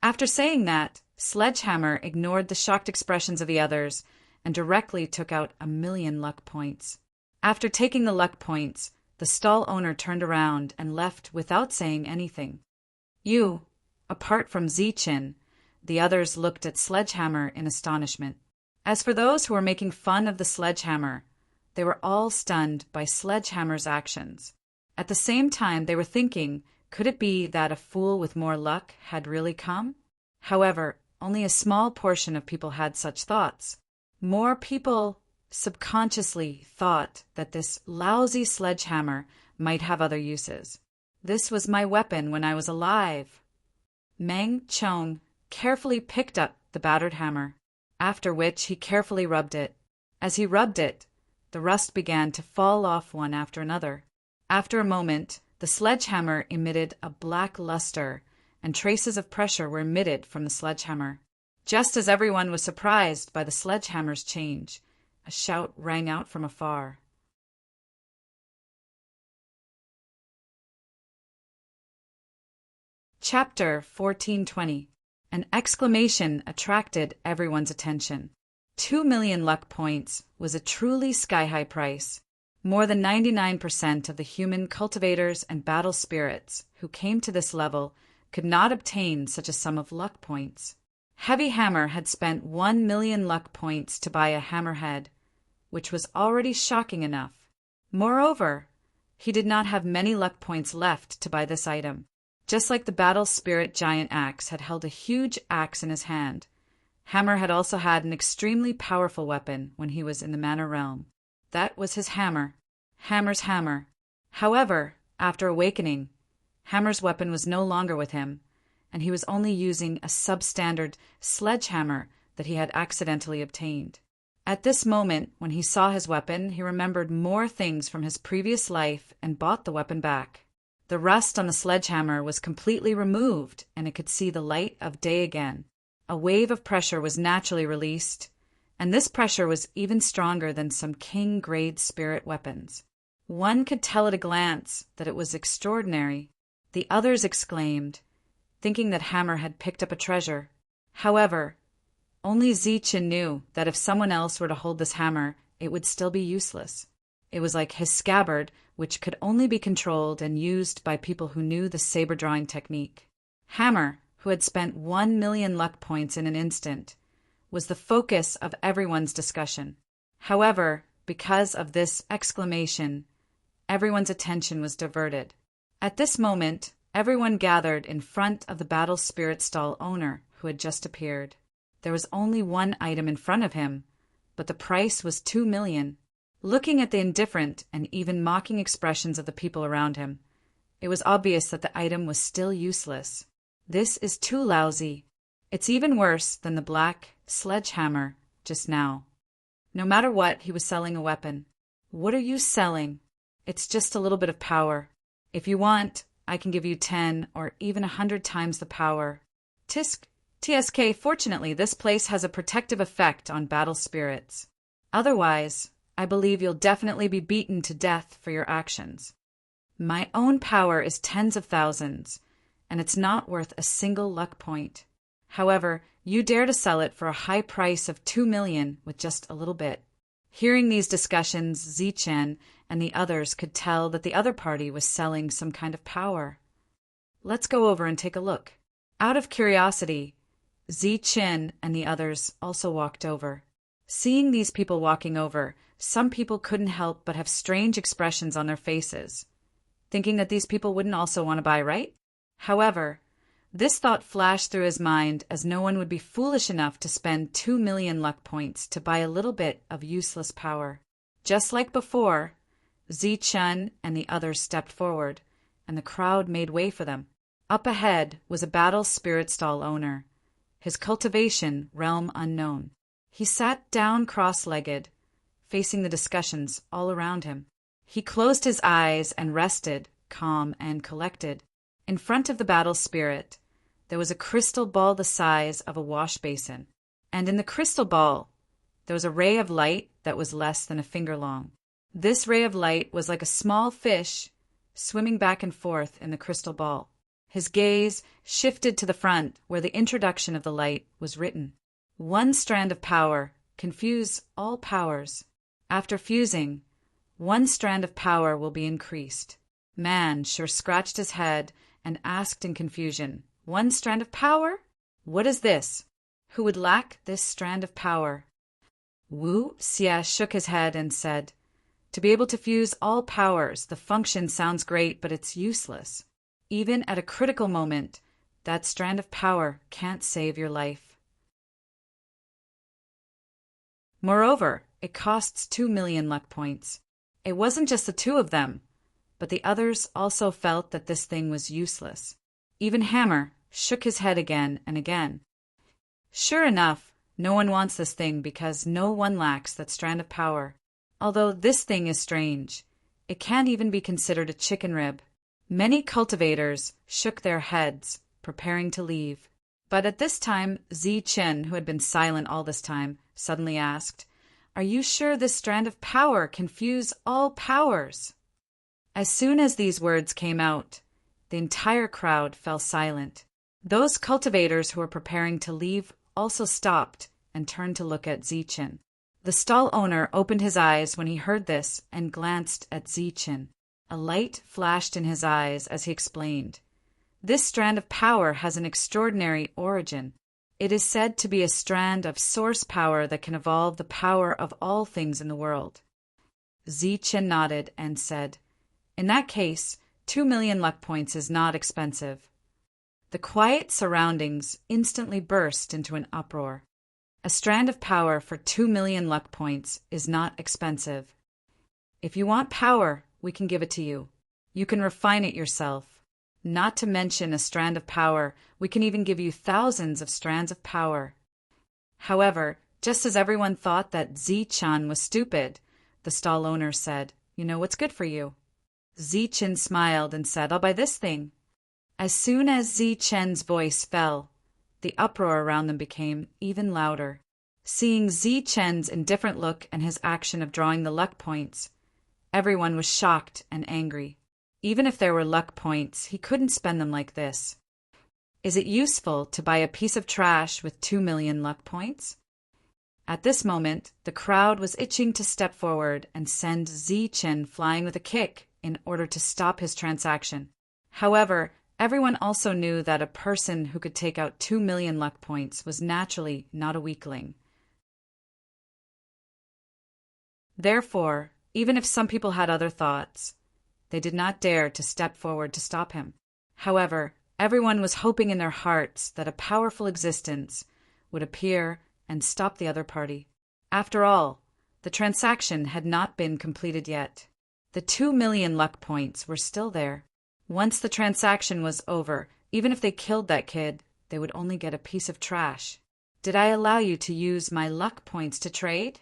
After saying that, Sledgehammer ignored the shocked expressions of the others and directly took out 1,000,000 luck points. After taking the luck points, the stall owner turned around and left without saying anything. You, apart from Zichin, the others looked at Sledgehammer in astonishment. As for those who were making fun of the sledgehammer, they were all stunned by Sledgehammer's actions. At the same time, they were thinking, could it be that a fool with more luck had really come? However, only a small portion of people had such thoughts. More people subconsciously thought that this lousy sledgehammer might have other uses. This was my weapon when I was alive. Meng Chong carefully picked up the battered hammer, after which he carefully rubbed it. As he rubbed it, the rust began to fall off one after another. After a moment, the sledgehammer emitted a black luster, and traces of pressure were emitted from the sledgehammer. Just as everyone was surprised by the sledgehammer's change, a shout rang out from afar. Chapter 1420. An exclamation attracted everyone's attention. 2,000,000 luck points was a truly sky-high price. More than 99% of the human cultivators and battle spirits who came to this level could not obtain such a sum of luck points. Heavy Hammer had spent 1,000,000 luck points to buy a hammerhead, which was already shocking enough. Moreover, he did not have many luck points left to buy this item. Just like the battle spirit giant axe had held a huge axe in his hand, Hammer had also had an extremely powerful weapon when he was in the Manor Realm. That was his hammer, Hammer's hammer. However, after awakening, Hammer's weapon was no longer with him, and he was only using a substandard sledgehammer that he had accidentally obtained. At this moment, when he saw his weapon, he remembered more things from his previous life and bought the weapon back. The rust on the sledgehammer was completely removed, and it could see the light of day again. A wave of pressure was naturally released, and this pressure was even stronger than some king-grade spirit weapons. One could tell at a glance that it was extraordinary. The others exclaimed, thinking that Hammer had picked up a treasure. However, only Zichin knew that if someone else were to hold this hammer, it would still be useless. It was like his scabbard, which could only be controlled and used by people who knew the saber-drawing technique. Hammer, who had spent 1,000,000 luck points in an instant, was the focus of everyone's discussion. However, because of this exclamation, everyone's attention was diverted. At this moment, everyone gathered in front of the battle spirit stall owner who had just appeared. There was only one item in front of him, but the price was 2 million. Looking at the indifferent and even mocking expressions of the people around him, it was obvious that the item was still useless. This is too lousy. It's even worse than the black sledgehammer just now. No matter what, he was selling a weapon. What are you selling? It's just a little bit of power. If you want, I can give you 10 or even 100 times the power. TSK, fortunately, this place has a protective effect on battle spirits. Otherwise, I believe you'll definitely be beaten to death for your actions. My own power is tens of thousands, and it's not worth a single luck point. However, you dare to sell it for a high price of 2 million with just a little bit. Hearing these discussions, Zichen and the others could tell that the other party was selling some kind of power. Let's go over and take a look. Out of curiosity, Zichen and the others also walked over. Seeing these people walking over, some people couldn't help but have strange expressions on their faces, thinking that these people wouldn't also want to buy, right? However, this thought flashed through his mind as no one would be foolish enough to spend 2 million luck points to buy a little bit of useless power. Just like before, Zichen and the others stepped forward, and the crowd made way for them. Up ahead was a battle spirit stall owner, his cultivation realm unknown. He sat down cross-legged, facing the discussions all around him. He closed his eyes and rested, calm and collected. In front of the battle spirit, there was a crystal ball the size of a wash basin, and in the crystal ball, there was a ray of light that was less than a finger long. This ray of light was like a small fish swimming back and forth in the crystal ball. His gaze shifted to the front where the introduction of the light was written. One strand of power, confuse all powers. After fusing, one strand of power will be increased. Man sure scratched his head and asked in confusion, 1 strand of power? What is this? Who would lack this strand of power? Wu Xia shook his head and said, to be able to fuse all powers, the function sounds great, but it's useless. Even at a critical moment, that strand of power can't save your life. Moreover, it costs 2 million luck points. It wasn't just the two of them, but the others also felt that this thing was useless. Even Hammer shook his head again and again. Sure enough, no one wants this thing because no one lacks that strand of power. Although this thing is strange, it can't even be considered a chicken rib. Many cultivators shook their heads, preparing to leave. But at this time, Zichen, who had been silent all this time, suddenly asked, Are you sure this strand of power can fuse all powers? As soon as these words came out, the entire crowd fell silent. Those cultivators who were preparing to leave also stopped and turned to look at Zichen. The stall owner opened his eyes when he heard this and glanced at Zichen. A light flashed in his eyes as he explained. This strand of power has an extraordinary origin. It is said to be a strand of source power that can evolve the power of all things in the world. Zichen nodded and said, In that case, 2 million luck points is not expensive. The quiet surroundings instantly burst into an uproar. A strand of power for 2 million luck points is not expensive. If you want power, we can give it to you. You can refine it yourself. Not to mention a strand of power, we can even give you thousands of strands of power. However, just as everyone thought that Zichen was stupid, the stall owner said, You know what's good for you. Zichen smiled and said, I'll buy this thing. As soon as Zichen's voice fell, the uproar around them became even louder. Seeing Zichen's indifferent look and his action of drawing the luck points, everyone was shocked and angry. Even if there were luck points, he couldn't spend them like this. Is it useful to buy a piece of trash with 2 million luck points? At this moment, the crowd was itching to step forward and send Zichen flying with a kick in order to stop his transaction. However, everyone also knew that a person who could take out 2 million luck points was naturally not a weakling. Therefore, even if some people had other thoughts, they did not dare to step forward to stop him. However, everyone was hoping in their hearts that a powerful existence would appear and stop the other party. After all, the transaction had not been completed yet. The 2 million luck points were still there. Once the transaction was over, even if they killed that kid, they would only get a piece of trash. Did I allow you to use my luck points to trade?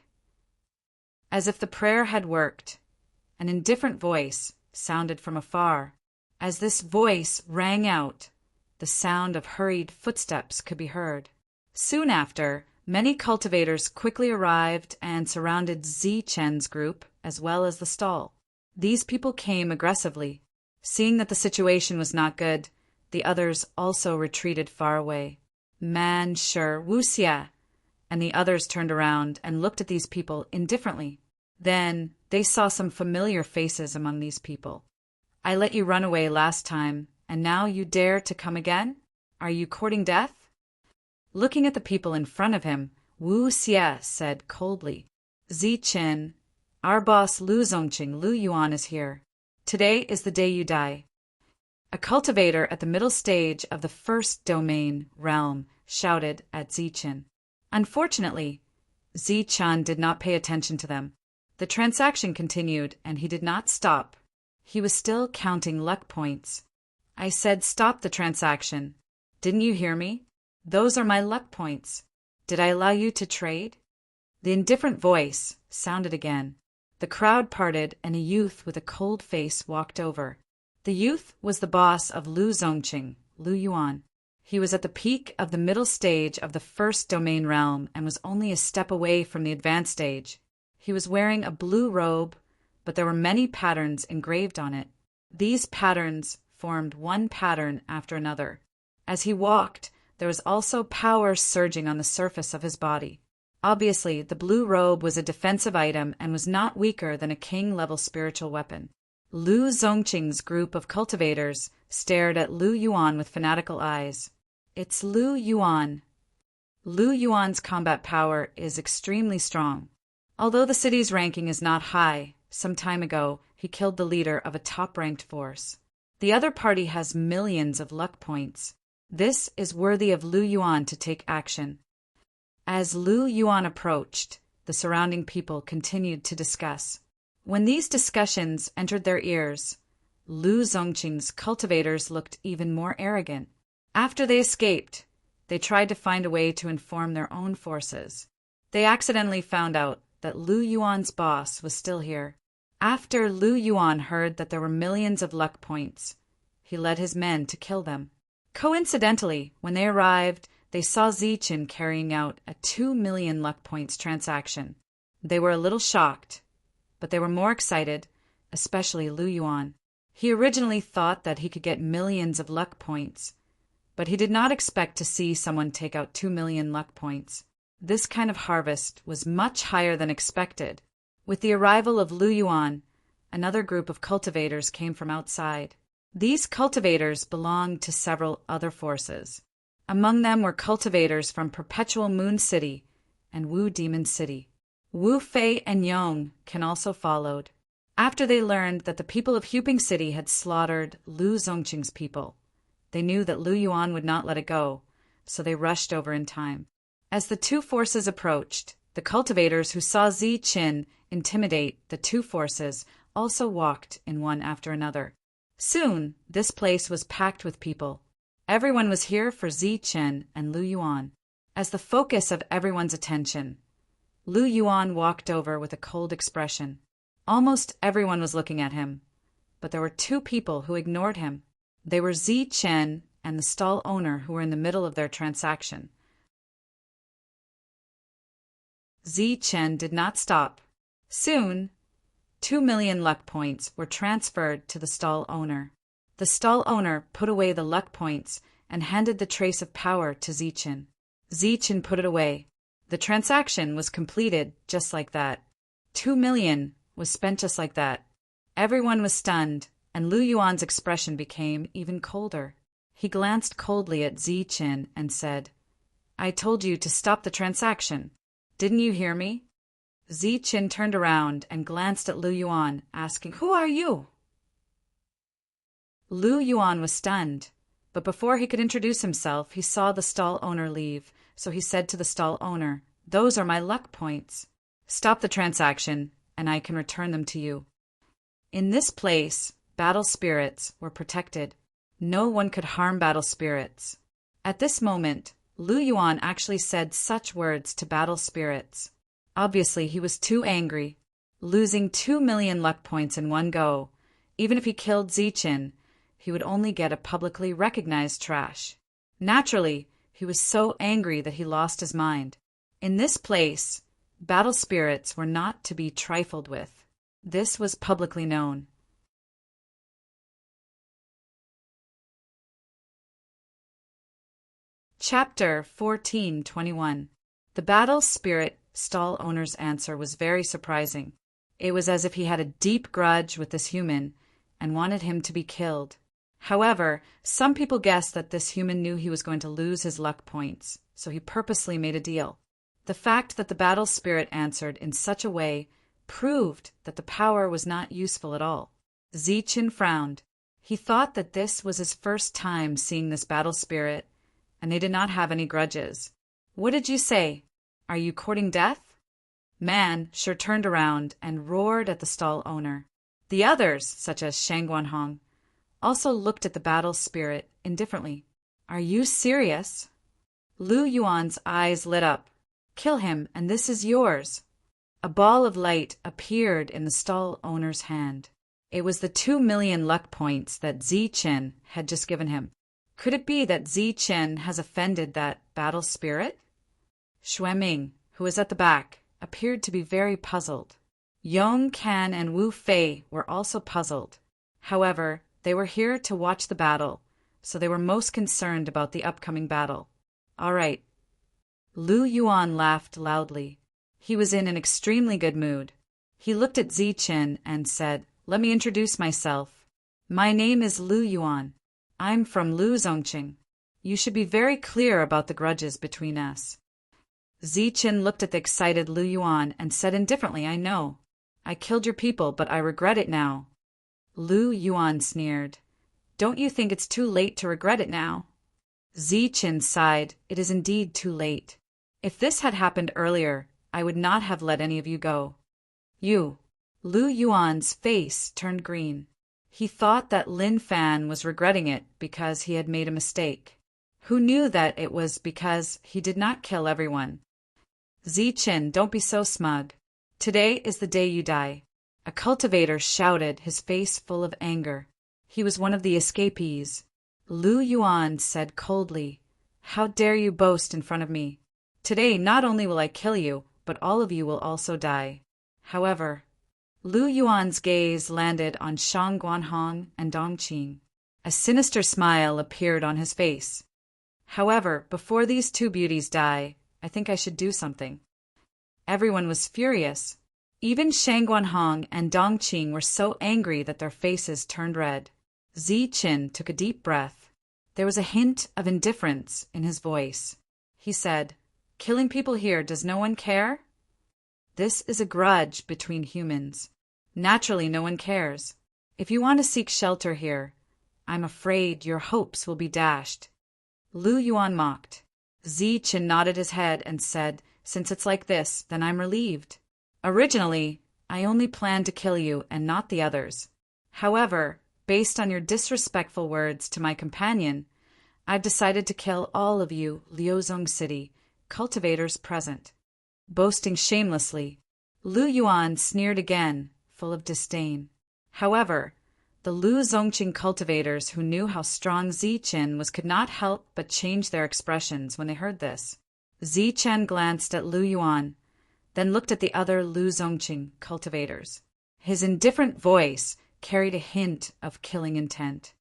As if the prayer had worked, an indifferent voice sounded from afar. As this voice rang out, the sound of hurried footsteps could be heard. Soon after, many cultivators quickly arrived and surrounded Zichen's group as well as the stall. These people came aggressively. Seeing that the situation was not good, the others also retreated far away. Man, sure, wuxia! And the others turned around and looked at these people indifferently. Then they saw some familiar faces among these people. I let you run away last time, and now you dare to come again? Are you courting death? Looking at the people in front of him, Wu Xie said coldly, Zichen, our boss Lu Zongqing, Lu Yuan is here. Today is the day you die. A cultivator at the middle stage of the first domain realm shouted at Zichen. Unfortunately, Zichen did not pay attention to them. The transaction continued, and he did not stop. He was still counting luck points. I said stop the transaction. Didn't you hear me? Those are my luck points. Did I allow you to trade? The indifferent voice sounded again. The crowd parted, and a youth with a cold face walked over. The youth was the boss of Lu Zongqing, Lu Yuan. He was at the peak of the middle stage of the first domain realm and was only a step away from the advanced stage. He was wearing a blue robe, but there were many patterns engraved on it. These patterns formed one pattern after another. As he walked, there was also power surging on the surface of his body. Obviously, the blue robe was a defensive item and was not weaker than a king-level spiritual weapon. Lu Zongqing's group of cultivators stared at Lu Yuan with fanatical eyes. It's Lu Yuan. Lu Yuan's combat power is extremely strong. Although the city's ranking is not high, some time ago he killed the leader of a top-ranked force. The other party has millions of luck points. This is worthy of Lu Yuan to take action. As Lu Yuan approached, the surrounding people continued to discuss. When these discussions entered their ears, Lu Zongqing's cultivators looked even more arrogant. After they escaped, they tried to find a way to inform their own forces. They accidentally found out that Lu Yuan's boss was still here. After Lu Yuan heard that there were millions of luck points, he led his men to kill them. Coincidentally, when they arrived, they saw Zichen carrying out a 2 million luck points transaction. They were a little shocked, but they were more excited, especially Lu Yuan. He originally thought that he could get millions of luck points, but he did not expect to see someone take out 2 million luck points. This kind of harvest was much higher than expected. With the arrival of Lu Yuan, another group of cultivators came from outside. These cultivators belonged to several other forces. Among them were cultivators from Perpetual Moon City and Wu Demon City. Wu Fei and Yong can also followed. After they learned that the people of Huping City had slaughtered Lu Zongqing's people, they knew that Lu Yuan would not let it go, so they rushed over in time. As the two forces approached, the cultivators who saw Zichen intimidate the two forces also walked in one after another. Soon, this place was packed with people. Everyone was here for Zichen and Lu Yuan. As the focus of everyone's attention, Lu Yuan walked over with a cold expression. Almost everyone was looking at him, but there were two people who ignored him. They were Zichen and the stall owner who were in the middle of their transaction. Zichen did not stop. Soon, 2 million luck points were transferred to the stall owner. The stall owner put away the luck points and handed the trace of power to Zichen. Zichen put it away. The transaction was completed just like that. 2 million was spent just like that. Everyone was stunned, and Lu Yuan's expression became even colder. He glanced coldly at Zichen and said, I told you to stop the transaction. Didn't you hear me? Zichen turned around and glanced at Lu Yuan, asking, Who are you? Lu Yuan was stunned, but before he could introduce himself, he saw the stall owner leave, so he said to the stall owner, "Those are my luck points. Stop the transaction, and I can return them to you." In this place, battle spirits were protected. No one could harm battle spirits. At this moment, Lu Yuan actually said such words to battle spirits. Obviously, he was too angry. Losing 2 million luck points in one go, even if he killed Ziqin, he would only get a publicly recognized trash. Naturally, he was so angry that he lost his mind. In this place, battle spirits were not to be trifled with. This was publicly known. Chapter 14:21. The battle spirit stall owner's answer was very surprising. It was as if he had a deep grudge with this human and wanted him to be killed. However, some people guessed that this human knew he was going to lose his luck points, so he purposely made a deal. The fact that the battle spirit answered in such a way proved that the power was not useful at all. Ziqin frowned. He thought that this was his first time seeing this battle spirit, and they did not have any grudges. "What did you say? Are you courting death?" Man sure turned around and roared at the stall owner. The others, such as Shang Guanhong, also looked at the battle spirit indifferently. "Are you serious?" Lu Yuan's eyes lit up. "Kill him, and this is yours." A ball of light appeared in the stall owner's hand. It was the 2 million luck points that Ziqin had just given him. Could it be that Ziqin has offended that battle spirit? Xueming, who was at the back, appeared to be very puzzled. Yong Kan and Wu Fei were also puzzled. However, they were here to watch the battle, so they were most concerned about the upcoming battle. "All right." Lu Yuan laughed loudly. He was in an extremely good mood. He looked at Ziqin and said, "Let me introduce myself. My name is Lu Yuan. I'm from Lu Zongqing. You should be very clear about the grudges between us." Ziqin looked at the excited Lu Yuan and said indifferently, "I know. I killed your people, but I regret it now." Lu Yuan sneered. "Don't you think it's too late to regret it now?" Ziqin sighed. "It is indeed too late. If this had happened earlier, I would not have let any of you go." "You." Lu Yuan's face turned green. He thought that Lin Fan was regretting it because he had made a mistake. Who knew that it was because he did not kill everyone? "Ziqin, don't be so smug. Today is the day you die." A cultivator shouted, his face full of anger. He was one of the escapees. Lu Yuan said coldly, "How dare you boast in front of me? Today not only will I kill you, but all of you will also die." However, Lu Yuan's gaze landed on Shang Guanhong and Dongqing. A sinister smile appeared on his face. "However, before these two beauties die, I think I should do something." Everyone was furious. Even Shang Guanhong and Dongqing were so angry that their faces turned red. Ziqin took a deep breath. There was a hint of indifference in his voice. He said, "Killing people here, does no one care?" This is a grudge between humans. Naturally, no one cares. If you want to seek shelter here, I'm afraid your hopes will be dashed." Lu Yuan mocked. Ziqin nodded his head and said, "Since it's like this, then I'm relieved. Originally, I only planned to kill you and not the others. However, based on your disrespectful words to my companion, I've decided to kill all of you Liuzong City cultivators present." Boasting shamelessly, Lu Yuan sneered again, full of disdain. However, the Lu Zongqing cultivators who knew how strong Ziqin was could not help but change their expressions when they heard this. Ziqin glanced at Lu Yuan, then looked at the other Lu Zongqing cultivators. His indifferent voice carried a hint of killing intent.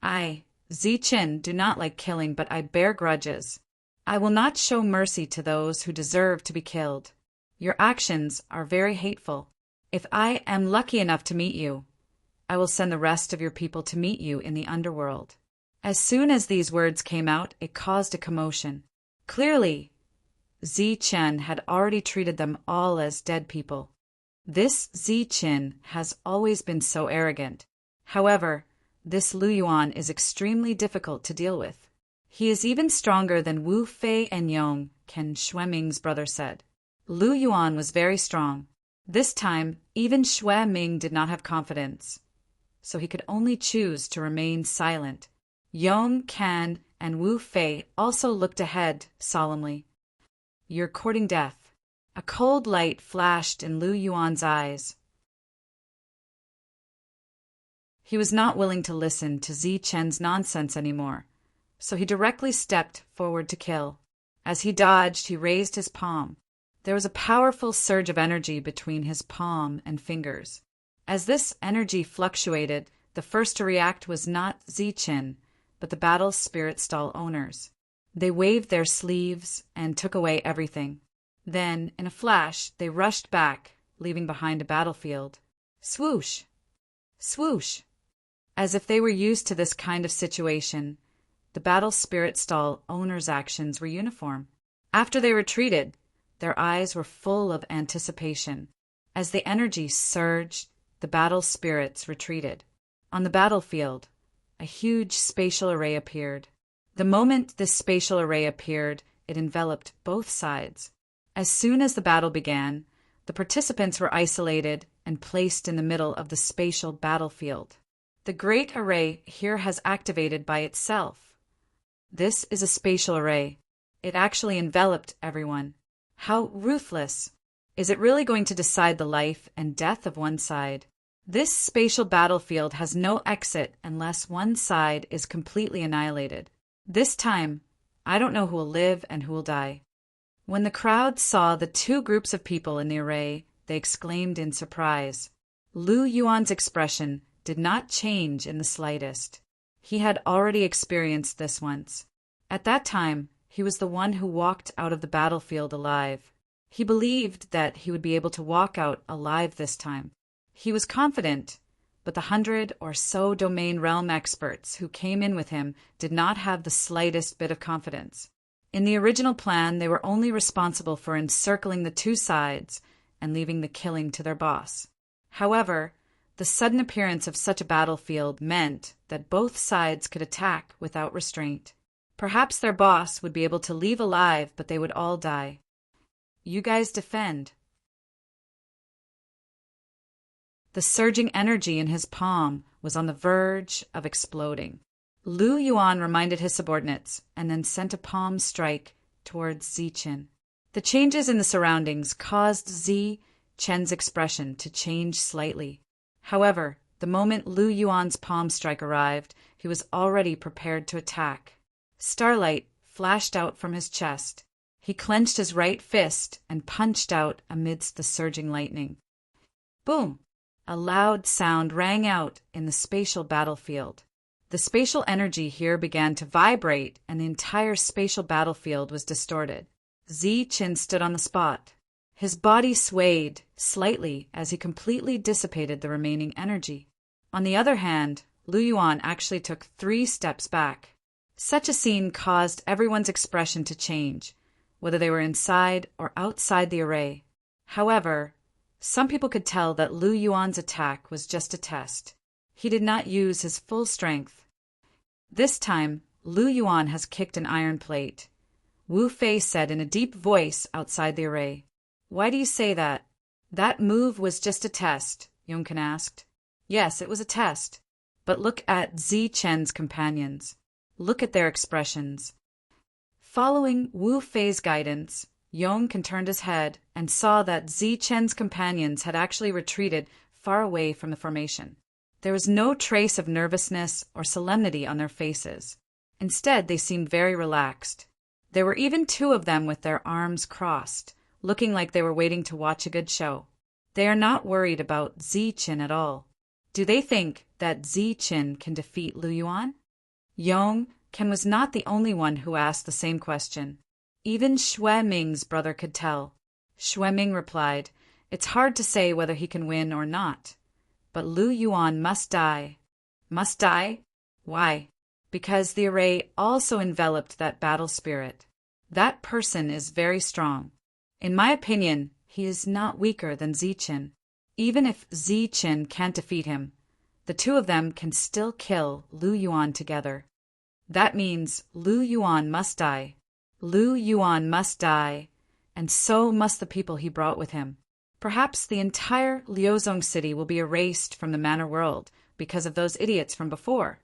"I, Ziqin, do not like killing, but I bear grudges. I will not show mercy to those who deserve to be killed. Your actions are very hateful. If I am lucky enough to meet you, I will send the rest of your people to meet you in the underworld." As soon as these words came out, it caused a commotion. Clearly, Ziqin had already treated them all as dead people. This Ziqin has always been so arrogant. However, this Lu Yuan is extremely difficult to deal with. He is even stronger than Wu Fei and Yong, Ken Shueming's brother said. Lu Yuan was very strong. This time, even Xue Ming did not have confidence, so he could only choose to remain silent. Yong, Can, and Wu Fei also looked ahead solemnly. "You're courting death." A cold light flashed in Lu Yuan's eyes. He was not willing to listen to Zi Chen's nonsense anymore, so he directly stepped forward to kill. As he dodged, he raised his palm. There was a powerful surge of energy between his palm and fingers. As this energy fluctuated, the first to react was not Zichen, but the battle spirit stall owners. They waved their sleeves and took away everything. Then, in a flash, they rushed back, leaving behind a battlefield. Swoosh! Swoosh! As if they were used to this kind of situation, the battle spirit stall owners' actions were uniform. After they retreated, their eyes were full of anticipation. As the energy surged, the battle spirits retreated. On the battlefield, a huge spatial array appeared. The moment this spatial array appeared, it enveloped both sides. As soon as the battle began, the participants were isolated and placed in the middle of the spatial battlefield. The great array here has activated by itself. This is a spatial array. It actually enveloped everyone. How ruthless! Is it really going to decide the life and death of one side? This spatial battlefield has no exit unless one side is completely annihilated. This time, I don't know who will live and who will die. When the crowd saw the two groups of people in the array, they exclaimed in surprise. Lu Yuan's expression did not change in the slightest. He had already experienced this once. At that time, he was the one who walked out of the battlefield alive. He believed that he would be able to walk out alive this time. He was confident, but the 100 or so domain realm experts who came in with him did not have the slightest bit of confidence. In the original plan, they were only responsible for encircling the two sides and leaving the killing to their boss. However, the sudden appearance of such a battlefield meant that both sides could attack without restraint. Perhaps their boss would be able to leave alive, but they would all die. You guys defend. The surging energy in his palm was on the verge of exploding. Lu Yuan reminded his subordinates and then sent a palm strike towards Zichen. The changes in the surroundings caused Zichen's expression to change slightly. However, the moment Lu Yuan's palm strike arrived, he was already prepared to attack. Starlight flashed out from his chest. He clenched his right fist and punched out amidst the surging lightning. Boom! A loud sound rang out in the spatial battlefield. The spatial energy here began to vibrate, and the entire spatial battlefield was distorted. Zichen stood on the spot. His body swayed slightly as he completely dissipated the remaining energy. On the other hand, Lu Yuan actually took 3 steps back. Such a scene caused everyone's expression to change, whether they were inside or outside the array. However, some people could tell that Lu Yuan's attack was just a test. He did not use his full strength. This time, Lu Yuan has kicked an iron plate. Wu Fei said in a deep voice outside the array. Why do you say that? That move was just a test, Yongkan asked. Yes, it was a test. But look at Zichen's companions. Look at their expressions. Following Wu Fei's guidance, Yongkan turned his head and saw that Zichen's companions had actually retreated far away from the formation. There was no trace of nervousness or solemnity on their faces. Instead, they seemed very relaxed. There were even 2 of them with their arms crossed, looking like they were waiting to watch a good show. They are not worried about Zichen at all. Do they think that Zichen can defeat Lu Yuan? Yongkan was not the only one who asked the same question. Even Xue Ming's brother could tell. Xue Ming replied, It's hard to say whether he can win or not. But Lu Yuan must die. Must die? Why? Because the array also enveloped that battle spirit. That person is very strong. In my opinion, he is not weaker than Zichen. Even if Zichen can't defeat him, the 2 of them can still kill Lu Yuan together. That means Lu Yuan must die. Lu Yuan must die, and so must the people he brought with him. Perhaps the entire Liuzong city will be erased from the manor world because of those idiots from before.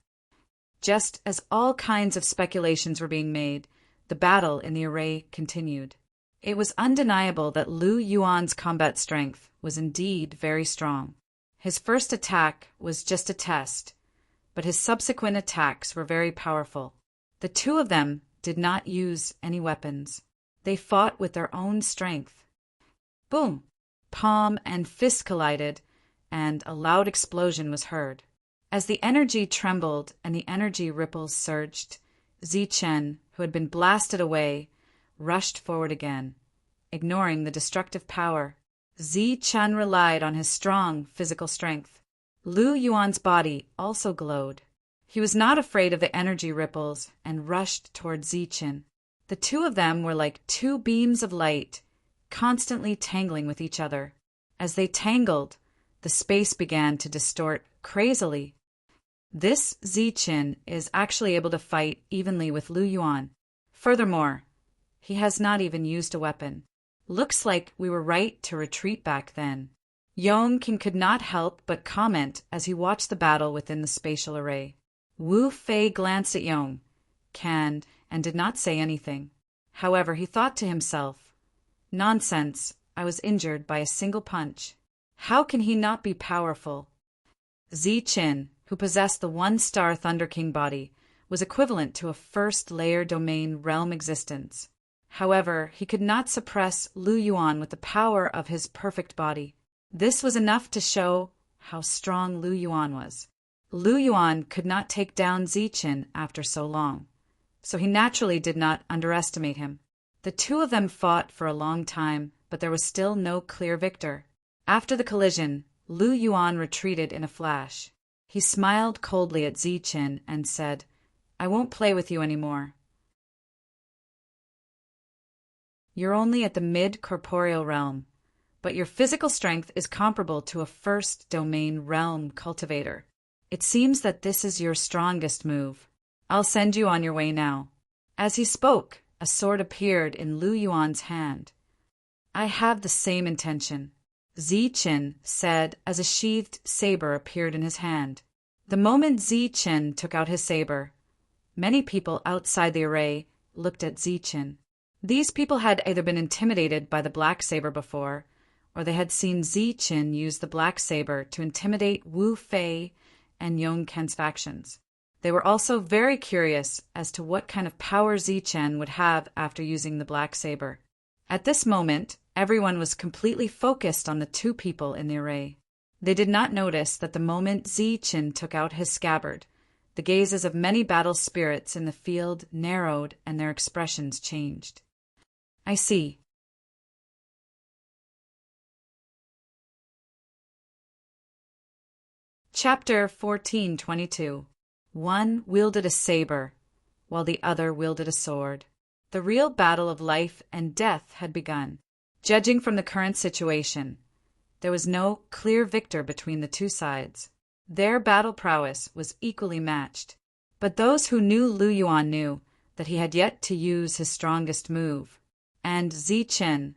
Just as all kinds of speculations were being made, the battle in the array continued. It was undeniable that Lu Yuan's combat strength was indeed very strong. His first attack was just a test, but his subsequent attacks were very powerful. The two of them did not use any weapons. They fought with their own strength. Boom! Palm and fist collided, and a loud explosion was heard. As the energy trembled and the energy ripples surged, Zichen, who had been blasted away, rushed forward again, ignoring the destructive power. Zichen relied on his strong physical strength. Lu Yuan's body also glowed. He was not afraid of the energy ripples and rushed toward Zichen. The two of them were like two beams of light, constantly tangling with each other. As they tangled, the space began to distort crazily. This Zichen is actually able to fight evenly with Lu Yuan. Furthermore, he has not even used a weapon. Looks like we were right to retreat back then. Yongqing could not help but comment as he watched the battle within the spatial array. Wu Fei glanced at Yongqing and did not say anything. However, he thought to himself, "Nonsense, I was injured by a single punch. How can he not be powerful?" Zichen, who possessed the one-star Thunder King body, was equivalent to a first-layer domain realm existence. However, he could not suppress Lu Yuan with the power of his perfect body. This was enough to show how strong Lu Yuan was. Lu Yuan could not take down Zichen after so long, so he naturally did not underestimate him. The two of them fought for a long time, but there was still no clear victor. After the collision, Lu Yuan retreated in a flash. He smiled coldly at Zichen and said, "I won't play with you anymore. You're only at the mid-corporeal realm, but your physical strength is comparable to a first-domain realm cultivator. It seems that this is your strongest move. I'll send you on your way now." As he spoke, a sword appeared in Lu Yuan's hand. "I have the same intention," Zichen said as a sheathed saber appeared in his hand. The moment Zichen took out his saber, many people outside the array looked at Zichen. These people had either been intimidated by the black saber before, or they had seen Zichen use the black saber to intimidate Wu Fei and Yongqing's factions. They were also very curious as to what kind of power Zichen would have after using the black saber. At this moment, everyone was completely focused on the two people in the array. They did not notice that the moment Zichen took out his scabbard, the gazes of many battle spirits in the field narrowed and their expressions changed. "I see." Chapter 1422. One wielded a saber, while the other wielded a sword. The real battle of life and death had begun. Judging from the current situation, there was no clear victor between the two sides. Their battle prowess was equally matched. But those who knew Lu Yuan knew that he had yet to use his strongest move, and Zichen,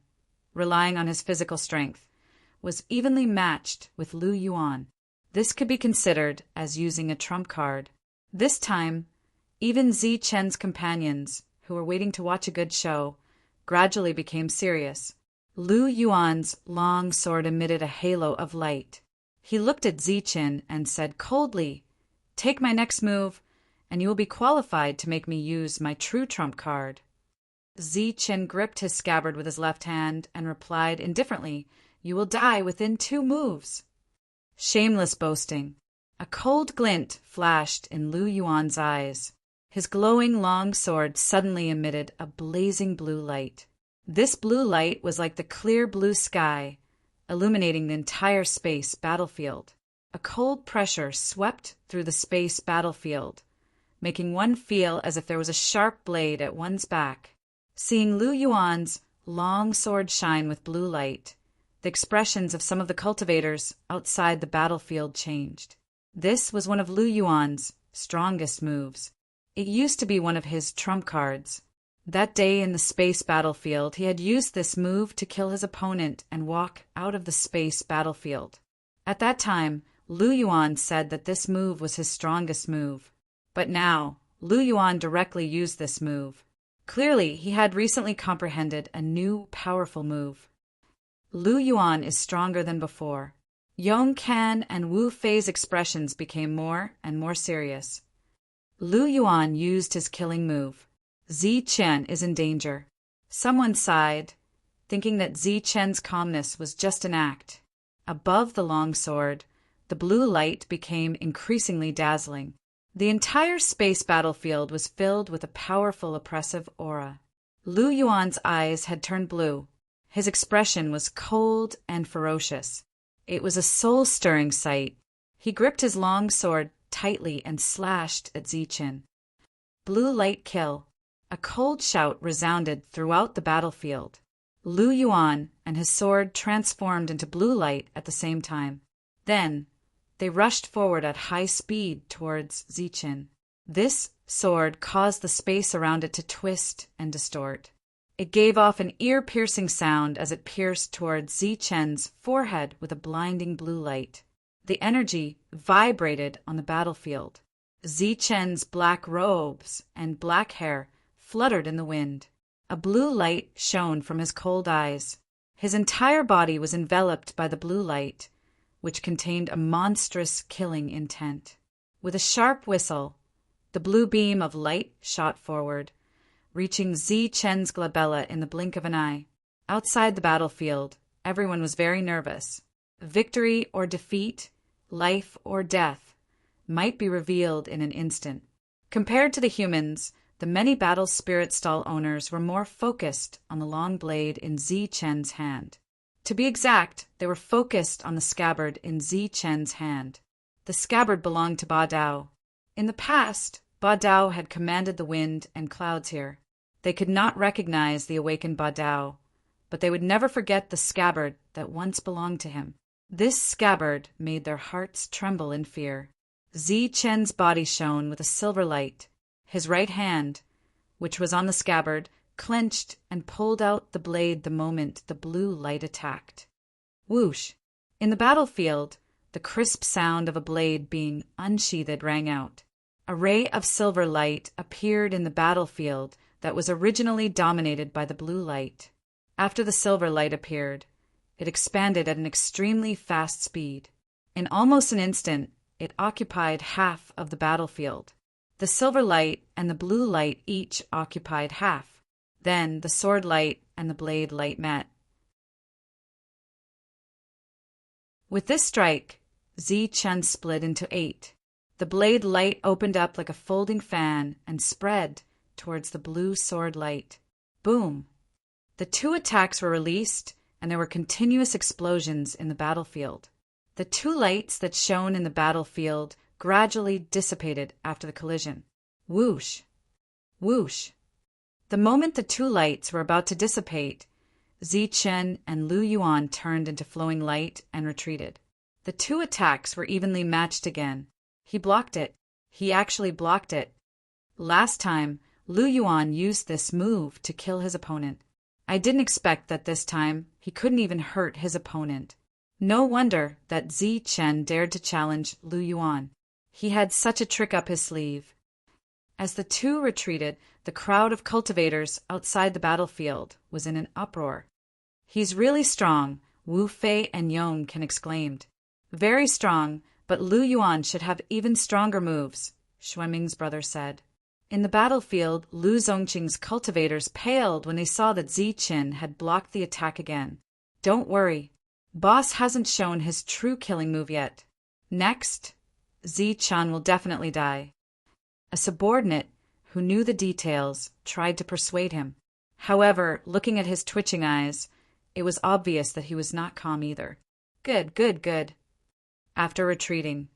relying on his physical strength, was evenly matched with Lu Yuan. This could be considered as using a trump card. This time, even Zichen's companions, who were waiting to watch a good show, gradually became serious. Lu Yuan's long sword emitted a halo of light. He looked at Zichen and said coldly, "Take my next move, and you will be qualified to make me use my true trump card." Zichen gripped his scabbard with his left hand and replied indifferently, "You will die within 2 moves." Shameless boasting. A cold glint flashed in Lu Yuan's eyes. His glowing long sword suddenly emitted a blazing blue light. This blue light was like the clear blue sky, illuminating the entire space battlefield. A cold pressure swept through the space battlefield, making one feel as if there was a sharp blade at one's back. Seeing Lu Yuan's long sword shine with blue light, the expressions of some of the cultivators outside the battlefield changed. This was one of Lu Yuan's strongest moves. It used to be one of his trump cards. That day in the space battlefield, he had used this move to kill his opponent and walk out of the space battlefield. At that time, Lu Yuan said that this move was his strongest move. But now, Lu Yuan directly used this move. Clearly, he had recently comprehended a new, powerful move. Lu Yuan is stronger than before. Yong Kan and Wu Fei's expressions became more and more serious. Lu Yuan used his killing move. Zi Chen is in danger. Someone sighed, thinking that Zi Chen's calmness was just an act. Above the long sword, the blue light became increasingly dazzling. The entire space battlefield was filled with a powerful, oppressive aura. Lu Yuan's eyes had turned blue. His expression was cold and ferocious. It was a soul-stirring sight. He gripped his long sword tightly and slashed at Zi Chen. Blue light kill. A cold shout resounded throughout the battlefield. Lu Yuan and his sword transformed into blue light at the same time. Then, they rushed forward at high speed towards Zi Chen. This sword caused the space around it to twist and distort. It gave off an ear-piercing sound as it pierced towards Zi Chen's forehead with a blinding blue light. The energy vibrated on the battlefield. Zi Chen's black robes and black hair fluttered in the wind. A blue light shone from his cold eyes. His entire body was enveloped by the blue light, which contained a monstrous killing intent. With a sharp whistle, the blue beam of light shot forward, reaching Zi Chen's glabella in the blink of an eye. Outside the battlefield, everyone was very nervous. Victory or defeat, life or death, might be revealed in an instant. Compared to the humans, the many battle spirit stall owners were more focused on the long blade in Zi Chen's hand. To be exact, they were focused on the scabbard in Zi Chen's hand. The scabbard belonged to Ba Dao. In the past, Ba Dao had commanded the wind and clouds here. They could not recognize the awakened Ba Dao, but they would never forget the scabbard that once belonged to him. This scabbard made their hearts tremble in fear. Zi Chen's body shone with a silver light. His right hand, which was on the scabbard, clenched and pulled out the blade the moment the blue light attacked. Whoosh! In the battlefield, the crisp sound of a blade being unsheathed rang out. A ray of silver light appeared in the battlefield that was originally dominated by the blue light. After the silver light appeared, it expanded at an extremely fast speed. In almost an instant, it occupied half of the battlefield. The silver light and the blue light each occupied half. Then the sword light and the blade light met. With this strike, Zi Chen split into 8. The blade light opened up like a folding fan and spread towards the blue sword light. Boom! The 2 attacks were released, and there were continuous explosions in the battlefield. The 2 lights that shone in the battlefield gradually dissipated after the collision. Whoosh! Whoosh! The moment the 2 lights were about to dissipate, Zi Chen and Lu Yuan turned into flowing light and retreated. The 2 attacks were evenly matched again. He blocked it. He actually blocked it. Last time, Lu Yuan used this move to kill his opponent. I didn't expect that this time he couldn't even hurt his opponent. No wonder that Zi Chen dared to challenge Lu Yuan. He had such a trick up his sleeve. As the 2 retreated, the crowd of cultivators outside the battlefield was in an uproar. "He's really strong," Wu Fei and Yong Kan exclaimed. "Very strong, but Lu Yuan should have even stronger moves," Xuanming's brother said. In the battlefield, Lu Zongqing's cultivators paled when they saw that Zi Chen had blocked the attack again. "Don't worry. Boss hasn't shown his true killing move yet. Next, Zi Chen will definitely die." A subordinate, who knew the details, tried to persuade him. However, looking at his twitching eyes, it was obvious that he was not calm either. Good, good, good. After retreating,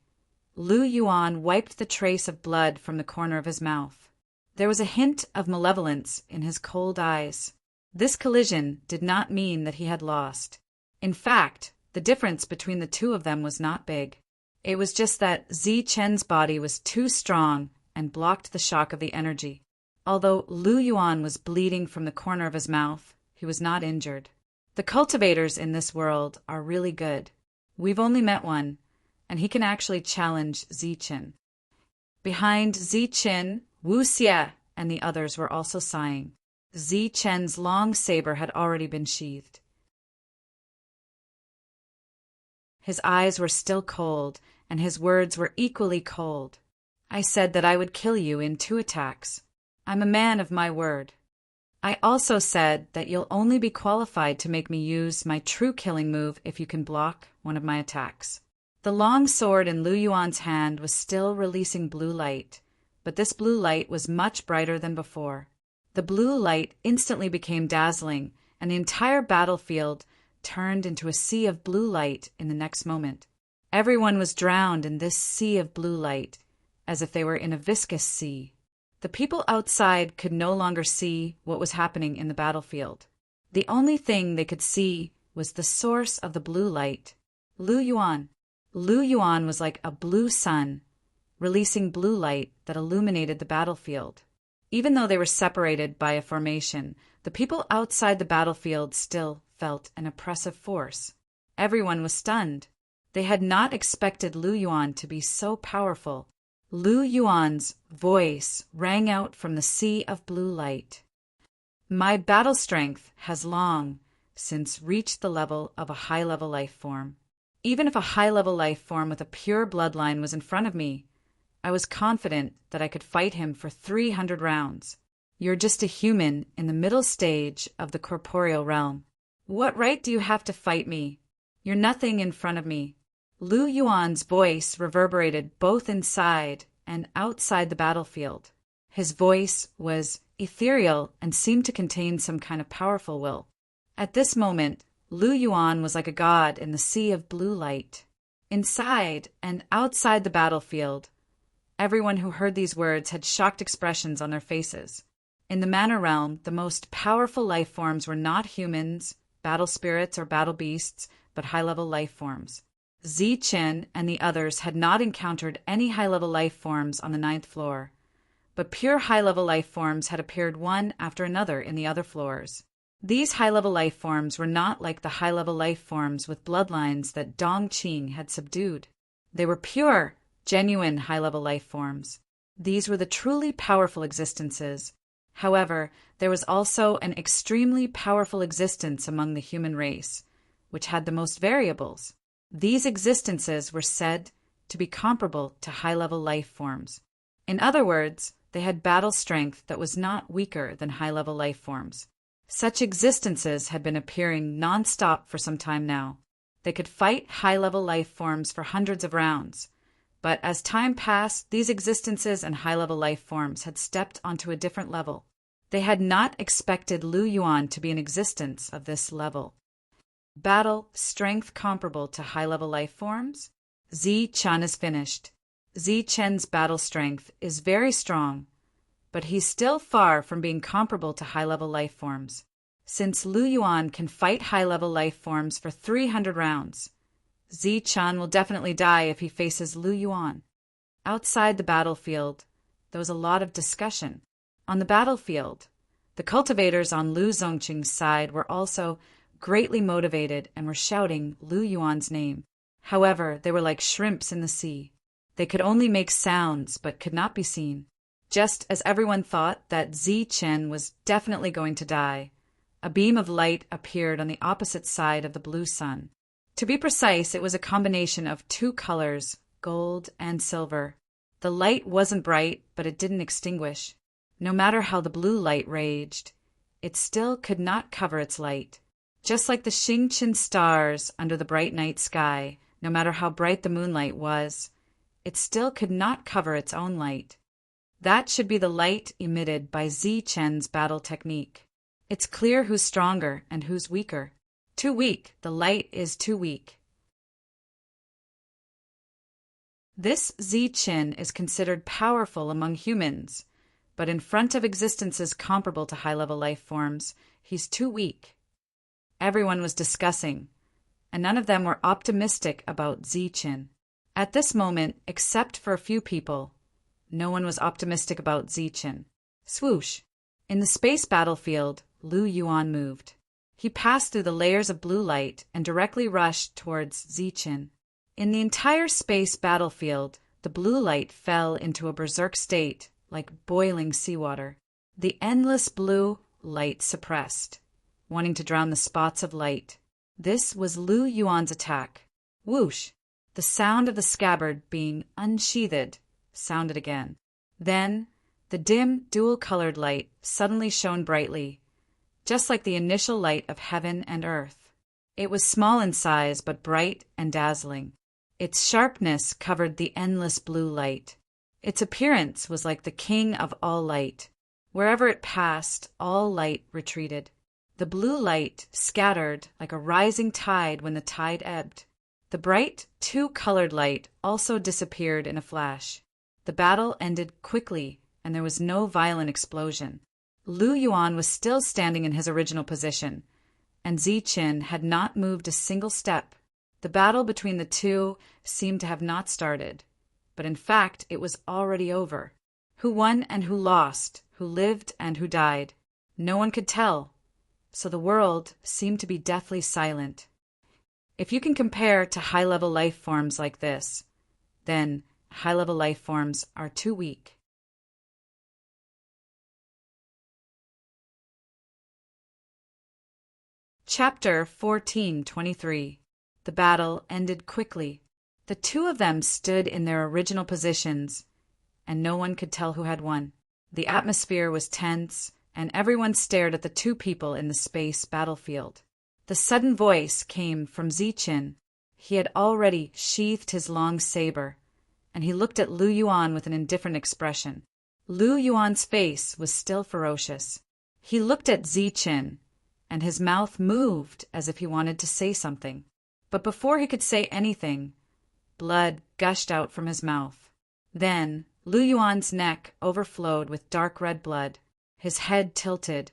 Lu Yuan wiped the trace of blood from the corner of his mouth. There was a hint of malevolence in his cold eyes. This collision did not mean that he had lost. In fact, the difference between the 2 of them was not big. It was just that Zi Chen's body was too strong and blocked the shock of the energy. Although Lu Yuan was bleeding from the corner of his mouth, he was not injured. The cultivators in this world are really good. We've only met one, and he can actually challenge Zichen. Behind Zichen, Wu Xie and the others were also sighing. Zichen's long saber had already been sheathed. His eyes were still cold, and his words were equally cold. I said that I would kill you in 2 attacks. I'm a man of my word. I also said that you'll only be qualified to make me use my true killing move if you can block one of my attacks. The long sword in Lu Yuan's hand was still releasing blue light, but this blue light was much brighter than before. The blue light instantly became dazzling, and the entire battlefield turned into a sea of blue light in the next moment. Everyone was drowned in this sea of blue light, as if they were in a viscous sea. The people outside could no longer see what was happening in the battlefield. The only thing they could see was the source of the blue light, Lu Yuan. Lu Yuan was like a blue sun, releasing blue light that illuminated the battlefield. Even though they were separated by a formation, the people outside the battlefield still felt an oppressive force. Everyone was stunned. They had not expected Lu Yuan to be so powerful. Lu Yuan's voice rang out from the sea of blue light. My battle strength has long since reached the level of a high-level life form. Even if a high-level life form with a pure bloodline was in front of me, I was confident that I could fight him for 300 rounds. You're just a human in the middle stage of the corporeal realm. What right do you have to fight me? You're nothing in front of me. Lu Yuan's voice reverberated both inside and outside the battlefield. His voice was ethereal and seemed to contain some kind of powerful will. At this moment, Lu Yuan was like a god in the sea of blue light. Inside and outside the battlefield, everyone who heard these words had shocked expressions on their faces. In the Manor Realm, the most powerful life forms were not humans, battle spirits, or battle beasts, but high-level life forms. Zichen and the others had not encountered any high-level life forms on the 9th floor, but pure high-level life forms had appeared one after another in the other floors. These high-level life forms were not like the high-level life forms with bloodlines that Dongqing had subdued. They were pure, genuine high-level life forms. These were the truly powerful existences. However, there was also an extremely powerful existence among the human race, which had the most variables. These existences were said to be comparable to high-level life forms. In other words, they had battle strength that was not weaker than high-level life forms. Such existences had been appearing non-stop for some time now. They could fight high-level life forms for hundreds of rounds. But as time passed, these existences and high-level life forms had stepped onto a different level. They had not expected Lu Yuan to be an existence of this level. Battle strength comparable to high-level life forms? Zichen is finished. Zichen's battle strength is very strong, but he's still far from being comparable to high-level life forms. Since Lu Yuan can fight high-level life forms for 300 rounds, Zichen will definitely die if he faces Lu Yuan. Outside the battlefield, there was a lot of discussion. On the battlefield, the cultivators on Lu Zongqing's side were also greatly motivated and were shouting Lu Yuan's name. However, they were like shrimps in the sea. They could only make sounds but could not be seen. Just as everyone thought that Zichen was definitely going to die, a beam of light appeared on the opposite side of the blue sun. To be precise, it was a combination of 2 colors, gold and silver. The light wasn't bright, but it didn't extinguish. No matter how the blue light raged, it still could not cover its light. Just like the Xingqian stars under the bright night sky, no matter how bright the moonlight was, it still could not cover its own light. That should be the light emitted by Zichen's battle technique. It's clear who's stronger and who's weaker. Too weak, the light is too weak. This Zichen is considered powerful among humans, but in front of existences comparable to high-level life forms, he's too weak. Everyone was discussing, and none of them were optimistic about Zichen. At this moment, except for a few people, No one was optimistic about Zichen. Swoosh! In the space battlefield, Lu Yuan moved. He passed through the layers of blue light and directly rushed towards Zichen. In the entire space battlefield, the blue light fell into a berserk state, like boiling seawater. The endless blue light suppressed, wanting to drown the spots of light. This was Lu Yuan's attack. Whoosh! The sound of the scabbard being unsheathed sounded again. Then, the dim, dual-colored light suddenly shone brightly, just like the initial light of heaven and earth. It was small in size, but bright and dazzling. Its sharpness covered the endless blue light. Its appearance was like the king of all light. Wherever it passed, all light retreated. The blue light scattered like a rising tide when the tide ebbed. The bright, two-colored light also disappeared in a flash. The battle ended quickly, and there was no violent explosion. Lu Yuan was still standing in his original position, and Zichen had not moved a single step. The battle between the two seemed to have not started, but in fact it was already over. Who won and who lost, who lived and who died, no one could tell, so the world seemed to be deathly silent. If you can compare to high-level life forms like this, then high-level life forms are too weak. Chapter 14:23. The battle ended quickly. The two of them stood in their original positions, and no one could tell who had won. The atmosphere was tense, and everyone stared at the two people in the space battlefield. The sudden voice came from Zichen. He had already sheathed his long saber, and he looked at Lu Yuan with an indifferent expression. Lu Yuan's face was still ferocious. He looked at Zichen, and his mouth moved as if he wanted to say something. But before he could say anything, blood gushed out from his mouth. Then Lu Yuan's neck overflowed with dark red blood. His head tilted,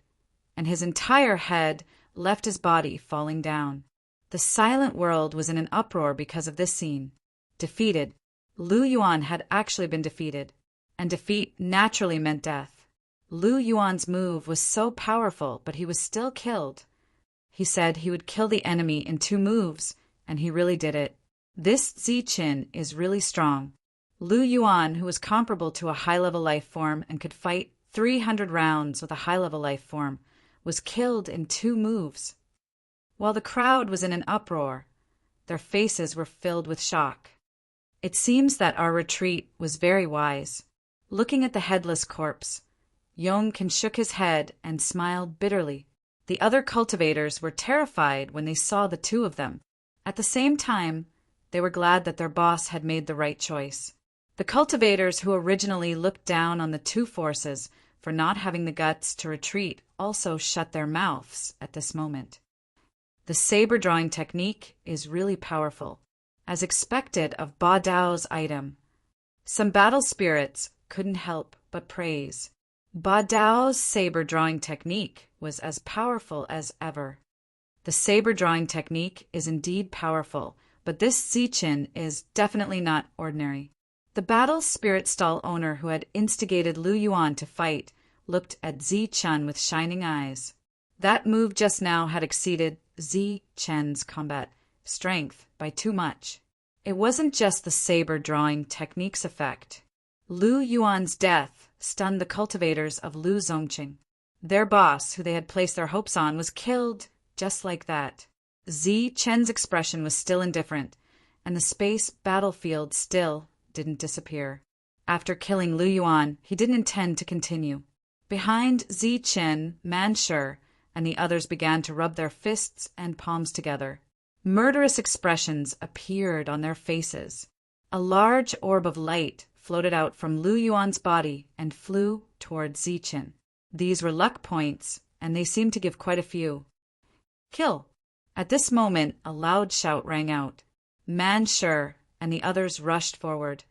and his entire head left his body falling down. The silent world was in an uproar because of this scene. Defeated. Lu Yuan had actually been defeated, and defeat naturally meant death. Lu Yuan's move was so powerful, but he was still killed. He said he would kill the enemy in 2 moves, and he really did it. This Zichen is really strong. Lu Yuan, who was comparable to a high-level life form and could fight 300 rounds with a high-level life form, was killed in 2 moves. While the crowd was in an uproar, their faces were filled with shock. It seems that our retreat was very wise. Looking at the headless corpse, Yongkin shook his head and smiled bitterly. The other cultivators were terrified when they saw the 2 of them. At the same time, they were glad that their boss had made the right choice. The cultivators who originally looked down on the 2 forces for not having the guts to retreat also shut their mouths at this moment. The saber drawing technique is really powerful, as expected of Ba Dao's item. Some battle spirits couldn't help but praise. Ba Dao's saber drawing technique was as powerful as ever. The saber drawing technique is indeed powerful, but this Zichen is definitely not ordinary. The battle spirit stall owner who had instigated Lu Yuan to fight looked at Zichen with shining eyes. That move just now had exceeded Zichen's combat strength by too much. It wasn't just the saber drawing technique's effect. Lu Yuan's death stunned the cultivators of Lu Zongqing. Their boss, who they had placed their hopes on, was killed just like that. Zichen's expression was still indifferent, and the space battlefield still didn't disappear. After killing Lu Yuan, he didn't intend to continue. Behind Zichen, Manshur, and the others began to rub their fists and palms together. Murderous expressions appeared on their faces. A large orb of light floated out from Lu Yuan's body and flew towards Zichen. These were luck points, and they seemed to give quite a few. Kill! At this moment, a loud shout rang out. Manshur and the others rushed forward,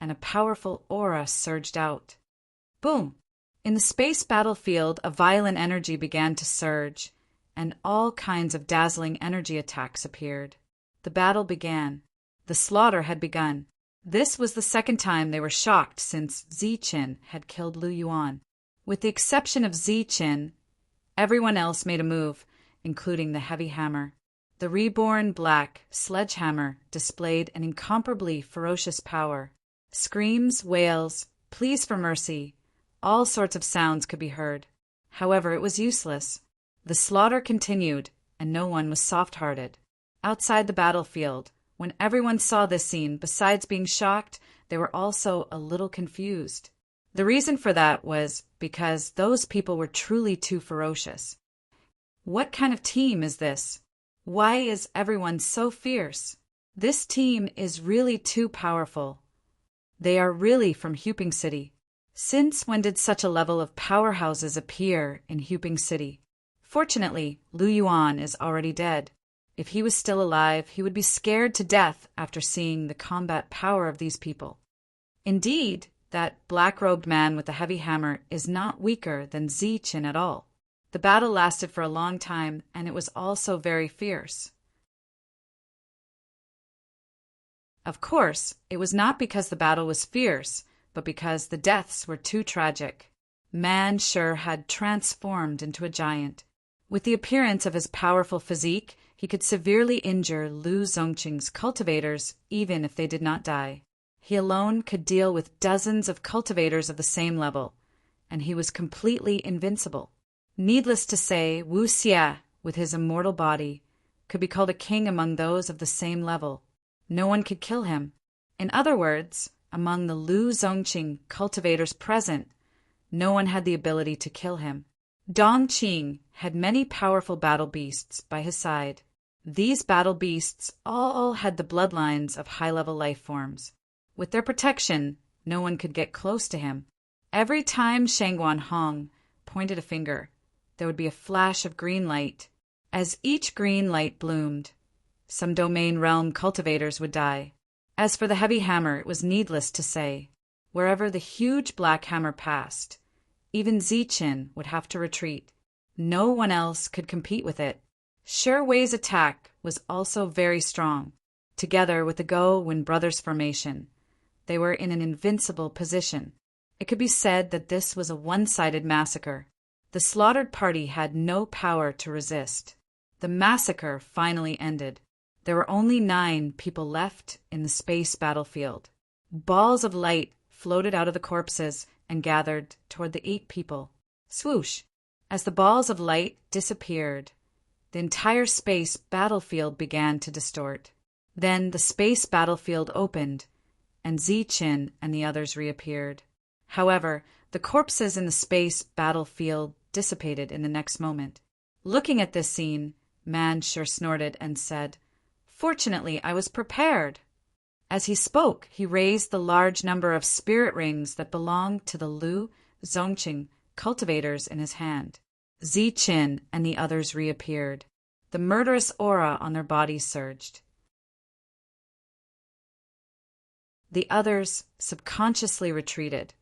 and a powerful aura surged out. Boom! In the space battlefield, a violent energy began to surge, and all kinds of dazzling energy attacks appeared. The battle began. The slaughter had begun. This was the second time they were shocked since Ziqin had killed Lu Yuan. With the exception of Ziqin, everyone else made a move, including the heavy hammer. The reborn black sledgehammer displayed an incomparably ferocious power. Screams, wails, pleas for mercy, all sorts of sounds could be heard. However, it was useless. The slaughter continued, and no one was soft-hearted. Outside the battlefield, when everyone saw this scene, besides being shocked, they were also a little confused. The reason for that was because those people were truly too ferocious. What kind of team is this? Why is everyone so fierce? This team is really too powerful. They are really from Huping City. Since when did such a level of powerhouses appear in Huping City? Fortunately, Lu Yuan is already dead. If he was still alive, he would be scared to death after seeing the combat power of these people. Indeed, that black-robed man with the heavy hammer is not weaker than Ziqin at all. The battle lasted for a long time, and it was also very fierce. Of course, it was not because the battle was fierce, but because the deaths were too tragic. Man Sure had transformed into a giant. With the appearance of his powerful physique, he could severely injure Lu Zongqing's cultivators even if they did not die. He alone could deal with dozens of cultivators of the same level, and he was completely invincible. Needless to say, Wu Xie, with his immortal body, could be called a king among those of the same level. No one could kill him. In other words, among the Lu Zongqing cultivators present, no one had the ability to kill him. Dong Qing had many powerful battle beasts by his side. These battle beasts all had the bloodlines of high-level life forms. With their protection, no one could get close to him. Every time Shangguan Hong pointed a finger, there would be a flash of green light. As each green light bloomed, some domain realm cultivators would die. As for the heavy hammer, it was needless to say. Wherever the huge black hammer passed, even Ziqin would have to retreat. No one else could compete with it. Sure Wei's attack was also very strong. Together with the Go-Wen brothers formation, they were in an invincible position. It could be said that this was a one-sided massacre. The slaughtered party had no power to resist. The massacre finally ended. There were only 9 people left in the space battlefield. Balls of light floated out of the corpses and gathered toward the 8 people. Swoosh! As the balls of light disappeared, the entire space battlefield began to distort. Then the space battlefield opened, and Ziqin and the others reappeared. However, the corpses in the space battlefield dissipated in the next moment. Looking at this scene, Man Sure snorted and said, "Fortunately, I was prepared." As he spoke, he raised the large number of spirit rings that belonged to the Lu Zongqing cultivators in his hand. Ziqin and the others reappeared. The murderous aura on their bodies surged. The others subconsciously retreated,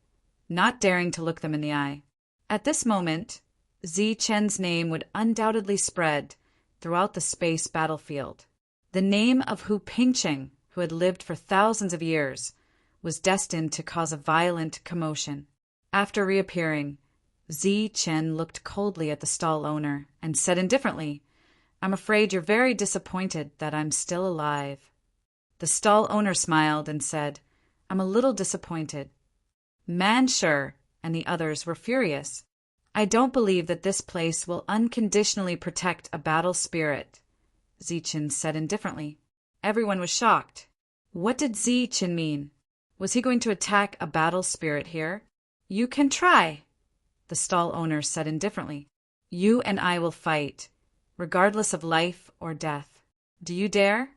not daring to look them in the eye. At this moment, Ziqin's name would undoubtedly spread throughout the space battlefield. The name of Hu Pingcheng, who had lived for thousands of years, was destined to cause a violent commotion. After reappearing, Ziqin looked coldly at the stall owner and said indifferently, "I'm afraid you're very disappointed that I'm still alive." The stall owner smiled and said, "I'm a little disappointed." Man Sure and the others were furious. "I don't believe that this place will unconditionally protect a battle spirit," Ziqin said indifferently. Everyone was shocked. What did Ziqin mean? Was he going to attack a battle spirit here? "You can try," the stall owner said indifferently. "You and I will fight, regardless of life or death. Do you dare?"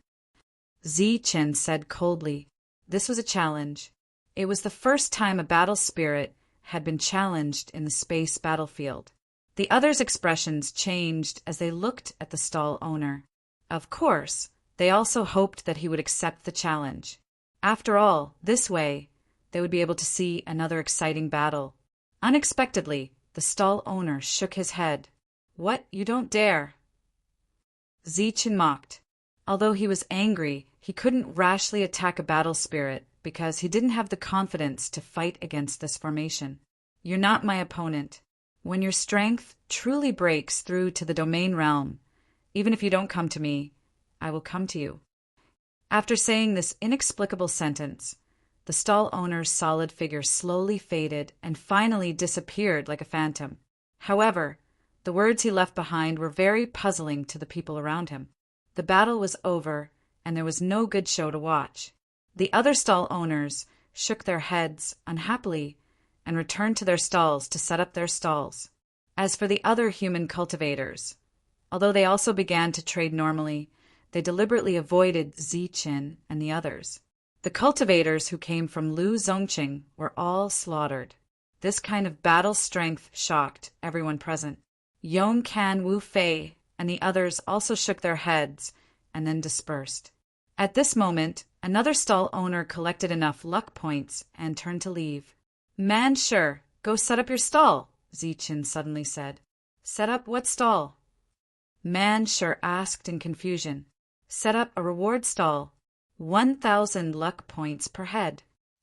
Ziqin said coldly. This was a challenge. It was the first time a battle spirit had been challenged in the space battlefield. The others' expressions changed as they looked at the stall owner. Of course, they also hoped that he would accept the challenge. After all, this way, they would be able to see another exciting battle. Unexpectedly, the stall owner shook his head. "What, you don't dare?" Ziqin mocked. Although he was angry, he couldn't rashly attack a battle spirit because he didn't have the confidence to fight against this formation. You're not my opponent. When your strength truly breaks through to the domain realm, even if you don't come to me, I will come to you. After saying this inexplicable sentence, the stall owner's solid figure slowly faded and finally disappeared like a phantom. However, the words he left behind were very puzzling to the people around him. The battle was over, and there was no good show to watch. The other stall owners shook their heads unhappily and returned to their stalls to set up their stalls. As for the other human cultivators, although they also began to trade normally, they deliberately avoided Zichen and the others. The cultivators who came from Lu Zongqing were all slaughtered. This kind of battle strength shocked everyone present. Yong Can Wu Fei and the others also shook their heads and then dispersed. At this moment, another stall owner collected enough luck points and turned to leave. Man, sure, go set up your stall, Zichen suddenly said. Set up what stall? Man sure asked in confusion. Set up a reward stall. 1,000 luck points per head.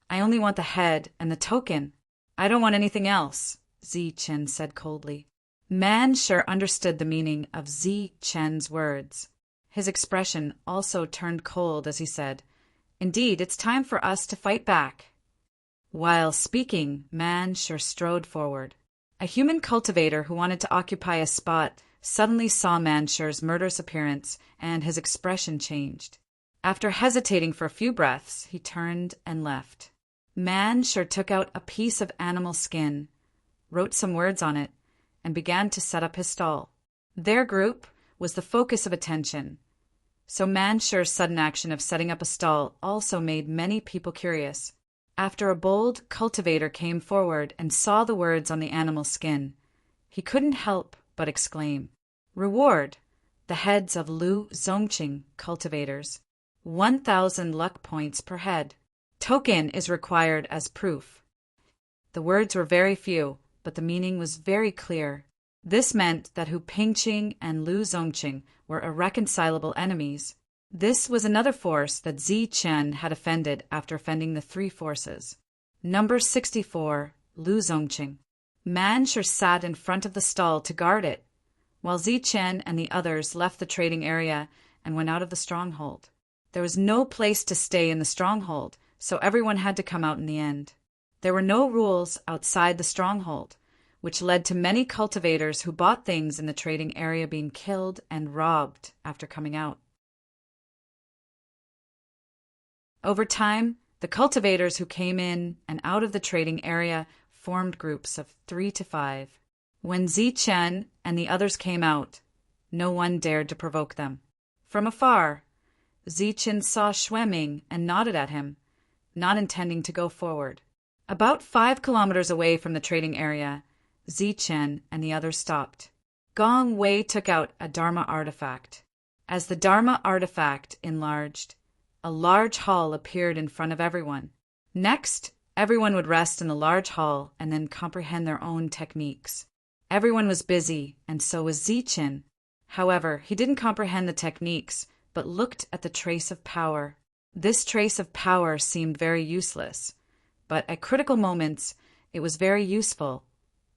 I only want the head and the token. I don't want anything else, Zichen said coldly. Man sure understood the meaning of Zichen's words. His expression also turned cold as he said, Indeed, it's time for us to fight back. While speaking, Man sure strode forward. A human cultivator who wanted to occupy a spot suddenly saw Manshure's murderous appearance, and his expression changed. After hesitating for a few breaths, he turned and left. Manshure took out a piece of animal skin, wrote some words on it, and began to set up his stall. Their group was the focus of attention, so Manshure's sudden action of setting up a stall also made many people curious. After a bold cultivator came forward and saw the words on the animal skin, he couldn't help but exclaim, Reward, the heads of Lu Zongqing cultivators. 1,000 luck points per head. Token is required as proof. The words were very few, but the meaning was very clear. This meant that Hu Pingqing and Lu Zongqing were irreconcilable enemies. This was another force that Zichen had offended after offending the three forces. Number 64, Lu Zongqing. Manshure sat in front of the stall to guard it, while Zichen and the others left the trading area and went out of the stronghold. There was no place to stay in the stronghold, so everyone had to come out in the end. There were no rules outside the stronghold, which led to many cultivators who bought things in the trading area being killed and robbed after coming out. Over time, the cultivators who came in and out of the trading area formed groups of 3 to 5. When Zichen and the others came out, no one dared to provoke them. From afar, Zichen saw Xueming and nodded at him, not intending to go forward. About 5 kilometers away from the trading area, Zichen and the others stopped. Gong Wei took out a Dharma artifact. As the Dharma artifact enlarged, a large hall appeared in front of everyone. Next, everyone would rest in the large hall and then comprehend their own techniques. Everyone was busy, and so was Zichen. However, he didn't comprehend the techniques, but looked at the trace of power. This trace of power seemed very useless, but at critical moments, it was very useful,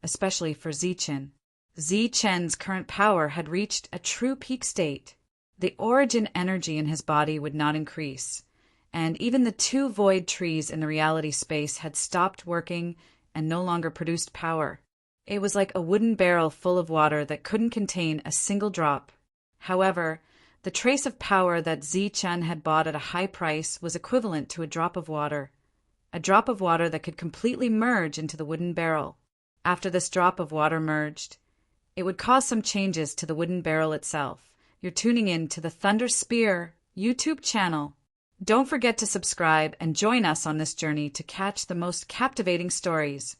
especially for Zichen. Zichen's current power had reached a true peak state. The origin energy in his body would not increase, and even the 2 void trees in the reality space had stopped working and no longer produced power. It was like a wooden barrel full of water that couldn't contain a single drop. However, the trace of power that Zichen had bought at a high price was equivalent to a drop of water that could completely merge into the wooden barrel. After this drop of water merged, it would cause some changes to the wooden barrel itself. You're tuning in to the Thunder Spear YouTube channel. Don't forget to subscribe and join us on this journey to catch the most captivating stories.